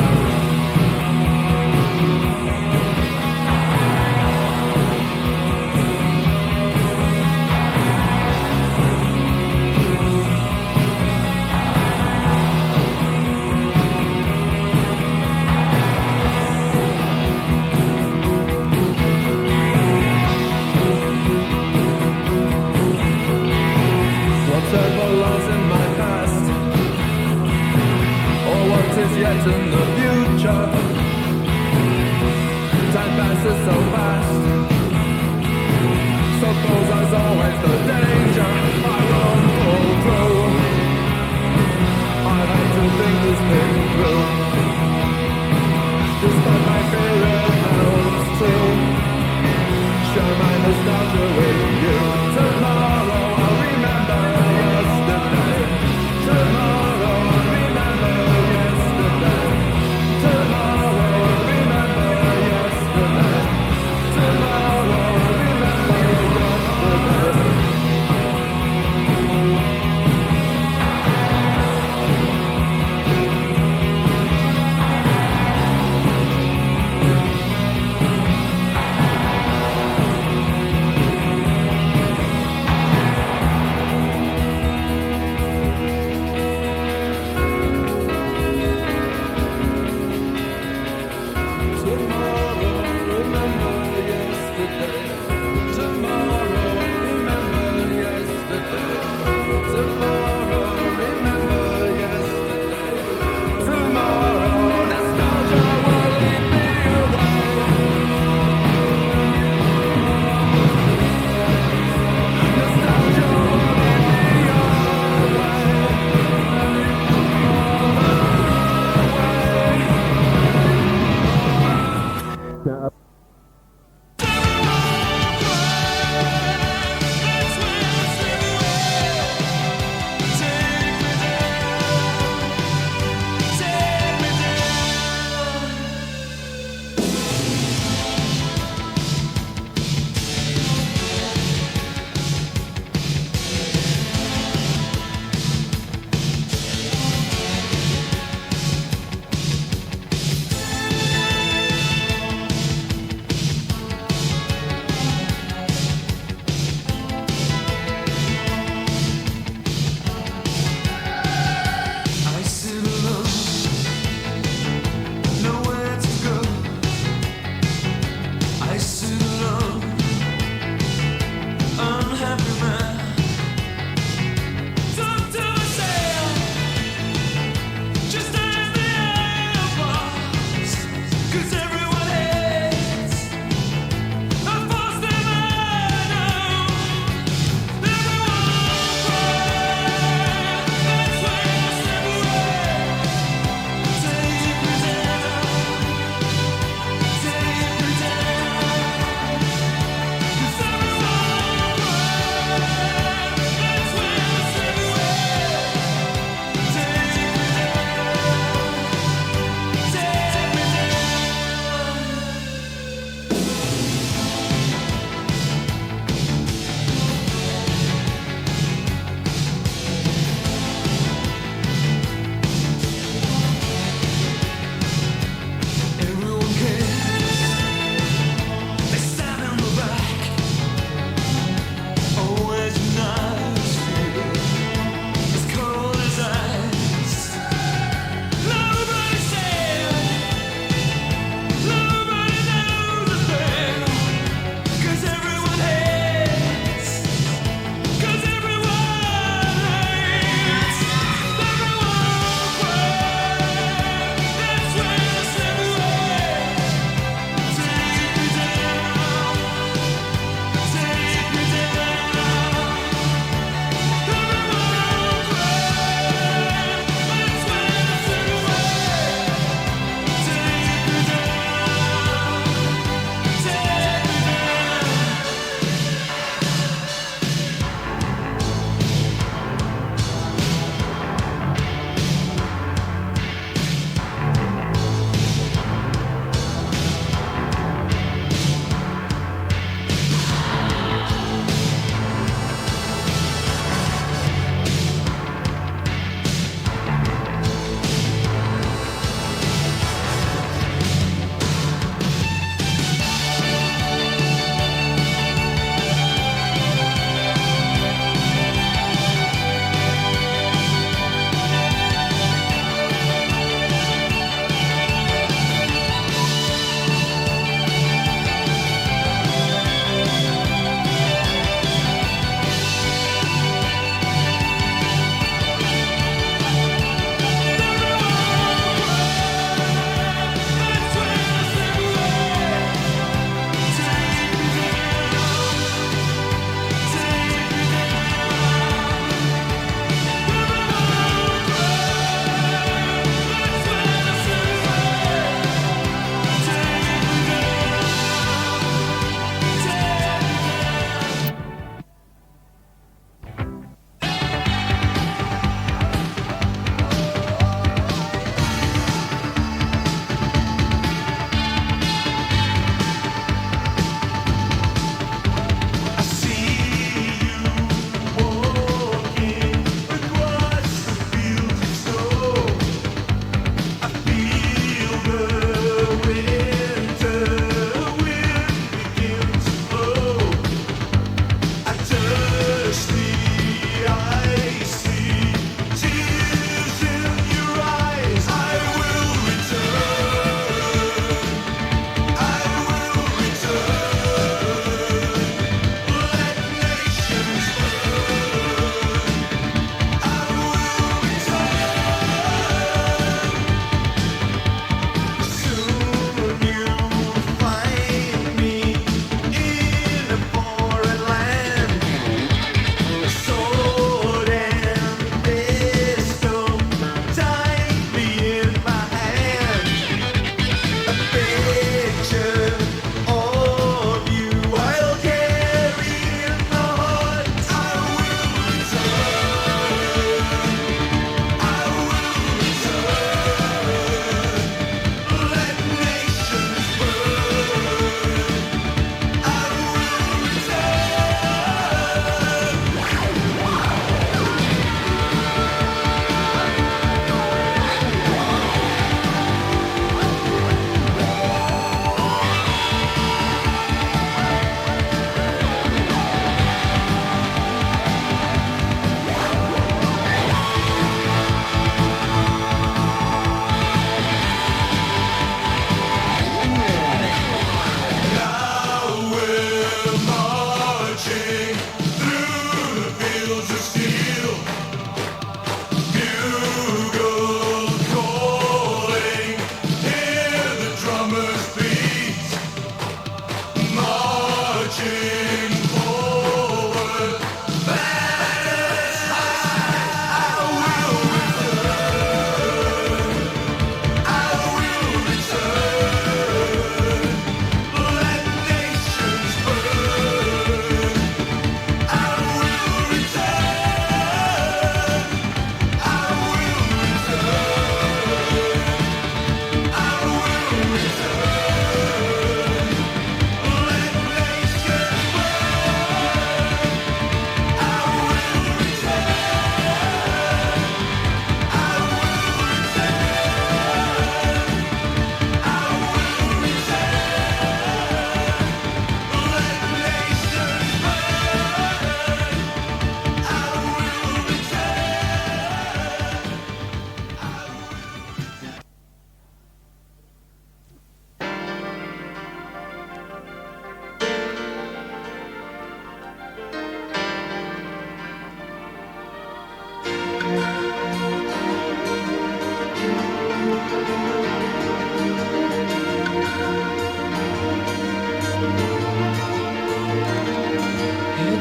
Whatever lies in my past, or what is yet in the future, time passes so fast. Suppose as always the danger I won't pull through. I'd like to think this thing through, despite my favorite hopes to share my nostalgia with you. Tomorrow I'll remember yesterday. Tomorrow I'll remember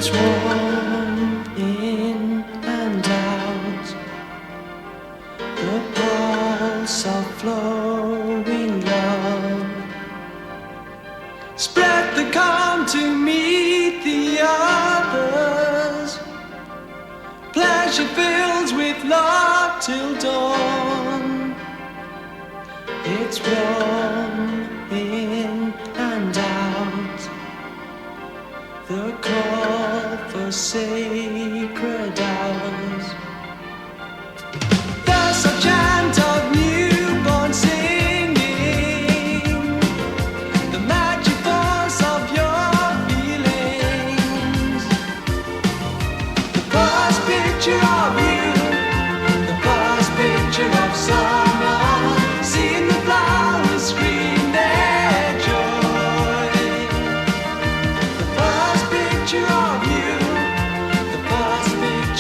It's warm in and out, the pulse of flowing love. Spread the calm to meet the others. Pleasure fills with love till dawn. It's warm in and out, the call for sacred hours. There's a chant of newborn singing, the magic force of your feelings. The past picture of you, the past picture of summer, seeing the flowers scream their joy. The past picture of you, the past picture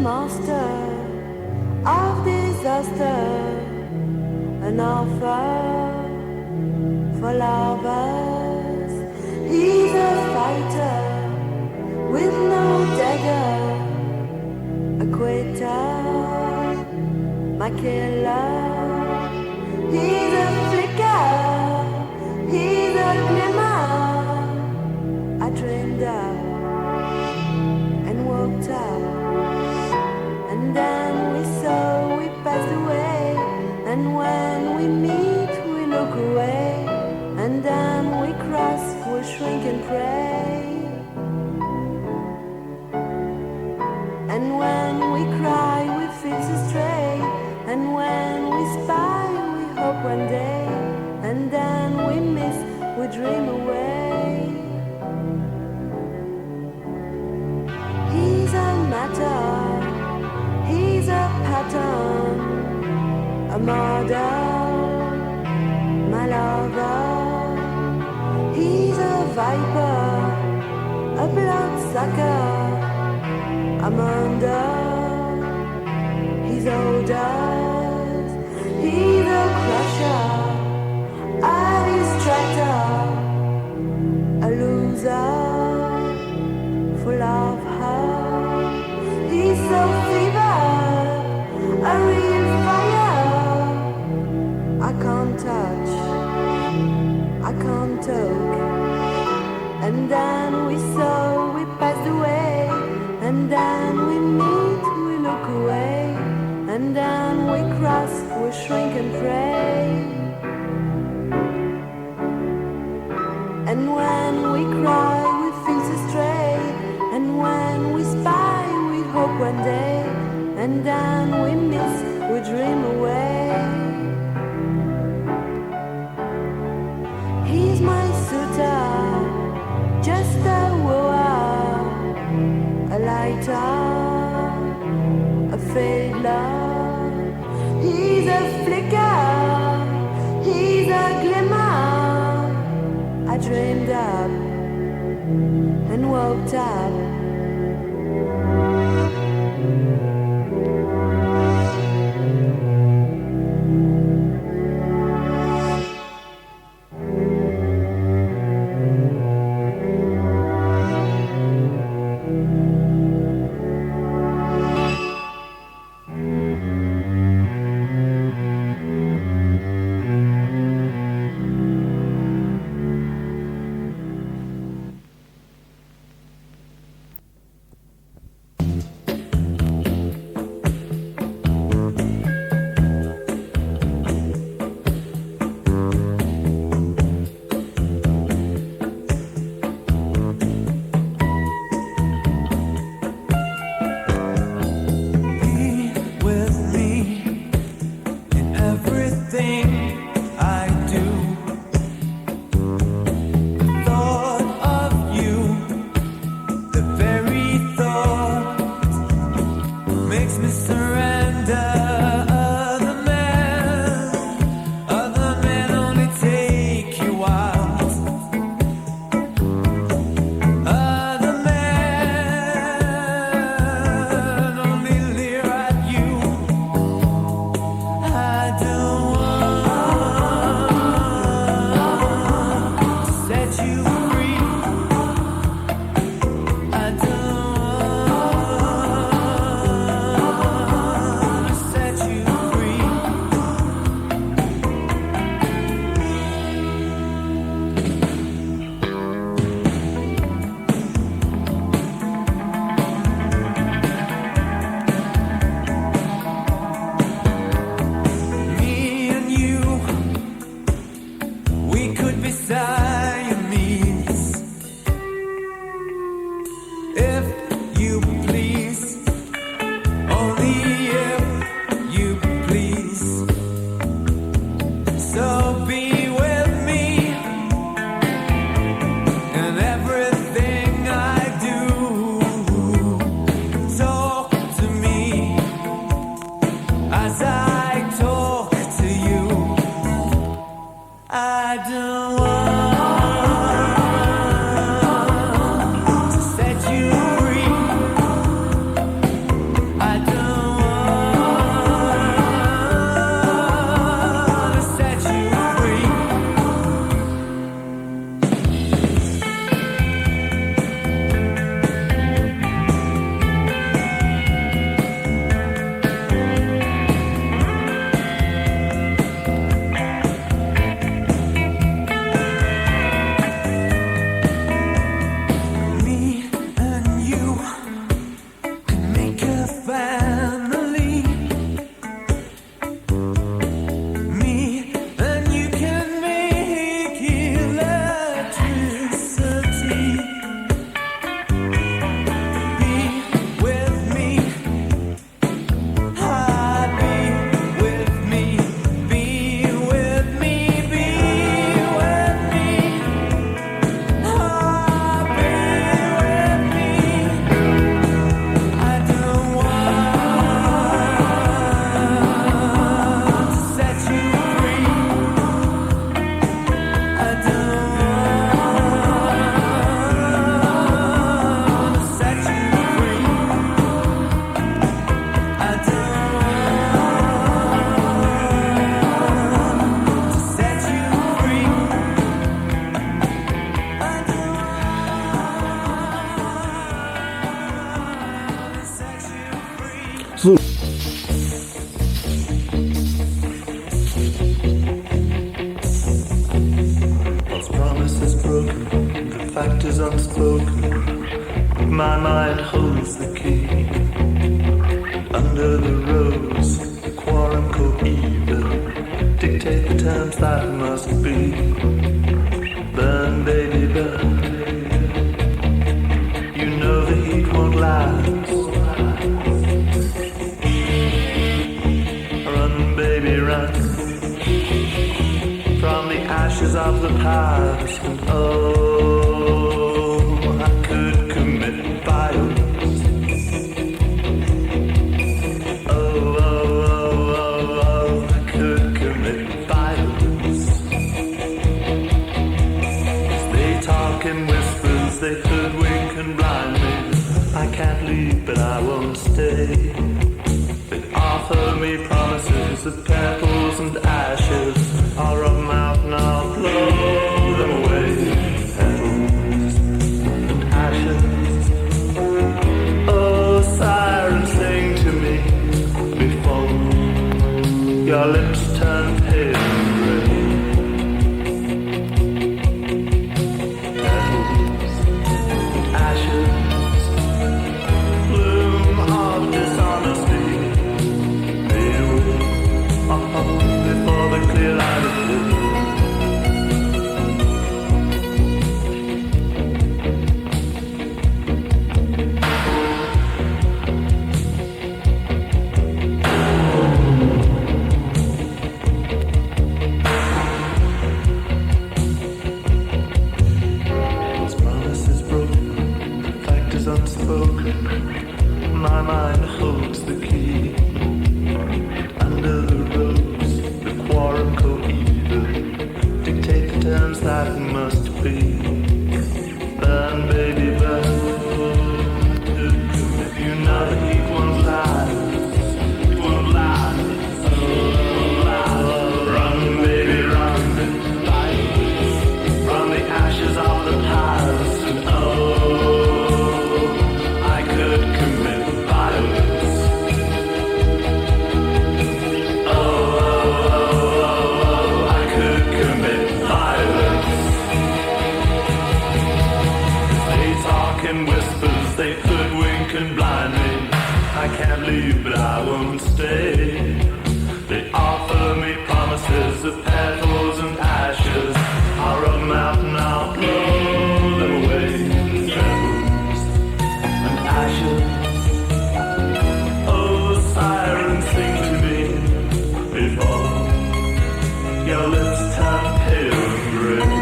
master of disaster, an offer for lovers. He's a fighter with no dagger, a quitter, my killer. He's a flicker, he's a glimmer. I dreamed up and woke up, and then we saw we passed away. And when we meet, we look away, and then we cross, we shrink and pray. And when we cry, we feel so stray, and when we spy, we hope one day, and then we miss, we dream away. He's a matter, he's a pattern, a model, my lover. He's a viper, a bloodsucker, I'm under his orders. He's a crusher, a distractor, a loser, full of her. He's so fevered, a real fire. I can't touch, I can't talk. And then we saw, we passed away, and then we meet, we look away, and then we cross, we shrink and pray. And when we cry, we feel so stray, and when we spy, we hope one day, and then we miss, we dream away. He's my suitor, just a wooer, a lighter, a faded love. He's a flicker, he's a glimmer. I dreamed up and woke up. food. False promises broken, the fact is unspoken. My mind holds the key. Under the rose, the quorum coeval. Dictate the terms that must be. Burn, baby, burn. You know the heat won't last. Run, baby, run. From the ashes of the past. And oh, I could commit violence. Oh, oh, oh, oh, oh, I could commit violence. They talk in whispers, they hoodwink and blind me. I can't leave, but I won't stay. They offer me promises of petals and ashes. I'll rub them out and I'll blow them away. Petals and ashes. Oh, siren, sing to me before your lips turn pale and gray. Petals and ashes. Bloom of dishonesty. Fade away. Before the clear light of day. This promise is broken, fact is unspoken. My mind holds the key. Under the rose, the quorum coeval. Dictate the terms that must be. Burn, baby, burn. You know the heat won't last. It won't last. Run, baby, run. From the ashes of the past. And oh, I could commit violence. In whispers, they hoodwink and blind me. I can't leave, but I won't stay. They offer me promises of petals and ashes. I'll rub them out and I'll blow them away. Petals and ashes. Oh, siren, sing to me before your lips turn pale and gray.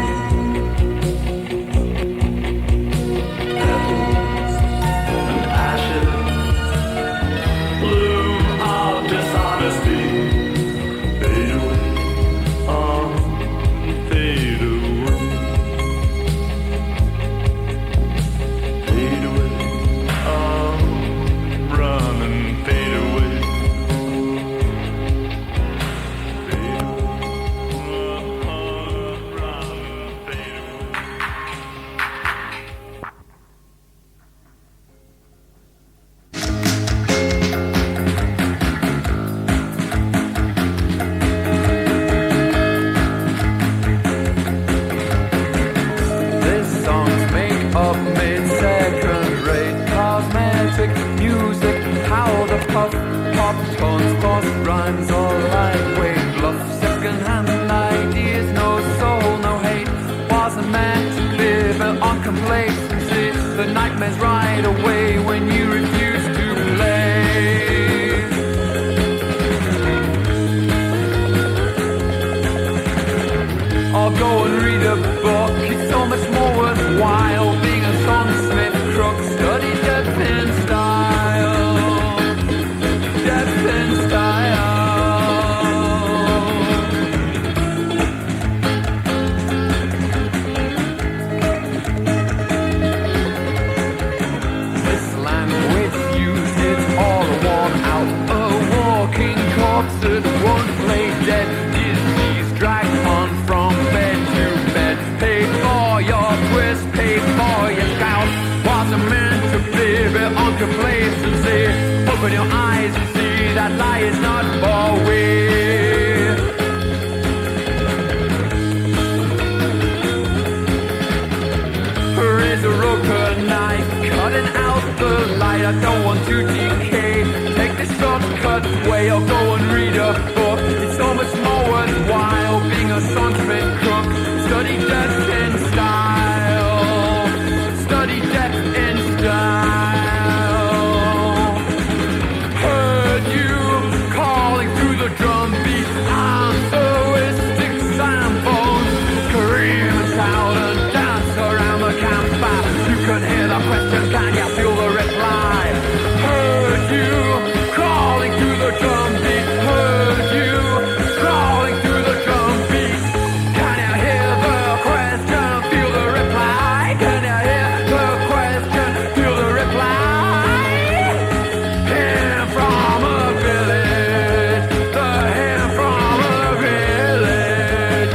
you see that lie is not for we? Raise a roker knife, cutting out the light. I don't want to decay. Take this shortcut way, I'll go and read a book. It's so much more worthwhile being a scientific cook. Study death in style. Study death in style. Heard you calling through the drum beat. Altruistic samples. Kareem and shout and dance around the campfire. You can hear the question, can you feel the reply? Heard you calling through the drum beat. Heard you calling through the drum beat. Can you hear the question, feel the reply? Can you hear the question, feel the reply? Here from a village, the here from a village.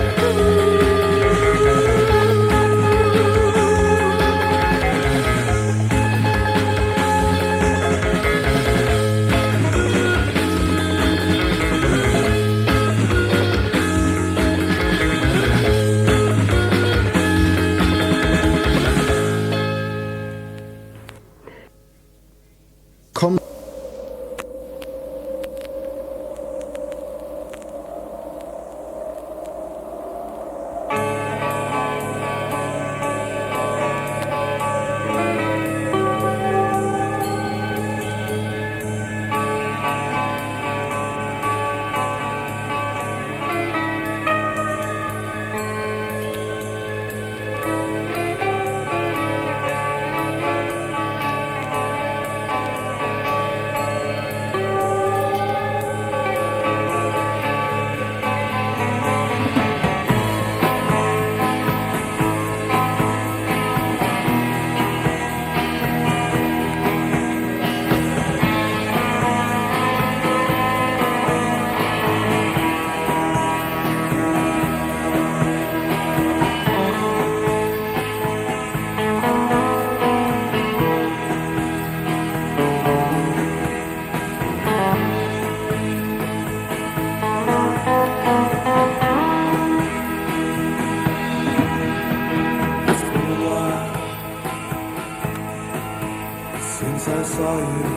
Komm. Since I saw you,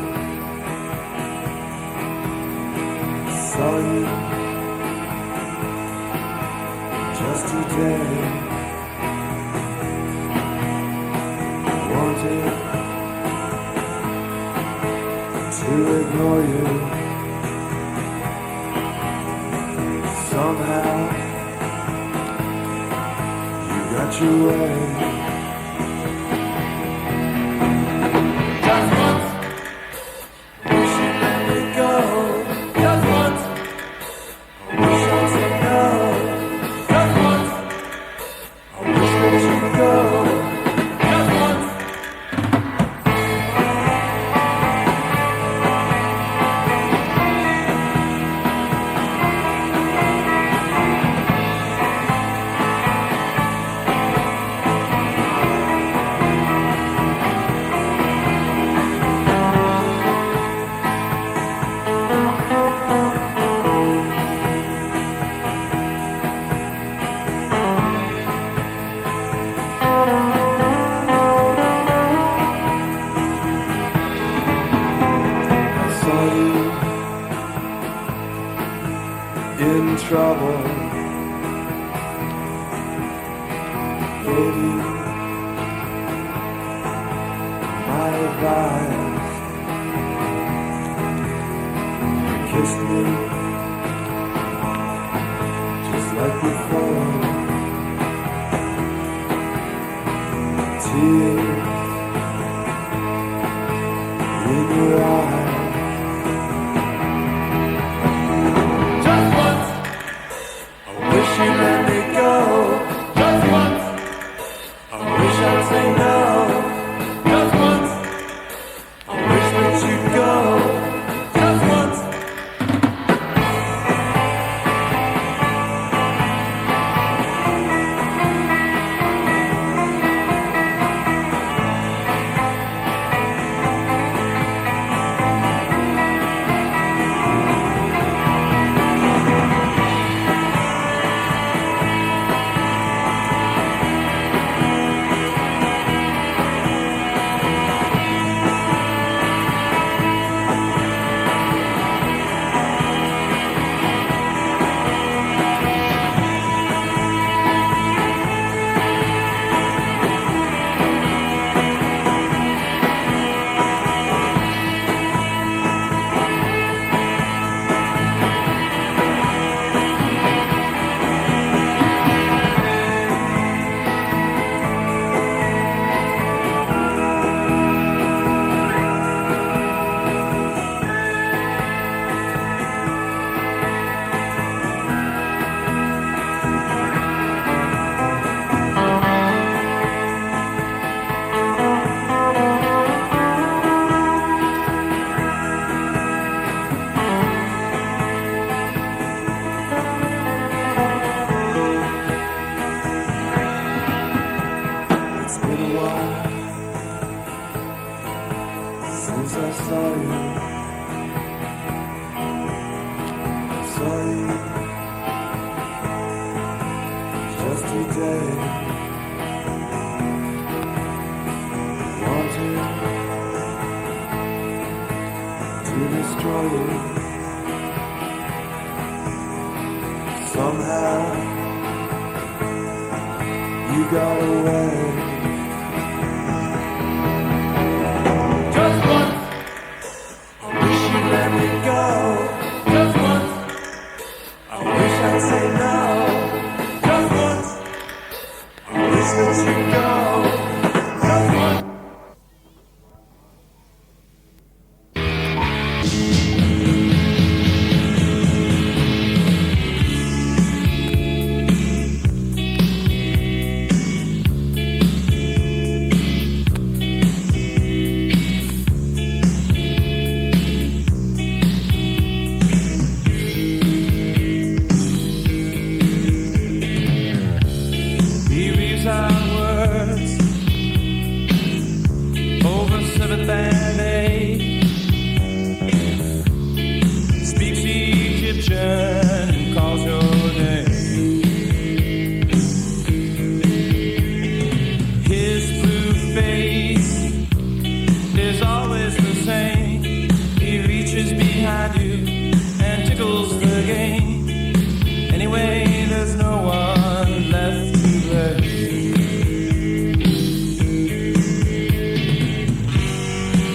just today. Wanted to ignore you. Somehow you got your way. Just once, wish you'd let me go. Just once, wish I'd say no. Just once, I wish that you'd go. Just once. In trouble, baby, my advice. You kissed me just like before. Tears in your eyes. Wish you let me go. Just once, I wish I'd say no. Just once, I wish that you'd go. Just once. Sorry, just today. Wanted to destroy you. Somehow you got away. Just once, I wish you'd let me go. Just once, I wish I'd say no. Just once, I wish that you'd go. Just once. He reads our words over 7th and 8th. Speaks Egyptian and calls your name. His blue face is always the same. He reaches behind you and tickles the game. Anyway, there's no one left to blame.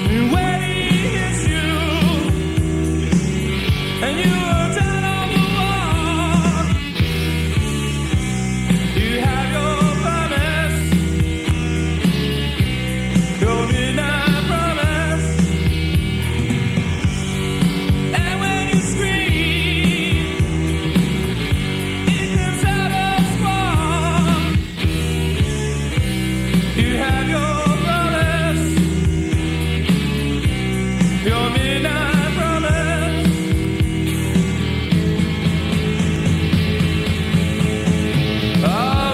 And when he hits you, and you are down on the wall, you have your promise, your midnight promise. And when you scream, it comes out of squall. You have your promise, your midnight promise. I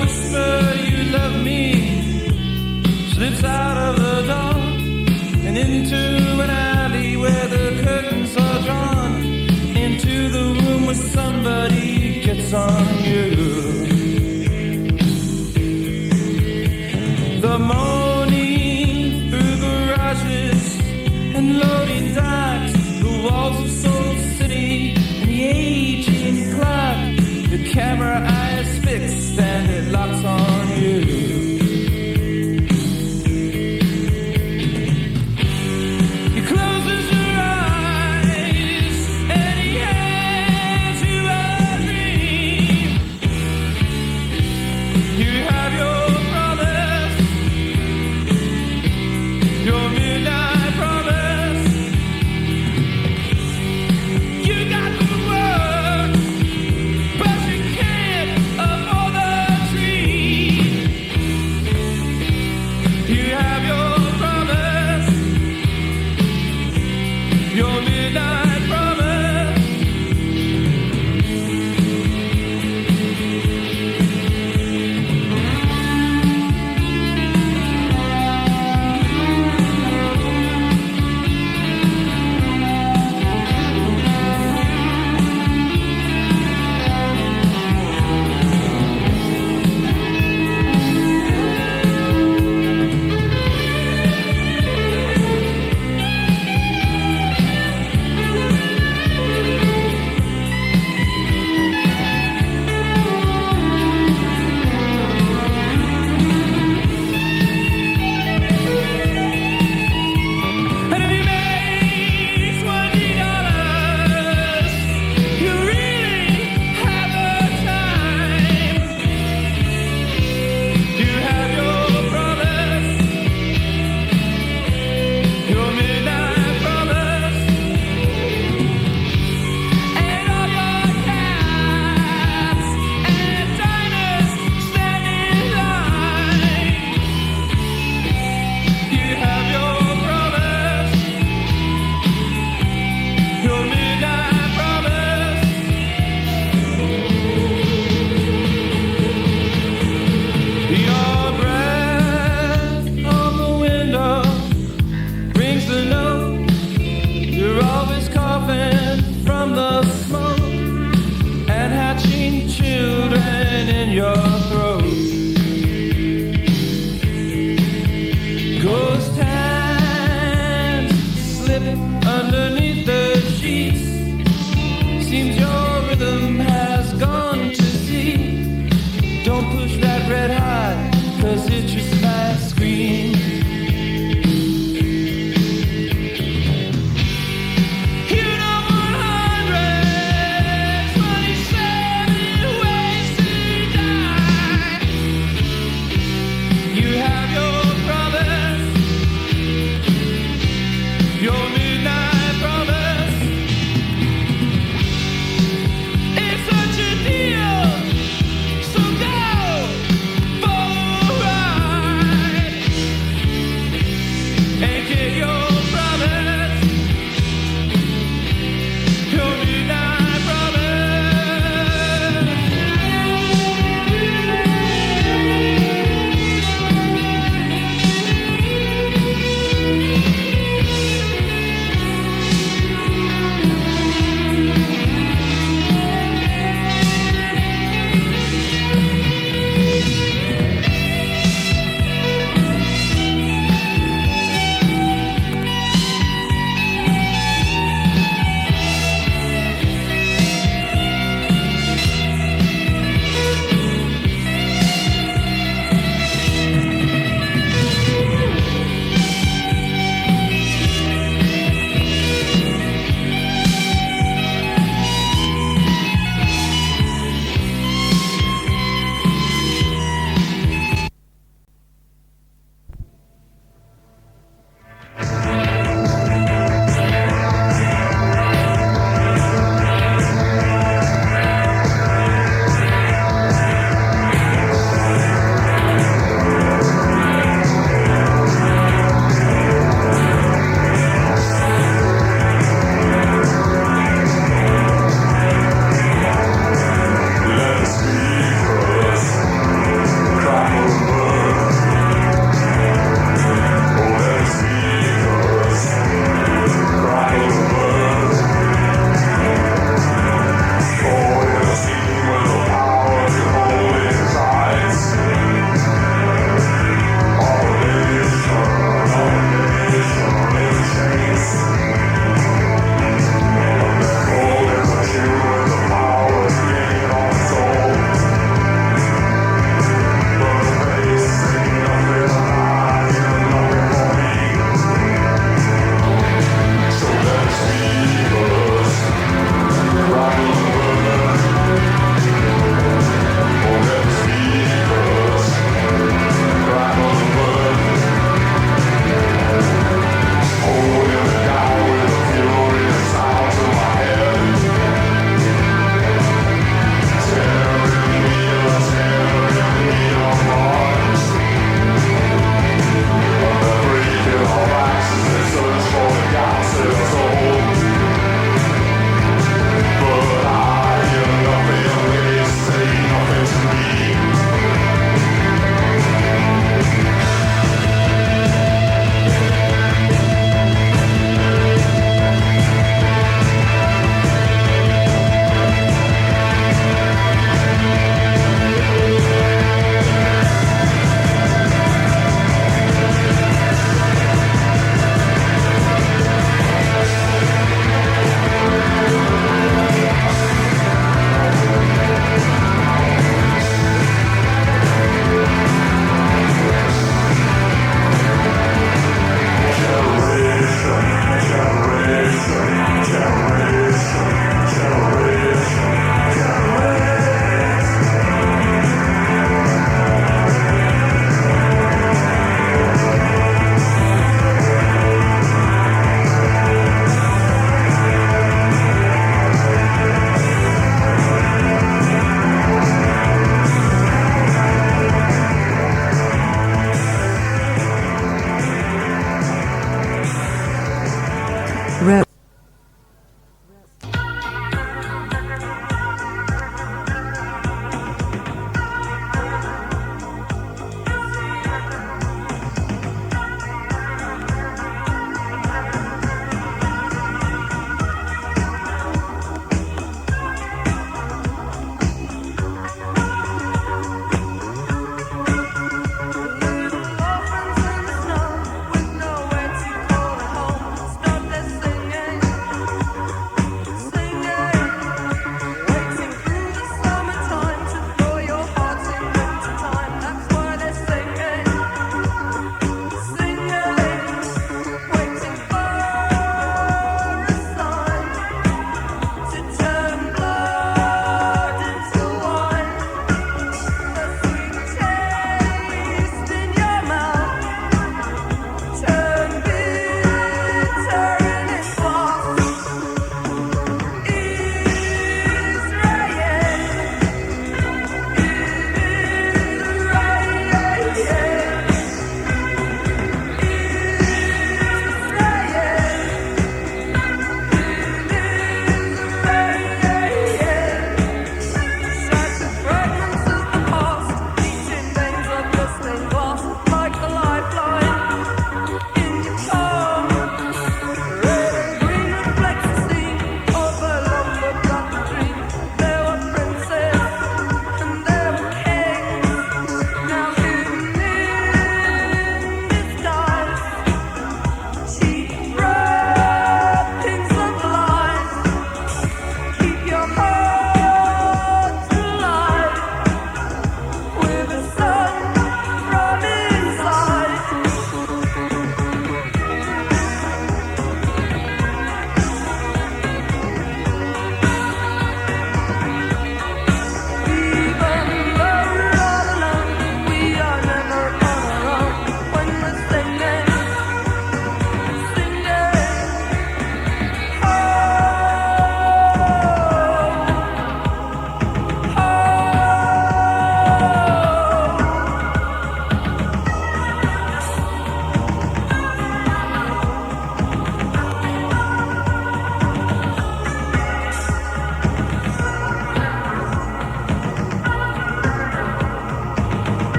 whisper you love me, slips out of the dawn and into an alley where the curtains are drawn, into the room where somebody gets on you. The moaning through garages and loading docks, the walls of Soul City and the aging clock. The camera eye is fixed and it locks on you. He closes your eyes and he hands you a dream. You have your promise, your midnight promise. You got the work, but you can't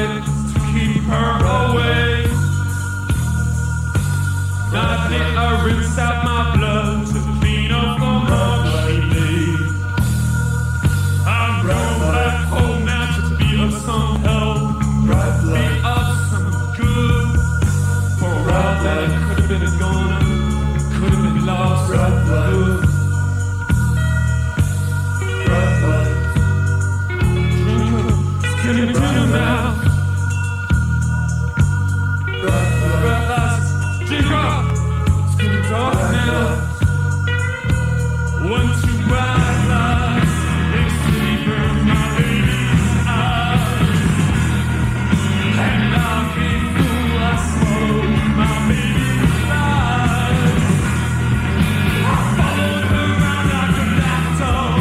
tried to keep her away. Nightly I rinse out my blood to clean off the marks she made. I'm going back home now to be of some help, be of some good. For a while that could have been a goner, could have been lost for good. Skinny to the mouth. Bright lights, drink up. Skinny talk now. 1, 2 bright lights. They sleep in my baby's eyes. And I came through, I swallowed my baby's lies. I followed her around like a lapdog,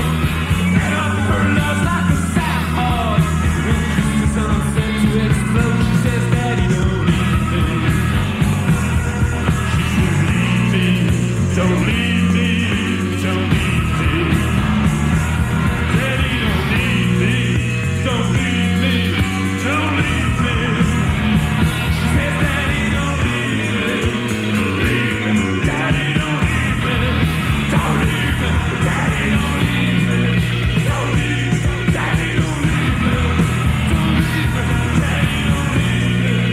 and up her loves like a sap hog. When Christmas sunset to explode, she says, Daddy, don't leave me. She says, leave me, don't leave me, don't leave me. Daddy, don't leave me, don't leave me, don't leave me. She says, Daddy, don't leave me, don't leave me. Daddy, don't leave me, don't leave me. Daddy, don't leave me, don't leave me. Daddy, don't leave me, don't leave me. Daddy, don't leave me.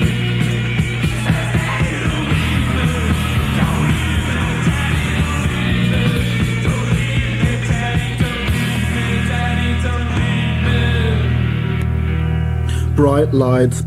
She says, Daddy, don't leave me, don't leave me. Daddy, don't leave me, don't leave me. Daddy, don't leave me, Daddy, don't leave me. Bright lights.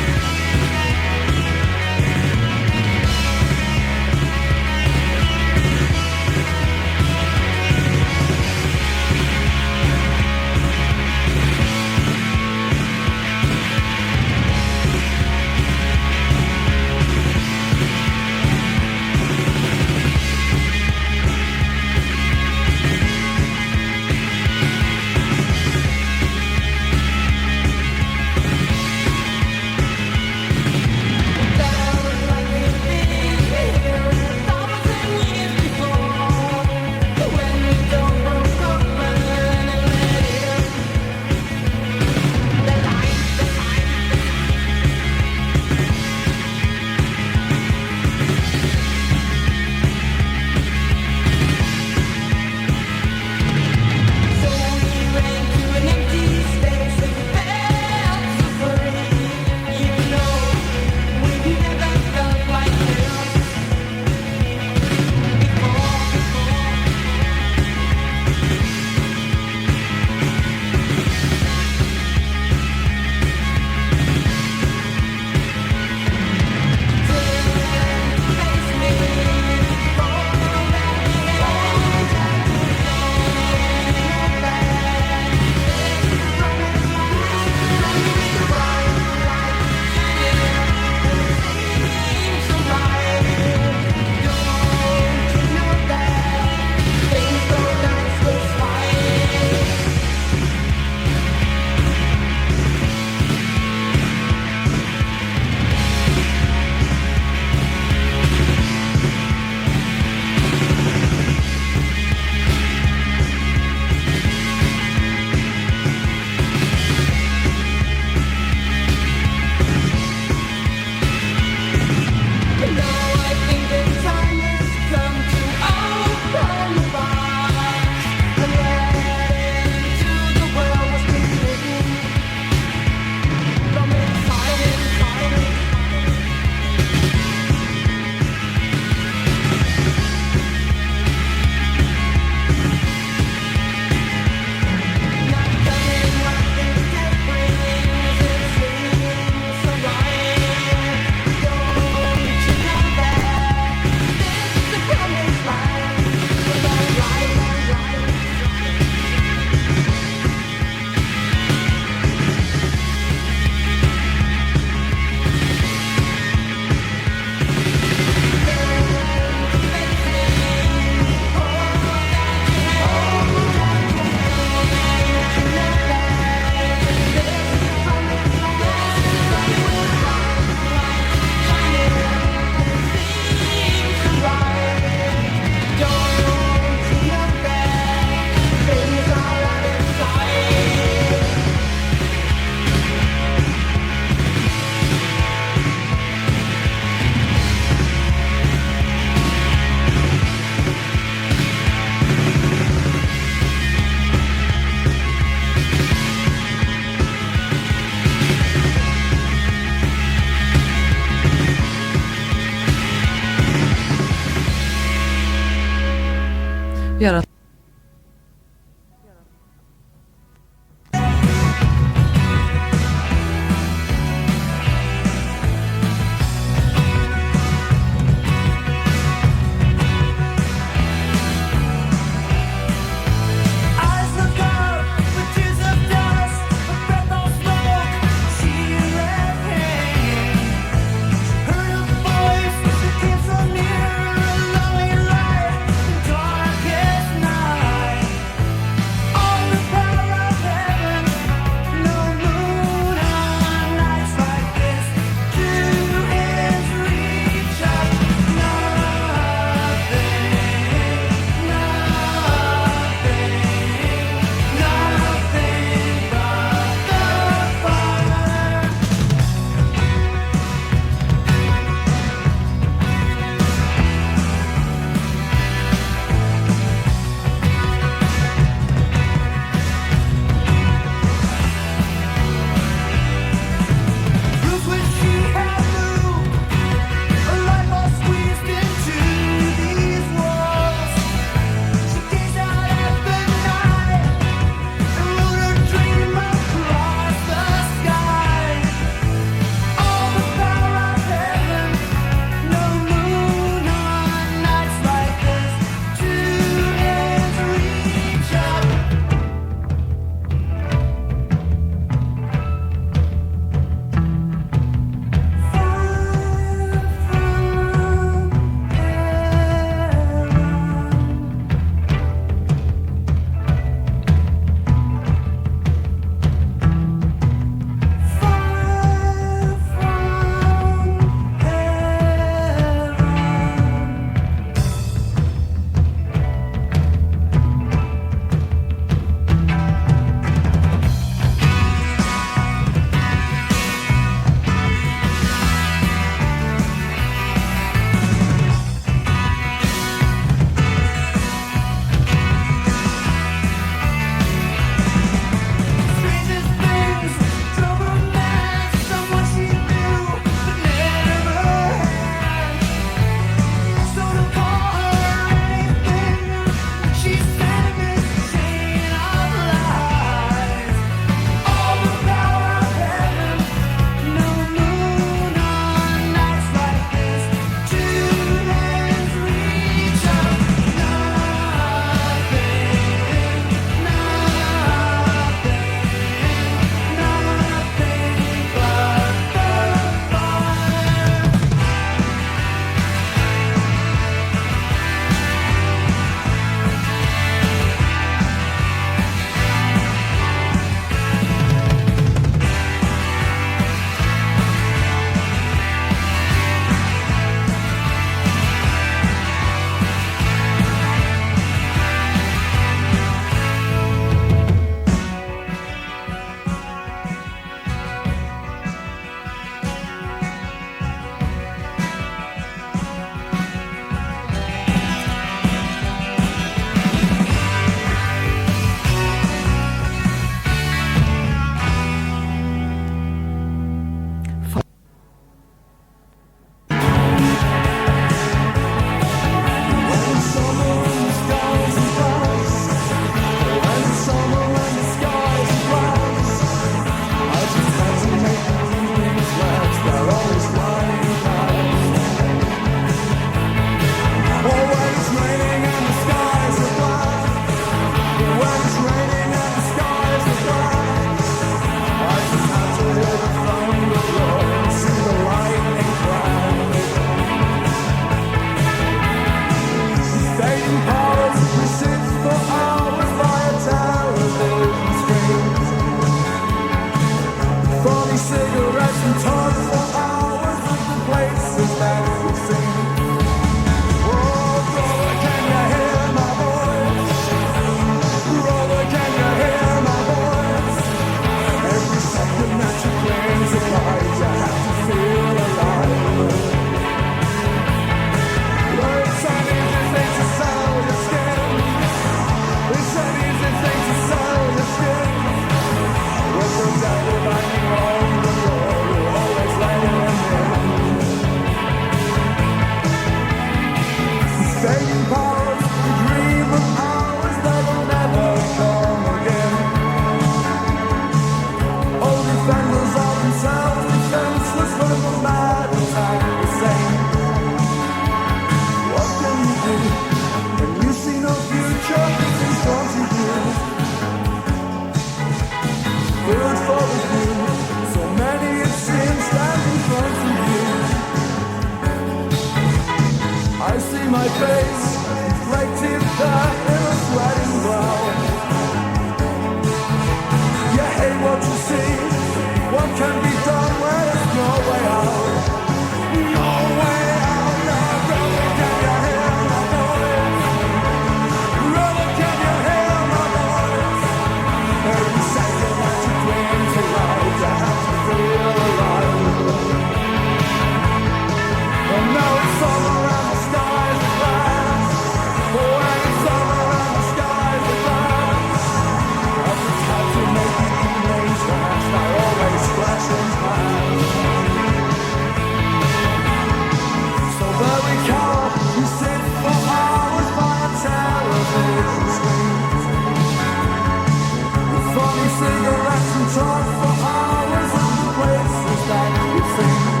cigarettes and talk for hours of the places that we've seen.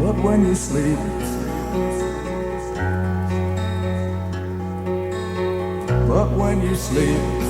But when you sleep, but when you sleep,